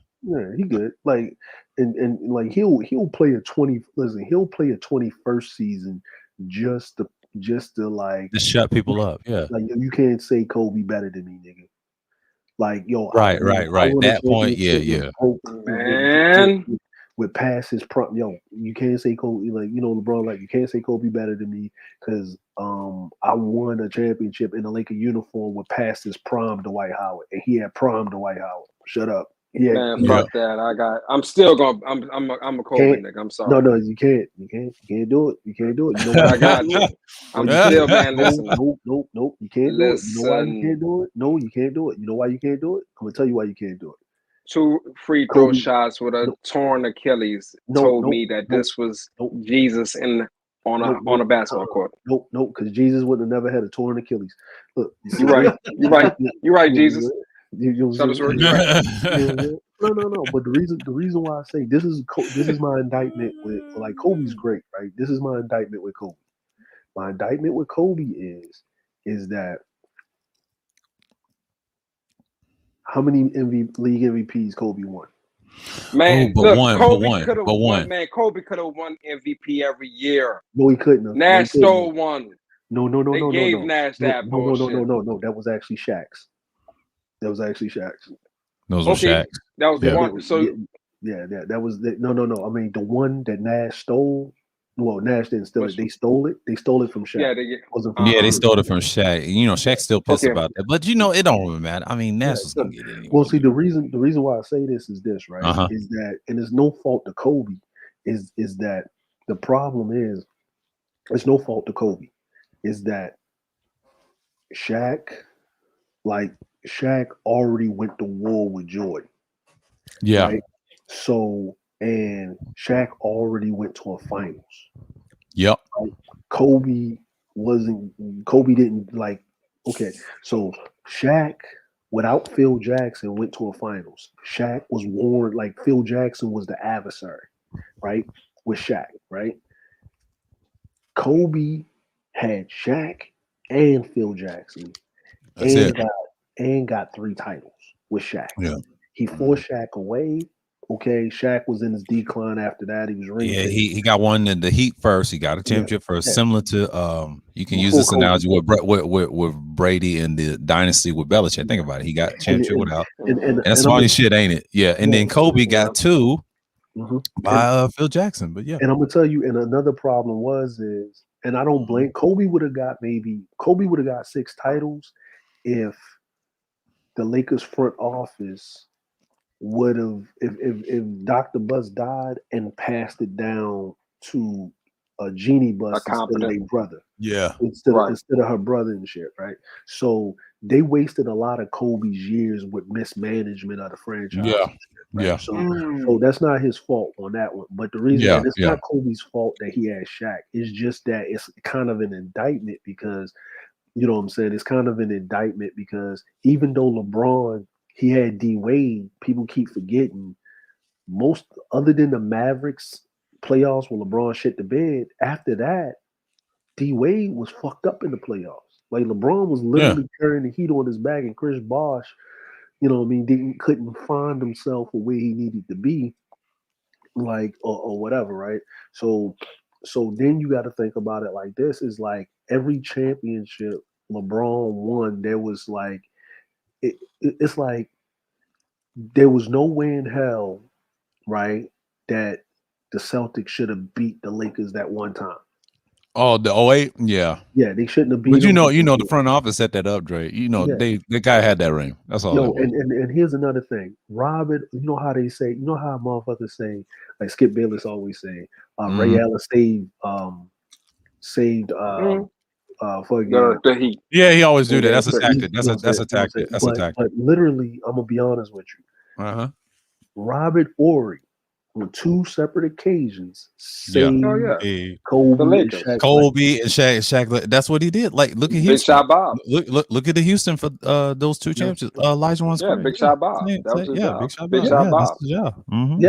he good. Like, and like he'll play a 20. Listen, he'll play a 21st season just to like to shut people up. Yeah, like you can't say Kobe better than me, nigga. Like, yo, right. That point, yeah. Man, with past his prime, yo, you can't say Kobe. Like, you know, LeBron, like, you can't say Kobe better than me because I won a championship in a Laker uniform with past his prime Dwight Howard, and he had prime Dwight Howard. Shut up. Yeah, man, fuck that. I'm still gonna. I'm a Kobe nigga. I'm sorry. No, you can't. You can't do it. You can't do it. You know what I got? I'm still, man. Listen. Nope. You can't do it. You know why you can't do it? No, you can't do it. You know why you can't do it? I'm gonna tell you why you can't do it. 2 free throw shots with a torn Achilles told me that this was Jesus on a basketball court. Nope. Because Jesus would have never had a torn Achilles. Look, you're right, Jesus. No. But the reason why I say this is my indictment with, like, Kobe's great, right? This is my indictment with Kobe. My indictment with Kobe is that how many league MVPs Kobe won? Man, Kobe could have won. Man, Kobe could have won MVP every year. No, he couldn't. Nash stole one. No. They gave Nash that bullshit. No. That was actually Shaq's. Those were Okay, Shaq's. that was the Yeah. one. So That was no. I mean, the one that Nash stole. Well, Nash didn't steal it. They stole it. They stole it from Shaq. yeah, they get. Wasn't from Yeah, they Shaq. stole it from Shaq. You know, Shaq's still pissed Okay. about that. But you know, it don't really matter. I mean, Nash was gonna get it anyway. Well, see, the reason why I say this is this, right? Uh-huh. Is that, and it's no fault to Kobe. Is that the problem is? It's no fault to Kobe. Is that Shaq already went to war with Jordan. Yeah. Right? So, and Shaq already went to a finals. Yep. Right? Kobe didn't like, okay. So Shaq, without Phil Jackson, went to a finals. Shaq was warned, like Phil Jackson was the adversary, right? With Shaq, right? Kobe had Shaq and Phil Jackson. That's it. Got 3 titles with Shaq. Yeah. He forced Shaq away. Okay, Shaq was in his decline after that. He was ring. Yeah, he got one in the Heat first. He got a championship first, similar to you can use this analogy with Brady in the dynasty with Belichick. Think about it. He got a championship without, and that's funny shit, ain't it? Yeah, and then Kobe got 2 by Phil Jackson. But yeah, and I'm gonna tell you, and another problem is, and I don't blame Kobe. Would have got 6 titles if the Lakers front office would have, if Dr. Buzz died and passed it down to a Jeannie Buss instead of their brother. Yeah. Instead of her brother and shit, right? So they wasted a lot of Kobe's years with mismanagement of the franchise. Yeah. Right? Yeah. So that's not his fault on that one. But the reason and it's not Kobe's fault that he had Shaq. It's just that it's kind of an indictment because, you know what I'm saying? It's kind of an indictment because even though LeBron, he had D Wade, people keep forgetting most other than the Mavericks playoffs when LeBron shit the bed. After that, D Wade was fucked up in the playoffs. Like LeBron was literally carrying the heat on his back, and Chris Bosh, you know what I mean, couldn't find himself where he needed to be, like or whatever, right? So then you got to think about it like this: is like every championship LeBron won, there was like it's like there was no way in hell, right, that the Celtics should have beat the Lakers that one time. Oh, the 08? Yeah. Yeah, they shouldn't have beat But them. the front office set that up, Dre. You know, the guy had that ring. That's all it was. And here's another thing. Robin, you know how they say, you know how motherfuckers say, like Skip Bayless always say, Ray Allen saved the Heat. Yeah, he always do that. That's a tactic. That's a tactic. That's a tactic. But literally, I'm gonna be honest with you. Uh-huh. Robert Horry, on 2 separate occasions, saved Kobe and Shaq. Kobe and Shaq. That's what he did. Like, look at Houston. Big Shot Bob. Look at the Houston for those 2 championships. Elijah won. Yeah, Big Shot Bob. That was his job. Big Shot Bob. Big Shot Bob. That's his job. Mm-hmm.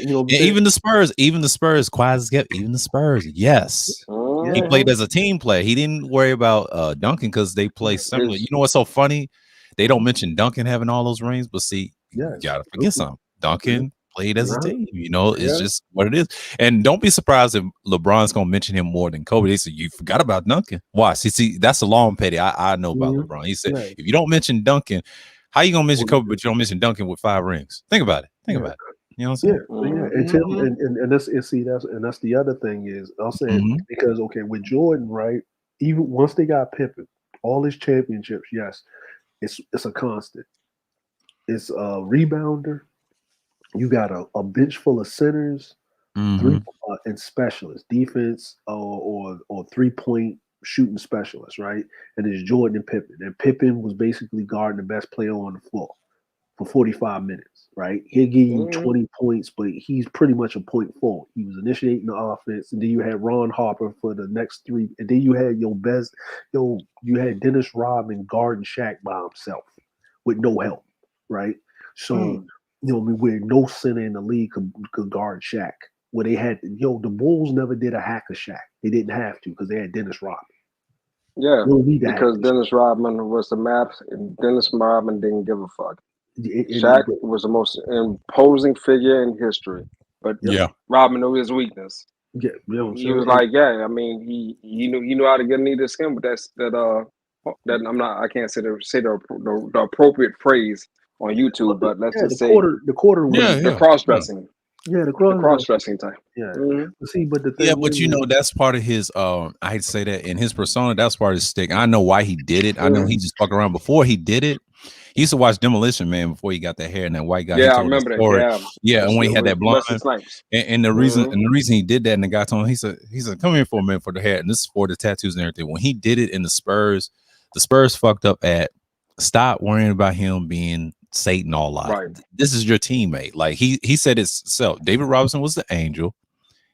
You know, and even the Spurs, quiet as kept. Even the Spurs, yes. He played as a team player. He didn't worry about Duncan because they play similar. You know what's so funny? They don't mention Duncan having all those rings, but see, you gotta forget something. Duncan played as a team. You know, it's just what it is. And don't be surprised if LeBron's gonna mention him more than Kobe. They say you forgot about Duncan. Why? See, that's a long petty. I know about LeBron. He said if you don't mention Duncan, how you gonna mention Kobe, but you don't mention Duncan with 5 rings? Think about it. Think about it. You know what I'm saying? And that's the other thing is I'm saying because with Jordan, right? Even once they got Pippen, all his championships, yes, it's a constant. It's a rebounder. You got a bench full of centers, 3 and specialists, defense or 3-point shooting specialists, right? And it's Jordan and Pippen. And Pippen was basically guarding the best player on the floor for 45 minutes, right? He'll give you 20 points, but he's pretty much a point forward. He was initiating the offense, and then you had Ron Harper for the next 3, and then you had you had Dennis Rodman guarding Shaq by himself with no help, right? So you know, where no center in the league could guard Shaq. Where they had, the Bulls never did a hack of Shaq. They didn't have to because they had Dennis Rodman. Yeah, because Dennis Rodman was the maps, and Dennis Rodman didn't give a fuck. Shaq was the most imposing figure in history, but Rodman knew his weakness. Yeah, he was like, I mean, he knew how to get under the skin, but I can't say the appropriate phrase. on YouTube, but let's just say the quarter was the cross dressing. Yeah, the cross dressing type. Yeah. See, but the thing but you know, that's part of his I hate to say that, in his persona, that's part of his stick. I know why he did it. I know he just fucked around before he did it. He used to watch Demolition Man before he got that hair and that white guy. Yeah, I remember that. Yeah, and when he had that blonde, and the reason he did that, and the guy told him, he said, come here for a minute for the hair, and this is for the tattoos and everything. When he did it in the Spurs fucked up at stop worrying about him being Satan all life. Right. This is your teammate. Like he said itself. David Robinson was the angel.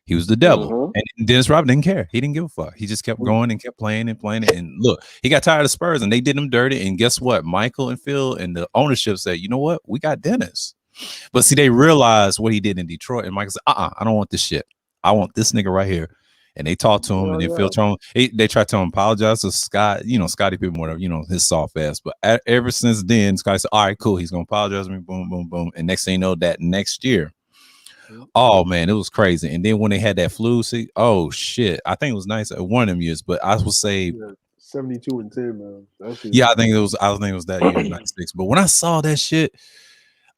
He was the devil. And Dennis Rodman didn't care. He didn't give a fuck. He just kept going and kept playing and playing. And look, he got tired of Spurs and they did him dirty. And guess what? Michael and Phil and the ownership said, you know what? We got Dennis. But see, they realized what he did in Detroit. And Michael said, I don't want this shit. I want this nigga right here. And they talked to him, and then Phil told him, they tried to apologize to Scott, Scottie Pippen, whatever, his soft ass. But ever since then, Scottie said, all right, cool. He's going to apologize to me. Boom, boom, boom. And next thing you know, that next year, oh, man, it was crazy. And then when they had that flu, oh, shit. I think it was nice at one of them years, but I would say 72 and 10, man. I think it was that year, 96. But when I saw that shit,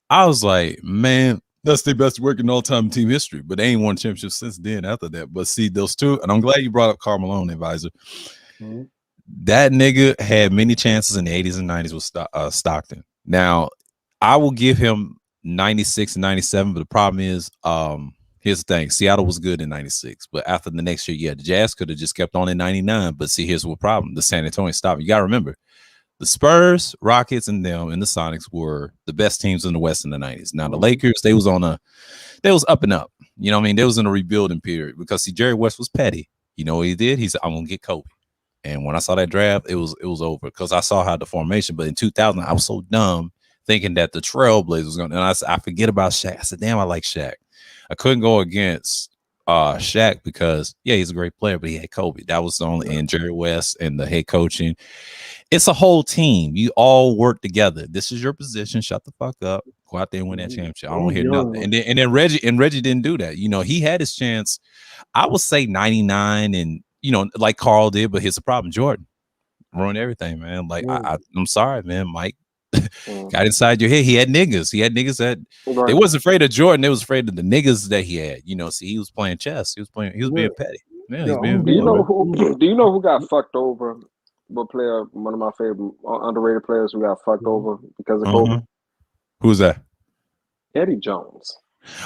I was like, man, that's the best work in all-time team history, but they ain't won championship since then after that. But see, those two, and I'm glad you brought up Karl Malone, advisor. That nigga had many chances in the 80s and 90s with Stockton. Now, I will give him 96 and 97, but the problem is, here's the thing. Seattle was good in 96, but after the next year, the Jazz could have just kept on in 99. But see, here's what problem. The San Antonio stopped. You got to remember, the Spurs, Rockets, and them and the Sonics were the best teams in the West in the 90s. Now the Lakers, they was up and up. You know what I mean? They was in a rebuilding period because see, Jerry West was petty. You know what he did? He said, I'm gonna get Kobe. And when I saw that draft, it was over because I saw how the formation. But in 2000, I was so dumb thinking that the Trailblazers was gonna. And I forget about Shaq. I said, damn, I like Shaq. I couldn't go against Shaq because he's a great player, but he had Kobe. That was the only, and Jerry West and the head coaching. It's a whole team. You all work together. This is your position. Shut the fuck up. Go out there and win that championship. I don't hear nothing. And then Reggie didn't do that. He had his chance. I would say 99, and like Carl did, but here's the problem: Jordan ruined everything, man. Like I'm sorry, man. Mike got inside your head. He had niggas. That they wasn't afraid of Jordan. They was afraid of the niggas that he had. See, he was playing chess. He was being petty. Yeah, do you know who got fucked over? What player? One of my favorite underrated players who got fucked over because of Kobe. Who's that? Eddie Jones.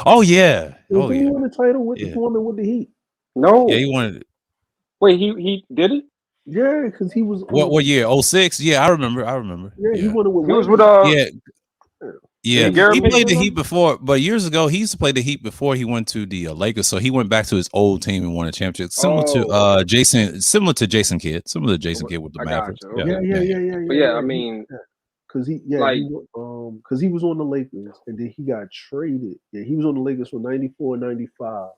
Oh yeah. He won the title with the woman with the Heat. No. Yeah, he won it. Wait, he did it? Yeah, because he was. What year? 06? Yeah, I remember. Yeah, he won it with. He was with Yeah, he played the Heat before, but years ago he used to play the Heat before he went to the Lakers. So he went back to his old team and won a championship, similar to Jason Kidd, similar to Jason Kidd with the Mavericks. Yeah. I mean, because because he was on the Lakers and then he got traded. Yeah, he was on the Lakers for 94 and 95.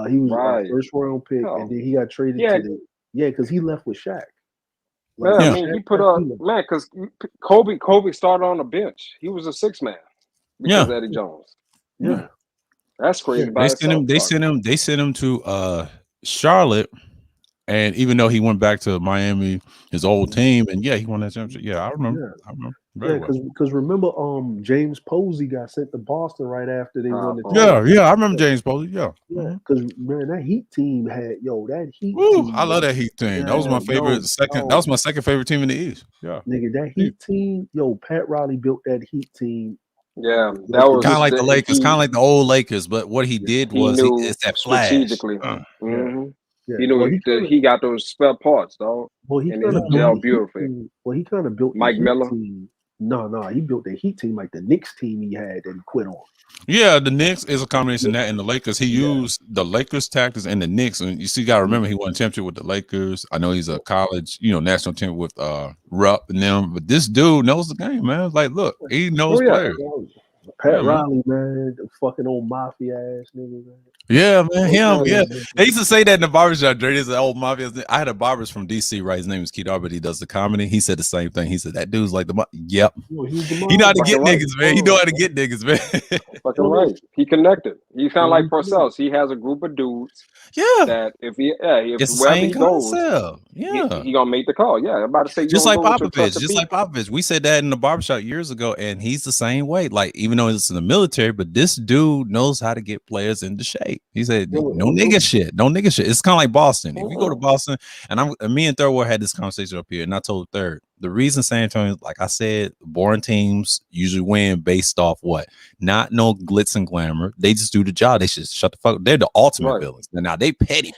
He was a first round pick, and then he got traded to because he left with Shaq. I mean, he put up because Kobe started on the bench. He was a 6-man because Eddie Jones. Yeah, that's crazy. They sent him to Charlotte, and even though he went back to Miami, his old team, and he won that championship. Yeah, I remember. Because remember, James Posey got sent to Boston right after they won the championship. Yeah, I remember James Posey. Yeah, because man, that Heat team had that Heat. Team, I love that Heat team. That was my favorite. That was my second favorite team in the East. Yeah, nigga, that Heat team. Pat Riley built that Heat team. Yeah, that was kind of like the Lakers, kind of like the old Lakers. But what he did was it's that flash. Strategically. Yeah. He got those spare parts, dog. Well, he gelled beautifully. Well, he kind of built Mike Miller. Team. No, he built the Heat team like the Knicks team he had that he quit on. Yeah, the Knicks is a combination of that and the Lakers. He used the Lakers tactics and the Knicks. And you see, you got to remember he won a championship with the Lakers. I know he's a college, national champion with Rupp and them. But this dude knows the game, man. Like, look, he knows players. Pat Riley, man, the fucking old mafia ass nigga, man. Yeah, man, him. Yeah, they used to say that in the barbershop. Dre is an old mafia. I had a barber from DC, right? His name is Kedar, but he does the comedy. He said the same thing. He said that dude's like the. Yep, he know how to get niggas, man. He know how to get niggas, man. Fucking right. He connected. He's kind of like Parcells. He has a group of dudes. Yeah. That if it's wherever he goes, Yeah. He gonna make the call. Yeah, I'm about to say you Just don't like go with your Popovich, trusted just like people. Popovich. We said that in the barbershop years ago, and he's the same way. Like, even though it's in the military, but this dude knows how to get players into shape. He said, no nigga shit. It's kind of like Boston. If you go to Boston, and me and Third Ward had this conversation up here, and I told Third, the reason San Antonio, like I said, boring teams usually win based off what? Not no glitz and glamour. They just do the job. They should shut the fuck up. They're the ultimate villains. And now they petty.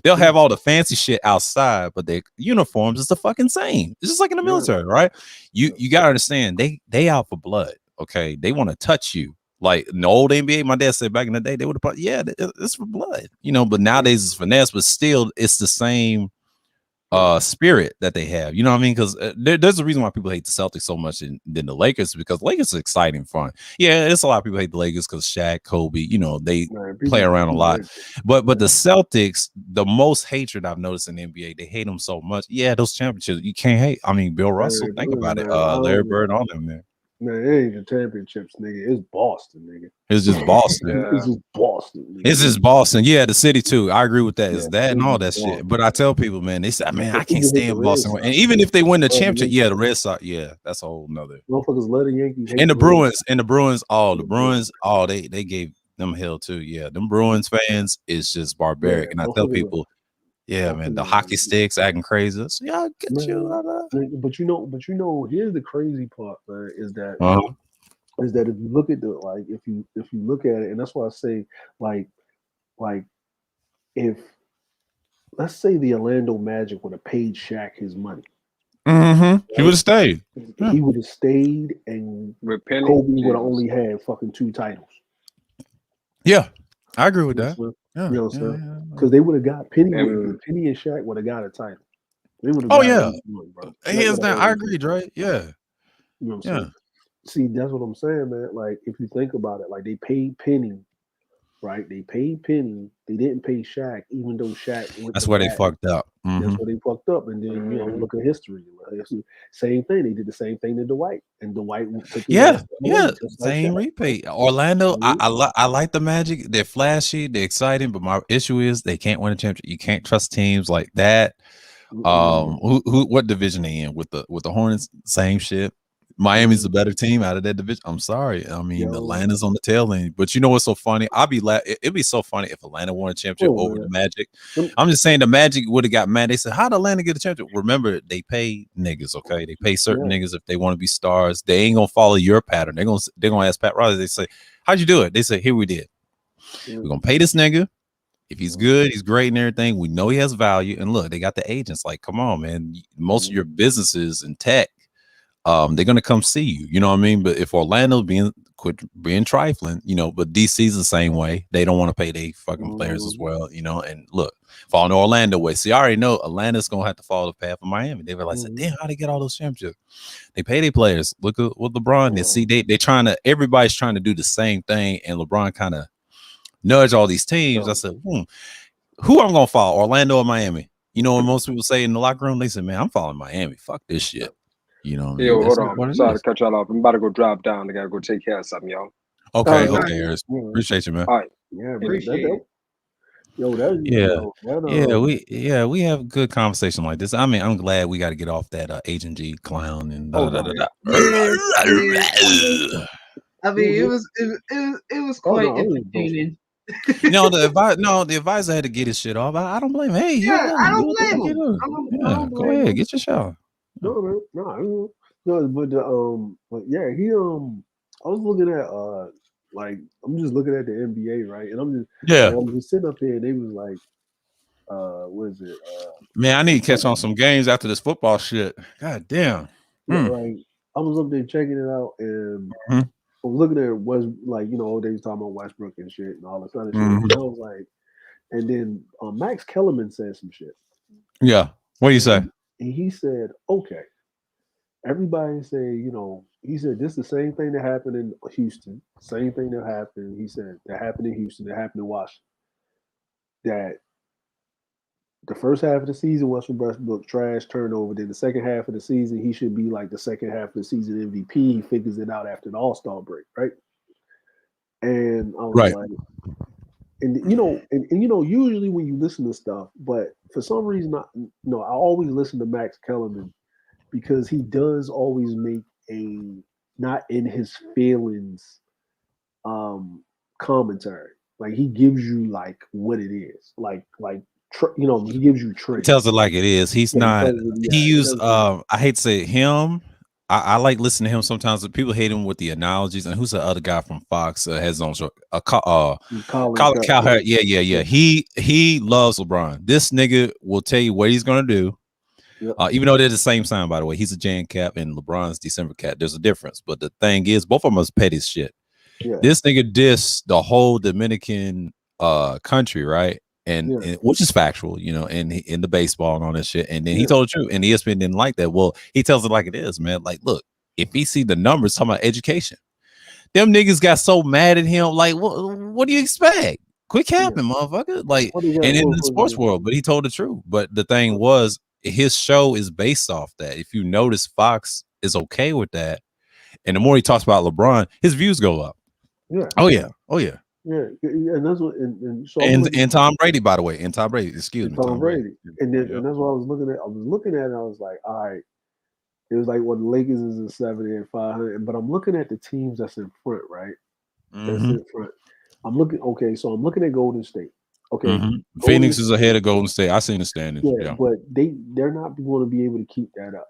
They'll have all the fancy shit outside, but their uniforms is the fucking same. It's just like in the military, right? You gotta understand, they out for blood. Okay, they want to touch you. Like in the old NBA, my dad said back in the day, they would have, it's for blood, but nowadays it's finesse, but still it's the same spirit that they have. You know what I mean? Because there's a reason why people hate the Celtics so much than the Lakers, because Lakers is exciting fun. Yeah, it's a lot of people hate the Lakers because Shaq, Kobe, they play around a lot. But the Celtics, the most hatred I've noticed in the NBA, they hate them so much. Yeah, those championships, you can't hate. I mean, Bill Russell, think about it. Larry Bird, all them, man. Man, it ain't the championships, nigga. It's Boston, nigga. It's just Boston. It's just Boston. Nigga. It's just Boston. Yeah, the city too. I agree with that. It's that and all that shit. But I tell people, man, they say, man, I can't stand Boston. And even if they win the championship, the Red Sox, that's a whole nother. Motherfuckers let the Yankees. And the Bruins, they gave them hell too. Yeah, them Bruins fans is just barbaric. And I tell people, man, the hockey sticks acting crazy. So, I get you. But you know, here's the crazy part, man, is that is that if you look at if you look at it, and that's why I say like if let's say the Orlando Magic would have paid Shaq his money. Right? He would have stayed. He would have stayed, and Kobe would have only had fucking 2 titles. Yeah, I agree with that. You know what I'm saying? Because they would have got Penny and Shaq would have got a title. They would have. Hands down, I agreed, right? Yeah. You know what I'm saying? See, that's what I'm saying, man. Like, if you think about it, like they paid Penny, right? They paid Penny. They didn't pay Shaq, even though Shaq went. That's where they fucked up. That's where they fucked up. And then look at history. Same thing. They did the same thing to Dwight, and Dwight took same repeat. Orlando, I like the Magic. They're flashy, they're exciting, but my issue is they can't win a championship. You can't trust teams like that. What division they in with the Hornets? Same shit. Miami's the better team out of that division. I'm sorry. I mean, Atlanta's on the tail end. But you know what's so funny? It'd be so funny if Atlanta won a championship over the Magic. I'm just saying the Magic would have got mad. They said, how'd Atlanta get a championship? Remember, they pay niggas, okay? They pay certain niggas if they want to be stars. They ain't gonna follow your pattern. They're gonna ask Pat Riley. They say, how'd you do it? They say, here we did. We're gonna pay this nigga. If he's good, he's great and everything. We know he has value. And look, they got the agents. Like, come on, man. Most of your businesses in tech, they're gonna come see you. You know what I mean? But if Orlando quit being trifling, but DC's the same way. They don't want to pay their fucking players as well, And look, fall in Orlando way. See, I already know Atlanta's gonna have to follow the path of Miami. They were like, damn, how they get all those championships? They pay their players. Look at what LeBron did. See, they trying to. Everybody's trying to do the same thing, and LeBron kind of nudge all these teams. I said, who I'm gonna follow, Orlando or Miami? When most people say in the locker room, they say, man, I'm following Miami. Fuck this shit. Yo, hold on. Sorry to cut y'all off. I'm about to go drop down. I gotta go take care of something, y'all. Okay, Harris. Appreciate you, man. All right. Yeah, appreciate it. We have good conversation like this. I mean, I'm glad we got to get off that Agent G clown and I mean, it was quite entertaining. The advisor had to get his shit off. I don't blame him. Hey, I don't blame him. Go ahead, get your shot. No, but yeah, he I was looking at I'm just looking at the NBA, right? And I'm just sitting up here and they was like, what is it? Man, I need to catch on some games after this football shit. God damn. Like I was up there checking it out and I was looking at they was talking about Westbrook and shit and all this other shit. And I was like, and then Max Kellerman said some shit. Yeah. What do you say? And he said, okay, everybody say, he said, this is the same thing that happened in Houston. Same thing that happened. He said, that happened in Houston. That happened in Washington. That the first half of the season, Westbrook trash turnover. Then the second half of the season, he should be like the second half of the season MVP. He figures it out after the All-Star break, right? And I was like, and usually when you listen to stuff, but for some reason, I always listen to Max Kellerman because he does always make a not in his feelings commentary. Like he gives you like what it is, he gives you He trends. tells it like it is. He's Yeah, he not. tells it. Yeah, He he used. does it. I hate to say him. I like listening to him sometimes. But people hate him with the analogies. And who's the other guy from Fox has on show? Colin Colin Cowherd. Yeah. Yeah. He loves LeBron. This nigga will tell you what he's gonna do. Yep. Even though they're the same sign, by the way, he's a Jan cap and LeBron's December cap. There's a difference, but the thing is, both of them is petty shit. Yeah. This nigga dissed the whole Dominican country, right? And which is factual, and in the baseball and all that shit. And then he told the truth, and ESPN didn't like that. Well, he tells it like it is, man. Like, look, if he see the numbers talking about education, them niggas got so mad at him. Like, what do you expect? Quit capping, motherfucker. Like, and in the sports world, but he told the truth. But the thing was, his show is based off that. If you notice, Fox is okay with that. And the more he talks about LeBron, his views go up. Yeah. Oh yeah. Yeah, and that's what, and so and Tom Brady, by the way, and Tom Brady, excuse me, Tom Brady, and then and that's what I was looking at. I was looking at it, and I was like, all right, it was like what the Lakers is in 70 and 500, but I'm looking at the teams that's in front, right? That's in front. I'm looking at Golden State. Okay, Phoenix is ahead of Golden State. I seen the standings. Yeah, but they're not going to be able to keep that up,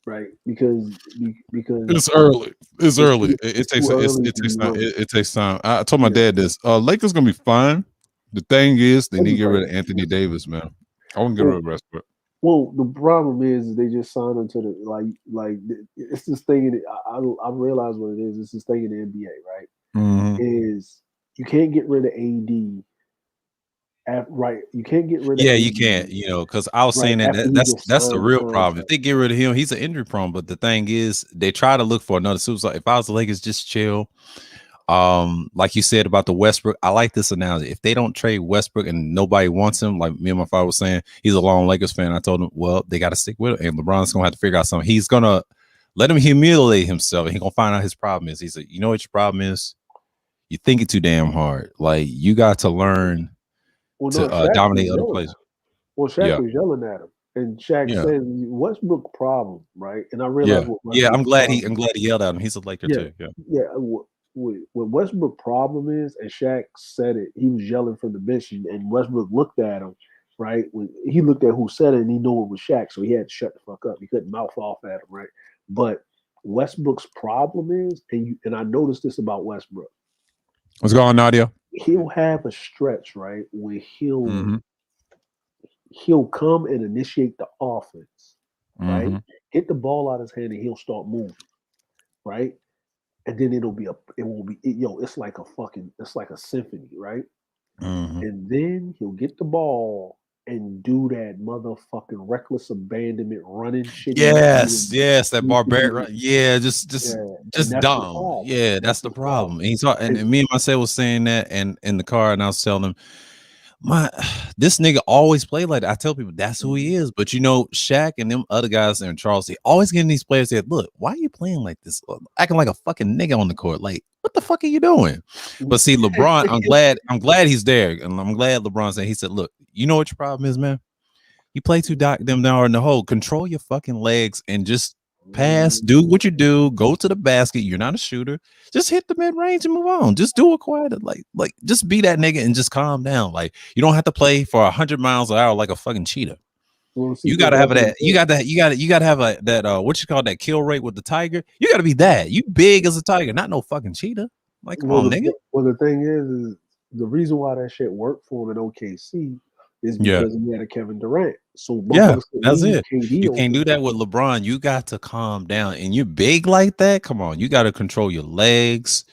right? Because it's early. It's early. It takes time. It takes time. I told my dad this. Lakers gonna be fine. The thing is, they need to get rid of Anthony Davis, man. I want to get rid of Westbrook. Well, the problem is they just signed him to the like it's this thing. I realize what it is. It's this thing in the NBA, right? Is you can't get rid of AD. Right, you can't get rid of. Yeah, you can't. Because I was saying that's the real problem. If they get rid of him, he's an injury prone. But the thing is, they try to look for another superstar. If I was the Lakers, just chill. Like you said about the Westbrook, I like this analogy. If they don't trade Westbrook and nobody wants him, like me and my father was saying, he's a long Lakers fan. I told him, well, they got to stick with it, and LeBron's gonna have to figure out something. He's gonna let him humiliate himself, and he's gonna find out his problem is. He said, you know what your problem is? You're thinking too damn hard. Like you got to learn to dominate other places. Well, Shaq was yelling at him, and Shaq said, "Westbrook problem, right?" And I realized, I'm glad he yelled at him. He's a Laker too. What Westbrook problem is, and Shaq said it. He was yelling from the bench, and Westbrook looked at him. Right when he looked at who said it, and he knew it was Shaq, so he had to shut the fuck up. He couldn't mouth off at him, right? But Westbrook's problem is, and I noticed this about Westbrook. What's going on, Nadia? He'll have a stretch, right, where he'll come and initiate the offense, right? Get the ball out of his hand and he'll start moving, right? And then it's like a symphony, right? And then he'll get the ball and do that motherfucking reckless abandonment running shit. Yes, that barbaric. Yeah, just dumb. Yeah, that's the problem. And me and myself was saying that, and in the car, and I was telling him, this nigga always play like that. I tell people that's who he is. But Shaq and them other guys and Charles, they always getting these players that look, why are you playing like this? Acting like a fucking nigga on the court. Like, what the fuck are you doing? But see, LeBron, I'm glad he's there. And I'm glad LeBron said, he said, look, you know what your problem is, man? You play too them down in the hole. Control your fucking legs and just pass, do what you do, go to the basket. You're not a shooter. Just hit the mid-range and move on. Just do it quiet. Like just be that nigga and just calm down. Like you don't have to play for 100 miles an hour like a fucking cheetah. You gotta have that. You gotta have that what you call that kill rate with the tiger. You gotta be that. You big as a tiger, not no fucking cheetah. Like come on, nigga. Well, the thing is the reason why that shit worked for him in OKC is because he had a Kevin Durant. So that's it. You can't do that with LeBron. You got to calm down, and you're big like that. Come on, you got to control your legs,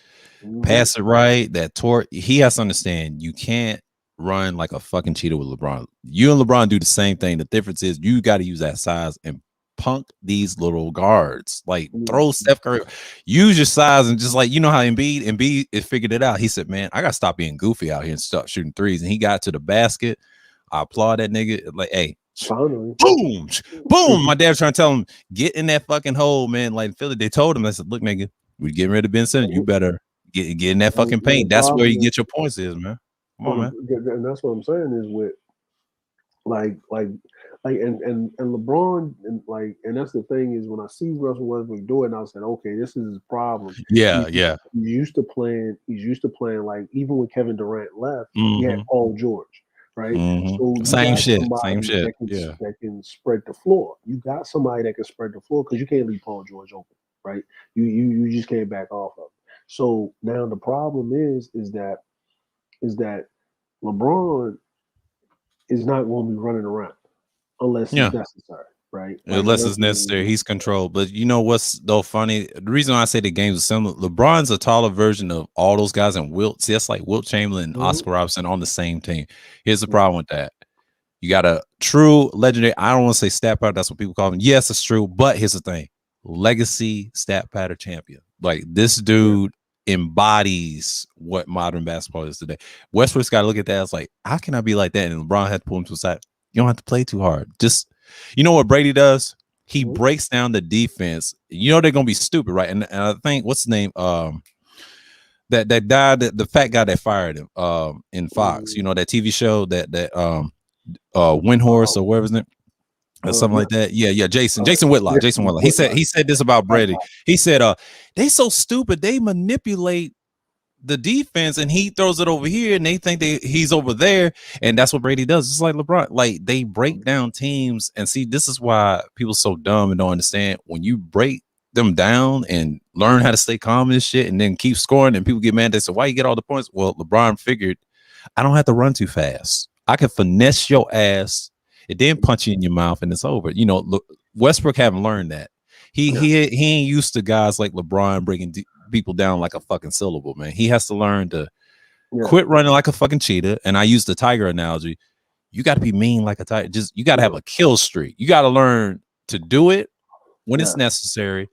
pass it right. That torque. He has to understand you can't run like a fucking cheetah with LeBron. You and LeBron do the same thing. The difference is you got to use that size and punk these little guards. Like throw Steph Curry, use your size, and just like how Embiid figured it out. He said, "Man, I got to stop being goofy out here and start shooting threes." And he got to the basket. I applaud that nigga. Like, hey, boom, boom. My dad was trying to tell him, get in that fucking hole, man. Like Philly, they told him, I said, look, nigga, we getting rid of Ben Simmons. You better get in that fucking paint. That's where you get your points is, man. Come on, man. And that's what I'm saying is with like and LeBron and that's the thing is when I see Russell Westbrook do it, and I said, okay, this is his problem. Yeah, He's used to playing like even when Kevin Durant left, he had Mm-hmm. Paul George, right? Mm-hmm. So you Same got shit. somebody that can spread the floor. You got somebody that can spread the floor because you can't leave Paul George open, right? You just can't back off of. So now the problem is that LeBron is not going to be running around unless it's necessary, right? Unless it's necessary, he's controlled. But you know what's though funny? The reason why I say the games are similar, LeBron's a taller version of all those guys, and Wilt. See, that's like Wilt Chamberlain and Oscar Robertson on the same team. Here's the problem with that. You got a true legendary. I don't want to say stat pattern. That's what people call him. Yes, it's true. But here's the thing: legacy stat pattern champion. Like this dude embodies what modern basketball is today. Westbrook's got to look at that as like, how can I be like that? And LeBron had to pull him to the side. You don't have to play too hard. Just, you know what Brady does? He breaks down the defense. You know they're gonna be stupid, right? And I think what's his name? That died, the fat guy that fired him in Fox. You know that TV show that Windhorse or whatever his name. Or something like that. Yeah. Jason Whitlock. Jason Whitlock. He said this about Brady. He said, they so stupid, they manipulate the defense and he throws it over here and they think he's over there. And that's what Brady does. It's like LeBron. Like they break down teams and see, this is why people are so dumb and don't understand. When you break them down and learn how to stay calm and shit and then keep scoring and people get mad, they say, why you get all the points? Well, LeBron figured I don't have to run too fast. I can finesse your ass. It then punch you in your mouth and it's over. You know, look, Westbrook haven't learned that. He ain't used to guys like LeBron breaking people down like a fucking syllable, man. He has to learn to quit running like a fucking cheetah. And I use the tiger analogy. You got to be mean like a tiger. Just you got to have a kill streak. You got to learn to do it when it's necessary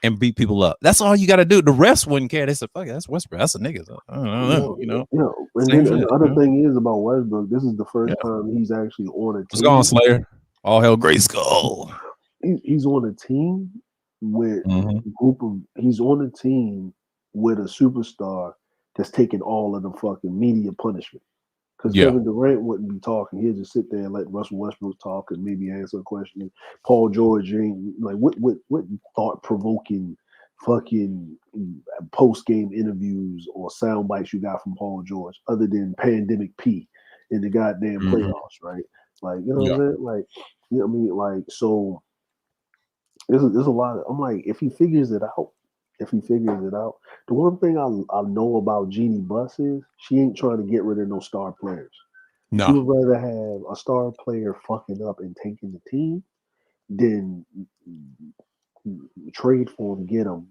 and beat people up. That's all you got to do. The rest wouldn't care. They said, "Fuck it, that's Westbrook. That's a nigga." I don't know, you know. And then the other thing is about Westbrook. This is the first time he's actually on a team. What's going on, Slayer? All hell, Gray Skull. He's on a team with a group of. He's on a team with a superstar that's taking all of the fucking media punishment. Because Kevin Durant wouldn't be talking. He'd just sit there and let Russell Westbrook talk and maybe answer a question. Paul George ain't like what thought provoking fucking post game interviews or sound bites you got from Paul George other than Pandemic P in the goddamn playoffs, right? Like you know what I'm saying? Like you know what I mean? Like so. There's a lot of. I'm like if he figures it out. The one thing I know about Jeannie Buss is she ain't trying to get rid of no star players. No. She would rather have a star player fucking up and taking the team than trade for him, get him,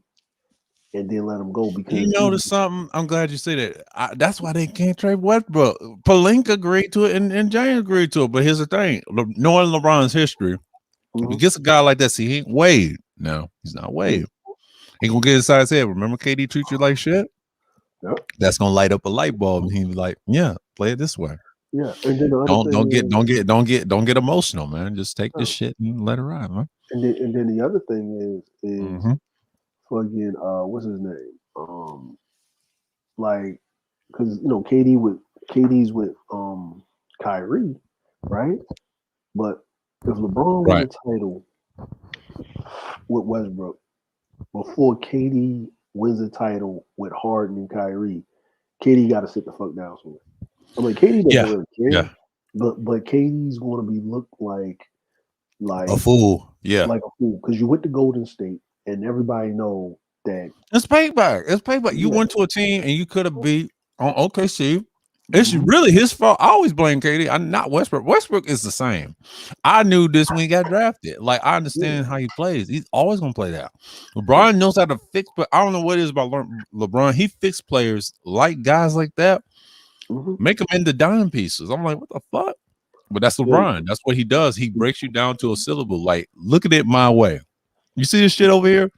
and then let him go. Because you notice something. I'm glad you said that. That's why they can't trade Westbrook. Palinka agreed to it, and James agreed to it. But here's the thing: knowing LeBron's history, if he gets a guy like that, see, he ain't Wade. No, he's not Wade. He gonna get inside his head. Remember, KD treat you like shit. Yep. That's gonna light up a light bulb, and he be like, "Yeah, play it this way." Yeah, and then the don't get emotional, man. Just take this shit and let it ride, man. And then the other thing is fucking what's his name? Like, because you know KD's with Kyrie, right? But if LeBron wins a title with Westbrook before KD wins a title with Harden and Kyrie, KD got to sit the fuck down somewhere. I mean, KD doesn't really care, but KD's going to be looked like a fool, like a fool because you went to Golden State and everybody know that it's payback. It's payback. You went to a team and you could have beat on OKC. It's really his fault. I always blame KD. I'm not Westbrook. Westbrook is the same. I knew this when he got drafted. Like I understand how he plays. He's always gonna play that. LeBron knows how to fix, but I don't know what it is about LeBron. He fixed players like guys like that, make them into dime pieces. I'm like, what the fuck? But that's LeBron. That's what he does. He breaks you down to a syllable. Like, look at it my way. You see this shit over here?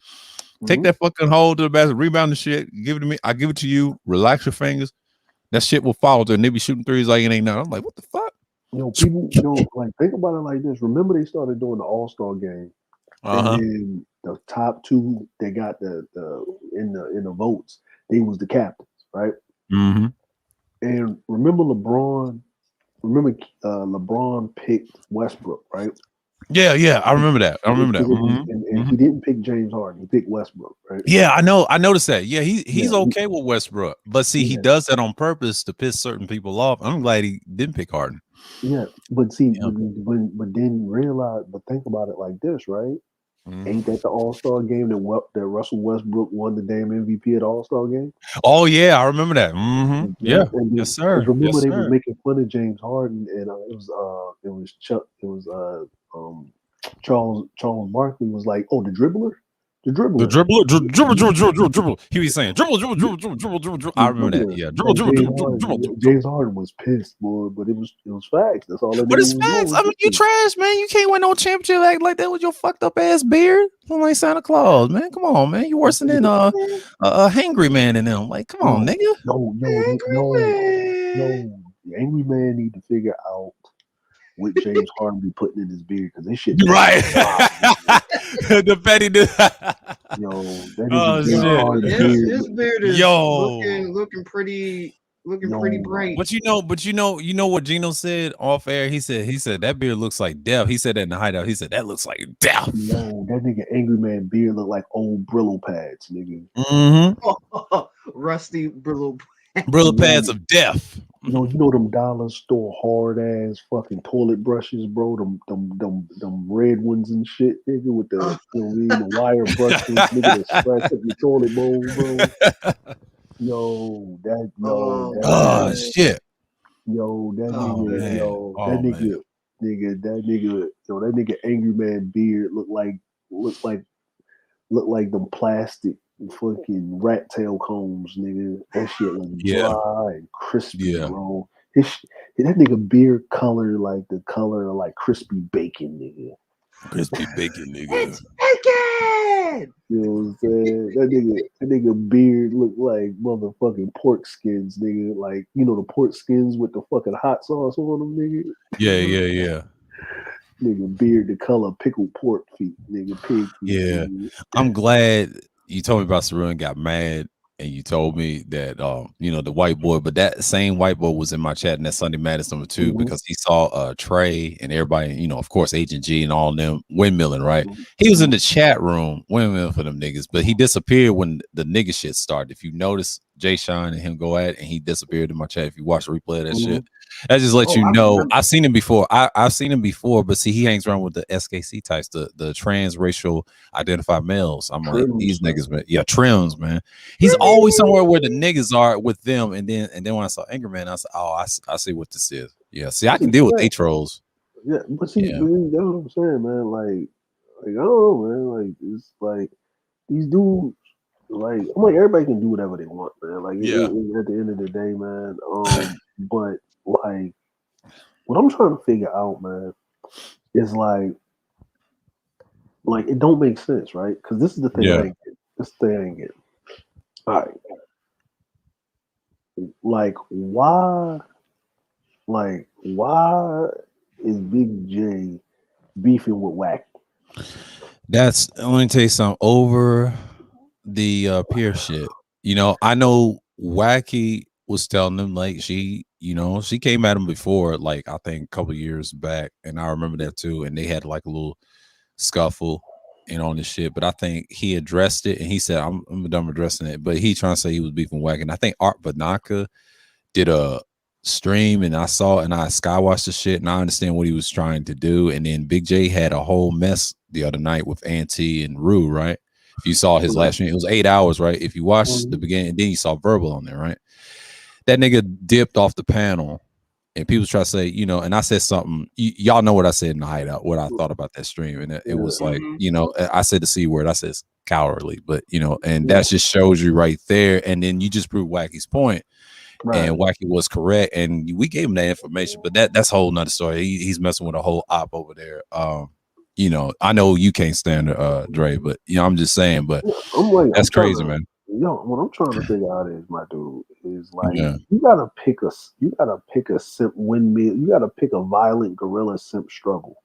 Take that fucking hole to the basket, rebound the shit, give it to me. I give it to you. Relax your fingers. That shit will fall through, and they be shooting threes like it ain't nothing. I'm like, what the fuck? You know, people, like think about it like this. Remember, they started doing the All-Star game, and then the top two they got the in the votes. They was the captains, right? And And remember LeBron? Remember LeBron picked Westbrook, right? Yeah, I remember that. And he didn't pick James Harden. He picked Westbrook, right? Yeah, I know. I noticed that. Yeah, he's Yeah, okay with Westbrook, but see, he does that on purpose to piss certain people off. I'm glad he didn't pick Harden. Yeah, but see, Yeah. but then realize, but think about it like this, right? Ain't that the All-Star game that Russell Westbrook won the damn MVP at the All-Star game? Oh yeah, I remember that. Yeah, And yes sir. remember Yes they were sir. making fun of James Harden, and Charles Barkley was like, "Oh, the dribbler." The dribble. He was saying dribble. I remember that. Yeah, dribble. James Harden was pissed, boy, but it was facts. That's all that But nigga it's was facts. doing. I mean, you trash, man. You can't win no championship act like that with your fucked up ass beard. I'm like Santa Claus, man. Come on, man. You worse than a hangry man in them. Like, come on, nigga. No, the angry man need to figure out what James Harden be putting in his beard because this shit. Right. The petty dude. Yo, that is James Harden beard. His beard is looking pretty bright. But you know what Gino said off air? He said that beard looks like death. He said that in the hideout. He said that looks like death. No, that nigga angry man beard look like old Brillo pads, nigga. Rusty Brillo Brillo pads of death. You know them dollar store hard ass fucking toilet brushes, bro. Them red ones and shit, nigga, with the the wire brushes, nigga, that scratch up your toilet bowl, bro. Shit. That nigga angry man beard look like them plastic fucking rat tail combs, nigga. That shit was dry and crispy, bro. That nigga beard color like the color of like crispy bacon, nigga. Crispy bacon, nigga. It's bacon! You know what I'm saying? That nigga beard look like motherfucking pork skins, nigga. Like, you know the pork skins with the fucking hot sauce on them, nigga? Yeah. Nigga beard the color pickled pork feet, nigga, pig feet. Yeah. Nigga. I'm glad you told me about Saru and got mad and you told me that the white boy, but that same white boy was in my chat in that Sunday Madness number 2 because he saw Trey and everybody, of course, Agent G and all them windmilling, right? He was in the chat room windmilling for them niggas, but he disappeared when the nigga shit started. If you notice Jay Sean and him go at it, and he disappeared in my chat. If you watch the replay of that shit, that just lets you know. I've seen him before. I've seen him before, but see, he hangs around with the SKC types, the transracial identified males. I'm like, these niggas, man. Yeah, trims, man. He's always somewhere where the niggas are with them. And then when I saw Anger Man, I said, oh, I see what this is. Yeah, see, I can deal with they trolls. Yeah, but see, that's what I'm saying, man. Like I don't know, man. Like it's like these dudes. Like I'm like everybody can do whatever they want, man. Like at the end of the day, man. But like what I'm trying to figure out, man, is like it don't make sense, right? Because this is the thing I ain't get. This thing I ain't get. All right. Like why is Big J beefing with Wacky? That's let me tell you something over the peer shit. I know Wacky was telling them like she came at him before, like I think a couple years back, and I remember that too. And they had like a little scuffle, on this shit. But I think he addressed it, and he said, "I'm done addressing it." But he trying to say he was beefing Wacky, and I think Art Banaka did a stream, and I saw and I skywatched the shit, and I understand what he was trying to do. And then Big J had a whole mess the other night with Auntie and Rue, right? If you saw his last stream, it was 8 hours, right? If you watched the beginning, and then you saw Verbal on there, right? That nigga dipped off the panel, and people try to say, and I said something. Y'all know what I said in the hideout, what I thought about that stream, and it was like, I said the C word. I said it's cowardly, but and that just shows you right there. And then you just proved Wacky's point. Right. And Wacky was correct, and we gave him that information, but that's a whole nother story. He's messing with a whole op over there. I know you can't stand Dre, but I'm just saying, but that's crazy, man. What I'm trying to figure out is, my dude, is like you gotta pick a simp windmill. You gotta pick a violent guerrilla simp struggle.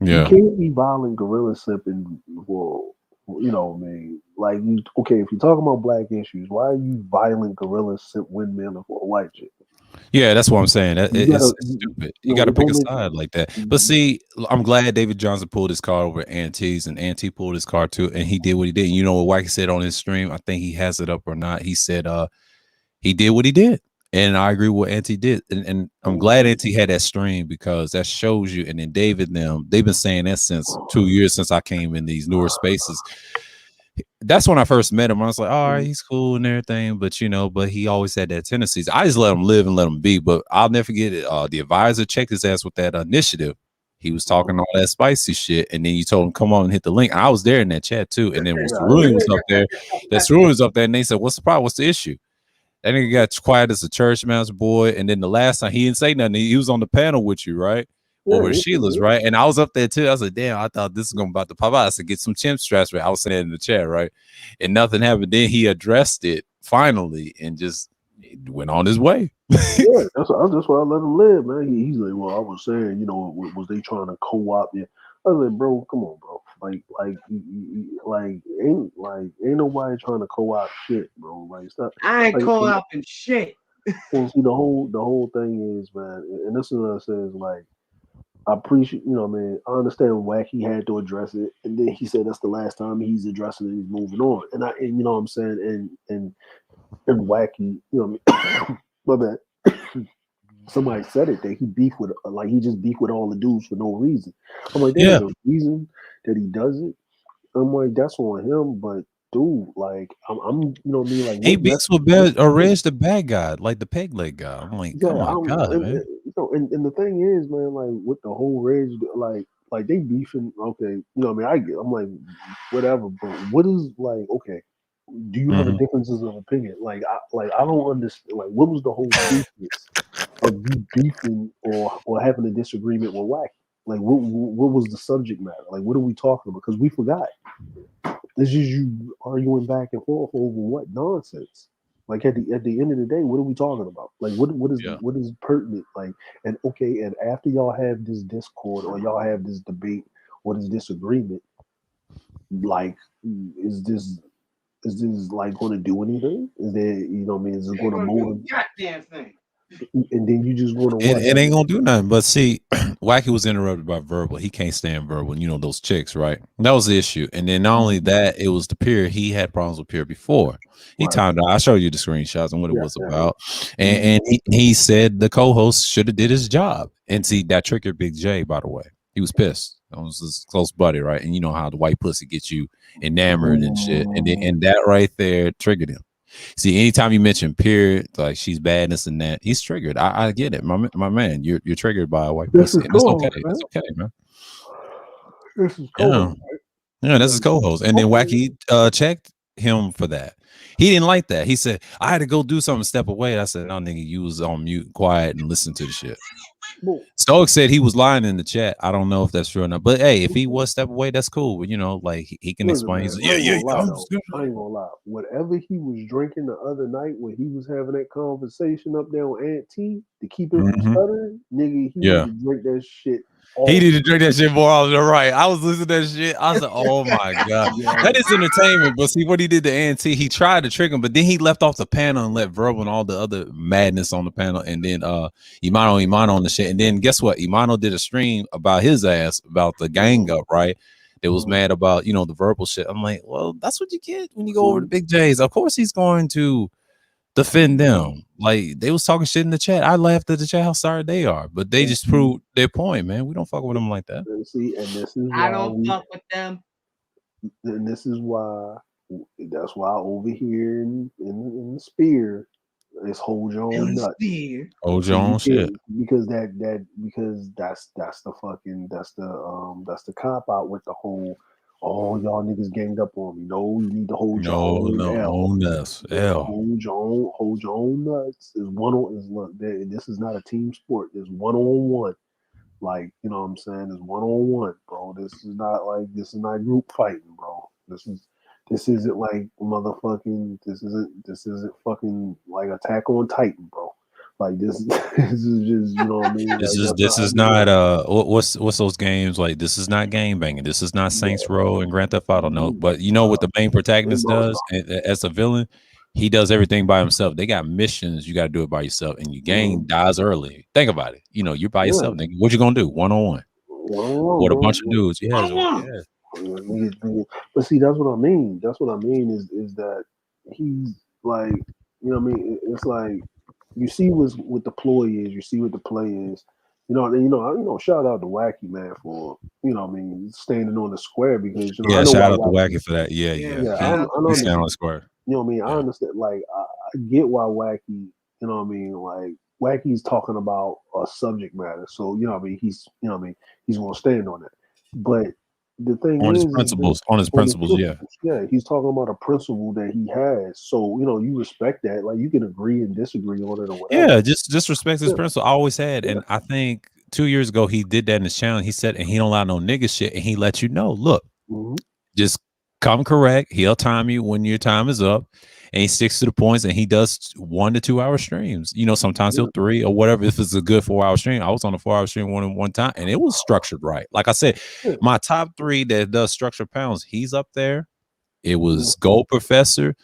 You can't be violent guerrilla simping. Well, man, like if you're talking about black issues, why are you violent guerrilla simp windmilling for a white chick? Yeah, that's what I'm saying. It's stupid. You got to it pick a don't make side like that. But see, I'm glad David Johnson pulled his card over Ant's, and Ant pulled his card too, and he did what he did. You know what Wacky said on his stream? I think he has it up or not. He said, he did what he did, and I agree with what Ant did. And I'm glad Ant had that stream because that shows you. And then David, they've been saying that since 2 years since I came in these newer spaces. That's when I first met him. I was like, all right, he's cool and everything, but but he always had that tendencies. I just let him live and let him be. But I'll never forget it. The advisor checked his ass with that initiative. He was talking all that spicy shit, and then you told him come on and hit the link. I was there in that chat too, and then Cerulli was up there. That Cerulli was up there, and they said, "What's the problem? What's the issue?" That nigga got quiet as a church mouse boy, and then the last time he didn't say nothing. He was on the panel with you, right? Over Sheila's, right? And I was up there too. I was like, damn, I thought this is going about to pop out. I said, get some chimp straps. Right? I was saying in the chat, right? And nothing happened. Then he addressed it finally and just went on his way. Yeah, that's why I let him live, man. He's like, well, I was saying, was they trying to co-opt you? I was like, bro, come on, bro. Ain't nobody trying to co-opt shit, bro. Like, stop. I ain't co-opting shit. Well, see, the whole thing is, man, and this is what I says, like, I appreciate, man, I understand Wacky had to address it, and then he said that's the last time he's addressing it, he's moving on. And you know what I'm saying, and Wacky, my bad. Somebody said it that he beefed with, he just beefed with all the dudes for no reason. I'm like, there's no reason that he does it. I'm like, that's on him, but dude, like, I'm you know what I mean? Like, he beats with Reg the bad guy, like the peg leg guy. I'm like, oh my god, man. And the thing is, man, like with the whole Reg, like they beefing. Okay, what I mean, I'm like, whatever. But what is like? Okay, do you have a differences of opinion? Like, I don't understand. Like, what was the whole business of you beefing or having a disagreement with Wacky? Like, what was the subject matter? Like, what are we talking about? Because we forgot. It's just you arguing back and forth over what nonsense. Like at the end of the day, what are we talking about? Like what is pertinent? Like and after y'all have this discord or y'all have this debate or this disagreement, like is this like going to do anything? Is there is it going to mold? Goddamn thing. And then you just want to it ain't gonna do nothing. But see, Wacky was interrupted by verbal. He can't stand verbal. Those chicks, right? That was the issue. And then not only that, it was the peer. He had problems with peer before. He timed out. I showed you the screenshots and what it was about. And he said the co-host should have did his job. And see, that triggered Big J, by the way. He was pissed. That was his close buddy, right? And you know how the white pussy gets you enamored and shit. And that right there triggered him. See, anytime you mention peer, like she's badness and that, he's triggered. I get it, my man. You're triggered by a white pussy. It's okay. It's okay, man. This is co-host, right? Yeah, that's his co-host. And then Wacky checked him for that. He didn't like that. He said, I had to go do something, step away. I said, no, nigga, you was on mute, quiet, and listen to the shit. Stoic said he was lying in the chat. I don't know if that's true or not. But hey, if he was step away, that's cool. But like he can explain. I ain't gonna lie. Whatever he was drinking the other night when he was having that conversation up there on Ant T to keep him from stuttering, nigga, he need to drink that shit. He need to drink that shit more often. Right. I was listening to that shit. I was like, oh my God. That is entertainment. But see what he did to Ant, he tried to trick him, but then he left off the panel and let Verbal and all the other madness on the panel. And then Imano on the shit. And then guess what? Imano did a stream about his ass, about the gang up, right? It was mad about, the verbal shit. I'm like, well, that's what you get when you go over to Big J's. Of course he's going to defend them. Like they was talking shit in the chat. I laughed at the chat how sorry they are, but they just proved their point, man. We don't fuck with them like that. See, and this is why I don't fuck with them. And this is why that's why over here in the spear, it's hold your own nuts. Hold your own shit. Because that's the cop out with the whole. Oh, y'all niggas ganged up on me. No, you need to hold your own nuts. Hold your own nuts. This is not a team sport. It's 1-on-1. Like, you know what I'm saying? It's 1-on-1, bro. This is not group fighting, bro. This isn't like motherfucking. This isn't fucking like Attack on Titan, bro. Like this is just, you know what I mean. This is not what's those games like? This is not game banging. This is not Saints Row and Grand Theft Auto. No, but you know what the main protagonist does as a villain? He does everything by himself. They got missions. You got to do it by yourself, and your gang dies early. Think about it. You know, you're by yourself, nigga. What you gonna do? 1-on-1 with a bunch of dudes. Yeah. But see, that's what I mean. That's what I mean is that he's like, you know what I mean? It's like you see what the ploy is, you see what the play is. Shout out to Wacky, man, for, you know what I mean, standing on the square, because, I know shout why out to Wacky. Wacky for that. Yeah. I He's down understand. on the square. You know what I mean? I understand. Like, I get why Wacky, you know what I mean? Like, Wacky's talking about a subject matter. So, you know what I mean? He's going to stand on it. But the thing On his is principles. yeah, he's talking about a principle that he has. So, you respect that. Like, you can agree and disagree on it or whatever. Yeah, just respect his principle. I always had. And I think 2 years ago he did that in his channel. He said, and he don't allow no nigga shit. And he let you know, look, just come correct. He'll time you when your time is up. And he sticks to the points, and he does 1 to 2 hour streams. Sometimes he'll 3 or whatever. If it's a good 4 hour stream, I was on a 4 hour stream one time, and it was structured right. Like I said, my top 3 that does structured pounds, he's up there. It was Gold Professor.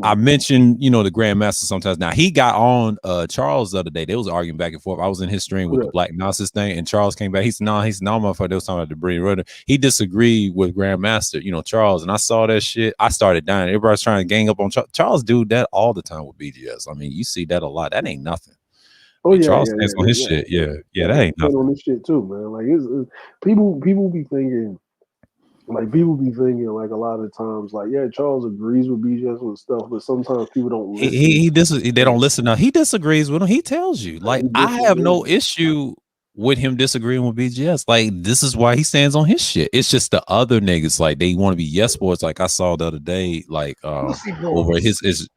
I mentioned, the Grandmaster sometimes. Now, he got on Charles the other day. They was arguing back and forth. I was in his stream with the Black Gnosis thing, and Charles came back. He said, no, motherfucker. They was talking about the Breeding Runner. He disagreed with Grandmaster, Charles. And I saw that shit. I started dying. Everybody's trying to gang up on Charles. Charles do that all the time with BGS. I mean, you see that a lot. That ain't nothing. Oh, yeah, Charles stands on his shit. Yeah, that ain't nothing. On this shit too, man. Like, it's people be thinking. Like, people be thinking, like, a lot of times, like, yeah, Charles agrees with BGS with stuff, but sometimes people don't listen. They don't listen. Now, he disagrees with him. He tells you, like, I have no issue with him disagreeing with BGS. Like, this is why he stands on his shit. It's just the other niggas, like, they want to be yes boys. Like I saw the other day, like, over his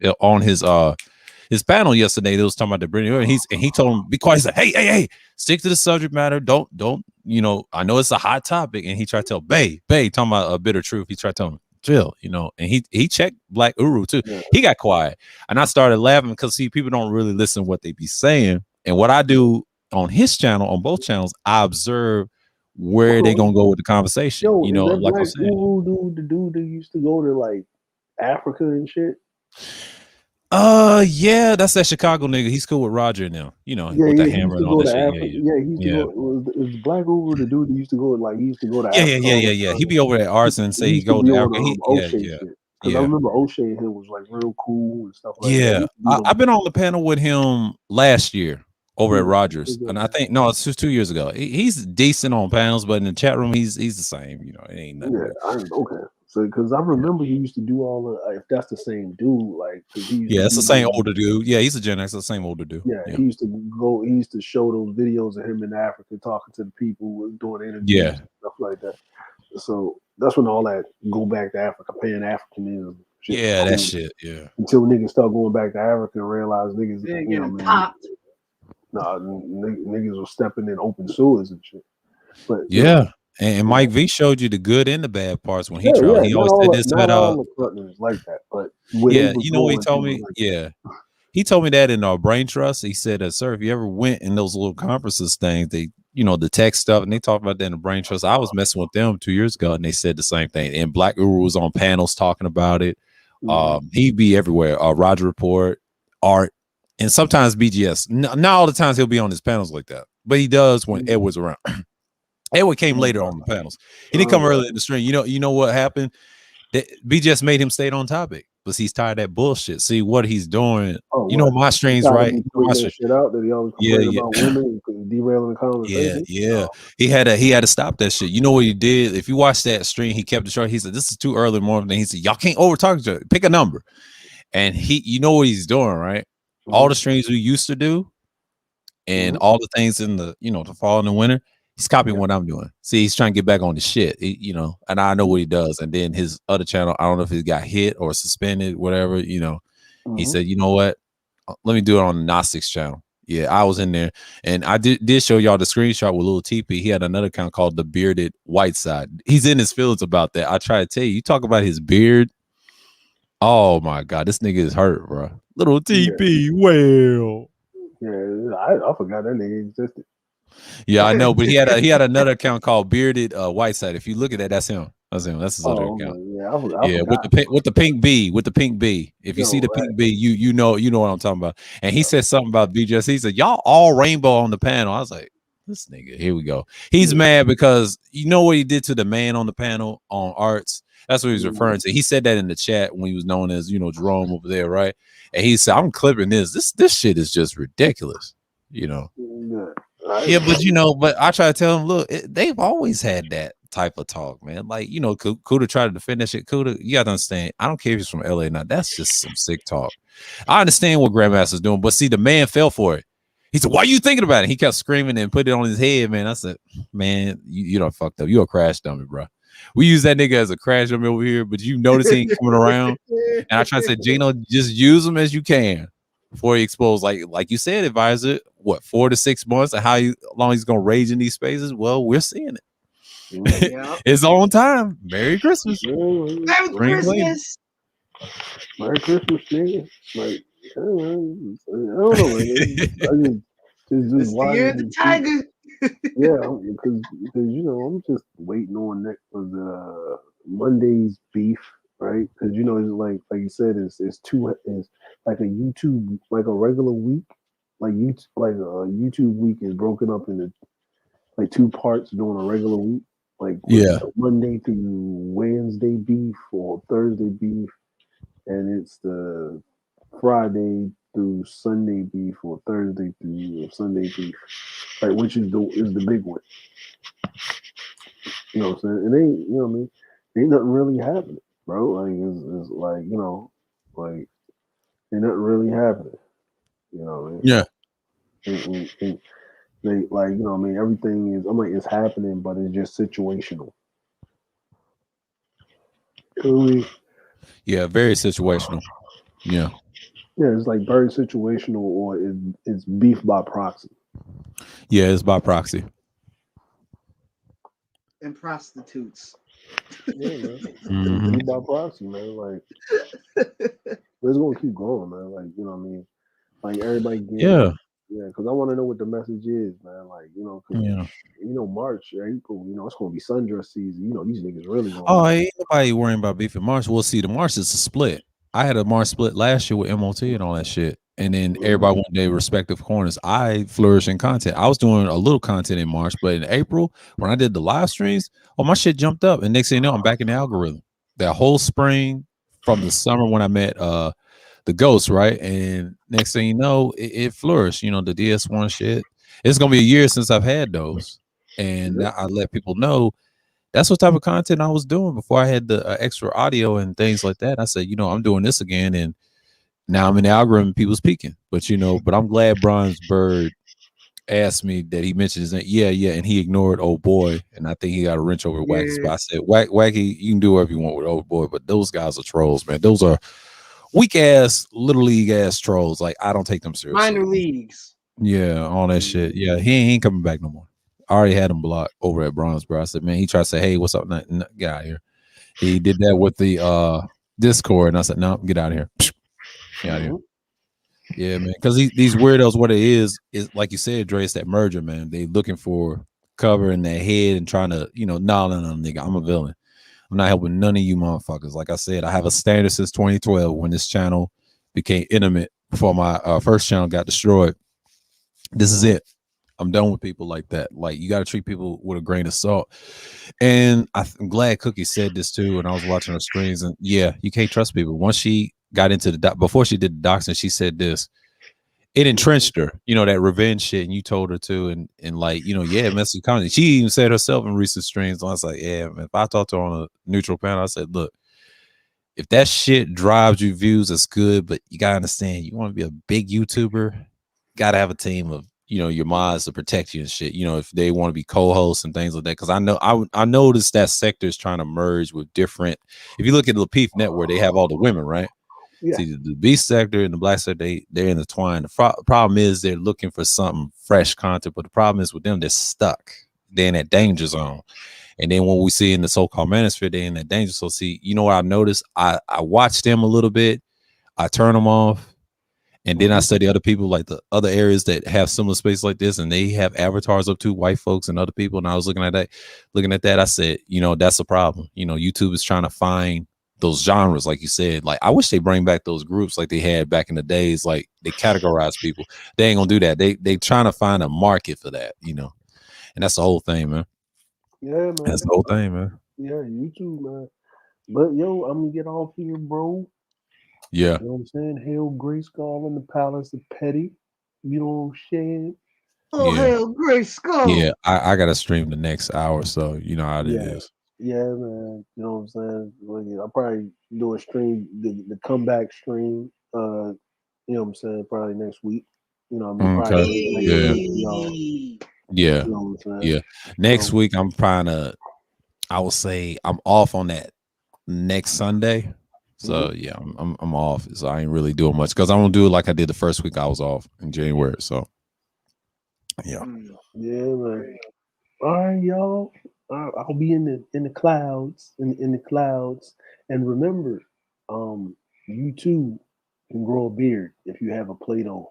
panel yesterday, they was talking about the British, and he told him, be quiet. He said, hey, stick to the subject matter. Don't, I know it's a hot topic. And he tried to tell Bay, talking about a bitter truth. He tried to tell him, chill, and he checked Black Uru too. Yeah. He got quiet. And I started laughing because, see, people don't really listen to what they be saying. And what I do on his channel, on both channels, I observe where they going to go with the conversation. Like Black I'm saying. Uru dude, the dude that used to go to, like, Africa and shit. Yeah, that's that Chicago nigga. He's cool with Roger now. With the hammer and all that shit. He used to go. It was Black Uru, the dude that used to go, like, he used to go to Africa. Yeah. He be over at Arson and say he go to Africa. Because I remember O'Shea and him was, like, real cool and stuff like that. Yeah, I've been on the panel with him last year over at Rogers, and I think it's just 2 years ago. He's decent on panels, but in the chat room, he's the same. It ain't nothing. Okay. So, because I remember he used to do all the, if that's the same dude, like, it's the same older dude. Yeah, he's a Gen X, the same older dude. Yeah, he used to show those videos of him in Africa talking to the people, doing interviews and stuff like that. So that's when all that go back to Africa, Pan-Africanism. That shit. Yeah. Until niggas start going back to Africa and realize niggas, niggas were stepping in open sewers and shit. But and Mike V showed you the good and the bad parts when he tried. He always said this not all the partners like that, but what he told me? He told me that in our Brain Trust. He said, sir, if you ever went in those little conferences things, they, the tech stuff, and they talked about that in the Brain Trust. I was messing with them 2 years ago, and they said the same thing. And Black Uru was on panels talking about it. He'd be everywhere. Roger Report, Art, and sometimes BGS. Not all the times he'll be on his panels like that, but he does when Edward's around. Edward came later on the panels. He didn't come early in the stream. You know what happened? BGS made him stay on topic, but he's tired of that bullshit. See what he's doing. My stream's right. Shit out that he always about women and derailing the conversation. Yeah. He had to stop that shit. You know what he did? If you watch that stream, he kept it short. He said, "This is too early in the morning." He said, "Y'all can't over talk each other. Pick a number." And you know what he's doing, right? All the streams we used to do, and all the things in the the fall and the winter. He's copying what I'm doing. See, he's trying to get back on the shit, and I know what he does. And then his other channel, I don't know if he got hit or suspended, whatever, He said, you know what? Let me do it on the Gnostics channel. Yeah, I was in there, and I did show y'all the screenshot with Lil TP. He had another account called The Bearded White Side. He's in his feelings about that. I try to tell you talk about his beard. Oh, my God. This nigga is hurt, bro. Little TP, well. Yeah, I forgot that nigga existed. Yeah, I know, but he had another account called Bearded Whiteside. If you look at that, that's him. That's his other account. Yeah, Yeah, I Yeah, forgot. with the pink B, with the pink B. If you see the pink B, you know what I'm talking about. And he said something about BJS. He said, y'all all rainbow on the panel. I was like, this nigga, here we go. He's mad because you know what he did to the man on the panel on Arts. That's what he was referring to. He said that in the chat when he was known as, Jerome over there, right? And he said, I'm clipping this. This shit is just ridiculous, Yeah, Yeah, but but I try to tell him, look, they've always had that type of talk, man. Like, Kuda tried to defend that shit. Kuda, you gotta understand, I don't care if he's from LA or not. That's just some sick talk. I understand what Grandmaster's doing, but see, the man fell for it. He said, why are you thinking about it? He kept screaming and put it on his head, man. I said, man, you done fucked up. You a crash dummy, bro. We use that nigga as a crash dummy over here, but you notice he ain't coming around. And I try to say, Gino, just use him as you can before he exposed. Like you said, advisor, what, 4 to 6 months and how long he's gonna rage in these spaces? Well, we're seeing it. It's on time. Merry Christmas. Merry Christmas. Merry Christmas, nigga. Like, I don't know, man. Just the year of the tiger. Yeah, because I'm just waiting on that for the Monday's beef, right? Because it's like you said, it's like a YouTube, like a regular week, like a YouTube week is broken up into like 2 parts during a regular week, like Monday through Wednesday beef or Thursday beef, and it's the Friday through Sunday beef or Thursday through Sunday beef, right? Which is the big one. You know what I'm saying? It ain't, what I mean? Ain't nothing really happening, bro. Like it's like, like ain't nothing really happening. You know what I mean? Yeah. They like, what I mean, everything is, I'm like, it's happening, but it's just situational. Yeah, very situational. Yeah. Yeah, it's like very situational, or it's beef by proxy. Yeah, it's by proxy. And prostitutes. Yeah, man. Beef by proxy, man. Like, it's gonna keep going, man. Like, what I mean? Like, everybody get because I want to know what the message is, man. Like, March, April, it's gonna be sundress season. These niggas really gonna. Ain't nobody worrying about beef in March. We'll see. The March is a split. I had a March split last year with MOT and all that shit. And then everybody went their respective corners. I flourished in content. I was doing a little content in March, but in April, when I did the live streams, my shit jumped up. And next thing you know, I'm back in the algorithm. That whole spring from the summer when I met the Ghost, right? And next thing you know, it flourished. The DS1 shit. It's gonna be a year since I've had those. And I let people know that's what type of content I was doing before I had the extra audio and things like that. I said, I'm doing this again, and now I'm in the algorithm. People's peeking, but I'm glad Bronze Bird asked me that he mentioned his name. Yeah, and he ignored Old Boy, and I think he got a wrench over Wacky. But I said, Wacky, you can do whatever you want with Old Boy, but those guys are trolls, man. Those are weak ass little league ass trolls. Like, I don't take them seriously. Minor leagues. Yeah, all that shit. Yeah, he ain't coming back no more. I already had him blocked over at Bronze, bro. I said, man, he tried to say, hey, what's up? Get out of here. He did that with the Discord, and I said, no, get out of here. Get out of here. Yeah, man. Because these weirdos, what it is like you said, Dre, it's that merger, man. They looking for cover in their head and trying to, no, nigga, I'm a villain. I'm not helping none of you motherfuckers. Like I said, I have a standard since 2012 when this channel became intimate before my first channel got destroyed. This is it. I'm done with people like that. Like, you got to treat people with a grain of salt. And I'm glad Cookie said this too. And I was watching her streams, and yeah, you can't trust people. Once she got into before she did the doxing, she said this. It entrenched her, that revenge shit. And you told her to, and like, yeah, message content. She even said herself in recent streams. I was like, yeah, man, if I talked to her on a neutral panel, I said, look, if that shit drives you views, that's good. But you got to understand, you want to be a big YouTuber, got to have a team of, your mods to protect you and shit, if they want to be co-hosts and things like that. Because I noticed that sector is trying to merge with different. If you look at the Leaf Network, they have all the women, right? Yeah. See, the Beast sector and the Black sector, they're intertwined. The problem is they're looking for something fresh content, but the problem is with them, they're stuck. They're in that danger zone. And then when we see in the so-called manosphere, they're in that danger. So see, what I noticed? I watch them a little bit. I turn them off. And then I study other people, like the other areas that have similar space like this, and they have avatars up to white folks and other people. And I was looking at that. I said, that's a problem. YouTube is trying to find those genres, like you said. Like I wish they bring back those groups like they had back in the days. Like they categorize people. They ain't gonna do that. They trying to find a market for that, you know. And that's the whole thing, man. Yeah, man. That's the whole thing, man. Yeah, you too, man. But yo, I'm gonna get off here, bro. Yeah. You know what I'm saying? Hail Grayskull in the Palace of Petty. You know what I'm saying? Oh, Yeah. hell, great skull. Yeah, I gotta stream the next hour, so you know how it is. Yeah, man. You know what I'm saying? Well, yeah, I'll probably do a stream, the comeback stream. You know what I'm saying? Probably next week. You know what I mean? Probably Okay. next Yeah. week, y'all. Yeah. You know what I'm saying? Yeah. Next week I'm trying to. I will say I'm off on that next Sunday. So yeah, I'm off. So I ain't really doing much because I won't do it like I did the first week I was off in January. So yeah. Yeah, man. All right, y'all. I'll be in the clouds, in the clouds. And remember, you too can grow a beard if you have a Play-Doh.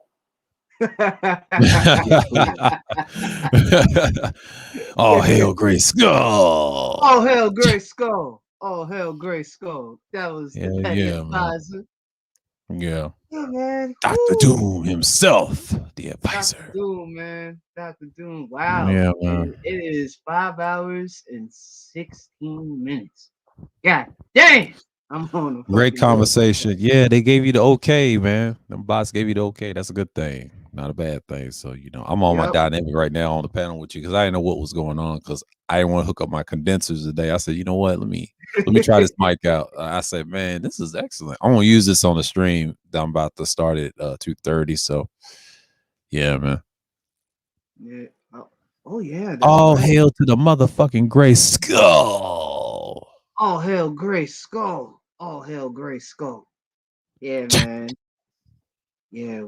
Oh hell, Great Skull! Oh hell, Great Skull! Oh hell, Great Skull! That was the petty advisor. Yeah. Yeah, man. Dr. Doom himself, the advisor. Dr. Doom, man. Dr. Doom. Wow. Yeah, man. It is 5 hours and 16 minutes. God damn. I'm on a Great conversation. Yeah, they gave you the okay, man. Them bots gave you the okay. That's a good thing. Not a bad thing. So, you know, I'm on my dynamic right now on the panel with you because I didn't know what was going on because I didn't want to hook up my condensers today. I said, you know what? Let me try this mic out. I said, man, this is excellent. I'm gonna use this on the stream that I'm about to start at 2:30. So yeah, man. Yeah. Oh yeah. All hail to the motherfucking Gray Skull. All hail Gray Skull. All hail Gray Skull. Yeah, man. Yeah.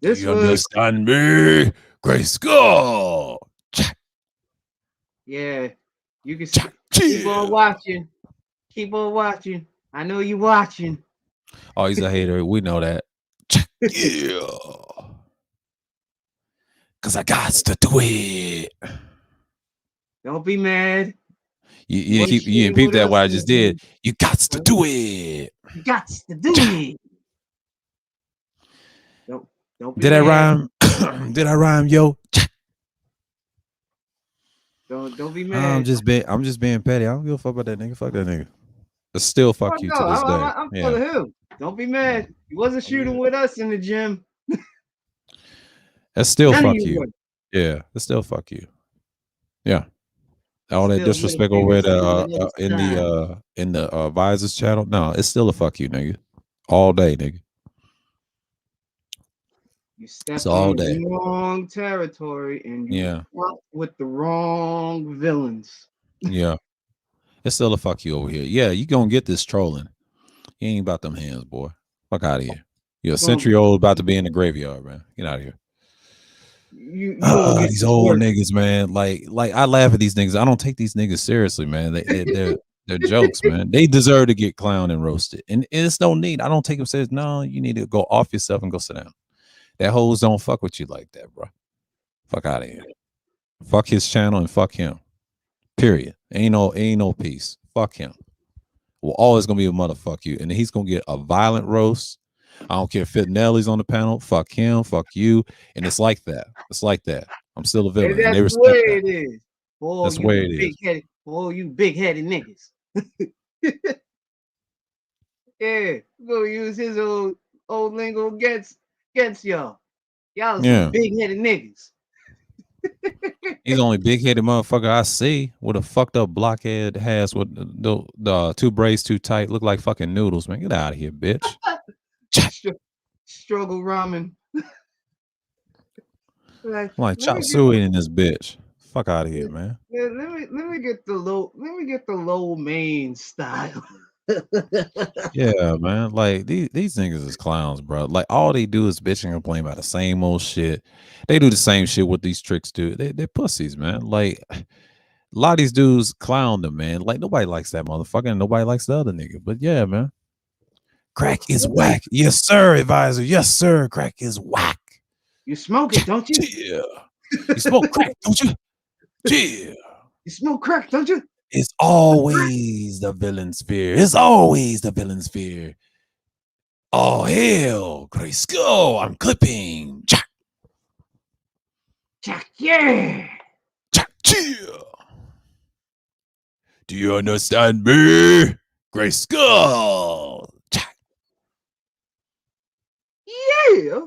This you understand me? Gray Skull. Yeah. You can keep on watching. Keep on watching. I know you watching. Oh, he's a hater. We know that. Yeah. Cause I got to do it. Don't be mad. You didn't peep that what I just did. You got to do it. You got to do it. Don't be Did mad. I rhyme? Did I rhyme, yo? Don't be mad. I'm just being petty. I don't give a fuck about that nigga. Fuck that nigga. But still fuck you to this day. I'm for him. Don't be mad. He wasn't shooting with us in the gym. That's still fuck you. Yeah, that's still fuck you. Yeah. All that disrespect over at in the Visors channel. No, it's still a fuck you, nigga. All day, nigga. You stepped on the wrong territory and you fought with the wrong villains. Yeah. It's still a fuck you over here. Yeah, you gonna get this trolling. You ain't about them hands, boy. Fuck out of here. You're a century old about to be in the graveyard, man. Get out of here. These old niggas, man. Like I laugh at these niggas. I don't take these niggas seriously, man. They're jokes, man. They deserve to get clowned and roasted. And it's no need. I don't take them serious. No, you need to go off yourself and go sit down. That hoes don't fuck with you like that, bro. Fuck out of here. Fuck his channel and fuck him. Period. Ain't no peace. Fuck him. Well, always gonna be a motherfuck you, and he's gonna get a violent roast. I don't care if Fitnelli's on the panel. Fuck him. Fuck you. And it's like that. It's like that. I'm still a villain. And that's the way it is. Boy, that's the way it is. Boy, you big-headed niggas. Yeah, we're gonna use his old lingo against y'all. Y'all some big-headed niggas. He's the only big-headed motherfucker I see with a fucked up blockhead has with the two braids too tight, look like fucking noodles, man. Get out of here, bitch. Struggle ramen. like chop suey in this bitch. Fuck out of here, man. Yeah, let me get the low main style. Yeah, man. Like these niggas is clowns, bro. Like all they do is bitch and complain about the same old shit. They do the same shit what these tricks do. They're pussies, man. Like a lot of these dudes clown them, man. Like nobody likes that motherfucker and nobody likes the other nigga. But yeah, man. Crack is whack. Yes, sir, advisor. Yes, sir. Crack is whack. You smoke it, don't you? Yeah. You smoke crack, don't you? Yeah. You smoke crack, don't you? It's always the villain's fear. It's always the villain's fear. Oh, hell, Gray Skull, I'm clipping. Chak, Jack, yeah. chak, chill. Do you understand me? Gray Skull. Chak, Yeah.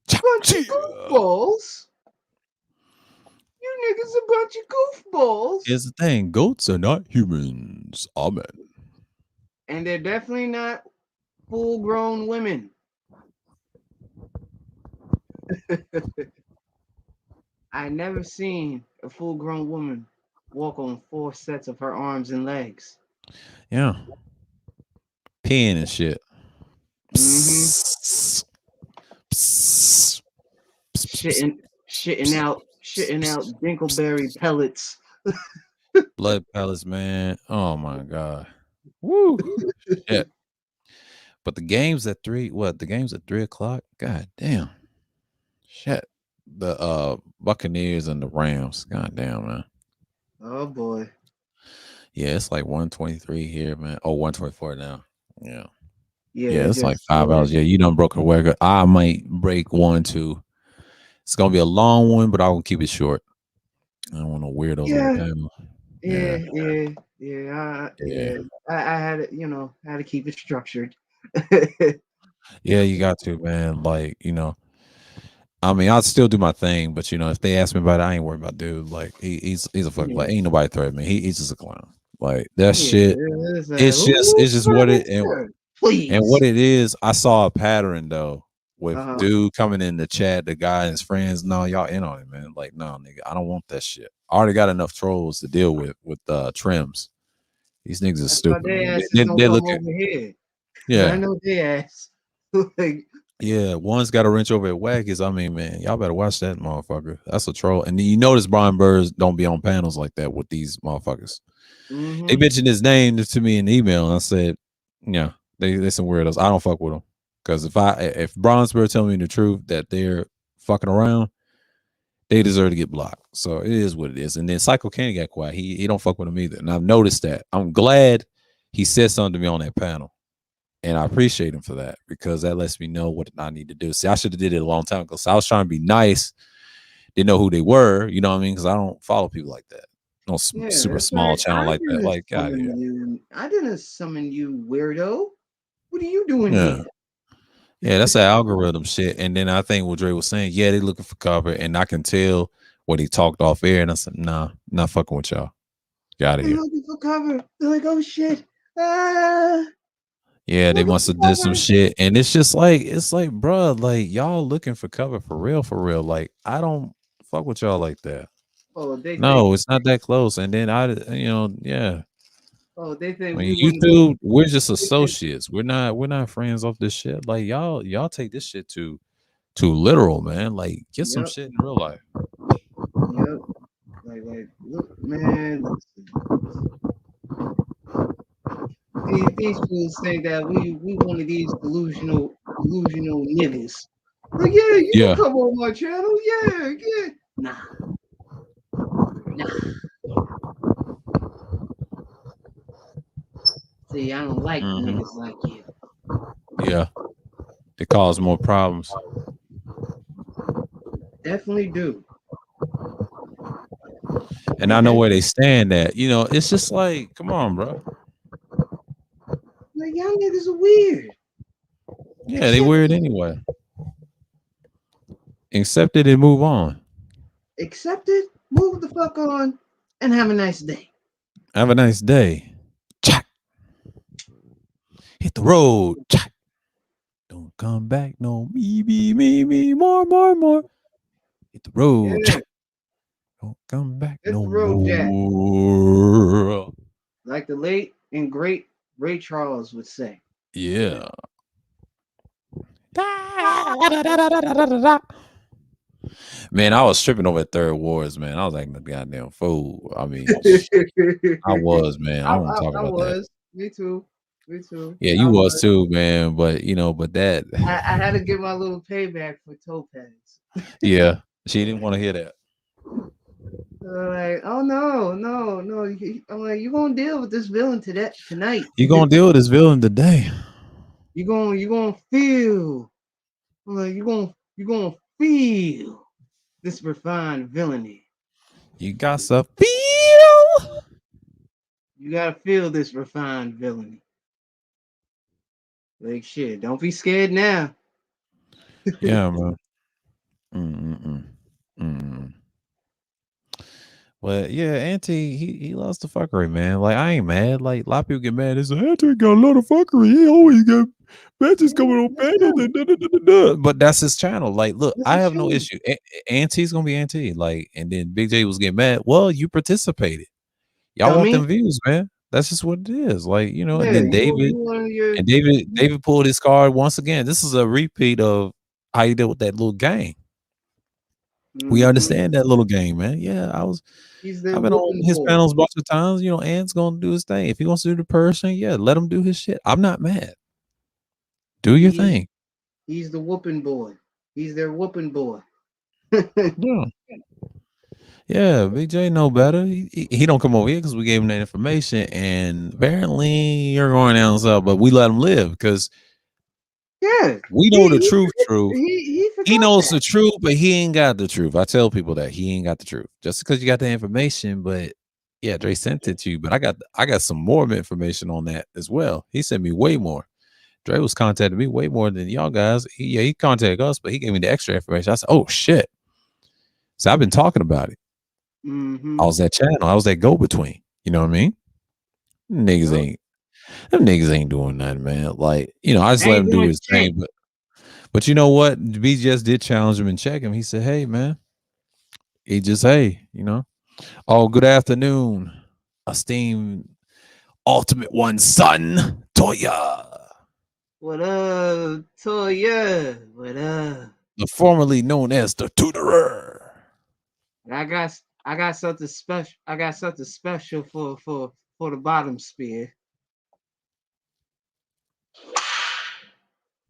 chak, Bunch of chill. goofballs. You niggas a bunch of goofballs. Here's the thing, goats are not humans. Amen. And they're definitely not full-grown women. I never seen a full-grown woman walk on 4 sets of her arms and legs. Yeah. Peeing and shit. Mm-hmm. Psst. Psst. Psst. Shitting out dingleberry pellets. Blood palace, man. Oh my god. Woo. Shit. But the game's at 3. What? The game's at 3:00. God damn. Shit. The Buccaneers and the Rams. God damn, man. Oh boy. Yeah, it's like 123 here, man. Oh, 124 now. Yeah. Yeah, Yeah, it's like just 5 hours. Yeah, you done broke a record. I might break one, too. It's gonna be a long one, but I will keep it short. I don't want no weirdos on the panel. Yeah. I had to, had to keep it structured. Yeah, you got to, man. Like, I mean, I'll still do my thing, but if they ask me about it, I ain't worried about dude. Like, he's a fuck. Like, ain't nobody threatening me. He's just a clown. Like that shit. It's just what it and what it is. I saw a pattern though with dude coming in the chat, the guy and his friends. No, y'all in on it, man. Like, no, nigga, I don't want that shit. I already got enough trolls to deal with trims. These niggas are stupid. They look at here. Yeah, I know they ass. Like, yeah, one's got a wrench over at Waggy's. I mean, man, y'all better watch that motherfucker. That's a troll. And you notice Brian Burrs don't be on panels like that with these motherfuckers. Mm-hmm. They mentioned his name to me in the email, and I said, yeah, they some weirdos. I don't fuck with them. Because if Brian Burrs tell me the truth that they're fucking around, they deserve to get blocked. So it is what it is. And then Psycho Kenny got quiet. He don't fuck with him either. And I've noticed that. I'm glad he said something to me on that panel. And I appreciate him for that because that lets me know what I need to do. See, I should have did it a long time ago. So I was trying to be nice. Didn't know who they were. You know what I mean? Because I don't follow people like that. No super small channel like that. Like, God, I didn't summon you, weirdo. What are you doing here? Yeah, that's that algorithm shit. And then I think what Dre was saying, yeah, they looking for cover. And I can tell what he talked off air. And I said, nah, not fucking with y'all. Get out of here. They're looking for cover. They're like, oh shit. Yeah, they must have did some shit. And it's just like, bro, like y'all looking for cover for real. Like, I don't fuck with y'all like that. Oh, it's not that close. And then yeah. Oh, they think YouTube, we're just associates. We're not friends off this shit. Like y'all take this shit too literal, man. Like get some shit in real life. Yep. Like look, man. These fools think that we one of these delusional niggas. Like, yeah, you can come on my channel. Yeah. Nah. See, I don't like niggas like you. Yeah. They cause more problems. Definitely do. And I know where they stand at. It's just like, come on, bro. Like, y'all niggas are weird. Yeah, they weird anyway. Accept it and move on. Accept it, move the fuck on, and have a nice day. Have a nice day. Check. Hit the road. Check. Don't come back. No, me, more. Hit the road. Yeah. Check. Don't come back. Hit no the road, more. Jack. Like the late and great Ray Charles would say. Yeah. Man, I was tripping over at Third Wars, man. I was acting a goddamn fool. I mean, I was, man. I don't want to talk about that. Me too. Yeah, you was too, man. But that I had to get my little payback for Topaz. Yeah, she didn't want to hear that. Like, oh no. I'm like, you gonna deal with this villain tonight. You gonna deal with this villain today. you gonna feel. I'm like, you gonna feel this refined villainy. You got to feel. You gotta feel this refined villainy. Like shit, don't be scared now. Yeah, man. Mm. Well, yeah, Auntie, he loves the fuckery, man. Like, I ain't mad. Like, a lot of people get mad. They say, Auntie got a lot of fuckery. He always got bitches coming on panels. But that's his channel. Like, look, That's I the have no channel. issue. Auntie's gonna be Auntie. Like, and then Big J was getting mad. Well, you participated. Y'all want them Dummy. views, man. That's just what it is. Like, you know, and Yeah, then you one of your. David pulled his card once again. This is a repeat of how he did with that little game. We understand that little game, man. Yeah, He's their I've been on whooping his boy. panels a bunch of times. You know, Ant's gonna do his thing. If he wants to do the person, yeah, let him do his shit. I'm not mad. Do your thing. He's the whooping boy. He's their whooping boy. Yeah. Yeah, Big J know better. He don't come over here because we gave him that information, and apparently you're going down south, but we let him live because Yeah, we know the truth. he He forgot knows that. the truth, but he ain't got the truth. I tell people that he ain't got the truth. Just because you got the information, but yeah, Dre sent it to you. But I got some more information on that as well. He sent me way more. Dre was contacting me way more than y'all guys. He contacted us, but he gave me the extra information. I said, "Oh shit!" So I've been talking about it. I was that channel. I was that go between. You know what I mean? Niggas Yep. ain't them niggas ain't doing nothing, man. Like, you know, I just They let ain't him do doing his shit. thing. But you know what? B just did challenge him and check him. He said, "Hey, man." He just, hey, you know. Oh, good afternoon, esteemed Ultimate One son, Toya. What up, Toya? What up? The formerly known as the tutorer. I got something special. I got something special for the bottom spear.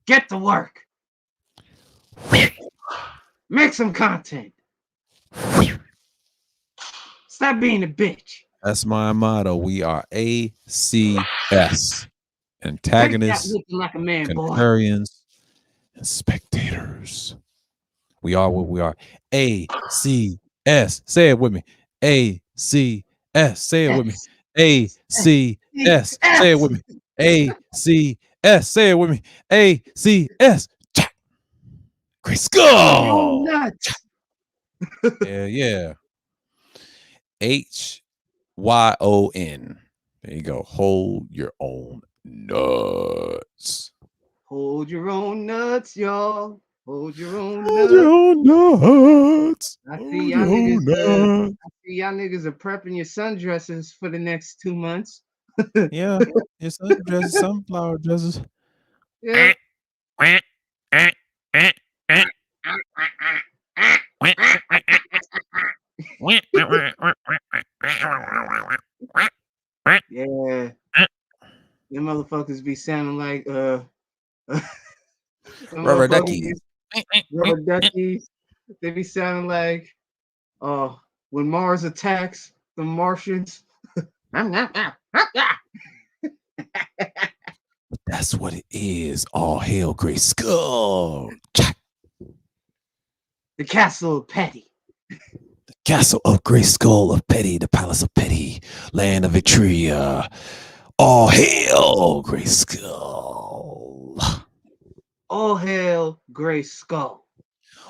Get to work. Make some content. Stop being a bitch. That's my motto. We are ACS. Take that Antagonists, looking like a man, boy. contrarians, and spectators. We are what we are. ACS. Say it with me. ACS. Say it with me. S S ACS. Say it S. with me. ACS. Say it with me. ACS. Great Hold your own skull. nuts. Yeah. HYON. There you go. Hold your own nuts. Hold your own nuts, y'all. Hold your own Hold your nuts. own nuts. I see Hold y'all your own niggas. nuts. I see y'all niggas are prepping your sundresses for the next 2 months. Yeah. Your sundresses, sunflower dresses. Yeah. Yeah. Them motherfuckers be sounding like them Rubber motherfuckers be duckies. rubber duckies. They be sounding like when Mars attacks the Martians. That's what it is. All hail Great Skull. The castle of Petty. Castle of Great Skull of Petty, the Palace of Petty, land of Vitria. All hail Great Skull. All hail Gray Skull.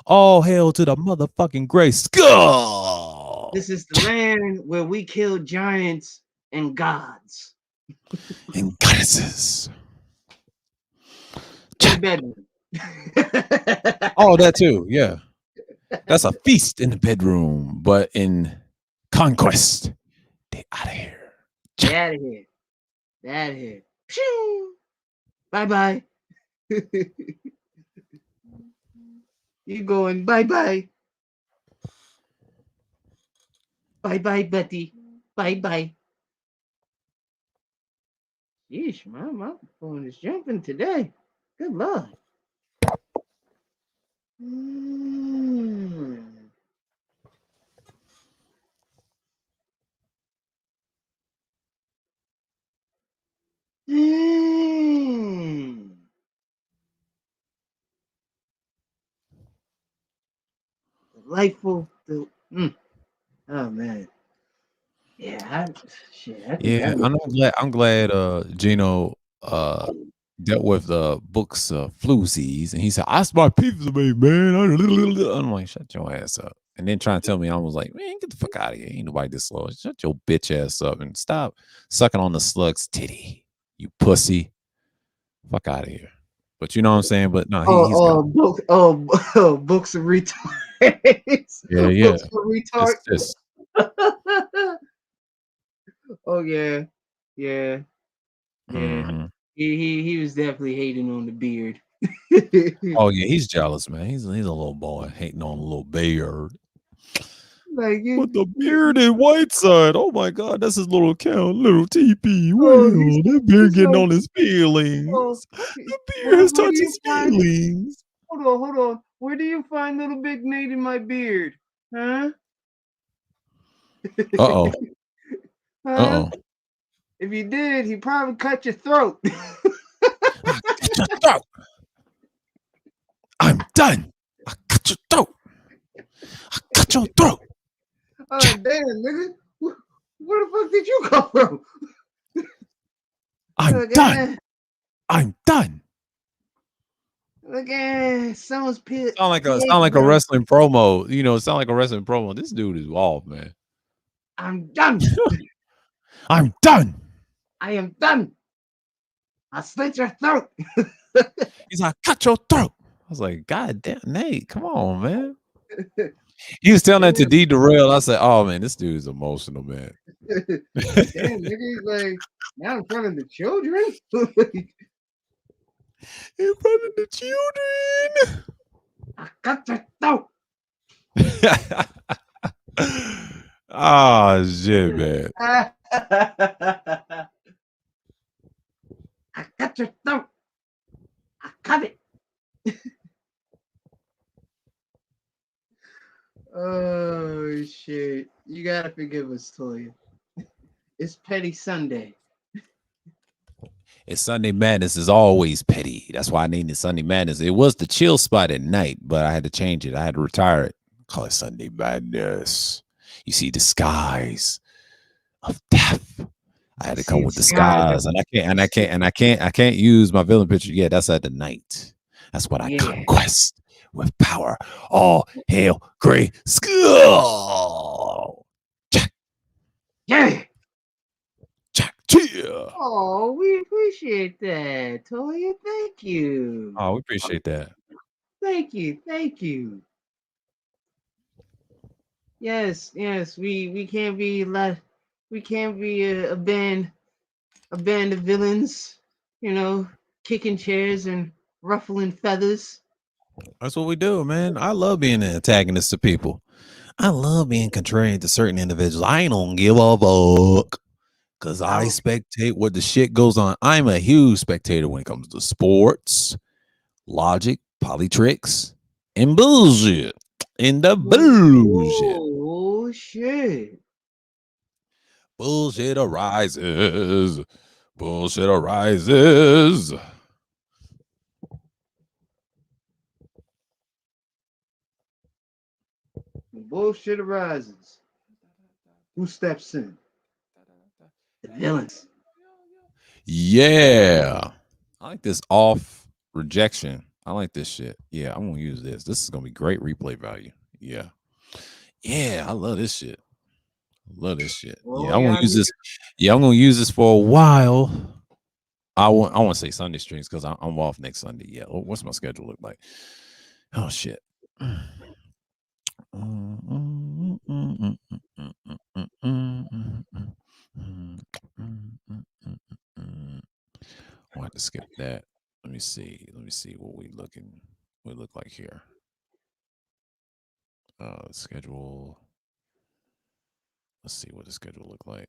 All hail to the motherfucking Great Skull. This is the land where we kill giants and gods. And goddesses. In the bedroom. Oh, that too. Yeah. That's a feast in the bedroom, but in conquest, they out of here. Get out of here. Get out of here. Pew! Bye-bye. You going bye-bye. Bye-bye, Betty. Bye-bye. Yeesh, my phone is jumping today. Good Lord. Mm. Delightful. Oh man. Yeah, I think Yeah, that and I'm glad Gino dealt with books floozies, and he said, I smart pizza, baby, man. I'm like, shut your ass up. And then trying to tell me, I was like, man, get the fuck out of here. Ain't nobody this slow. Shut your bitch ass up and stop sucking on the slug's titty, you pussy. Fuck out of here. But you know what I'm saying? But no, he's gone. Books of retards. Yeah, yeah. Books for retard. Just Oh yeah, yeah, yeah. mhm. He was definitely hating on the beard. Oh yeah, he's jealous, man. He's a little boy hating on a little beard. Like But the bearded white side, oh my god, that's his little count, little TP. oh, Well, that beard he's getting like, on his oh, feelings. The beard has where do touched you his find? feelings. Hold on. Where do you find little big Nate in my beard? Huh? Uh-oh. Huh? Uh-oh. If you did, he probably cut your throat. I cut your throat. I'm done. I cut your throat. I cut your throat. Oh damn, nigga. Where the fuck did you come from? I'm done. I'm done. Look at someone's Sound like a wrestling promo. You know, sound like a wrestling promo. This dude is off, man. I'm done. I'm done. I am done. I slit your throat. He's like, cut your throat. I was like, God damn, Nate, come on, man. He was telling that to D Darrell. I said, oh man, this dude is emotional, man. Damn, nigga, he's like, now in front of the children. In front of the children. I cut your throat. Oh shit, man. I cut your throat. I cut it. Oh shit! You gotta forgive us, Toya. It's Petty Sunday. It's Sunday Madness is always petty. That's why I named it Sunday Madness. It was the chill spot at night, but I had to change it. I had to retire it. Call it Sunday Madness. You see the skies of death. I had to come with the skies, and I can't use my villain picture yet. That's at the night. That's what I conquest with power. All hail Gray Skull. Jack. Yeah. Jack. Cheer. Oh, we appreciate that, Toya. Thank you. Oh, we appreciate that. Thank you. Yes, we can't be a band of villains, you know, kicking chairs and ruffling feathers. That's what we do, man. I love being an antagonist to people. I love being contrarian to certain individuals. I don't give a fuck because I spectate what the shit goes on. I'm a huge spectator when it comes to sports, logic, polytricks, and bullshit. And the bullshit. Oh shit. Bullshit arises. Bullshit arises. Bullshit arises. Who steps in? The villains. Yeah. I like this off rejection. I like this shit. Yeah, I'm gonna use this. This is gonna be great replay value. Yeah. Yeah, I love this shit. Love this shit. Well, yeah, I'm gonna use this. Yeah, I'm gonna use this for a while. I want to say Sunday streams because I'm off next Sunday. Yeah. What's my schedule look like? Oh shit. I'll have to skip that. Let me see. Let me see what we look like here. Schedule. Let's see what the schedule look like.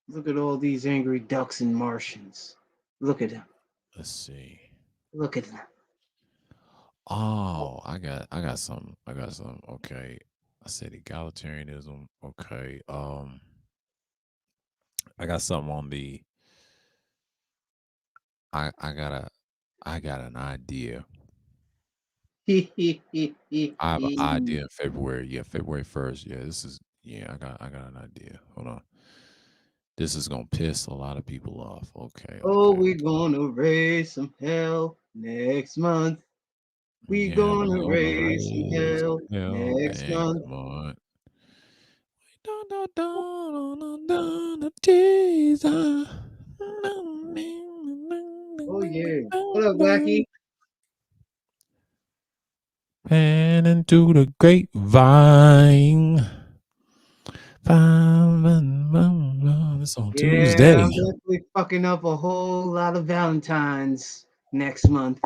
Look at all these angry ducks and Martians. Look at them. Let's see. Look at them. Oh, I got some. Okay. I said egalitarianism. Okay. I got something on the I got an idea. I have an idea in February. Yeah, February 1st. Yeah, I got an idea. Hold on. This is gonna piss a lot of people off. Okay, Oh, okay. we're gonna raise some hell next month. We Yeah, we're gonna gonna raise some raise hell hell next next month. month. Dun, dun, dun, dun, dun, dun, Jesus. Oh yeah. What up, Wacky? Pan into the grapevine. It's on Yeah, Tuesday. I'm definitely fucking up a whole lot of Valentines next month.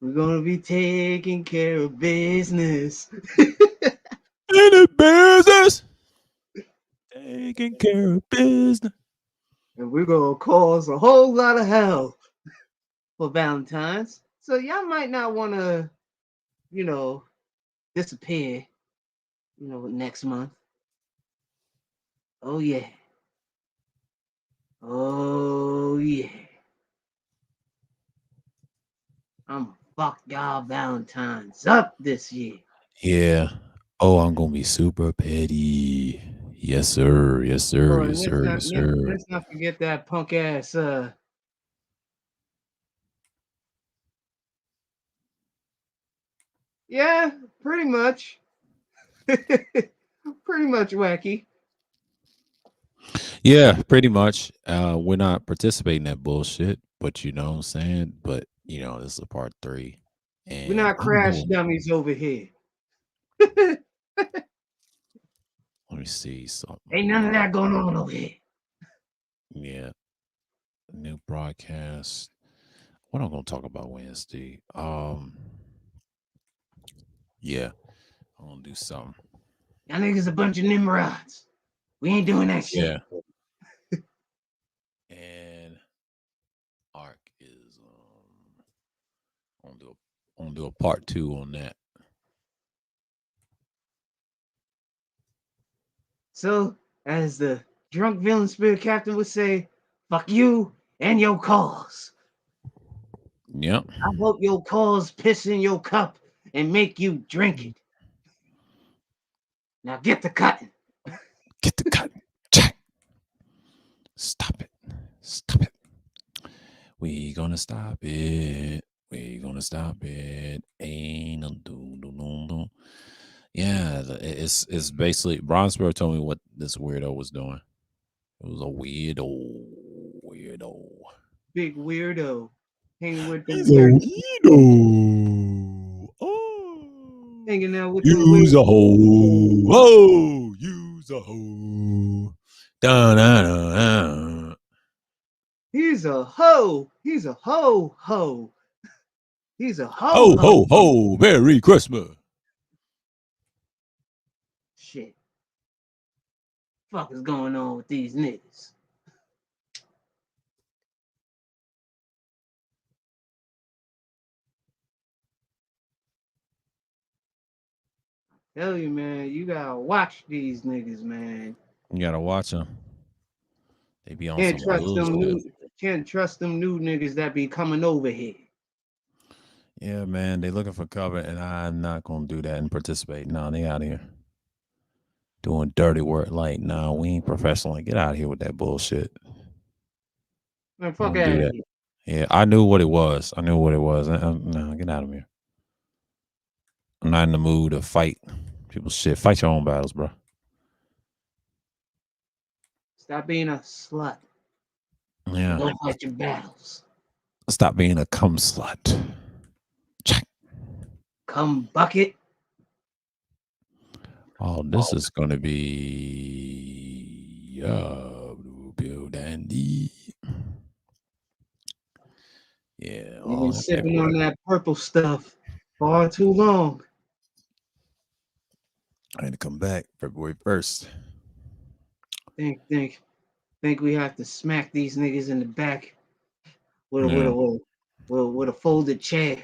We're gonna be taking care of business. In the business. Taking care of business. And we're gonna cause a whole lot of hell for Valentine's. So y'all might not wanna, you know, disappear, next month. Oh yeah. Oh yeah. I'm fuck y'all Valentine's up this year. Yeah. Oh, I'm gonna be super petty. Yes, sir. Yes, sir. Oh, and Yes, sir. Yes, sir. let's not forget that punk ass yeah, pretty much. Pretty much Wacky. Yeah, pretty much. We're not participating in that bullshit, but you know what I'm saying? But this is a part 3. We're And not I'm crash going, dummies over here. let me see something. Ain't none of that going on over here. Yeah. New broadcast. What I'm gonna talk about Wednesday. Yeah, I'm gonna do something. Y'all niggas a bunch of Nimrods. We ain't doing that shit. Yeah. And Arc is gonna do a part 2 on that. So, as the drunk villain spirit captain would say, fuck you and your cause. Yep. I hope your cause piss in your cup and make you drink it. Now get the cutting. Get the cut. Check. Stop it. Stop it. We gonna stop it. We gonna stop it. Ain't no do. Yeah, it's basically Bronzeberg told me what this weirdo was doing. It was a weirdo. Big weirdo. Hanging with them He's a weird. weirdo. Oh, Hanging out with them weird. use a hoe. Oh, use a hoe. Da, da, da, da. He's a hoe. He's a ho. He's a ho Ho, ho. ho, ho. Merry Christmas. Shit. Fuck is going on with these niggas? Tell you, man, you gotta watch these niggas, man. You gotta watch them. They be on Can't some trust them bullshit. new niggas that be coming over here. Yeah, man. They looking for cover, and I'm not gonna do that and participate. No, they out here doing dirty work. Like, no, we ain't professional. Like, get out of here with that bullshit. Man, fuck Don't out do of that. here. Yeah, I knew what it was. No, get out of here. I'm not in the mood to fight people. Shit, fight your own battles, bro. Stop being a slut. Yeah, Go fight your battles. stop being a cum slut. Check. Come bucket. Oh, this is gonna be Bill Dandy. Yeah, You've all been that sipping on paperwork. that purple stuff far too long. I had to come back February 1st. Think we have to smack these niggas in the back with a Yeah, folded chair.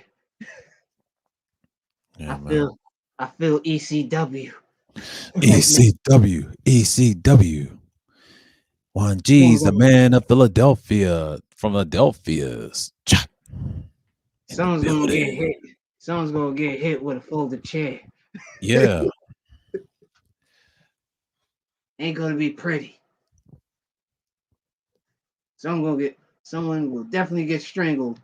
yeah, I man. feel ECW. ECW. Juan G's the man of Philadelphia. From Philadelphia's. Someone's gonna get hit. Someone's gonna get hit with a folded chair. Yeah. Ain't gonna be pretty. Someone will definitely get strangled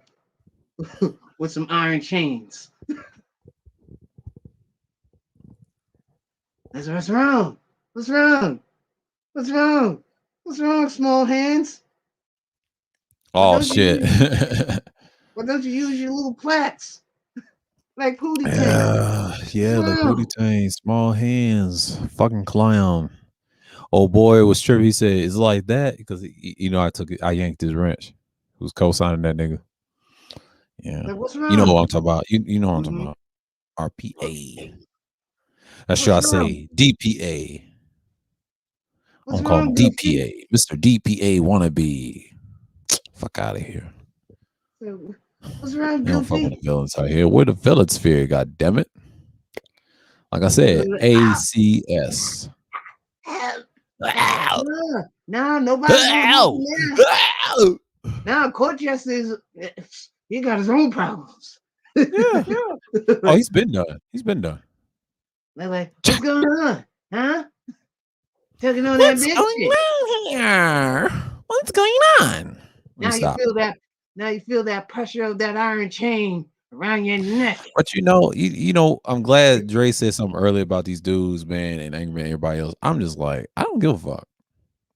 with some iron chains. What's wrong? What's wrong? What's wrong? What's wrong, small hands? Oh shit. Why don't you use your little plaits? Like Pootie Yeah, like Pootie Tang, small hands, fucking clown. Oh boy, it was trippy. He said it's like that because I yanked his wrench. Who's co-signing that nigga? Yeah, like, what's wrong? You know what I'm talking about. You know what I'm talking about. RPA. That's should I say DPA. I'm calling DPA, Mr. DPA wannabe. Fuck out of here. What's wrong, You don't fuck with the villains out here. We're the villain sphere, god damn it. Like I said, ACS. Nah, nobody. Now, court justice, he got his own problems. Yeah. Oh, he's been done. Like, what's going on? Huh? Taking on that big shit. What's going on? Now you feel that pressure of that iron chain around your neck. But you know, I'm glad Dre said something earlier about these dudes, man, and Angry Man, everybody else. I'm just like, I don't give a fuck.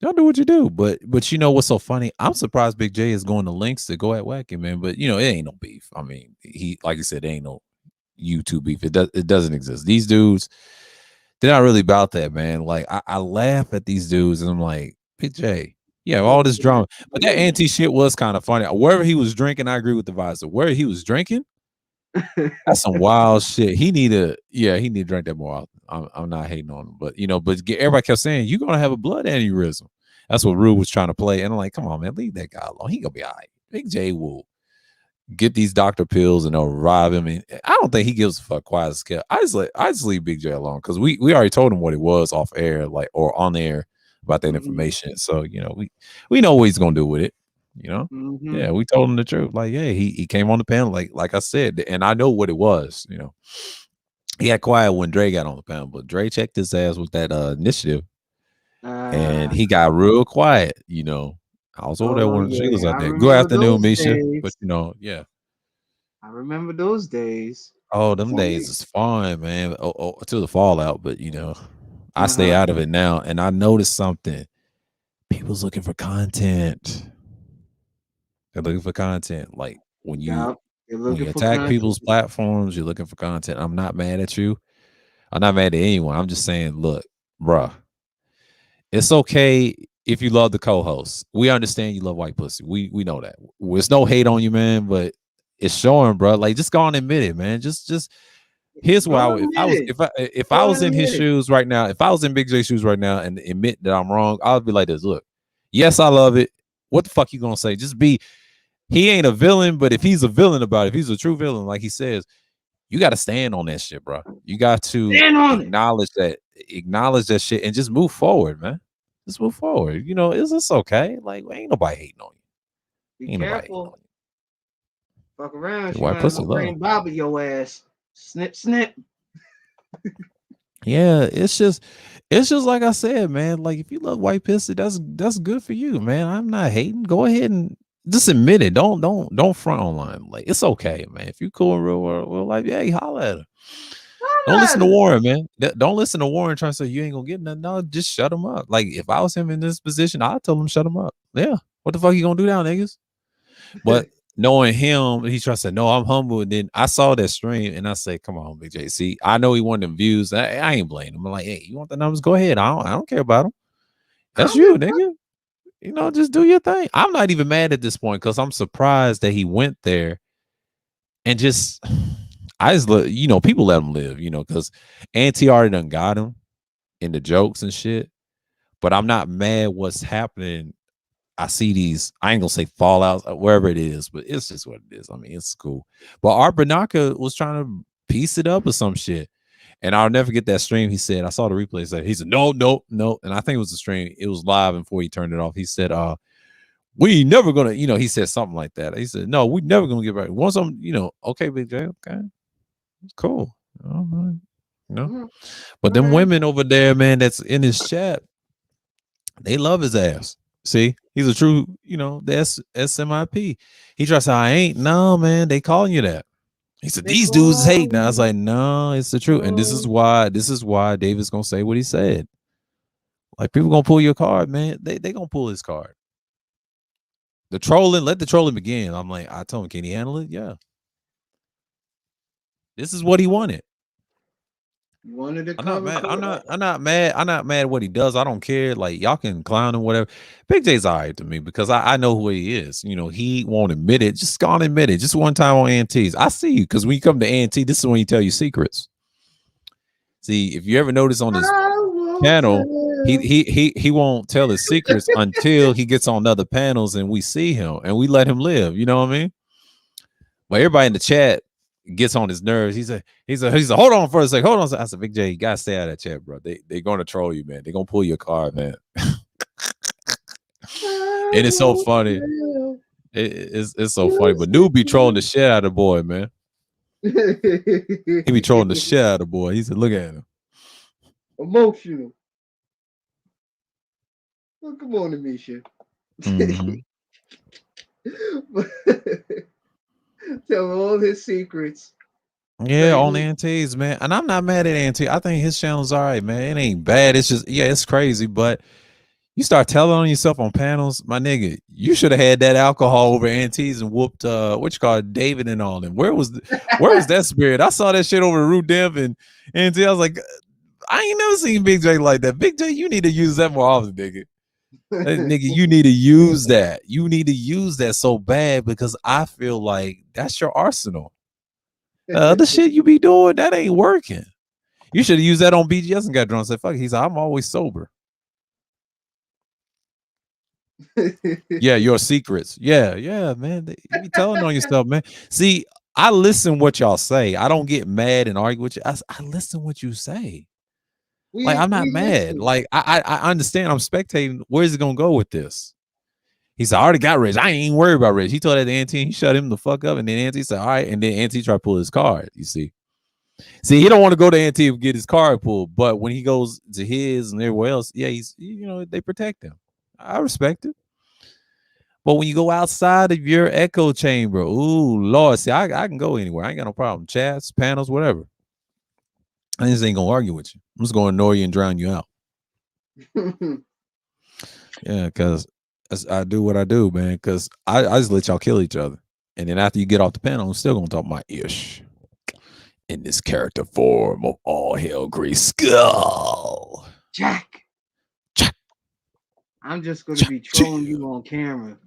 Y'all do what you do, but you know what's so funny? I'm surprised Big J is going to links to go at Wacky, man. But you know, it ain't no beef. I mean, he like you said, it ain't no YouTube beef. It doesn't exist. These dudes, they're not really about that, man. Like I laugh at these dudes, and I'm like, Big J, yeah, all this drama, but that anti shit was kind of funny. Wherever he was drinking, I agree with the visor. Where he was drinking, that's some wild shit. He need to drink that more often. I'm not hating on him, but everybody kept saying you're gonna have a blood aneurysm. That's what Rue was trying to play, and I'm like, come on, man, leave that guy alone. He gonna be all right. Big J will get these doctor pills and they'll rob him. And I don't think he gives a fuck. Quiet as kept. I just leave Big J alone because we already told him what it was off air, like or on air about that information. So we know what he's gonna do with it. Yeah, we told him the truth. Like, yeah, he came on the panel, like I said, and I know what it was. He got quiet when Dre got on the panel, but Dre checked his ass with that initiative, and he got real quiet. I was over there when she was out there. Good afternoon, Misha. But yeah. I remember those days. Oh, them days is fun, man. Till the fallout, but I stay out of it now, and I noticed something. People's looking for content. They're looking for content. Like when you attack people's platforms, you're looking for content. I'm not mad at you. I'm not mad at anyone. I'm just saying, look, bruh, it's okay if you love the co-host. We understand you love white pussy. We know that. There's no hate on you, man, but it's showing, bro. Like, just go on and admit it, man. Just here's why if I was in his shoes right now, if I was in Big J's shoes right now and admit that I'm wrong, I would be like this. Look, yes, I love it. What the fuck you gonna say? Just be. He ain't a villain, but if he's a villain about it, if he's a true villain, like he says, you got to stand on that shit, bro. You got to acknowledge that shit and just move forward, man. Just move forward. It's okay. Like, ain't nobody hating on you. Be careful. Fuck around. White pussy love. Bob at your ass. Snip, snip. Yeah, it's just like I said, man. Like, if you love white pussy, that's good for you, man. I'm not hating. Go ahead and just admit it. Don't front online. Like, it's okay, man. If you cool in real world life, yeah, holla at her. Don't listen to Warren, man. Don't listen to Warren trying to say you ain't gonna get nothing. No, just shut him up. Like, if I was him in this position, I'd tell him shut him up. Yeah. What the fuck you gonna do now, niggas? But knowing him, he tries to say, no, I'm humble. And then I saw that stream and I say, come on, Big J. See, I know he wanted them views. I ain't blaming him. I'm like, hey, you want the numbers? Go ahead. I don't care about them. That's you, nigga. Just do your thing. I'm not even mad at this point because I'm surprised that he went there and people let him live, because Auntie already done got him in the jokes and shit. But I'm not mad what's happening. I see these, I ain't gonna say fallouts, wherever it is, but it's just what it is. I mean, it's cool. But Art Banaka was trying to piece it up or some shit. And I'll never forget that stream. He said, I saw the replay. He said, no, no, no. And I think it was the stream. It was live before he turned it off. He said, we never gonna, he said something like that. He said, no, we never gonna get back. Once I'm, okay, Big J, okay. It's cool. All right. But them women over there, man, that's in his chat, they love his ass. See, he's a true, that's SMIP. He tries to say, I ain't. No, man, they calling you that. He said, these dudes hate. Now I was like, no, it's the truth. And this is why David's gonna say what he said. Like, people gonna pull your card, man. They gonna pull his card. The trolling, let the trolling begin. I'm like, I told him, can he handle it? Yeah. This is what he wanted. You wanted to I'm not mad. I'm not mad. I'm not mad at what he does. I don't care. Like, y'all can clown him, whatever. Big J's all right to me because I know who he is. He won't admit it. Just go on and admit it. Just one time on ANTs. I see you because when you come to ANT, this is when you tell you secrets. See, if you ever notice on his channel, he won't tell his secrets until he gets on other panels and we see him and we let him live. You know what I mean? But everybody in the chat gets on his nerves. He said, hold on for a second. Hold on. I said, Big J, you gotta stay out of that chat, bro. They're gonna troll you, man. They're gonna pull your card, man. And it's so funny. It's so funny. But Noob be trolling the shit out of the boy, man. He be trolling the shit out of the boy. He said, look at him. Emotional. Well, good morning, Misha. Mm-hmm. Tell all his secrets. Yeah, on ANTs, man. And I'm not mad at ANT. I think his channel's all right, man. It ain't bad. It's just, it's crazy. But you start telling on yourself on panels, my nigga, you should have had that alcohol over ANTs and whooped David and all them. Where was that spirit? I saw that shit over Root Dev and ANT. I was like, I ain't never seen Big J like that. Big J, you need to use that more often, nigga. Nigga, you need to use that. You need to use that so bad because I feel like that's your arsenal. The shit you be doing, that ain't working. You should have used that on BGS and got drunk and said, fuck it. He's like, I'm always sober. Yeah, your secrets. Yeah, man. You be telling on yourself, man. See, I listen what y'all say. I don't get mad and argue with you. I listen what you say. I'm not mad. Like, I understand. I'm spectating. Where's it gonna go with this? He said, I already got Rich. I ain't even worried about Rich. He told that to Auntie, he shut him the fuck up. And then Auntie said, all right. And then Auntie tried to pull his card. You see, he don't want to go to Auntie and get his card pulled. But when he goes to his and everywhere else, yeah, he's, they protect him. I respect it. But when you go outside of your echo chamber, ooh, Lord, see, I can go anywhere. I ain't got no problem. Chats, panels, whatever. I just ain't gonna argue with you. I'm just gonna ignore you and drown you out. Yeah, because I do what I do, man. Because I just let y'all kill each other, and then after you get off the panel, I'm still gonna talk my ish in this character form of all hell, Gray Skull. Jack. I'm just gonna be trolling you on camera.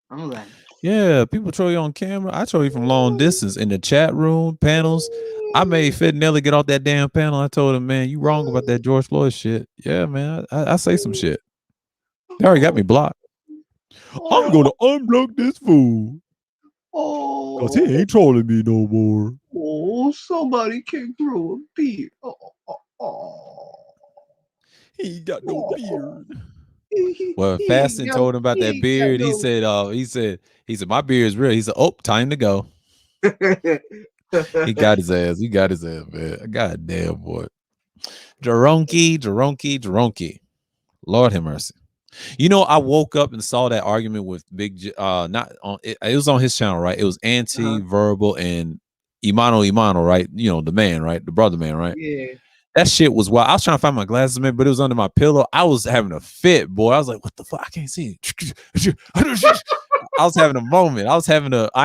I'm like, yeah, people troll you on camera. I troll you from long distance in the chat room, panels. I made Fit Nelly get off that damn panel. I told him, man, you wrong about that George Floyd shit. Yeah, man, I say some shit. They already got me blocked. I'm gonna unblock this fool. Cause he ain't trolling me no more. Oh, somebody can grow a beard. He ain't got no beard. Well, Fasting told him about that beard. He said, my beard is real. He said, oh, time to go. He got his ass. Man. God damn, boy. Jeronki. Lord have mercy. I woke up and saw that argument with Big J, not on it was on his channel, right? It was Verbal and Imano, right? The man, right? The brother man, right? Yeah. That shit was wild. I was trying to find my glasses, man, but it was under my pillow. I was having a fit, boy. I was like, what the fuck? I can't see it. I was having a moment. I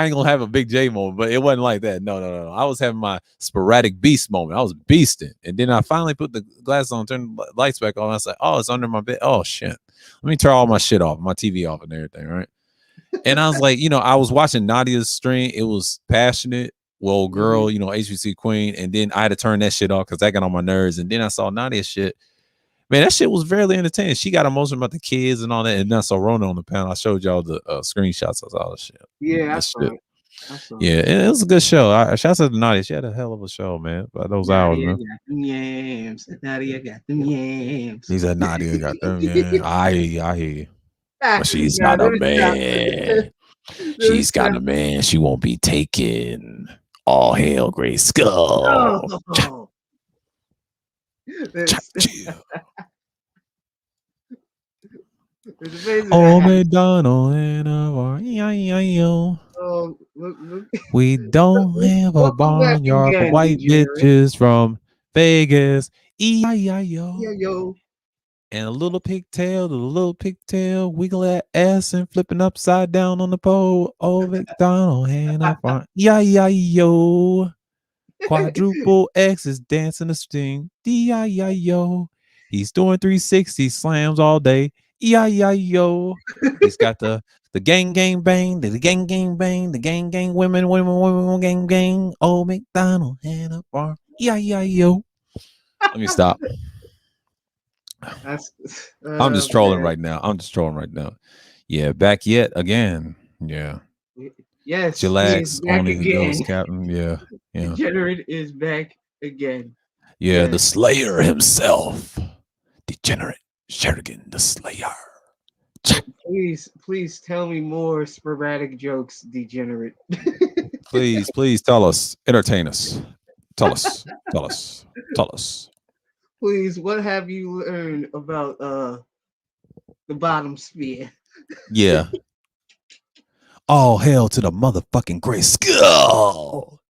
ain't gonna have a Big J moment, but it wasn't like that. No. I was having my sporadic beast moment. I was beasting. And then I finally put the glasses on, turned the lights back on. I was like, oh, it's under my bed. Oh, shit. Let me turn all my shit off, my TV off and everything, right? And I was like, I was watching Nadia's stream. It was passionate. Well, girl, HBC queen. And then I had to turn that shit off because that got on my nerves. And then I saw Nadia's shit. Man, that shit was very entertaining. She got emotional about the kids and all that. And then I saw Rona on the panel. I showed y'all the screenshots of all the shit. Yeah, that's shit. Yeah, it was a good show. Shouts out to Nadia. She had a hell of a show, man. By those hours, man. Got them yams. Nadia got them yams. He said Nadia got them. Yeah, I hear you. But she's Nah, got a this man. She's got a man. She won't be taken. All hail, Gray Skull. Oh, it's amazing. Oh, McDonald and a Oh, look. we don't have a Welcome back barnyard for again, white degenerate. bitches from Vegas. E-I-E-I-O. Yo. And a little pigtail, wiggle that ass and flipping upside down on the pole. Oh, McDonald and a farm. E-I-E-I-O. Quadruple X is dancing a sting. D-I-E-I-O. He's doing 360 slams all day. E-I-E-I-O. He's got the gang bang, the gang bang, the gang women, gang. Oh, McDonald and a farm. E-I-E-I-O. Let me stop. I'm just trolling right now. Yeah, back yet again. Yeah. Yes. Chillax, only the ghost captain. Yeah. Degenerate is back again. Yeah, yes. The Slayer himself. Degenerate Sheridan, the Slayer. Please tell me more sporadic jokes, Degenerate. please tell us. Entertain us. Tell us. Please, what have you learned about the bottom sphere? Yeah. All hail to the motherfucking Gray Skull.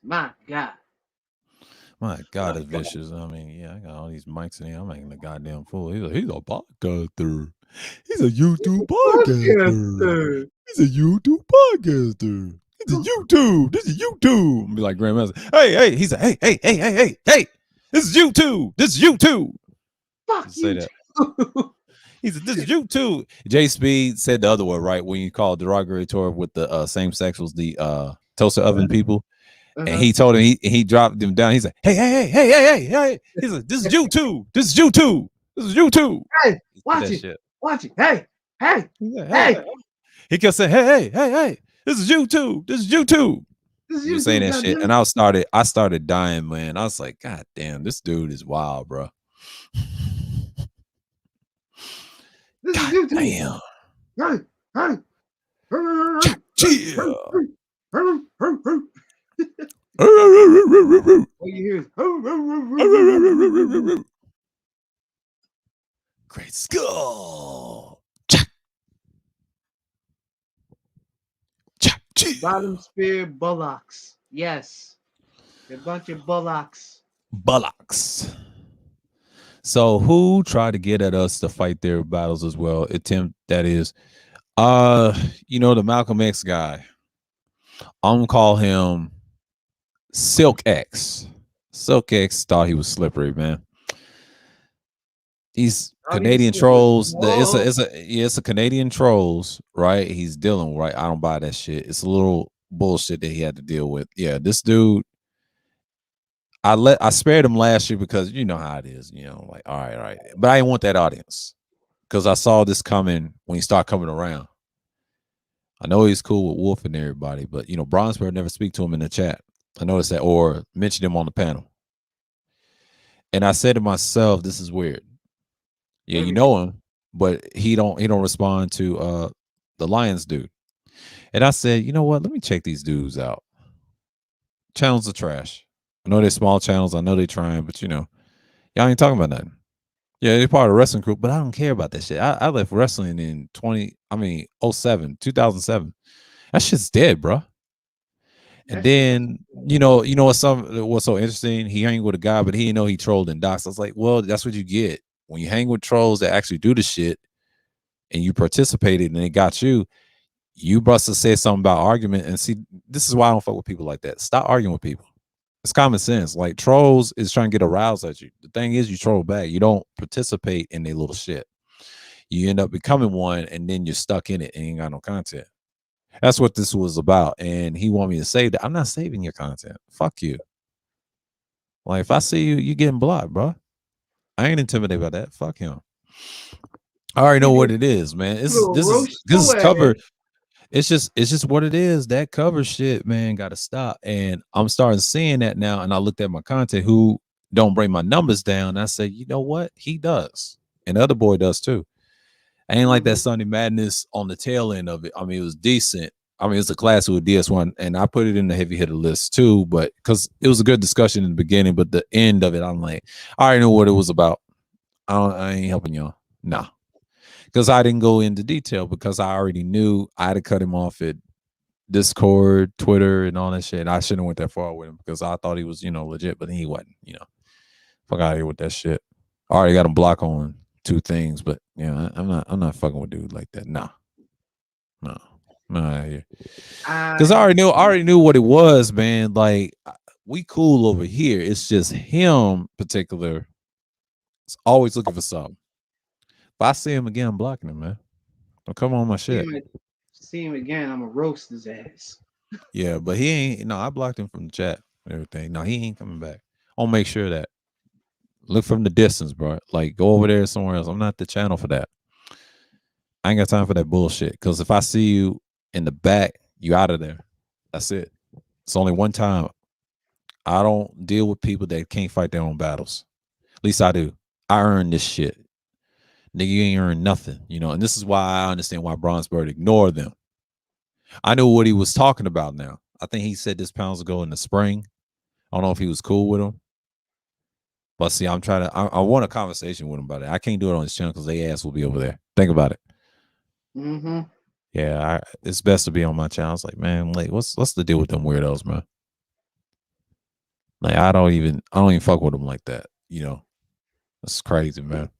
My God. My God, it's vicious. I mean, yeah, I got all these mics in here. I'm making a goddamn fool. He's a podcaster. He's a YouTube podcaster. He's a YouTube podcaster. It's a YouTube. This is YouTube. I'll be like Grandmaster. Hey. He's a hey. This is YouTube. This is YouTube. Fuck say that. He said, this is YouTube. J Speed said the other word, right? When you call derogatory with the same sexuals, the toaster oven people. And he told him he dropped them down. He's like, hey. He's like, this is YouTube. This is YouTube. Hey, watch it. Hey. He kept saying, hey. This is YouTube. He was saying that shit. And I started dying, man. I was like, God damn, this dude is wild, bro. This is YouTube. Damn. Great skull. Bottom spear bullocks. Yes. A bunch of bullocks. So who tried to get at us to fight their battles as well? That is, the Malcolm X guy. I'm gonna call him Silk X. Silk X thought he was slippery, man. These Canadian trolls. It's a Canadian trolls, right? He's dealing right. I don't buy that shit. It's a little bullshit that he had to deal with. Yeah, this dude. I spared him last year because you know how it is. Like all right. But I didn't want that audience because I saw this coming when he started coming around. I know he's cool with Wolf and everybody, but Bronzebeard never speak to him in the chat. I noticed that, or mentioned him on the panel. And I said to myself, this is weird. Yeah, you know him, but he don't respond to the Lions dude. And I said, you know what? Let me check these dudes out. Channels are trash. I know they're small channels. I know they're trying, but y'all ain't talking about nothing. Yeah, they're part of the wrestling group, but I don't care about that shit. I left wrestling in 2007. That shit's dead, bro. And then, what's so interesting? He hang with a guy, but he didn't know he trolled in docs. I was like, well, that's what you get. When you hang with trolls that actually do the shit and you participated and it got you must have said something about argument. And see, this is why I don't fuck with people like that. Stop arguing with people. It's common sense. Like trolls is trying to get aroused at you. The thing is, you troll back. You don't participate in their little shit. You end up becoming one, and then you're stuck in it and you ain't got no content. That's what this was about. And he wanted me to save that. I'm not saving your content. Fuck you. Like if I see you getting blocked, bro. I ain't intimidated by that. Fuck him. I already know Nigga, what it is, man. little This roast is your cover. ass. It's just what it is. That cover shit, man, got to stop. And I'm starting seeing that now. And I looked at my content who don't bring my numbers down. I said, you know what? He does, and the other boy does too. I ain't like that Sunday Madness on the tail end of it. I mean, it was decent. I mean, it's a class with DS1, and I put it in the heavy hitter list too. But because it was a good discussion in the beginning, but the end of it, I'm like, I already know what it was about. I ain't helping y'all. Nah, because I didn't go into detail because I already knew I had to cut him off at Discord, Twitter, and all that shit. I shouldn't have went that far with him because I thought he was, legit, but he wasn't. Fuck out of here with that shit. I already got him blocked on 2 things, but I'm not fucking with dude like that. Nah, no, nah, here. Because I already knew what it was, man. Like we cool over here. It's just him particular. It's always looking for something. If I see him again, I'm blocking him, man. Don't come on my shit. See him again, I'm gonna roast his ass. Yeah, but he ain't. No, I blocked him from the chat and everything. No, he ain't coming back. I'll make sure that. Look from the distance, bro. Like go over there somewhere else. I'm not the channel for that. I ain't got time for that bullshit. Because if I see you in the back, you out of there. That's it. It's only one time. I don't deal with people that can't fight their own battles. At least I do. I earn this shit. Nigga, you ain't earned nothing, and this is why I understand why Bronzebird ignored them. I know what he was talking about now. I think he said this pounds ago in the spring. I don't know if he was cool with him. But see, I'm trying to, I want a conversation with him about it. I can't do it on his channel because they ass will be over there. Think about it. Mm-hmm. Yeah, it's best to be on my channel. It's like, man, like, what's the deal with them weirdos, man? Like, I don't even fuck with them like that. That's crazy, man.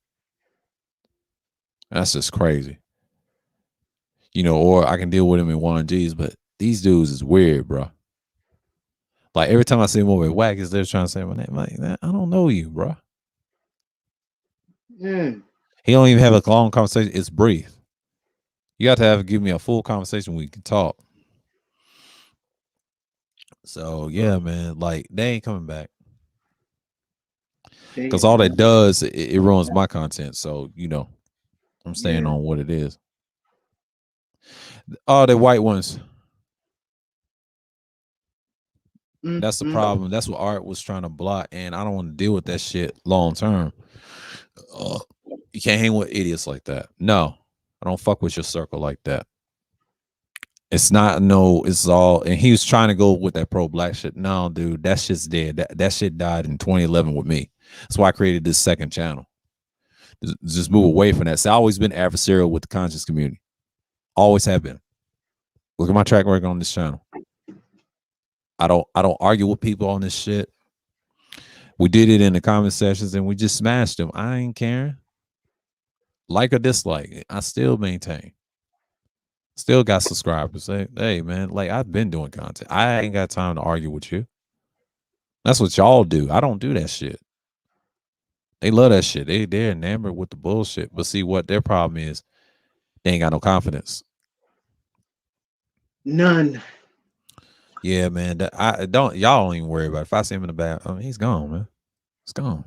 That's just crazy. Or I can deal with him in 1Gs, but these dudes is weird, bro. Like every time I see him over at Wackers, they're trying to say my name. Like, I don't know you, bro. Mm. He don't even have a long conversation. It's brief. You got to give me a full conversation we can talk. So yeah, man, like they ain't coming back because all that does it ruins my content. So I'm staying on what it is. Oh, the white ones. That's the problem. That's what Art was trying to block, and I don't want to deal with that shit long term. You can't hang with idiots like that. No, I don't fuck with your circle like that. It's not it's all. And he was trying to go with that pro black shit. No, dude, that shit's dead. That shit died in 2011 with me. That's why I created this second channel. Just move away from that. So I've always been adversarial with the conscious community. Always have been. Look at my track record on this channel. I don't argue with people on this shit. We did it in the comment sessions and we just smashed them. I ain't caring. Like or dislike, I still maintain. Still got subscribers. Hey man, like I've been doing content. I ain't got time to argue with you. That's what y'all do. I don't do that shit. They love that shit. They're enamored with the bullshit. But see what their problem is, they ain't got no confidence. None. Yeah, man. Y'all don't even worry about it. If I see him in the back, he's gone, man. He's gone.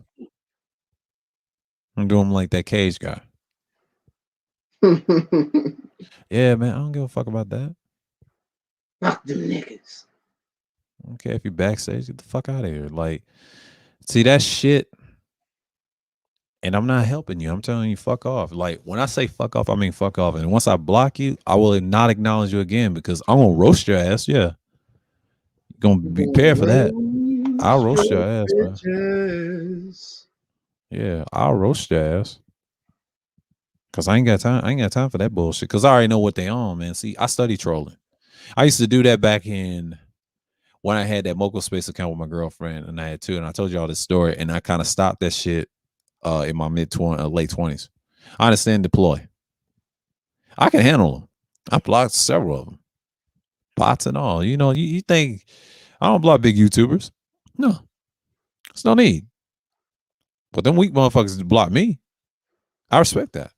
I'm doing him like that Cage guy. Yeah, man. I don't give a fuck about that. Fuck them niggas. I don't care if you backstage, get the fuck out of here. Like, see that shit. And I'm not helping you. I'm telling you, fuck off. Like when I say fuck off, I mean fuck off. And once I block you, I will not acknowledge you again because I'm gonna roast your ass. Yeah, you're gonna be prepared for that. I'll roast your ass, bro. Yeah, I'll roast your ass. Cause I ain't got time. I ain't got time for that bullshit. Cause I already know what they on, man. See, I study trolling. I used to do that back in when I had that Moco Space account with my girlfriend, and I had 2. And I told you all this story, and I kind of stopped that shit in my late 20s. I understand deploy. I can handle them. I blocked several of them, bots and all. You think I don't block big YouTubers? No, there's no need. But them weak motherfuckers block me. I respect that.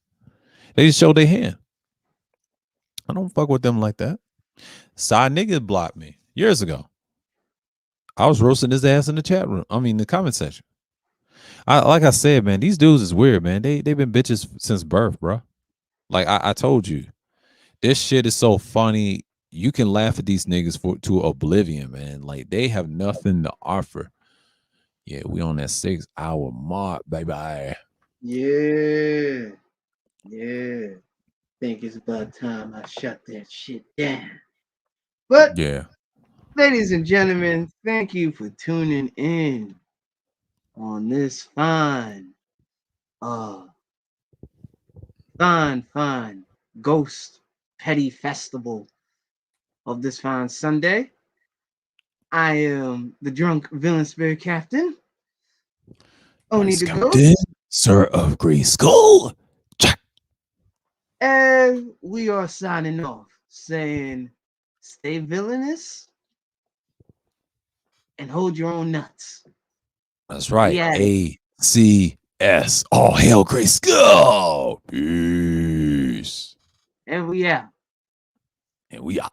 They just showed their hand. I don't fuck with them like that. Side nigga blocked me years ago. I was roasting his ass in the chat room. I mean, the comment section. Like I said, man, these dudes is weird, man. They've been bitches since birth, bro. Like I told you, this shit is so funny. You can laugh at these niggas to oblivion, man. Like they have nothing to offer. Yeah, we on that 6-hour mark, baby. Yeah. Yeah. Think it's about time I shut that shit down. But Yeah. ladies and gentlemen, thank you for tuning in on this fine ghost petty festival of this fine Sunday. I am the drunk villain spirit captain, Oni the Captain, Ghost, Sir of Grey Skull. and we are signing off saying stay villainous and hold your own nuts. That's right. Yeah. ACS. All hail Grey Skull. Peace. And we out. And we out.